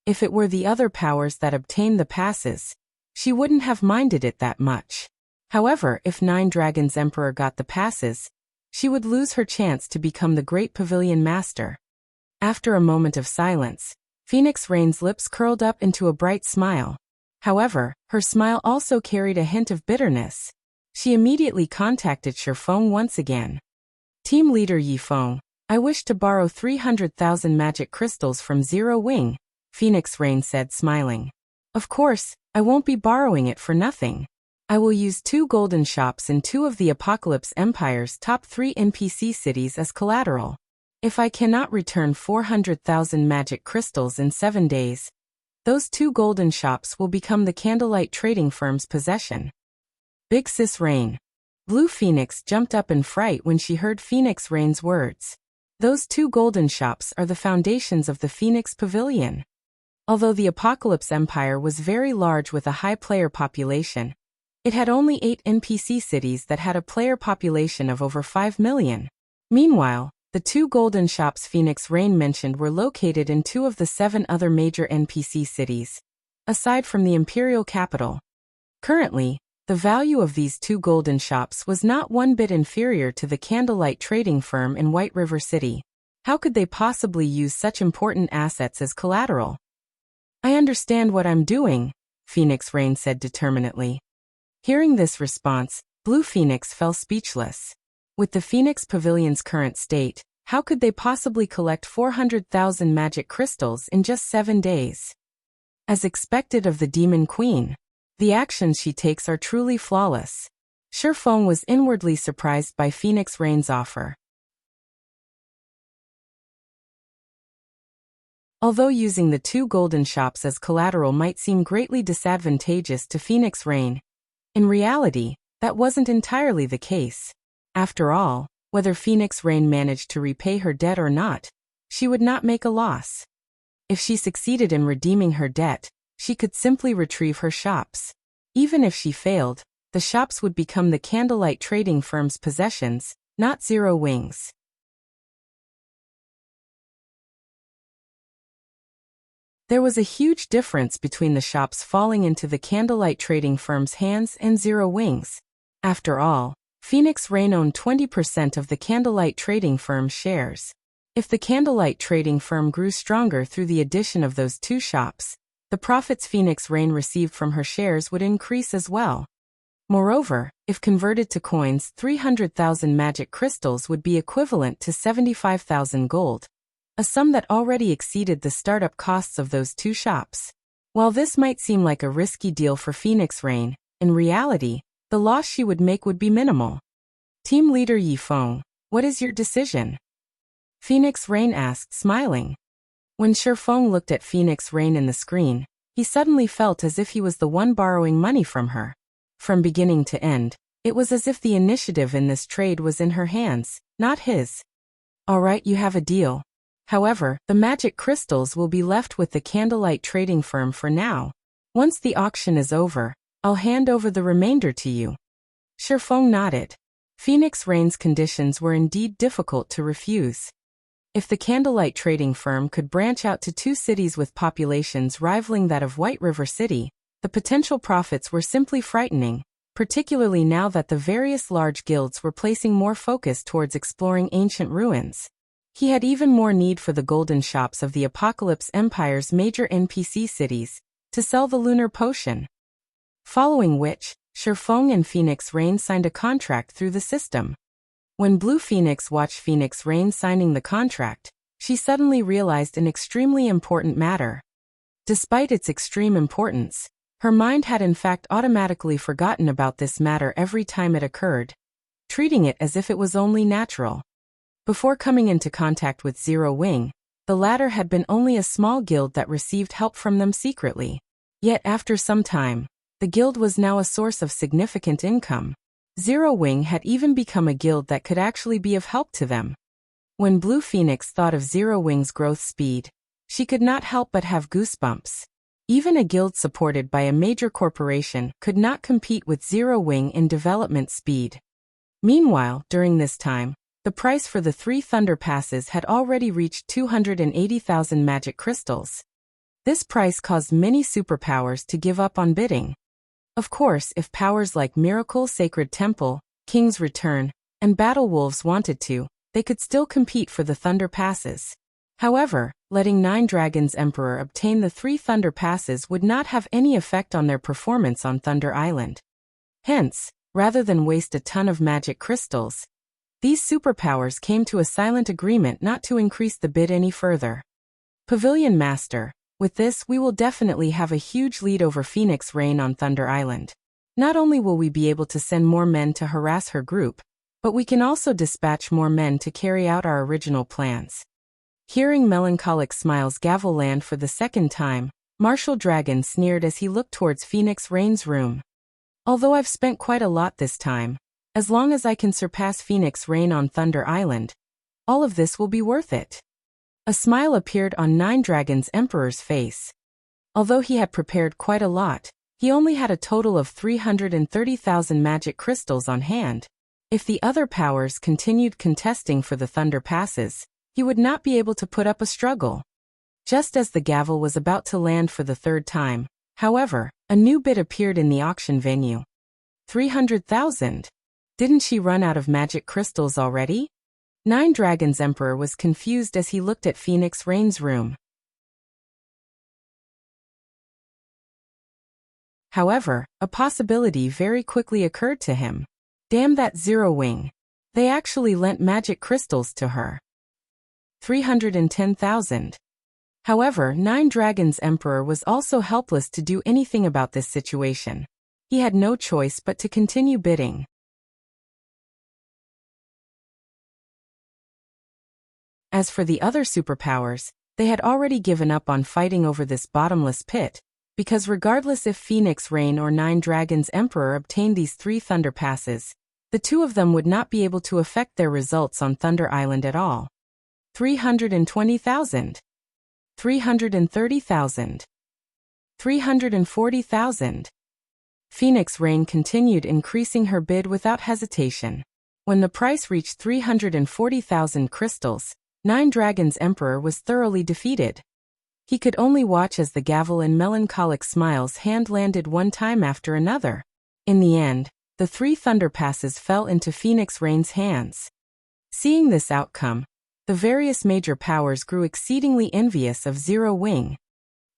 If it were the other powers that obtained the passes, she wouldn't have minded it that much. However, if 9 Dragons Emperor got the passes, she would lose her chance to become the Great Pavilion Master. After a moment of silence, Phoenix Rain's lips curled up into a bright smile. However, her smile also carried a hint of bitterness. She immediately contacted Shifeng once again. Team leader Yifeng, I wish to borrow 300,000 magic crystals from Zero Wing, Phoenix Rain said, smiling. Of course, I won't be borrowing it for nothing. I will use 2 golden shops in 2 of the Apocalypse Empire's top 3 NPC cities as collateral. If I cannot return 400,000 magic crystals in 7 days, those 2 golden shops will become the Candlelight Trading Firm's possession. Big Sis Rain. Blue Phoenix jumped up in fright when she heard Phoenix Rain's words. Those 2 golden shops are the foundations of the Phoenix Pavilion. Although the Apocalypse Empire was very large with a high player population, it had only 8 NPC cities that had a player population of over 5 million. Meanwhile, the 2 golden shops Phoenix Rain mentioned were located in 2 of the 7 other major NPC cities, aside from the imperial capital. Currently, the value of these 2 golden shops was not one bit inferior to the Candlelight Trading Firm in White River City. How could they possibly use such important assets as collateral? I understand what I'm doing, Phoenix Rain said determinedly. Hearing this response, Blue Phoenix fell speechless. With the Phoenix Pavilion's current state, how could they possibly collect 400,000 magic crystals in just 7 days? As expected of the Demon Queen, the actions she takes are truly flawless. Shifeng was inwardly surprised by Phoenix Rain's offer. Although using the 2 golden shops as collateral might seem greatly disadvantageous to Phoenix Rain, in reality, that wasn't entirely the case. After all, whether Phoenix Rain managed to repay her debt or not, she would not make a loss. If she succeeded in redeeming her debt, she could simply retrieve her shops. Even if she failed, the shops would become the Candlelight Trading Firm's possessions, not Zero Wing's. There was a huge difference between the shops falling into the Candlelight Trading Firm's hands and Zero Wing's. After all, Phoenix Rain owned 20% of the Candlelight Trading Firm's shares. If the Candlelight Trading Firm grew stronger through the addition of those 2 shops, the profits Phoenix Rain received from her shares would increase as well. Moreover, if converted to coins, 300,000 magic crystals would be equivalent to 75,000 gold, a sum that already exceeded the startup costs of those 2 shops. While this might seem like a risky deal for Phoenix Rain, in reality, the loss she would make would be minimal. Team leader Yifeng, what is your decision? Phoenix Rain asked, smiling. When Shifeng looked at Phoenix Rain in the screen, he suddenly felt as if he was the one borrowing money from her. From beginning to end, it was as if the initiative in this trade was in her hands, not his. Alright, you have a deal. However, the magic crystals will be left with the Candlelight Trading Firm for now. Once the auction is over, I'll hand over the remainder to you. Shifeng nodded. Phoenix Rain's conditions were indeed difficult to refuse. If the Candlelight Trading Firm could branch out to 2 cities with populations rivaling that of White River City, the potential profits were simply frightening, particularly now that the various large guilds were placing more focus towards exploring ancient ruins. He had even more need for the golden shops of the Apocalypse Empire's major NPC cities to sell the lunar potion. Following which, Shifeng and Phoenix Rain signed a contract through the system. When Blue Phoenix watched Phoenix Rain signing the contract, she suddenly realized an extremely important matter. Despite its extreme importance, her mind had in fact automatically forgotten about this matter every time it occurred, treating it as if it was only natural. Before coming into contact with Zero Wing, the latter had been only a small guild that received help from them secretly. Yet after some time, the guild was now a source of significant income. Zero Wing had even become a guild that could actually be of help to them. When Blue Phoenix thought of Zero Wing's growth speed, she could not help but have goosebumps. Even a guild supported by a major corporation could not compete with Zero Wing in development speed. Meanwhile, during this time, the price for the 3 Thunder Passes had already reached 280,000 magic crystals. This price caused many superpowers to give up on bidding. Of course, if powers like Miracle, Sacred Temple, King's Return, and Battle Wolves wanted to, they could still compete for the Thunder Passes. However, letting 9 Dragons Emperor obtain the 3 Thunder Passes would not have any effect on their performance on Thunder Island. Hence, rather than waste a ton of magic crystals, these superpowers came to a silent agreement not to increase the bid any further. Pavilion Master, with this we will definitely have a huge lead over Phoenix Rain on Thunder Island. Not only will we be able to send more men to harass her group, but we can also dispatch more men to carry out our original plans. Hearing Melancholic Smiles gavel land for the second time, Martial Dragon sneered as he looked towards Phoenix Rain's room. Although I've spent quite a lot this time, as long as I can surpass Phoenix Rain on Thunder Island, all of this will be worth it. A smile appeared on 9 Dragons Emperor's face. Although he had prepared quite a lot, he only had a total of 330,000 magic crystals on hand. If the other powers continued contesting for the Thunder Passes, he would not be able to put up a struggle. Just as the gavel was about to land for the third time, however, a new bid appeared in the auction venue. 300,000. Didn't she run out of magic crystals already? 9 Dragons Emperor was confused as he looked at Phoenix Rain's room. However, a possibility very quickly occurred to him. Damn that Zero Wing. They actually lent magic crystals to her. 310,000. However, 9 Dragons Emperor was also helpless to do anything about this situation. He had no choice but to continue bidding. As for the other superpowers, they had already given up on fighting over this bottomless pit, because regardless if Phoenix Rain or 9 Dragons Emperor obtained these 3 Thunder Passes, the two of them would not be able to affect their results on Thunder Island at all. 320,000. 330,000. 340,000. Phoenix Rain continued increasing her bid without hesitation. When the price reached 340,000 crystals, 9 Dragons Emperor was thoroughly defeated. He could only watch as the gavel in Melancholic Smiles hand landed one time after another. In the end, the 3 Thunder Passes fell into Phoenix Rain's hands. Seeing this outcome, the various major powers grew exceedingly envious of Zero Wing.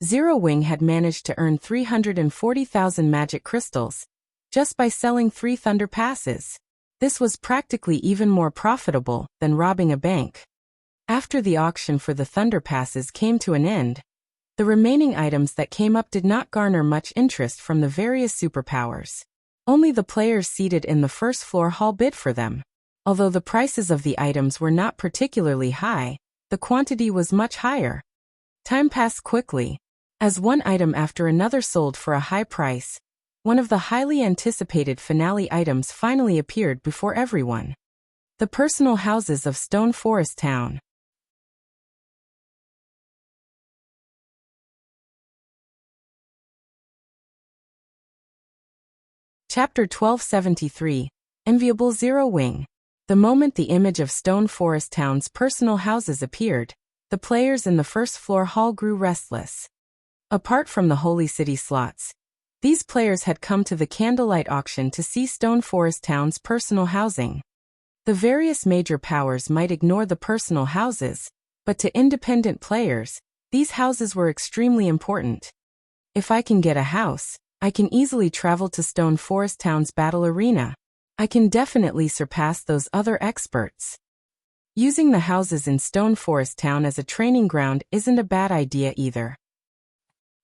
Zero Wing had managed to earn 340,000 magic crystals just by selling 3 Thunder Passes. This was practically even more profitable than robbing a bank. After the auction for the Thunder Passes came to an end, the remaining items that came up did not garner much interest from the various superpowers. Only the players seated in the first floor hall bid for them. Although the prices of the items were not particularly high, the quantity was much higher. Time passed quickly, as one item after another sold for a high price. One of the highly anticipated finale items finally appeared before everyone. The personal houses of Stone Forest Town. Chapter 1273, Enviable Zero Wing. The moment the image of Stone Forest Town's personal houses appeared, the players in the first floor hall grew restless. Apart from the Holy City slots, these players had come to the candlelight auction to see Stone Forest Town's personal housing. The various major powers might ignore the personal houses, but to independent players, these houses were extremely important. If I can get a house, I can easily travel to Stone Forest Town's battle arena. I can definitely surpass those other experts. Using the houses in Stone Forest Town as a training ground isn't a bad idea either.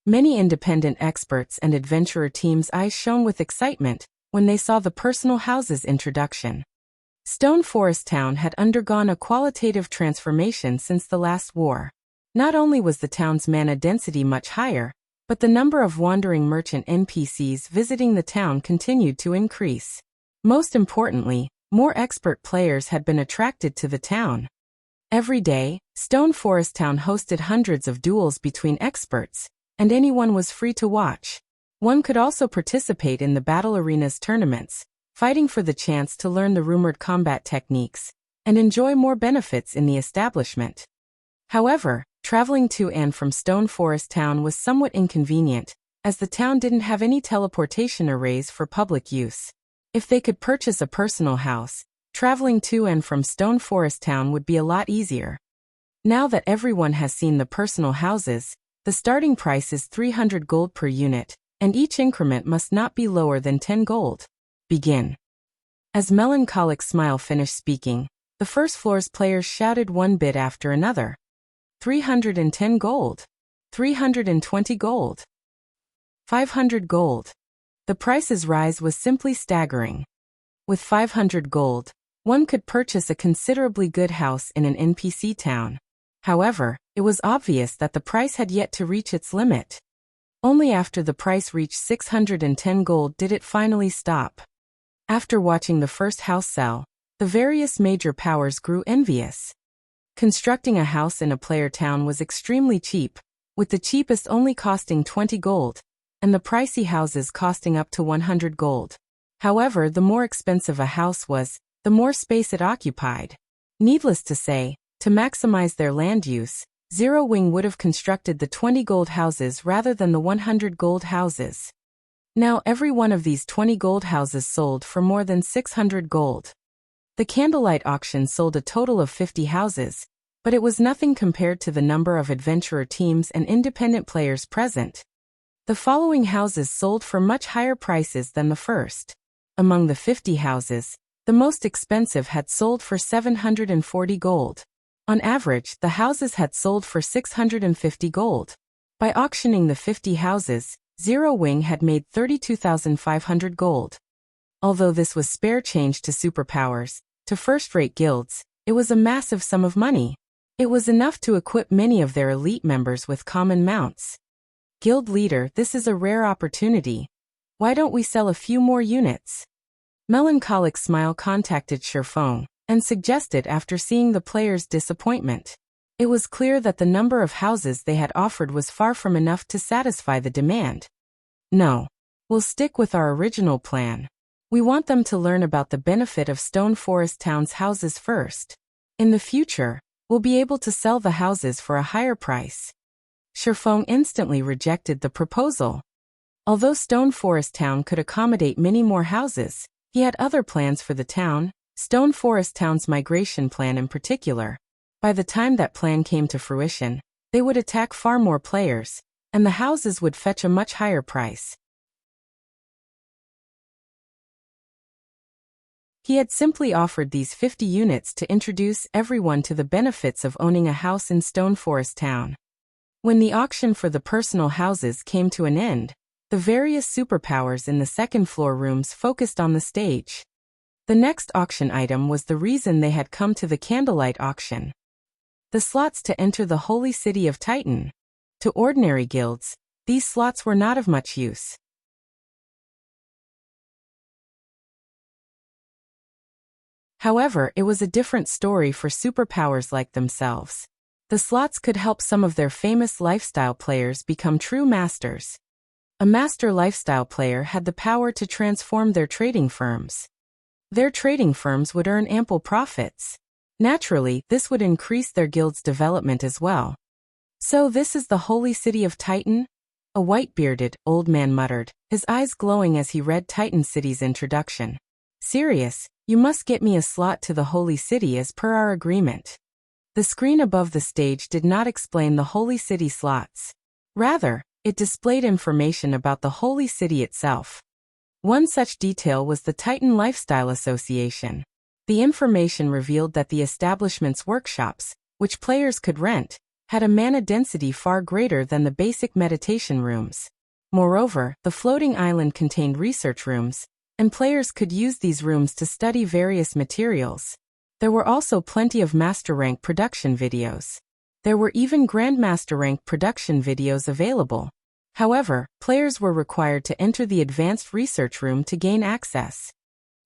Many independent experts and adventurer teams' eyes shone with excitement when they saw the personal houses introduction. Stone Forest Town had undergone a qualitative transformation since the last war. Not only was the town's mana density much higher, but the number of wandering merchant NPCs visiting the town continued to increase. Most importantly, more expert players had been attracted to the town. Every day, Stone Forest Town hosted hundreds of duels between experts, and anyone was free to watch. One could also participate in the battle arena's tournaments, fighting for the chance to learn the rumored combat techniques, and enjoy more benefits in the establishment. However, traveling to and from Stone Forest Town was somewhat inconvenient, as the town didn't have any teleportation arrays for public use. If they could purchase a personal house, traveling to and from Stone Forest Town would be a lot easier. Now that everyone has seen the personal houses, the starting price is 300 gold per unit, and each increment must not be lower than 10 gold. Begin. As Melancholic Smile finished speaking, the first floor's players shouted one bid after another. 310 gold. 320 gold. 500 gold. The price's rise was simply staggering. With 500 gold, one could purchase a considerably good house in an NPC town. However, it was obvious that the price had yet to reach its limit. Only after the price reached 610 gold did it finally stop. After watching the first house sell, the various major powers grew envious. Constructing a house in a player town was extremely cheap, with the cheapest only costing 20 gold, and the pricey houses costing up to 100 gold. However, the more expensive a house was, the more space it occupied. Needless to say, to maximize their land use, Zero Wing would have constructed the 20 gold houses rather than the 100 gold houses. Now every one of these 20 gold houses sold for more than 600 gold. The candlelight auction sold a total of 50 houses, but it was nothing compared to the number of adventurer teams and independent players present. The following houses sold for much higher prices than the first. Among the 50 houses, the most expensive had sold for 740 gold. On average, the houses had sold for 650 gold. By auctioning the 50 houses, Zero Wing had made 32,500 gold. Although this was spare change to superpowers, to first-rate guilds, it was a massive sum of money. It was enough to equip many of their elite members with common mounts. Guild leader, this is a rare opportunity. Why don't we sell a few more units? Melancholic Smile contacted Sherfong and suggested after seeing the players' disappointment. It was clear that the number of houses they had offered was far from enough to satisfy the demand. No. We'll stick with our original plan. We want them to learn about the benefit of Stone Forest Town's houses first. In the future, we'll be able to sell the houses for a higher price. Sherfong instantly rejected the proposal. Although Stone Forest Town could accommodate many more houses, he had other plans for the town, Stone Forest Town's migration plan in particular. By the time that plan came to fruition, they would attack far more players, and the houses would fetch a much higher price. He had simply offered these 50 units to introduce everyone to the benefits of owning a house in Stone Forest Town. When the auction for the personal houses came to an end, the various superpowers in the second-floor rooms focused on the stage. The next auction item was the reason they had come to the candlelight auction. The slots to enter the holy city of Titan. To ordinary guilds, these slots were not of much use. However, it was a different story for superpowers like themselves. The slots could help some of their famous lifestyle players become true masters. A master lifestyle player had the power to transform their trading firms. Their trading firms would earn ample profits. Naturally, this would increase their guild's development as well. So this is the holy city of Titan? A white-bearded, old man muttered, his eyes glowing as he read Titan City's introduction. Sirius, you must get me a slot to the holy city as per our agreement. The screen above the stage did not explain the holy city slots. Rather, it displayed information about the holy city itself. One such detail was the Titan Lifestyle Association. The information revealed that the establishment's workshops, which players could rent, had a mana density far greater than the basic meditation rooms. Moreover, the floating island contained research rooms, and players could use these rooms to study various materials. There were also plenty of Master Rank production videos. There were even Grandmaster Rank production videos available. However, players were required to enter the advanced research room to gain access.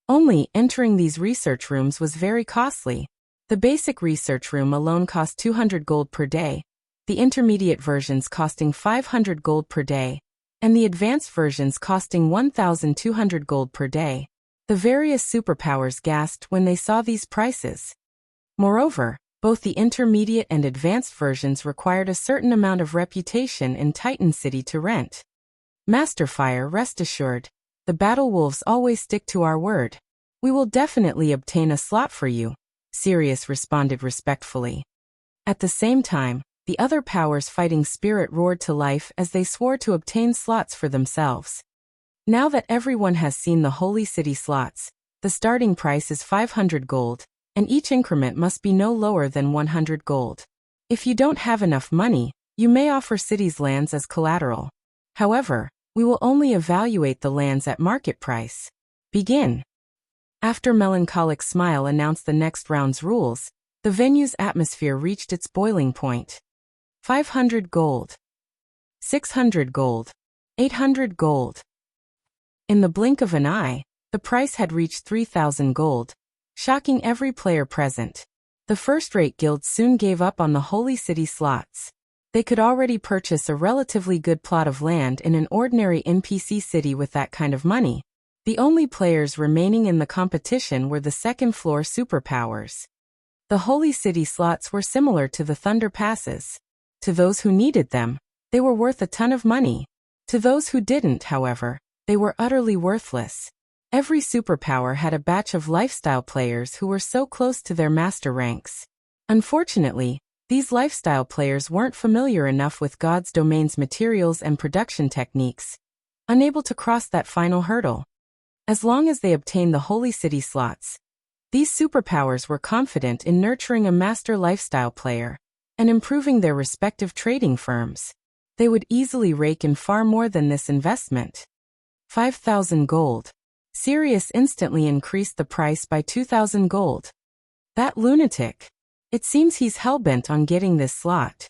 Only entering these research rooms was very costly. The basic research room alone cost 200 gold per day, the intermediate versions costing 500 gold per day, and the advanced versions costing 1,200 gold per day. The various superpowers gasped when they saw these prices. Moreover, both the intermediate and advanced versions required a certain amount of reputation in Titan City to rent. Master Fire, rest assured, the Battle Wolves always stick to our word. We will definitely obtain a slot for you, Sirius responded respectfully. At the same time, the other powers fighting spirit roared to life as they swore to obtain slots for themselves. Now that everyone has seen the Holy City slots, the starting price is 500 gold, and each increment must be no lower than 100 gold. If you don't have enough money, you may offer cities lands as collateral. However, we will only evaluate the lands at market price. Begin. After Melancholic Smile announced the next round's rules, the venue's atmosphere reached its boiling point. 500 gold. 600 gold. 800 gold. In the blink of an eye, the price had reached 3,000 gold, shocking every player present. The first-rate guilds soon gave up on the Holy City slots. They could already purchase a relatively good plot of land in an ordinary NPC city with that kind of money. The only players remaining in the competition were the second-floor superpowers. The Holy City slots were similar to the Thunder Passes. To those who needed them, they were worth a ton of money. To those who didn't, however, they were utterly worthless. Every superpower had a batch of lifestyle players who were so close to their master ranks. Unfortunately, these lifestyle players weren't familiar enough with God's domain's materials and production techniques, unable to cross that final hurdle. As long as they obtained the Holy City slots, these superpowers were confident in nurturing a master lifestyle player and improving their respective trading firms. They would easily rake in far more than this investment. 5,000 gold. Sirius instantly increased the price by 2,000 gold. That lunatic. It seems he's hellbent on getting this slot.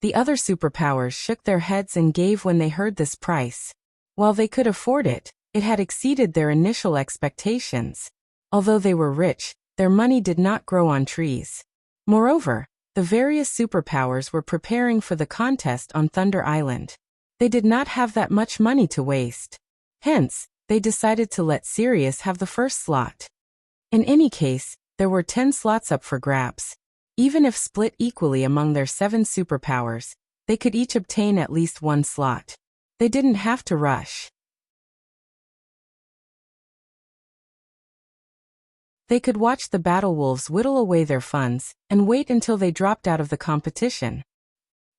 The other superpowers shook their heads and gave when they heard this price. While they could afford it, it had exceeded their initial expectations. Although they were rich, their money did not grow on trees. Moreover, the various superpowers were preparing for the contest on Thunder Island. They did not have that much money to waste. Hence, they decided to let Sirius have the first slot. In any case, there were 10 slots up for grabs. Even if split equally among their 7 superpowers, they could each obtain at least one slot. They didn't have to rush. They could watch the battle wolves whittle away their funds and wait until they dropped out of the competition.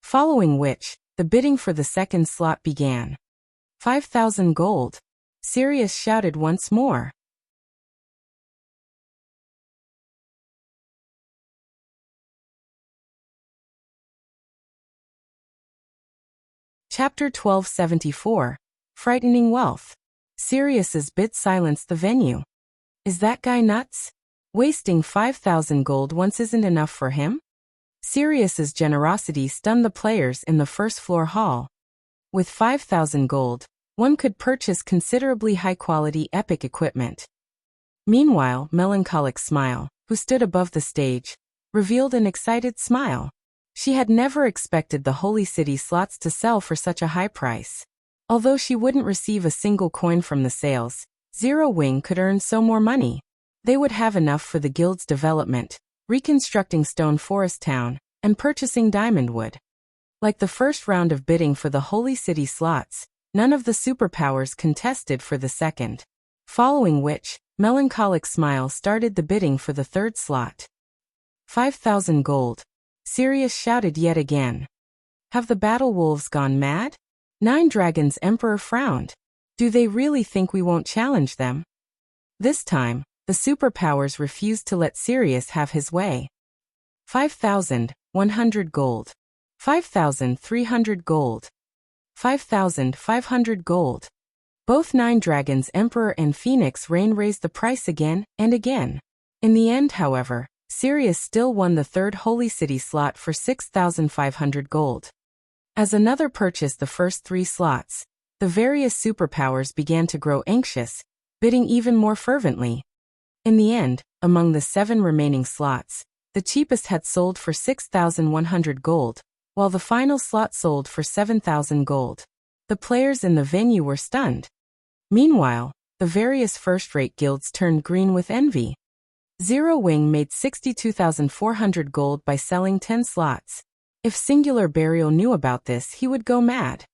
Following which, the bidding for the second slot began. 5,000 gold. Sirius shouted once more. Chapter 1274. Frightening Wealth. Sirius's bid silenced the venue. Is that guy nuts? Wasting 5,000 gold once isn't enough for him? Sirius's generosity stunned the players in the first-floor hall. With 5,000 gold, one could purchase considerably high-quality epic equipment. Meanwhile, Melancholic Smile, who stood above the stage, revealed an excited smile. She had never expected the Holy City slots to sell for such a high price. Although she wouldn't receive a single coin from the sales, Zero Wing could earn so more money. They would have enough for the guild's development, reconstructing Stone Forest Town, and purchasing diamond wood. Like the first round of bidding for the Holy City slots, none of the superpowers contested for the second. Following which, Melancholic Smile started the bidding for the third slot. 5,000 gold. Sirius shouted yet again. Have the battle wolves gone mad? Nine Dragons Emperor frowned. Do they really think we won't challenge them? This time, the superpowers refused to let Sirius have his way. 5,100 gold. 5,300 gold. 5,500 gold. Both Nine Dragons Emperor and Phoenix Rain raised the price again and again. In the end, however, Sirius still won the third Holy City slot for 6,500 gold. As another purchased the first 3 slots, the various superpowers began to grow anxious, bidding even more fervently. In the end, among the 7 remaining slots, the cheapest had sold for 6,100 gold, while the final slot sold for 7,000 gold. The players in the venue were stunned. Meanwhile, the various first-rate guilds turned green with envy. Zero Wing made 62,400 gold by selling 10 slots. If Singular Burial knew about this, he would go mad.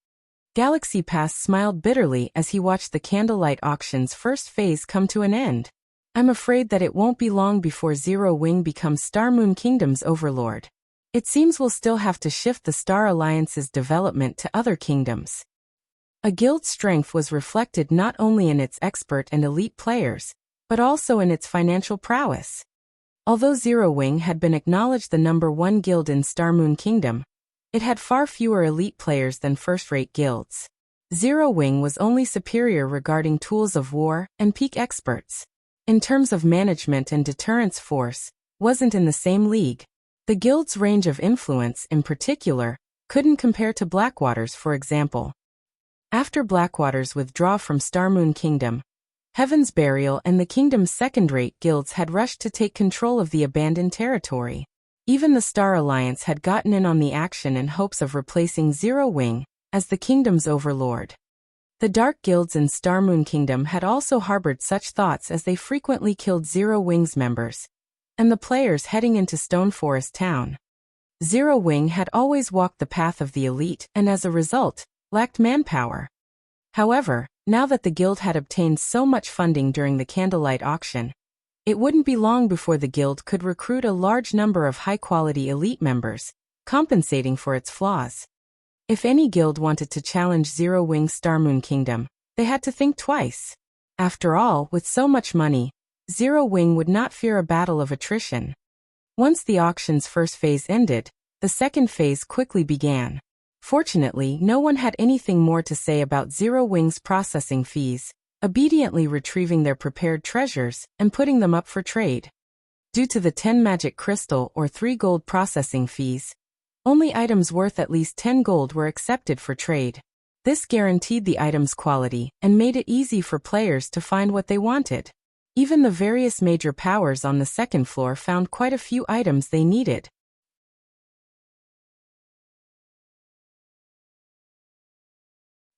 Galaxy Pass smiled bitterly as he watched the Candlelight Auction's first phase come to an end. I'm afraid that it won't be long before Zero Wing becomes Star Moon Kingdom's overlord. It seems we'll still have to shift the Star Alliance's development to other kingdoms. A guild's strength was reflected not only in its expert and elite players, but also in its financial prowess. Although Zero Wing had been acknowledged the #1 guild in Starmoon Kingdom, it had far fewer elite players than first-rate guilds. Zero Wing was only superior regarding tools of war and peak experts. In terms of management and deterrence force, wasn't in the same league. The guild's range of influence, in particular, couldn't compare to Blackwater's, for example. After Blackwater's withdrawal from Starmoon Kingdom, Heaven's Burial and the kingdom's second-rate guilds had rushed to take control of the abandoned territory. Even the Star Alliance had gotten in on the action in hopes of replacing Zero Wing as the kingdom's overlord. The Dark Guilds in Starmoon Kingdom had also harbored such thoughts as they frequently killed Zero Wing's members and the players heading into Stone Forest Town. Zero Wing had always walked the path of the elite and as a result, lacked manpower. However, now that the guild had obtained so much funding during the Candlelight auction, it wouldn't be long before the guild could recruit a large number of high-quality elite members, compensating for its flaws. If any guild wanted to challenge Zero Wing's Starmoon Kingdom, they had to think twice. After all, with so much money, Zero Wing would not fear a battle of attrition. Once the auction's first phase ended, the second phase quickly began. Fortunately, no one had anything more to say about Zero Wing's processing fees, obediently retrieving their prepared treasures and putting them up for trade. Due to the 10 magic crystal or 3 gold processing fees, only items worth at least 10 gold were accepted for trade. This guaranteed the item's quality and made it easy for players to find what they wanted. Even the various major powers on the second floor found quite a few items they needed.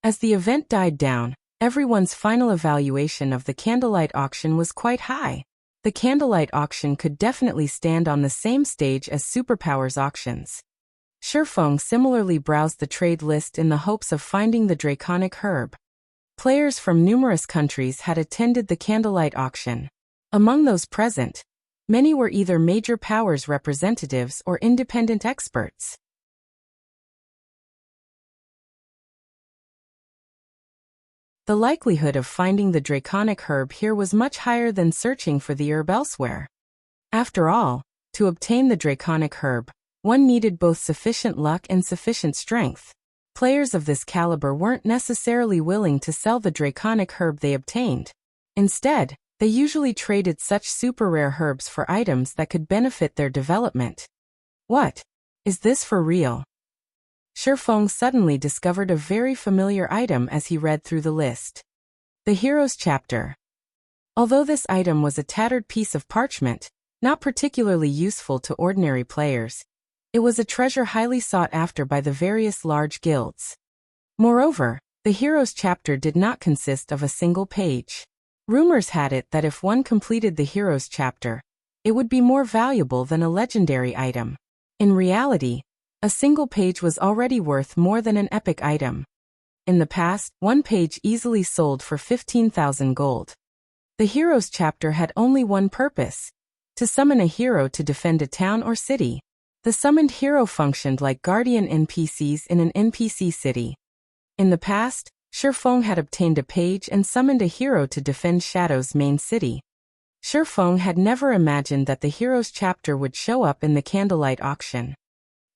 As the event died down, everyone's final evaluation of the Candlelight auction was quite high. The Candlelight auction could definitely stand on the same stage as Superpowers auctions. Shifeng similarly browsed the trade list in the hopes of finding the draconic herb. Players from numerous countries had attended the Candlelight auction. Among those present, many were either major powers representatives or independent experts. The likelihood of finding the draconic herb here was much higher than searching for the herb elsewhere. After all, to obtain the draconic herb, one needed both sufficient luck and sufficient strength. Players of this caliber weren't necessarily willing to sell the draconic herb they obtained. Instead, they usually traded such super rare herbs for items that could benefit their development. What? Is this for real? Shifeng suddenly discovered a very familiar item as he read through the list. The Heroes chapter. Although this item was a tattered piece of parchment, not particularly useful to ordinary players, it was a treasure highly sought after by the various large guilds. Moreover, the Heroes chapter did not consist of a single page. Rumors had it that if one completed the Heroes chapter, it would be more valuable than a legendary item. In reality, a single page was already worth more than an epic item. In the past, one page easily sold for 15,000 gold. The Heroes chapter had only one purpose: to summon a hero to defend a town or city. The summoned hero functioned like guardian NPCs in an NPC city. In the past, Shifeng had obtained a page and summoned a hero to defend Shadow's main city. Shifeng had never imagined that the Heroes chapter would show up in the Candlelight auction.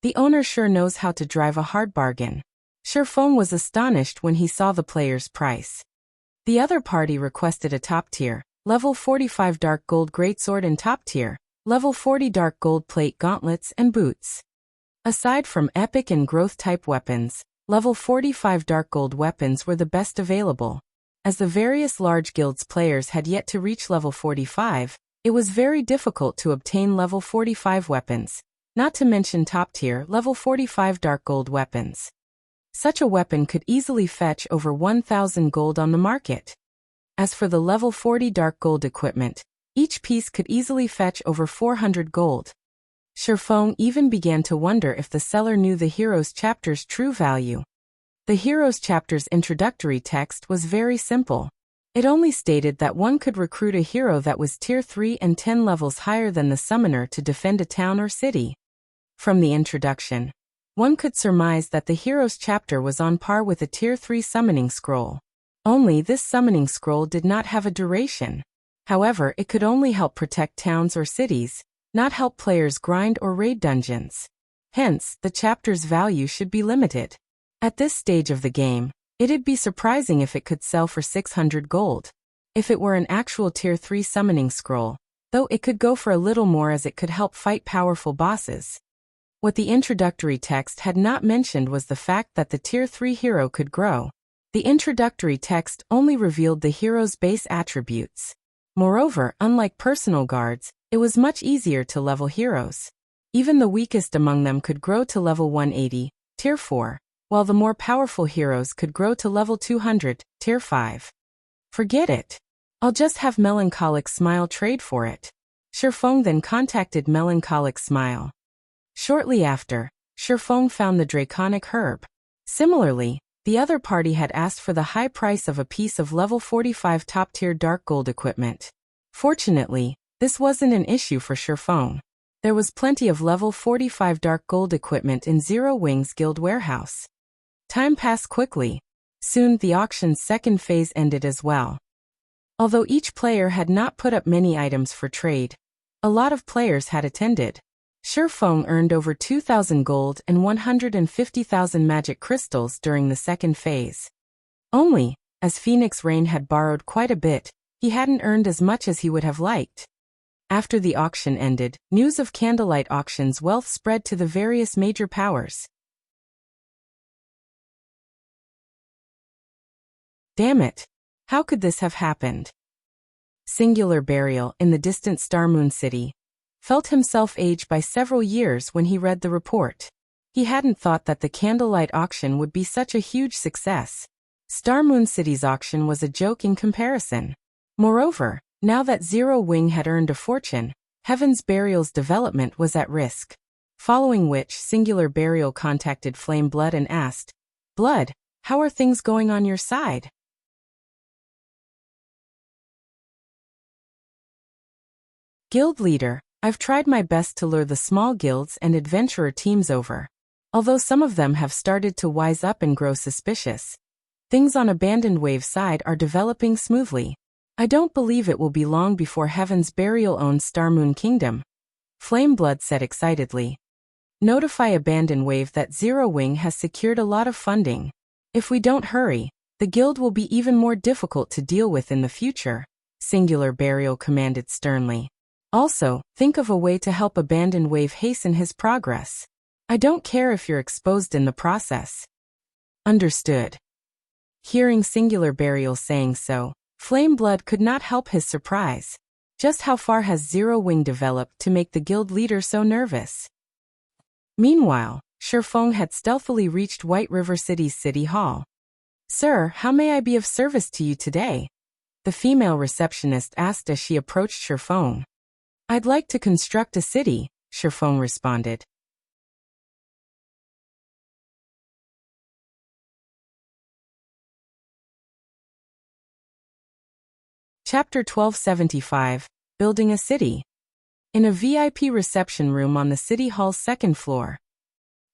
The owner sure knows how to drive a hard bargain. Shifeng was astonished when he saw the player's price. The other party requested a top-tier, level 45 dark gold greatsword and top-tier, level 40 dark gold plate gauntlets and boots. Aside from epic and growth-type weapons, level 45 dark gold weapons were the best available. As the various large guilds players had yet to reach level 45, it was very difficult to obtain level 45 weapons, not to mention top-tier level 45 dark gold weapons. Such a weapon could easily fetch over 1,000 gold on the market. As for the level 40 dark gold equipment, each piece could easily fetch over 400 gold. Shifeng even began to wonder if the seller knew the Heroes chapter's true value. The Heroes chapter's introductory text was very simple. It only stated that one could recruit a hero that was tier 3 and 10 levels higher than the summoner to defend a town or city. From the introduction, one could surmise that the Heroes chapter was on par with a Tier 3 summoning scroll. Only this summoning scroll did not have a duration. However, it could only help protect towns or cities, not help players grind or raid dungeons. Hence, the chapter's value should be limited. At this stage of the game, it'd be surprising if it could sell for 600 gold. If it were an actual Tier 3 summoning scroll, though it could go for a little more as it could help fight powerful bosses. What the introductory text had not mentioned was the fact that the Tier 3 hero could grow. The introductory text only revealed the hero's base attributes. Moreover, unlike personal guards, it was much easier to level heroes. Even the weakest among them could grow to level 180, Tier 4, while the more powerful heroes could grow to level 200, Tier 5. Forget it. I'll just have Melancholic Smile trade for it. Shifeng then contacted Melancholic Smile. Shortly after, Shifeng found the Draconic Herb. Similarly, the other party had asked for the high price of a piece of level 45 top-tier dark gold equipment. Fortunately, this wasn't an issue for Shifeng. There was plenty of level 45 dark gold equipment in Zero Wings Guild warehouse. Time passed quickly. Soon the auction's second phase ended as well. Although each player had not put up many items for trade, a lot of players had attended. Shifeng earned over 2,000 gold and 150,000 magic crystals during the second phase. Only, as Phoenix Rain had borrowed quite a bit, he hadn't earned as much as he would have liked. After the auction ended, news of Candlelight Auction's wealth spread to the various major powers. Damn it! How could this have happened? Singular Burial in the distant Starmoon City felt himself age by several years when he read the report. He hadn't thought that the Candlelight Auction would be such a huge success. Starmoon City's auction was a joke in comparison. Moreover, now that Zero Wing had earned a fortune, Heaven's Burial's development was at risk. Following which, Singular Burial contacted Flame Blood and asked, "Blood, how are things going on your side?" Guild leader, I've tried my best to lure the small guilds and adventurer teams over. Although some of them have started to wise up and grow suspicious, things on Abandoned Wave's side are developing smoothly. I don't believe it will be long before Heaven's Burial owns Starmoon Kingdom. Flame Blood said excitedly. Notify Abandoned Wave that Zero Wing has secured a lot of funding. If we don't hurry, the guild will be even more difficult to deal with in the future, Singular Burial commanded sternly. Also, think of a way to help Abandoned Wave hasten his progress. I don't care if you're exposed in the process. Understood. Hearing Singular Burial saying so, Flame Blood could not help his surprise. Just how far has Zero Wing developed to make the guild leader so nervous? Meanwhile, Shifeng had stealthily reached White River City's City Hall. "Sir, how may I be of service to you today?" the female receptionist asked as she approached Shifeng. "I'd like to construct a city," Shifeng responded. Chapter 1275, Building a City. In a VIP reception room on the City Hall's second floor,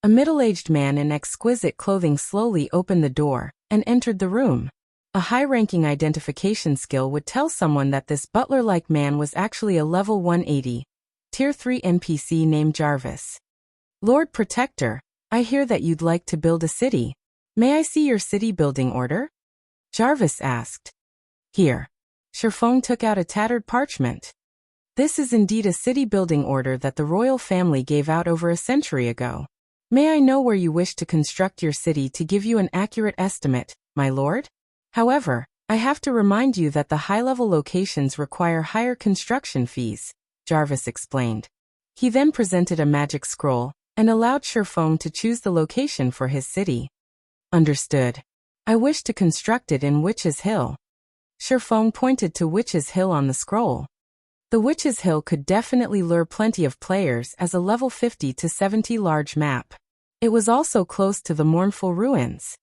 a middle-aged man in exquisite clothing slowly opened the door and entered the room. A high-ranking identification skill would tell someone that this butler-like man was actually a level 180, Tier 3 NPC named Jarvis. "Lord Protector, I hear that you'd like to build a city. May I see your city-building order?" Jarvis asked. Here. Shifeng took out a tattered parchment. "This is indeed a city-building order that the royal family gave out over a century ago. May I know where you wish to construct your city to give you an accurate estimate, my lord? However, I have to remind you that the high-level locations require higher construction fees," Jarvis explained. He then presented a magic scroll and allowed Shifeng to choose the location for his city. "Understood. I wish to construct it in Witch's Hill." Shifeng pointed to Witch's Hill on the scroll. The Witch's Hill could definitely lure plenty of players as a level 50 to 70 large map. It was also close to the Mournful Ruins.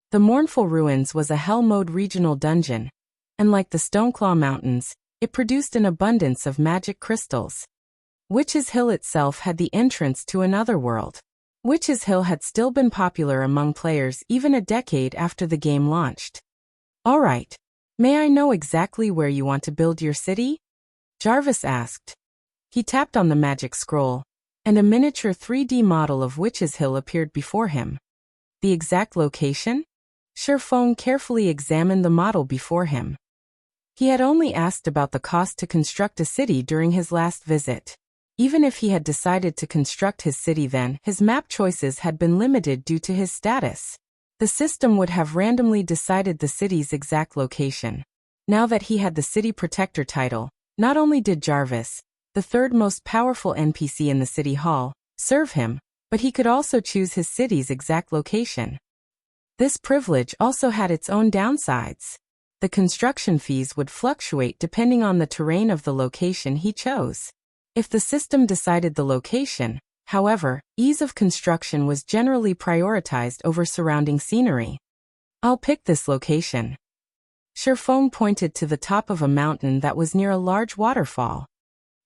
The Mournful Ruins was a Hell Mode regional dungeon, and like the Stoneclaw Mountains, it produced an abundance of magic crystals. Witch's Hill itself had the entrance to another world. Witch's Hill had still been popular among players even a decade after the game launched. All right. May I know exactly where you want to build your city? Jarvis asked. He tapped on the magic scroll, and a miniature 3D model of Witch's Hill appeared before him. The exact location? Sherfong carefully examined the model before him. He had only asked about the cost to construct a city during his last visit. Even if he had decided to construct his city then, his map choices had been limited due to his status. The system would have randomly decided the city's exact location. Now that he had the City Protector title, not only did Jarvis, the third most powerful NPC in the City Hall, serve him, but he could also choose his city's exact location. This privilege also had its own downsides. The construction fees would fluctuate depending on the terrain of the location he chose. If the system decided the location, however, ease of construction was generally prioritized over surrounding scenery. I'll pick this location. Sherfong pointed to the top of a mountain that was near a large waterfall.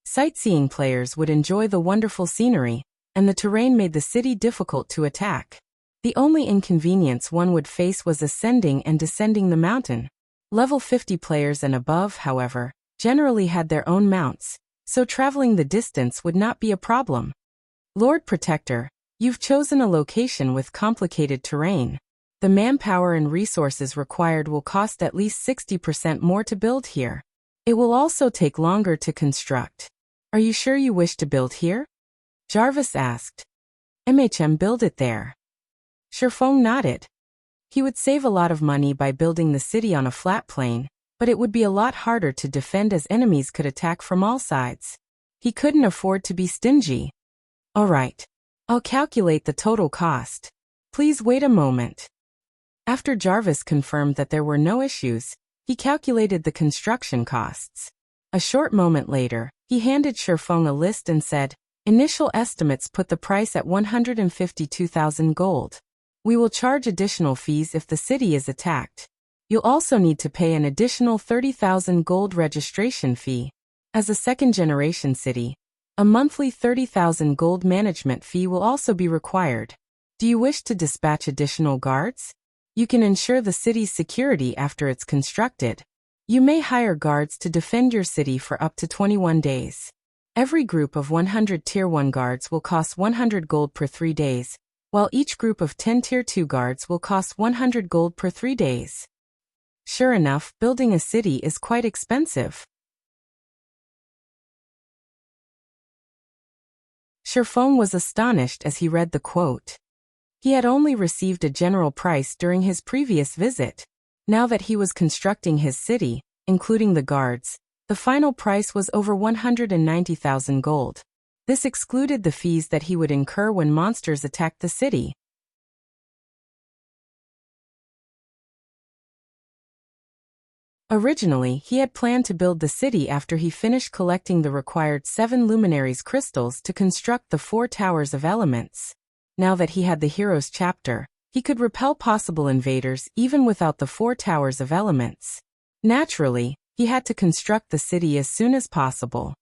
Sightseeing players would enjoy the wonderful scenery, and the terrain made the city difficult to attack. The only inconvenience one would face was ascending and descending the mountain. Level 50 players and above, however, generally had their own mounts, so traveling the distance would not be a problem. Lord Protector, you've chosen a location with complicated terrain. The manpower and resources required will cost at least 60% more to build here. It will also take longer to construct. Are you sure you wish to build here? Jarvis asked. Build it there. Sherfong nodded. He would save a lot of money by building the city on a flat plain, but it would be a lot harder to defend as enemies could attack from all sides. He couldn't afford to be stingy. All right. I'll calculate the total cost. Please wait a moment. After Jarvis confirmed that there were no issues, he calculated the construction costs. A short moment later, he handed Sherfong a list and said, Initial estimates put the price at 152,000 gold. We will charge additional fees if the city is attacked. You'll also need to pay an additional 30,000 gold registration fee. As a second-generation city, a monthly 30,000 gold management fee will also be required. Do you wish to dispatch additional guards? You can ensure the city's security after it's constructed. You may hire guards to defend your city for up to 21 days. Every group of 100 Tier 1 guards will cost 100 gold per 3 days, while each group of 10 Tier 2 guards will cost 100 gold per 3 days. Sure enough, building a city is quite expensive. Sherfong was astonished as he read the quote. He had only received a general price during his previous visit. Now that he was constructing his city, including the guards, the final price was over 190,000 gold. This excluded the fees that he would incur when monsters attacked the city. Originally, he had planned to build the city after he finished collecting the required 7 luminaries crystals to construct the 4 towers of elements. Now that he had the hero's chapter, he could repel possible invaders even without the 4 towers of elements. Naturally, he had to construct the city as soon as possible.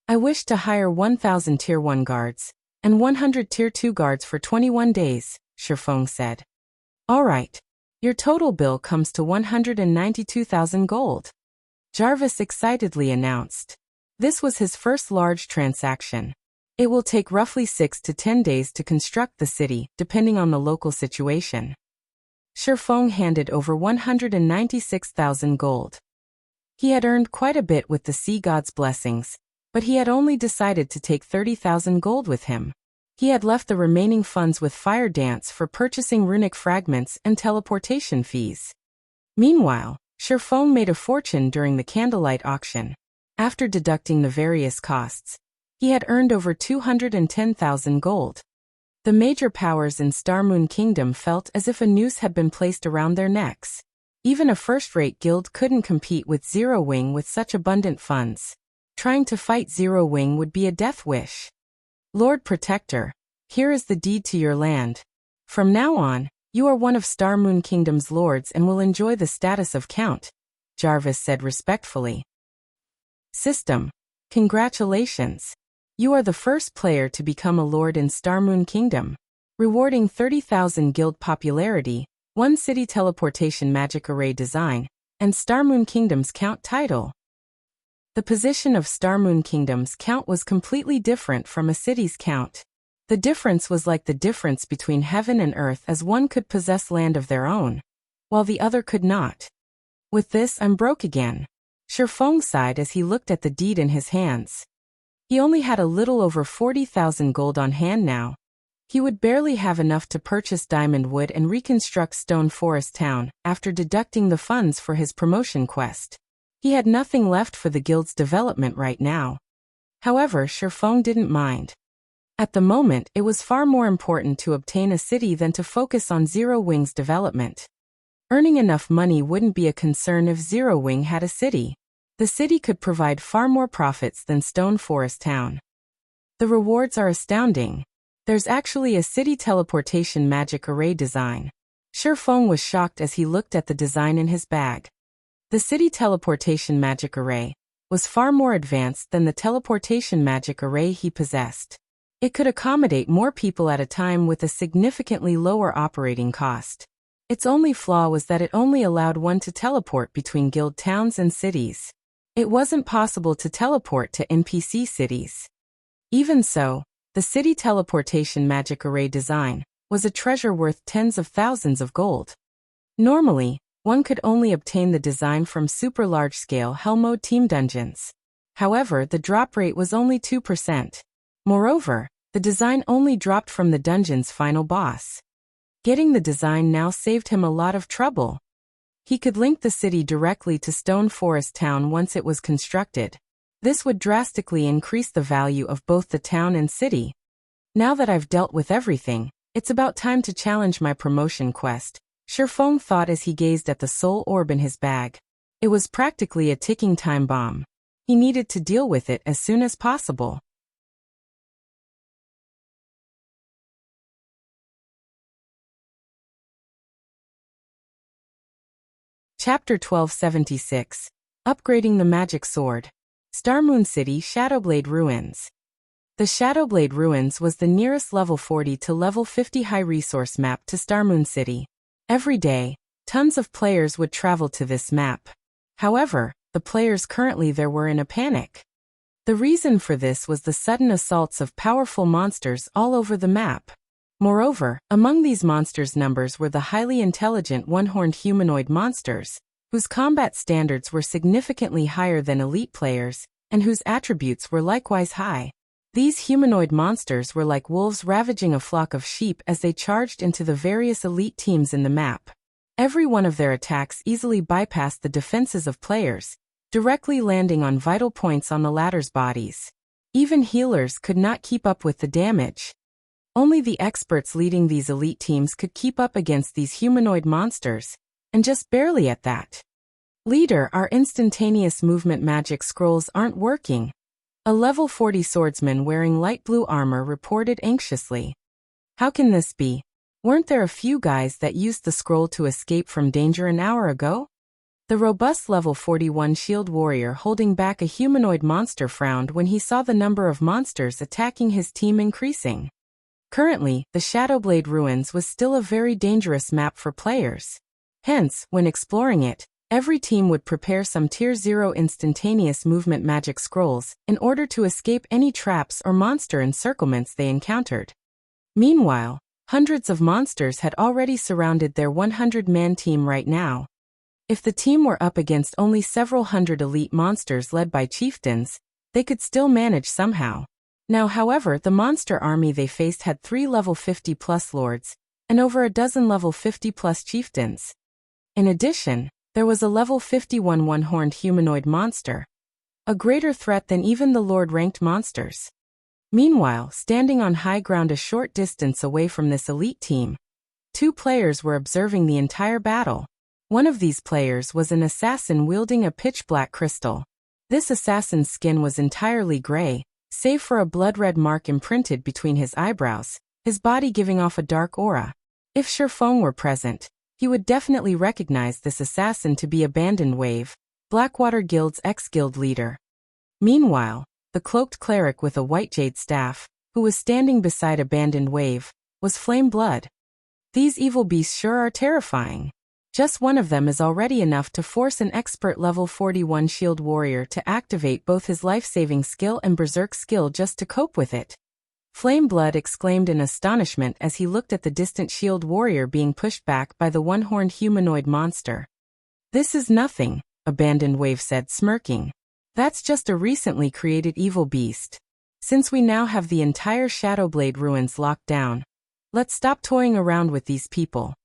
I wish to hire 1,000 Tier 1 guards and 100 Tier 2 guards for 21 days, Sherfong said. All right. Your total bill comes to 192,000 gold. Jarvis excitedly announced. This was his first large transaction. It will take roughly 6 to 10 days to construct the city, depending on the local situation. Sherfong handed over 196,000 gold. He had earned quite a bit with the sea god's blessings, but he had only decided to take 30,000 gold with him. He had left the remaining funds with Fire Dance for purchasing runic fragments and teleportation fees. Meanwhile, Sherfong made a fortune during the candlelight auction. After deducting the various costs, he had earned over 210,000 gold. The major powers in Starmoon Kingdom felt as if a noose had been placed around their necks. Even a first-rate guild couldn't compete with Zero Wing with such abundant funds. Trying to fight Zero Wing would be a death wish. Lord Protector, here is the deed to your land. From now on, you are one of Starmoon Kingdom's lords and will enjoy the status of Count, Jarvis said respectfully. System. Congratulations. You are the first player to become a lord in Starmoon Kingdom. Rewarding 30,000 guild popularity, 1 city teleportation magic array design, and Starmoon Kingdom's count title. The position of Starmoon Kingdom's count was completely different from a city's count. The difference was like the difference between heaven and earth, as one could possess land of their own, while the other could not. With this, I'm broke again. Shifeng sighed as he looked at the deed in his hands. He only had a little over 40,000 gold on hand now. He would barely have enough to purchase diamond wood and reconstruct Stone Forest Town, after deducting the funds for his promotion quest. He had nothing left for the guild's development right now. However, Shifeng didn't mind. At the moment, it was far more important to obtain a city than to focus on Zero Wing's development. Earning enough money wouldn't be a concern if Zero Wing had a city. The city could provide far more profits than Stone Forest Town. The rewards are astounding. There's actually a city teleportation magic array design. Shifeng was shocked as he looked at the design in his bag. The city teleportation magic array was far more advanced than the teleportation magic array he possessed. It could accommodate more people at a time with a significantly lower operating cost. Its only flaw was that it only allowed one to teleport between guild towns and cities. It wasn't possible to teleport to NPC cities. Even so, the city teleportation magic array design was a treasure worth tens of thousands of gold. Normally, one could only obtain the design from super large-scale Hell Mode team dungeons. However, the drop rate was only 2%. Moreover, the design only dropped from the dungeon's final boss. Getting the design now saved him a lot of trouble. He could link the city directly to Stone Forest Town once it was constructed. This would drastically increase the value of both the town and city. Now that I've dealt with everything, it's about time to challenge my promotion quest, Shifeng thought as he gazed at the soul orb in his bag. It was practically a ticking time bomb. He needed to deal with it as soon as possible. Chapter 1276. Upgrading the Magic Sword. Starmoon City Shadowblade Ruins. The Shadowblade Ruins was the nearest level 40 to level 50 high-resource map to Starmoon City. Every day, tons of players would travel to this map. However, the players currently there were in a panic. The reason for this was the sudden assaults of powerful monsters all over the map. Moreover, among these monsters' numbers were the highly intelligent one-horned humanoid monsters, whose combat standards were significantly higher than elite players, and whose attributes were likewise high. These humanoid monsters were like wolves ravaging a flock of sheep as they charged into the various elite teams in the map. Every one of their attacks easily bypassed the defenses of players, directly landing on vital points on the latter's bodies. Even healers could not keep up with the damage. Only the experts leading these elite teams could keep up against these humanoid monsters, and just barely at that. Leader, our instantaneous movement magic scrolls aren't working. A level 40 swordsman wearing light blue armor reported anxiously. How can this be? Weren't there a few guys that used the scroll to escape from danger an hour ago? The robust level 41 shield warrior holding back a humanoid monster frowned when he saw the number of monsters attacking his team increasing. Currently, the Shadowblade Ruins was still a very dangerous map for players. Hence, when exploring it, every team would prepare some Tier 0 instantaneous movement magic scrolls in order to escape any traps or monster encirclements they encountered. Meanwhile, hundreds of monsters had already surrounded their 100-man team right now. If the team were up against only several hundred elite monsters led by chieftains, they could still manage somehow. Now, however, the monster army they faced had 3 level 50+ lords, and over a dozen level 50+ chieftains. In addition, there was a level 51 one-horned humanoid monster, a greater threat than even the lord-ranked monsters. Meanwhile, standing on high ground a short distance away from this elite team, 2 players were observing the entire battle. One of these players was an assassin wielding a pitch-black crystal. This assassin's skin was entirely gray, save for a blood-red mark imprinted between his eyebrows, his body giving off a dark aura. If Shifeng were present, he would definitely recognize this assassin to be Abandoned Wave, Blackwater Guild's ex-guild leader. Meanwhile, the cloaked cleric with a white jade staff, who was standing beside Abandoned Wave, was Flame Blood. These evil beasts sure are terrifying. Just one of them is already enough to force an expert level 41 shield warrior to activate both his life-saving skill and berserk skill just to cope with it. Flame Blood exclaimed in astonishment as he looked at the distant shield warrior being pushed back by the one-horned humanoid monster. This is nothing, Abandoned Wave said, smirking. That's just a recently created evil beast. Since we now have the entire Shadowblade ruins locked down, let's stop toying around with these people.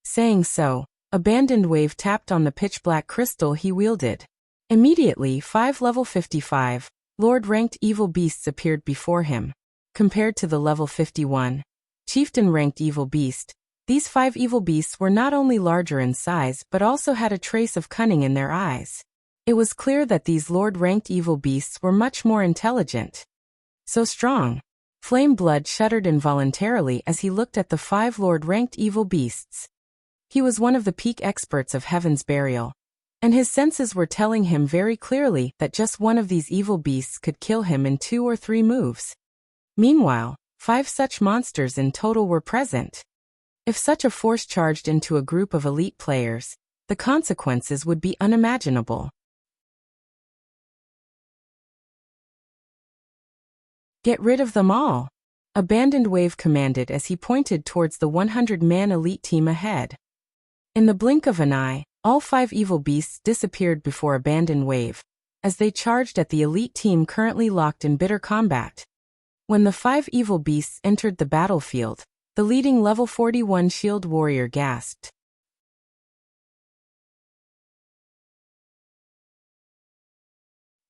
Saying so, Abandoned Wave tapped on the pitch-black crystal he wielded. Immediately, 5 level 55, Lord-ranked evil beasts appeared before him. Compared to the level 51, Chieftain-ranked evil beast, these 5 evil beasts were not only larger in size but also had a trace of cunning in their eyes. It was clear that these Lord-ranked evil beasts were much more intelligent. So strong. Flame Blood shuddered involuntarily as he looked at the 5 Lord-ranked evil beasts. He was one of the peak experts of Heaven's Burial, and his senses were telling him very clearly that just one of these evil beasts could kill him in 2 or 3 moves. Meanwhile, 5 such monsters in total were present. If such a force charged into a group of elite players, the consequences would be unimaginable. Get rid of them all, Abandoned Wave commanded as he pointed towards the 100-man elite team ahead. In the blink of an eye, all 5 evil beasts disappeared before Abandoned Wave, as they charged at the elite team currently locked in bitter combat. When the 5 evil beasts entered the battlefield, the leading level 41 shield warrior gasped.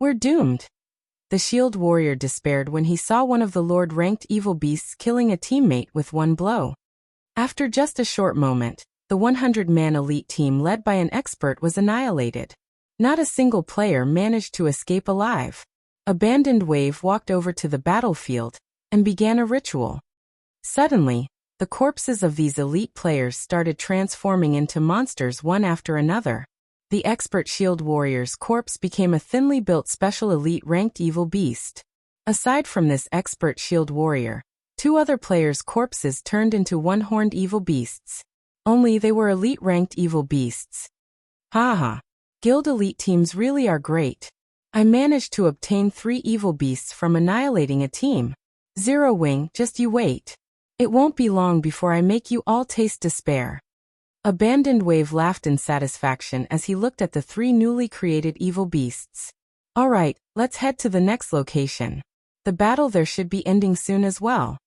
We're doomed. The shield warrior despaired when he saw one of the Lord-ranked evil beasts killing a teammate with one blow. After just a short moment, the 100-man elite team led by an expert was annihilated. Not a single player managed to escape alive. Abandoned Wave walked over to the battlefield and began a ritual. Suddenly, the corpses of these elite players started transforming into monsters one after another. The expert shield warrior's corpse became a thinly built special elite-ranked evil beast. Aside from this expert shield warrior, 2 other players' corpses turned into one-horned evil beasts. Only they were elite-ranked evil beasts. Haha. Guild elite teams really are great. I managed to obtain 3 evil beasts from annihilating a team. Zero Wing, just you wait. It won't be long before I make you all taste despair. Abandoned Wave laughed in satisfaction as he looked at the 3 newly created evil beasts. Alright, let's head to the next location. The battle there should be ending soon as well.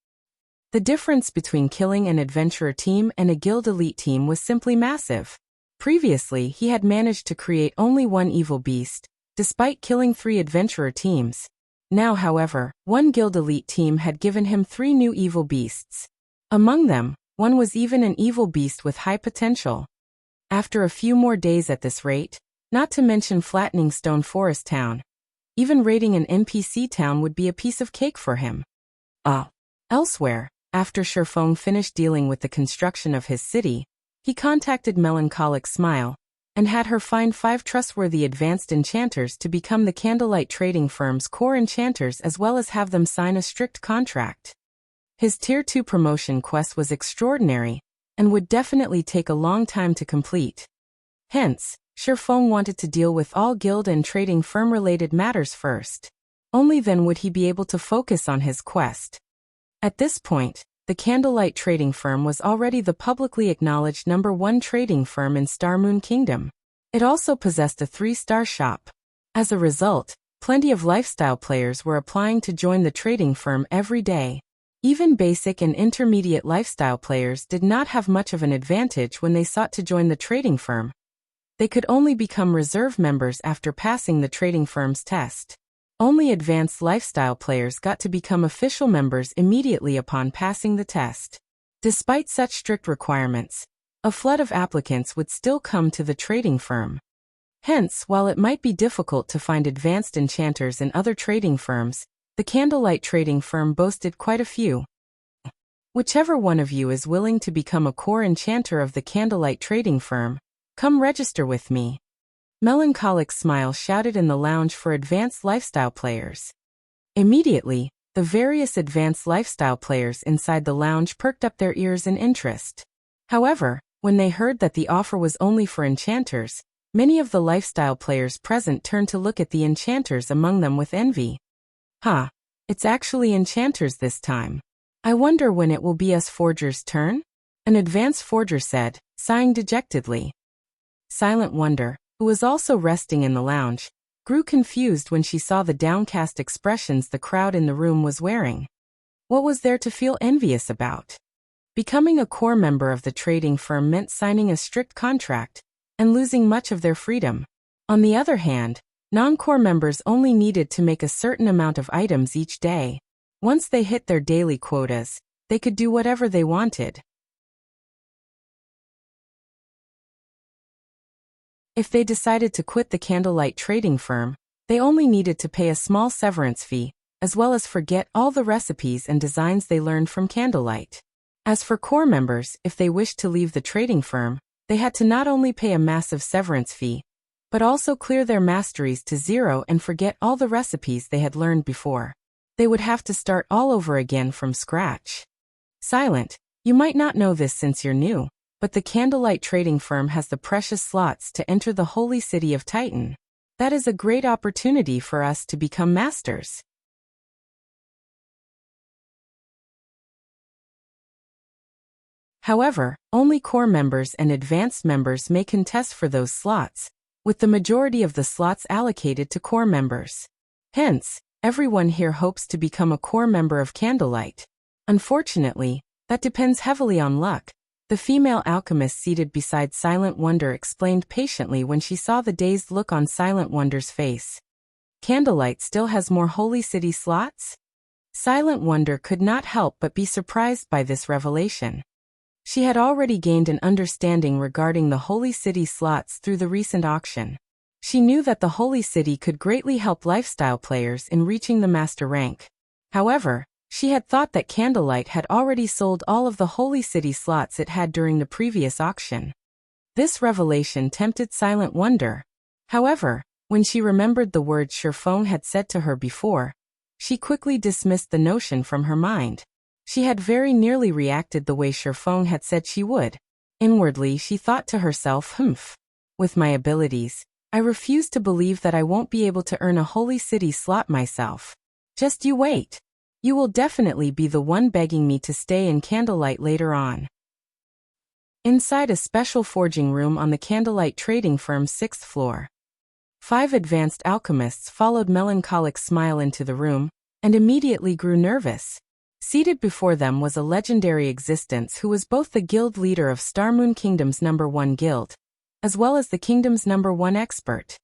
The difference between killing an adventurer team and a guild elite team was simply massive. Previously, he had managed to create only 1 evil beast, despite killing 3 adventurer teams. Now, however, 1 guild elite team had given him 3 new evil beasts. Among them, one was even an evil beast with high potential. After a few more days at this rate, not to mention flattening Stone Forest Town, even raiding an NPC town would be a piece of cake for him. Elsewhere, after Sherfong finished dealing with the construction of his city, he contacted Melancholic Smile, and had her find 5 trustworthy advanced enchanters to become the Candlelight Trading Firm's core enchanters as well as have them sign a strict contract. His Tier 2 promotion quest was extraordinary, and would definitely take a long time to complete. Hence, Sherfong wanted to deal with all guild and trading firm-related matters first. Only then would he be able to focus on his quest. At this point, the Candlelight Trading Firm was already the publicly acknowledged #1 trading firm in Starmoon Kingdom. It also possessed a 3-star shop. As a result, plenty of lifestyle players were applying to join the trading firm every day. Even basic and intermediate lifestyle players did not have much of an advantage when they sought to join the trading firm. They could only become reserve members after passing the trading firm's test. Only advanced lifestyle players got to become official members immediately upon passing the test. Despite such strict requirements, a flood of applicants would still come to the trading firm. Hence, while it might be difficult to find advanced enchanters in other trading firms, the Candlelight Trading Firm boasted quite a few. Whichever one of you is willing to become a core enchanter of the Candlelight Trading Firm, come register with me. Melancholic Smile shouted in the lounge for advanced lifestyle players. Immediately, the various advanced lifestyle players inside the lounge perked up their ears in interest. However, when they heard that the offer was only for enchanters, many of the lifestyle players present turned to look at the enchanters among them with envy. "Huh, it's actually enchanters this time. I wonder when it will be us forgers' turn?" An advanced forger said, sighing dejectedly. Silent Wonder, who was also resting in the lounge, grew confused when she saw the downcast expressions the crowd in the room was wearing. What was there to feel envious about? Becoming a core member of the trading firm meant signing a strict contract and losing much of their freedom. On the other hand, non-core members only needed to make a certain amount of items each day. Once they hit their daily quotas, they could do whatever they wanted. If they decided to quit the candlelight trading firm, they only needed to pay a small severance fee, as well as forget all the recipes and designs they learned from candlelight. As for core members, if they wished to leave the trading firm, they had to not only pay a massive severance fee, but also clear their masteries to zero and forget all the recipes they had learned before. They would have to start all over again from scratch. Silent, you might not know this since you're new, but the candlelight trading firm has the precious slots to enter the holy city of Titan. That is a great opportunity for us to become masters. However, only core members and advanced members may contest for those slots, with the majority of the slots allocated to core members. Hence, everyone here hopes to become a core member of Candlelight. Unfortunately, that depends heavily on luck. The female alchemist seated beside Silent Wonder explained patiently when she saw the dazed look on Silent Wonder's face. Candlelight still has more Holy City slots? Silent Wonder could not help but be surprised by this revelation. She had already gained an understanding regarding the Holy City slots through the recent auction. She knew that the Holy City could greatly help lifestyle players in reaching the master rank. However, she had thought that Candlelight had already sold all of the Holy City slots it had during the previous auction. This revelation tempted Silent Wonder. However, when she remembered the words Shifeng had said to her before, she quickly dismissed the notion from her mind. She had very nearly reacted the way Shifeng had said she would. Inwardly, she thought to herself, with my abilities, I refuse to believe that I won't be able to earn a Holy City slot myself. Just you wait. You will definitely be the one begging me to stay in Candlelight later on. Inside a special forging room on the Candlelight trading firm's 6th floor. 5 advanced alchemists followed Melancholic Smile into the room, and immediately grew nervous. Seated before them was a legendary existence who was both the guild leader of Starmoon Kingdom's #1 guild, as well as the kingdom's #1 expert.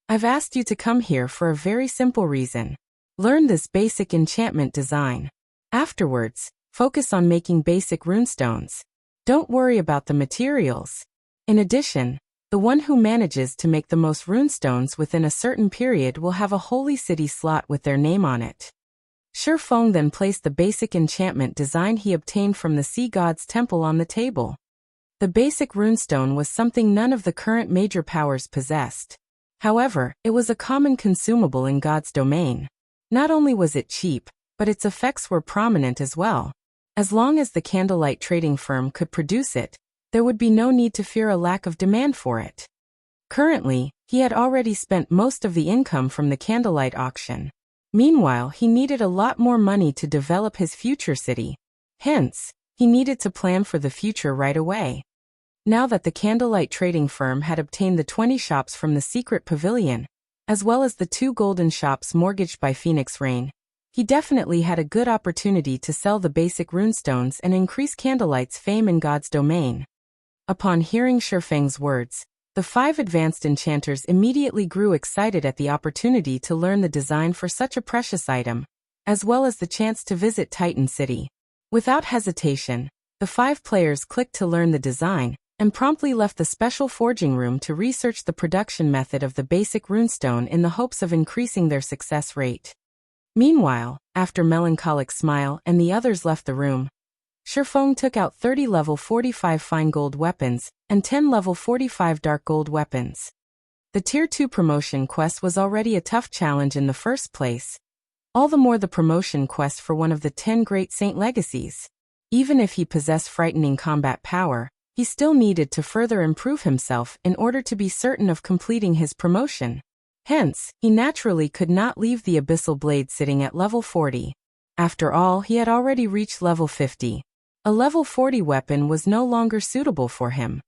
I've asked you to come here for a very simple reason. Learn this basic enchantment design. Afterwards, focus on making basic runestones. Don't worry about the materials. In addition, the one who manages to make the most runestones within a certain period will have a Holy City slot with their name on it. Shifeng then placed the basic enchantment design he obtained from the Sea God's temple on the table. The basic runestone was something none of the current major powers possessed. However, it was a common consumable in God's domain. Not only was it cheap, but its effects were prominent as well. As long as the Candlelight trading firm could produce it, there would be no need to fear a lack of demand for it. Currently, he had already spent most of the income from the Candlelight auction. Meanwhile, he needed a lot more money to develop his future city. Hence, he needed to plan for the future right away. Now that the Candlelight trading firm had obtained the 20 shops from the secret pavilion, as well as the 2 golden shops mortgaged by Phoenix Rain, he definitely had a good opportunity to sell the basic runestones and increase Candlelight's fame in God's domain. Upon hearing Shifeng's words, the 5 advanced enchanters immediately grew excited at the opportunity to learn the design for such a precious item, as well as the chance to visit Titan City. Without hesitation, the 5 players clicked to learn the design, and promptly left the special forging room to research the production method of the basic runestone in the hopes of increasing their success rate. Meanwhile, after Melancholic Smile and the others left the room, Shifeng took out 30 level 45 fine gold weapons and 10 level 45 dark gold weapons. The Tier 2 promotion quest was already a tough challenge in the first place. All the more the promotion quest for one of the 10 great saint legacies. Even if he possessed frightening combat power, he still needed to further improve himself in order to be certain of completing his promotion. Hence, he naturally could not leave the Abyssal Blade sitting at level 40. After all, he had already reached level 50. A level 40 weapon was no longer suitable for him.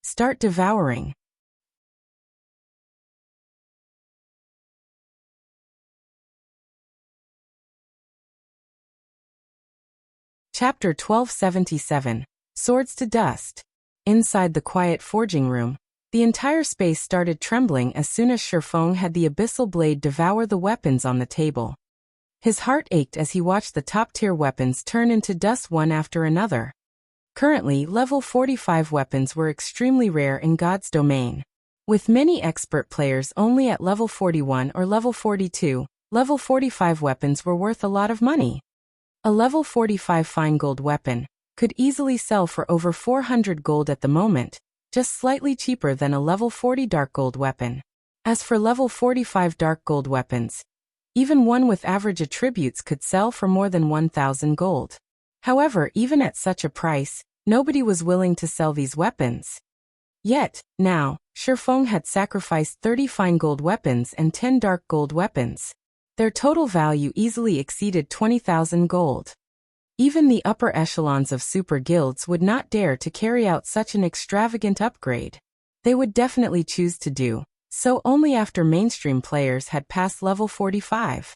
Start devouring. Chapter 1277. Swords to Dust. Inside the quiet forging room, the entire space started trembling as soon as Shifeng had the Abyssal Blade devour the weapons on the table. His heart ached as he watched the top-tier weapons turn into dust one after another. Currently, level 45 weapons were extremely rare in God's domain. With many expert players only at level 41 or level 42, level 45 weapons were worth a lot of money. A level 45 fine gold weapon could easily sell for over 400 gold at the moment, just slightly cheaper than a level 40 dark gold weapon. As for level 45 dark gold weapons, even one with average attributes could sell for more than 1,000 gold. However, even at such a price, nobody was willing to sell these weapons. Yet, now, Shifeng had sacrificed 30 fine gold weapons and 10 dark gold weapons. Their total value easily exceeded 20,000 gold. Even the upper echelons of super guilds would not dare to carry out such an extravagant upgrade. They would definitely choose to do so only after mainstream players had passed level 45.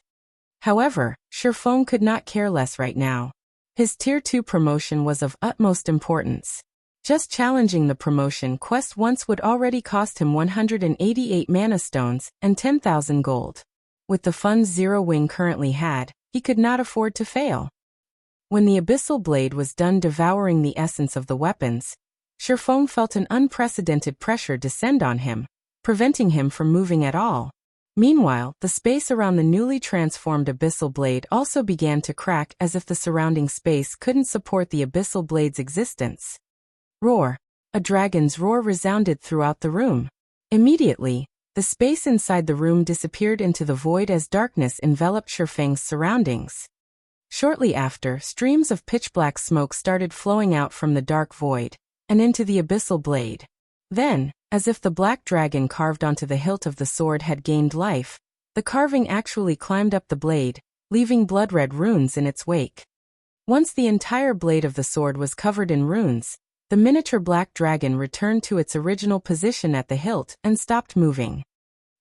However, Shifeng could not care less right now. His Tier 2 promotion was of utmost importance. Just challenging the promotion quest once would already cost him 188 mana stones and 10,000 gold. With the funds Zero Wing currently had, he could not afford to fail. When the Abyssal Blade was done devouring the essence of the weapons, Shifeng felt an unprecedented pressure descend on him, preventing him from moving at all. Meanwhile, the space around the newly transformed Abyssal Blade also began to crack as if the surrounding space couldn't support the Abyssal Blade's existence. Roar! A dragon's roar resounded throughout the room. Immediately, the space inside the room disappeared into the void as darkness enveloped Shifeng's surroundings. Shortly after, streams of pitch-black smoke started flowing out from the dark void and into the Abyssal Blade. Then, as if the black dragon carved onto the hilt of the sword had gained life, the carving actually climbed up the blade, leaving blood-red runes in its wake. Once the entire blade of the sword was covered in runes, the miniature black dragon returned to its original position at the hilt and stopped moving.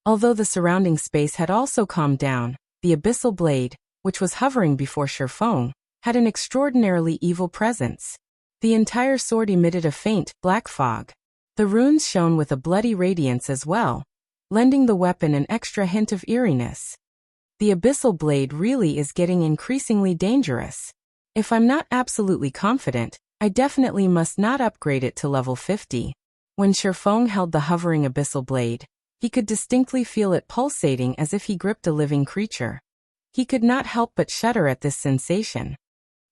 Although the surrounding space had also calmed down, the Abyssal Blade, which was hovering before Shifeng, had an extraordinarily evil presence. The entire sword emitted a faint, black fog. The runes shone with a bloody radiance as well, lending the weapon an extra hint of eeriness. The Abyssal Blade really is getting increasingly dangerous. If I'm not absolutely confident, I definitely must not upgrade it to level 50. When Shifeng held the hovering Abyssal Blade, he could distinctly feel it pulsating as if he gripped a living creature. He could not help but shudder at this sensation.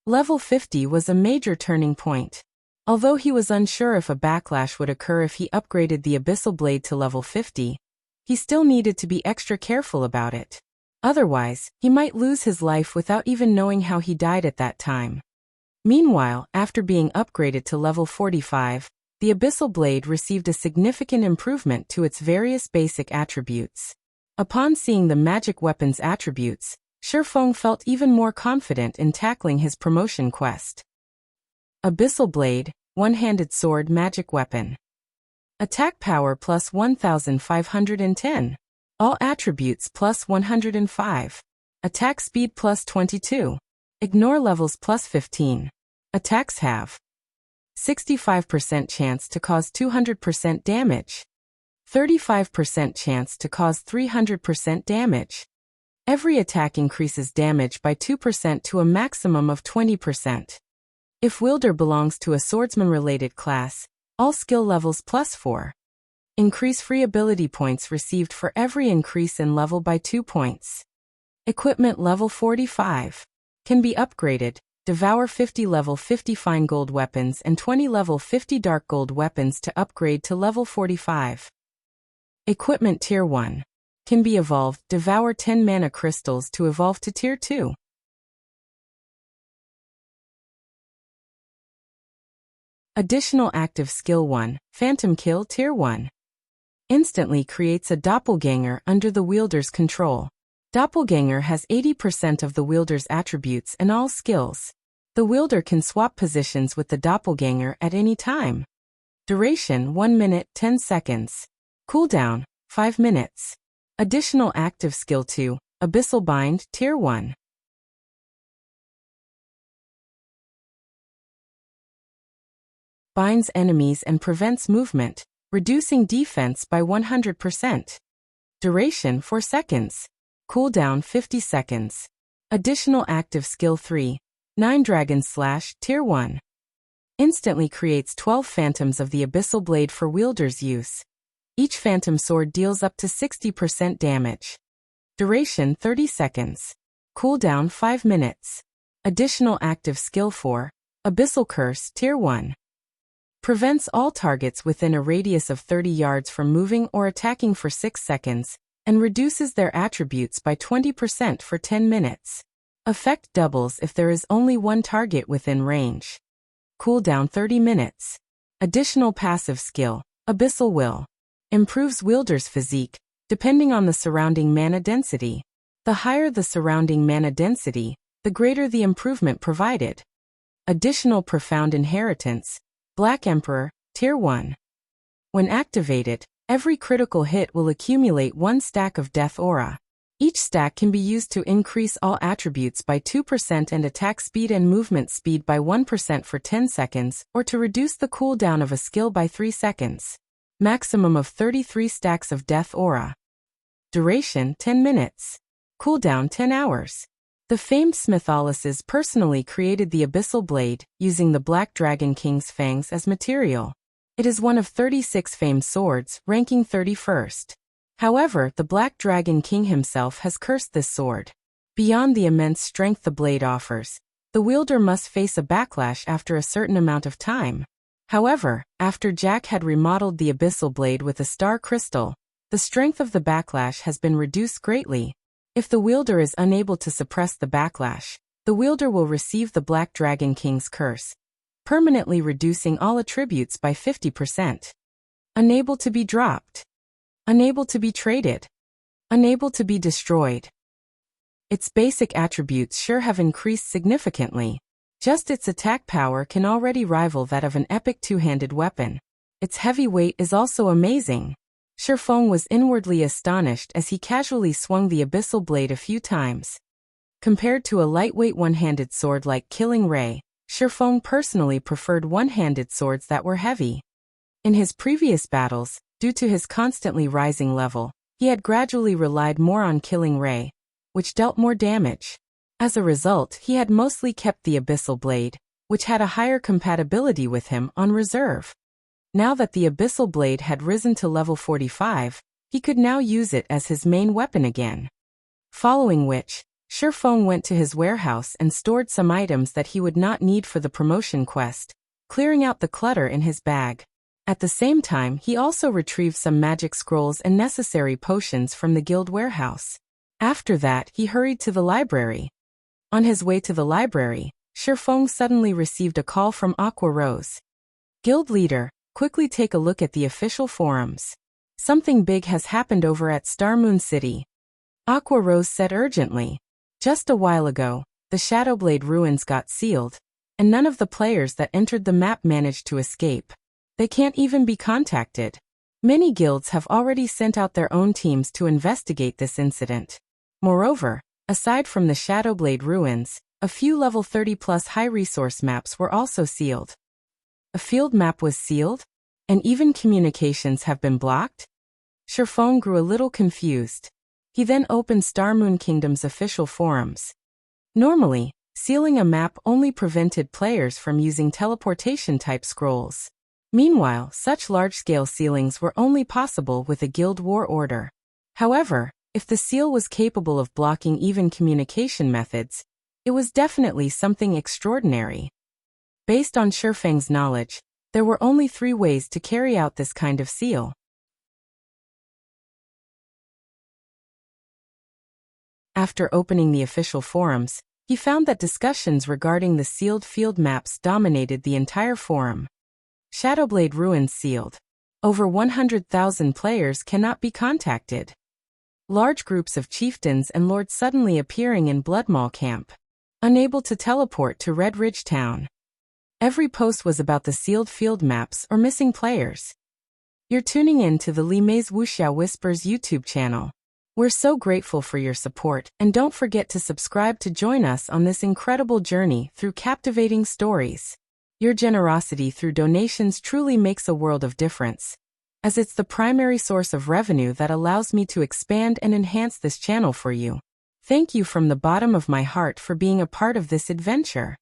Level 50 was a major turning point. Although he was unsure if a backlash would occur if he upgraded the Abyssal Blade to level 50, he still needed to be extra careful about it. Otherwise, he might lose his life without even knowing how he died at that time. Meanwhile, after being upgraded to level 45, the Abyssal Blade received a significant improvement to its various basic attributes. Upon seeing the magic weapon's attributes, Shifeng felt even more confident in tackling his promotion quest. Abyssal Blade, one-handed sword magic weapon. Attack power plus 1510. All attributes plus 105. Attack speed plus 22. Ignore levels plus 15. Attacks have 65% chance to cause 200% damage. 35% chance to cause 300% damage. Every attack increases damage by 2% to a maximum of 20%. If wielder belongs to a swordsman-related class, all skill levels plus 4. Increase free ability points received for every increase in level by 2 points. Equipment level 45. Can be upgraded. Devour 50 level 50 fine gold weapons and 20 level 50 dark gold weapons to upgrade to level 45. Equipment Tier 1. Can be evolved. Devour 10 mana crystals to evolve to Tier 2. Additional active skill 1, Phantom Kill Tier 1. Instantly creates a doppelganger under the wielder's control. Doppelganger has 80% of the wielder's attributes and all skills. The wielder can swap positions with the doppelganger at any time. Duration 1 minute 10 seconds. Cooldown 5 minutes. Additional active skill 2, Abyssal Bind Tier 1. Binds enemies and prevents movement, reducing defense by 100%. Duration 4 seconds. Cooldown 50 seconds. Additional active skill 3, 9 Dragon Slash Tier 1. Instantly creates 12 phantoms of the Abyssal Blade for wielder's use. Each phantom sword deals up to 60% damage. Duration 30 seconds. Cooldown 5 minutes. Additional active skill 4, Abyssal Curse Tier 1. Prevents all targets within a radius of 30 yards from moving or attacking for 6 seconds, and reduces their attributes by 20% for 10 minutes. Effect doubles if there is only one target within range. Cooldown 30 minutes. Additional passive skill, Abyssal Will. Improves wielder's physique, depending on the surrounding mana density. The higher the surrounding mana density, the greater the improvement provided. Additional profound inheritance, Black Emperor, Tier 1. When activated, every critical hit will accumulate 1 stack of Death Aura. Each stack can be used to increase all attributes by 2% and attack speed and movement speed by 1% for 10 seconds, or to reduce the cooldown of a skill by 3 seconds. Maximum of 33 stacks of Death Aura. Duration 10 minutes. Cooldown 10 hours. The famed Smitholises personally created the Abyssal Blade, using the Black Dragon King's fangs as material. It is one of 36 famed swords, ranking 31st. However, the Black Dragon King himself has cursed this sword. Beyond the immense strength the blade offers, the wielder must face a backlash after a certain amount of time. However, after Jack had remodeled the Abyssal Blade with a star crystal, the strength of the backlash has been reduced greatly. If the wielder is unable to suppress the backlash, the wielder will receive the Black Dragon King's curse, permanently reducing all attributes by 50%. Unable to be dropped. Unable to be traded. Unable to be destroyed. Its basic attributes sure have increased significantly. Just its attack power can already rival that of an epic two-handed weapon. Its heavy weight is also amazing. Shifeng was inwardly astonished as he casually swung the Abyssal Blade a few times. Compared to a lightweight one-handed sword like Killing Ray, Shifeng personally preferred one-handed swords that were heavy. In his previous battles, due to his constantly rising level, he had gradually relied more on Killing Ray, which dealt more damage. As a result, he had mostly kept the Abyssal Blade, which had a higher compatibility with him, on reserve. Now that the Abyssal Blade had risen to level 45, he could now use it as his main weapon again. Following which, Shifeng went to his warehouse and stored some items that he would not need for the promotion quest, clearing out the clutter in his bag. At the same time, he also retrieved some magic scrolls and necessary potions from the guild warehouse. After that, he hurried to the library. On his way to the library, Shifeng suddenly received a call from Aqua Rose. Guild leader, quickly take a look at the official forums. Something big has happened over at Starmoon City. Aqua Rose said urgently. Just a while ago, the Shadowblade ruins got sealed, and none of the players that entered the map managed to escape. They can't even be contacted. Many guilds have already sent out their own teams to investigate this incident. Moreover, aside from the Shadowblade ruins, a few level 30+ high-resource maps were also sealed. A field map was sealed? And even communications have been blocked? Shifeng grew a little confused. He then opened Starmoon Kingdom's official forums. Normally, sealing a map only prevented players from using teleportation-type scrolls. Meanwhile, such large-scale sealings were only possible with a guild war order. However, if the seal was capable of blocking even communication methods, it was definitely something extraordinary. Based on Shifeng's knowledge, there were only 3 ways to carry out this kind of seal. After opening the official forums, he found that discussions regarding the sealed field maps dominated the entire forum. Shadowblade Ruins sealed. Over 100,000 players cannot be contacted. Large groups of chieftains and lords suddenly appearing in Bloodmaw camp. Unable to teleport to Red Ridge Town. Every post was about the sealed field maps or missing players. You're tuning in to the Lime's Wuxia Whispers YouTube channel. We're so grateful for your support, and don't forget to subscribe to join us on this incredible journey through captivating stories. Your generosity through donations truly makes a world of difference, as it's the primary source of revenue that allows me to expand and enhance this channel for you. Thank you from the bottom of my heart for being a part of this adventure.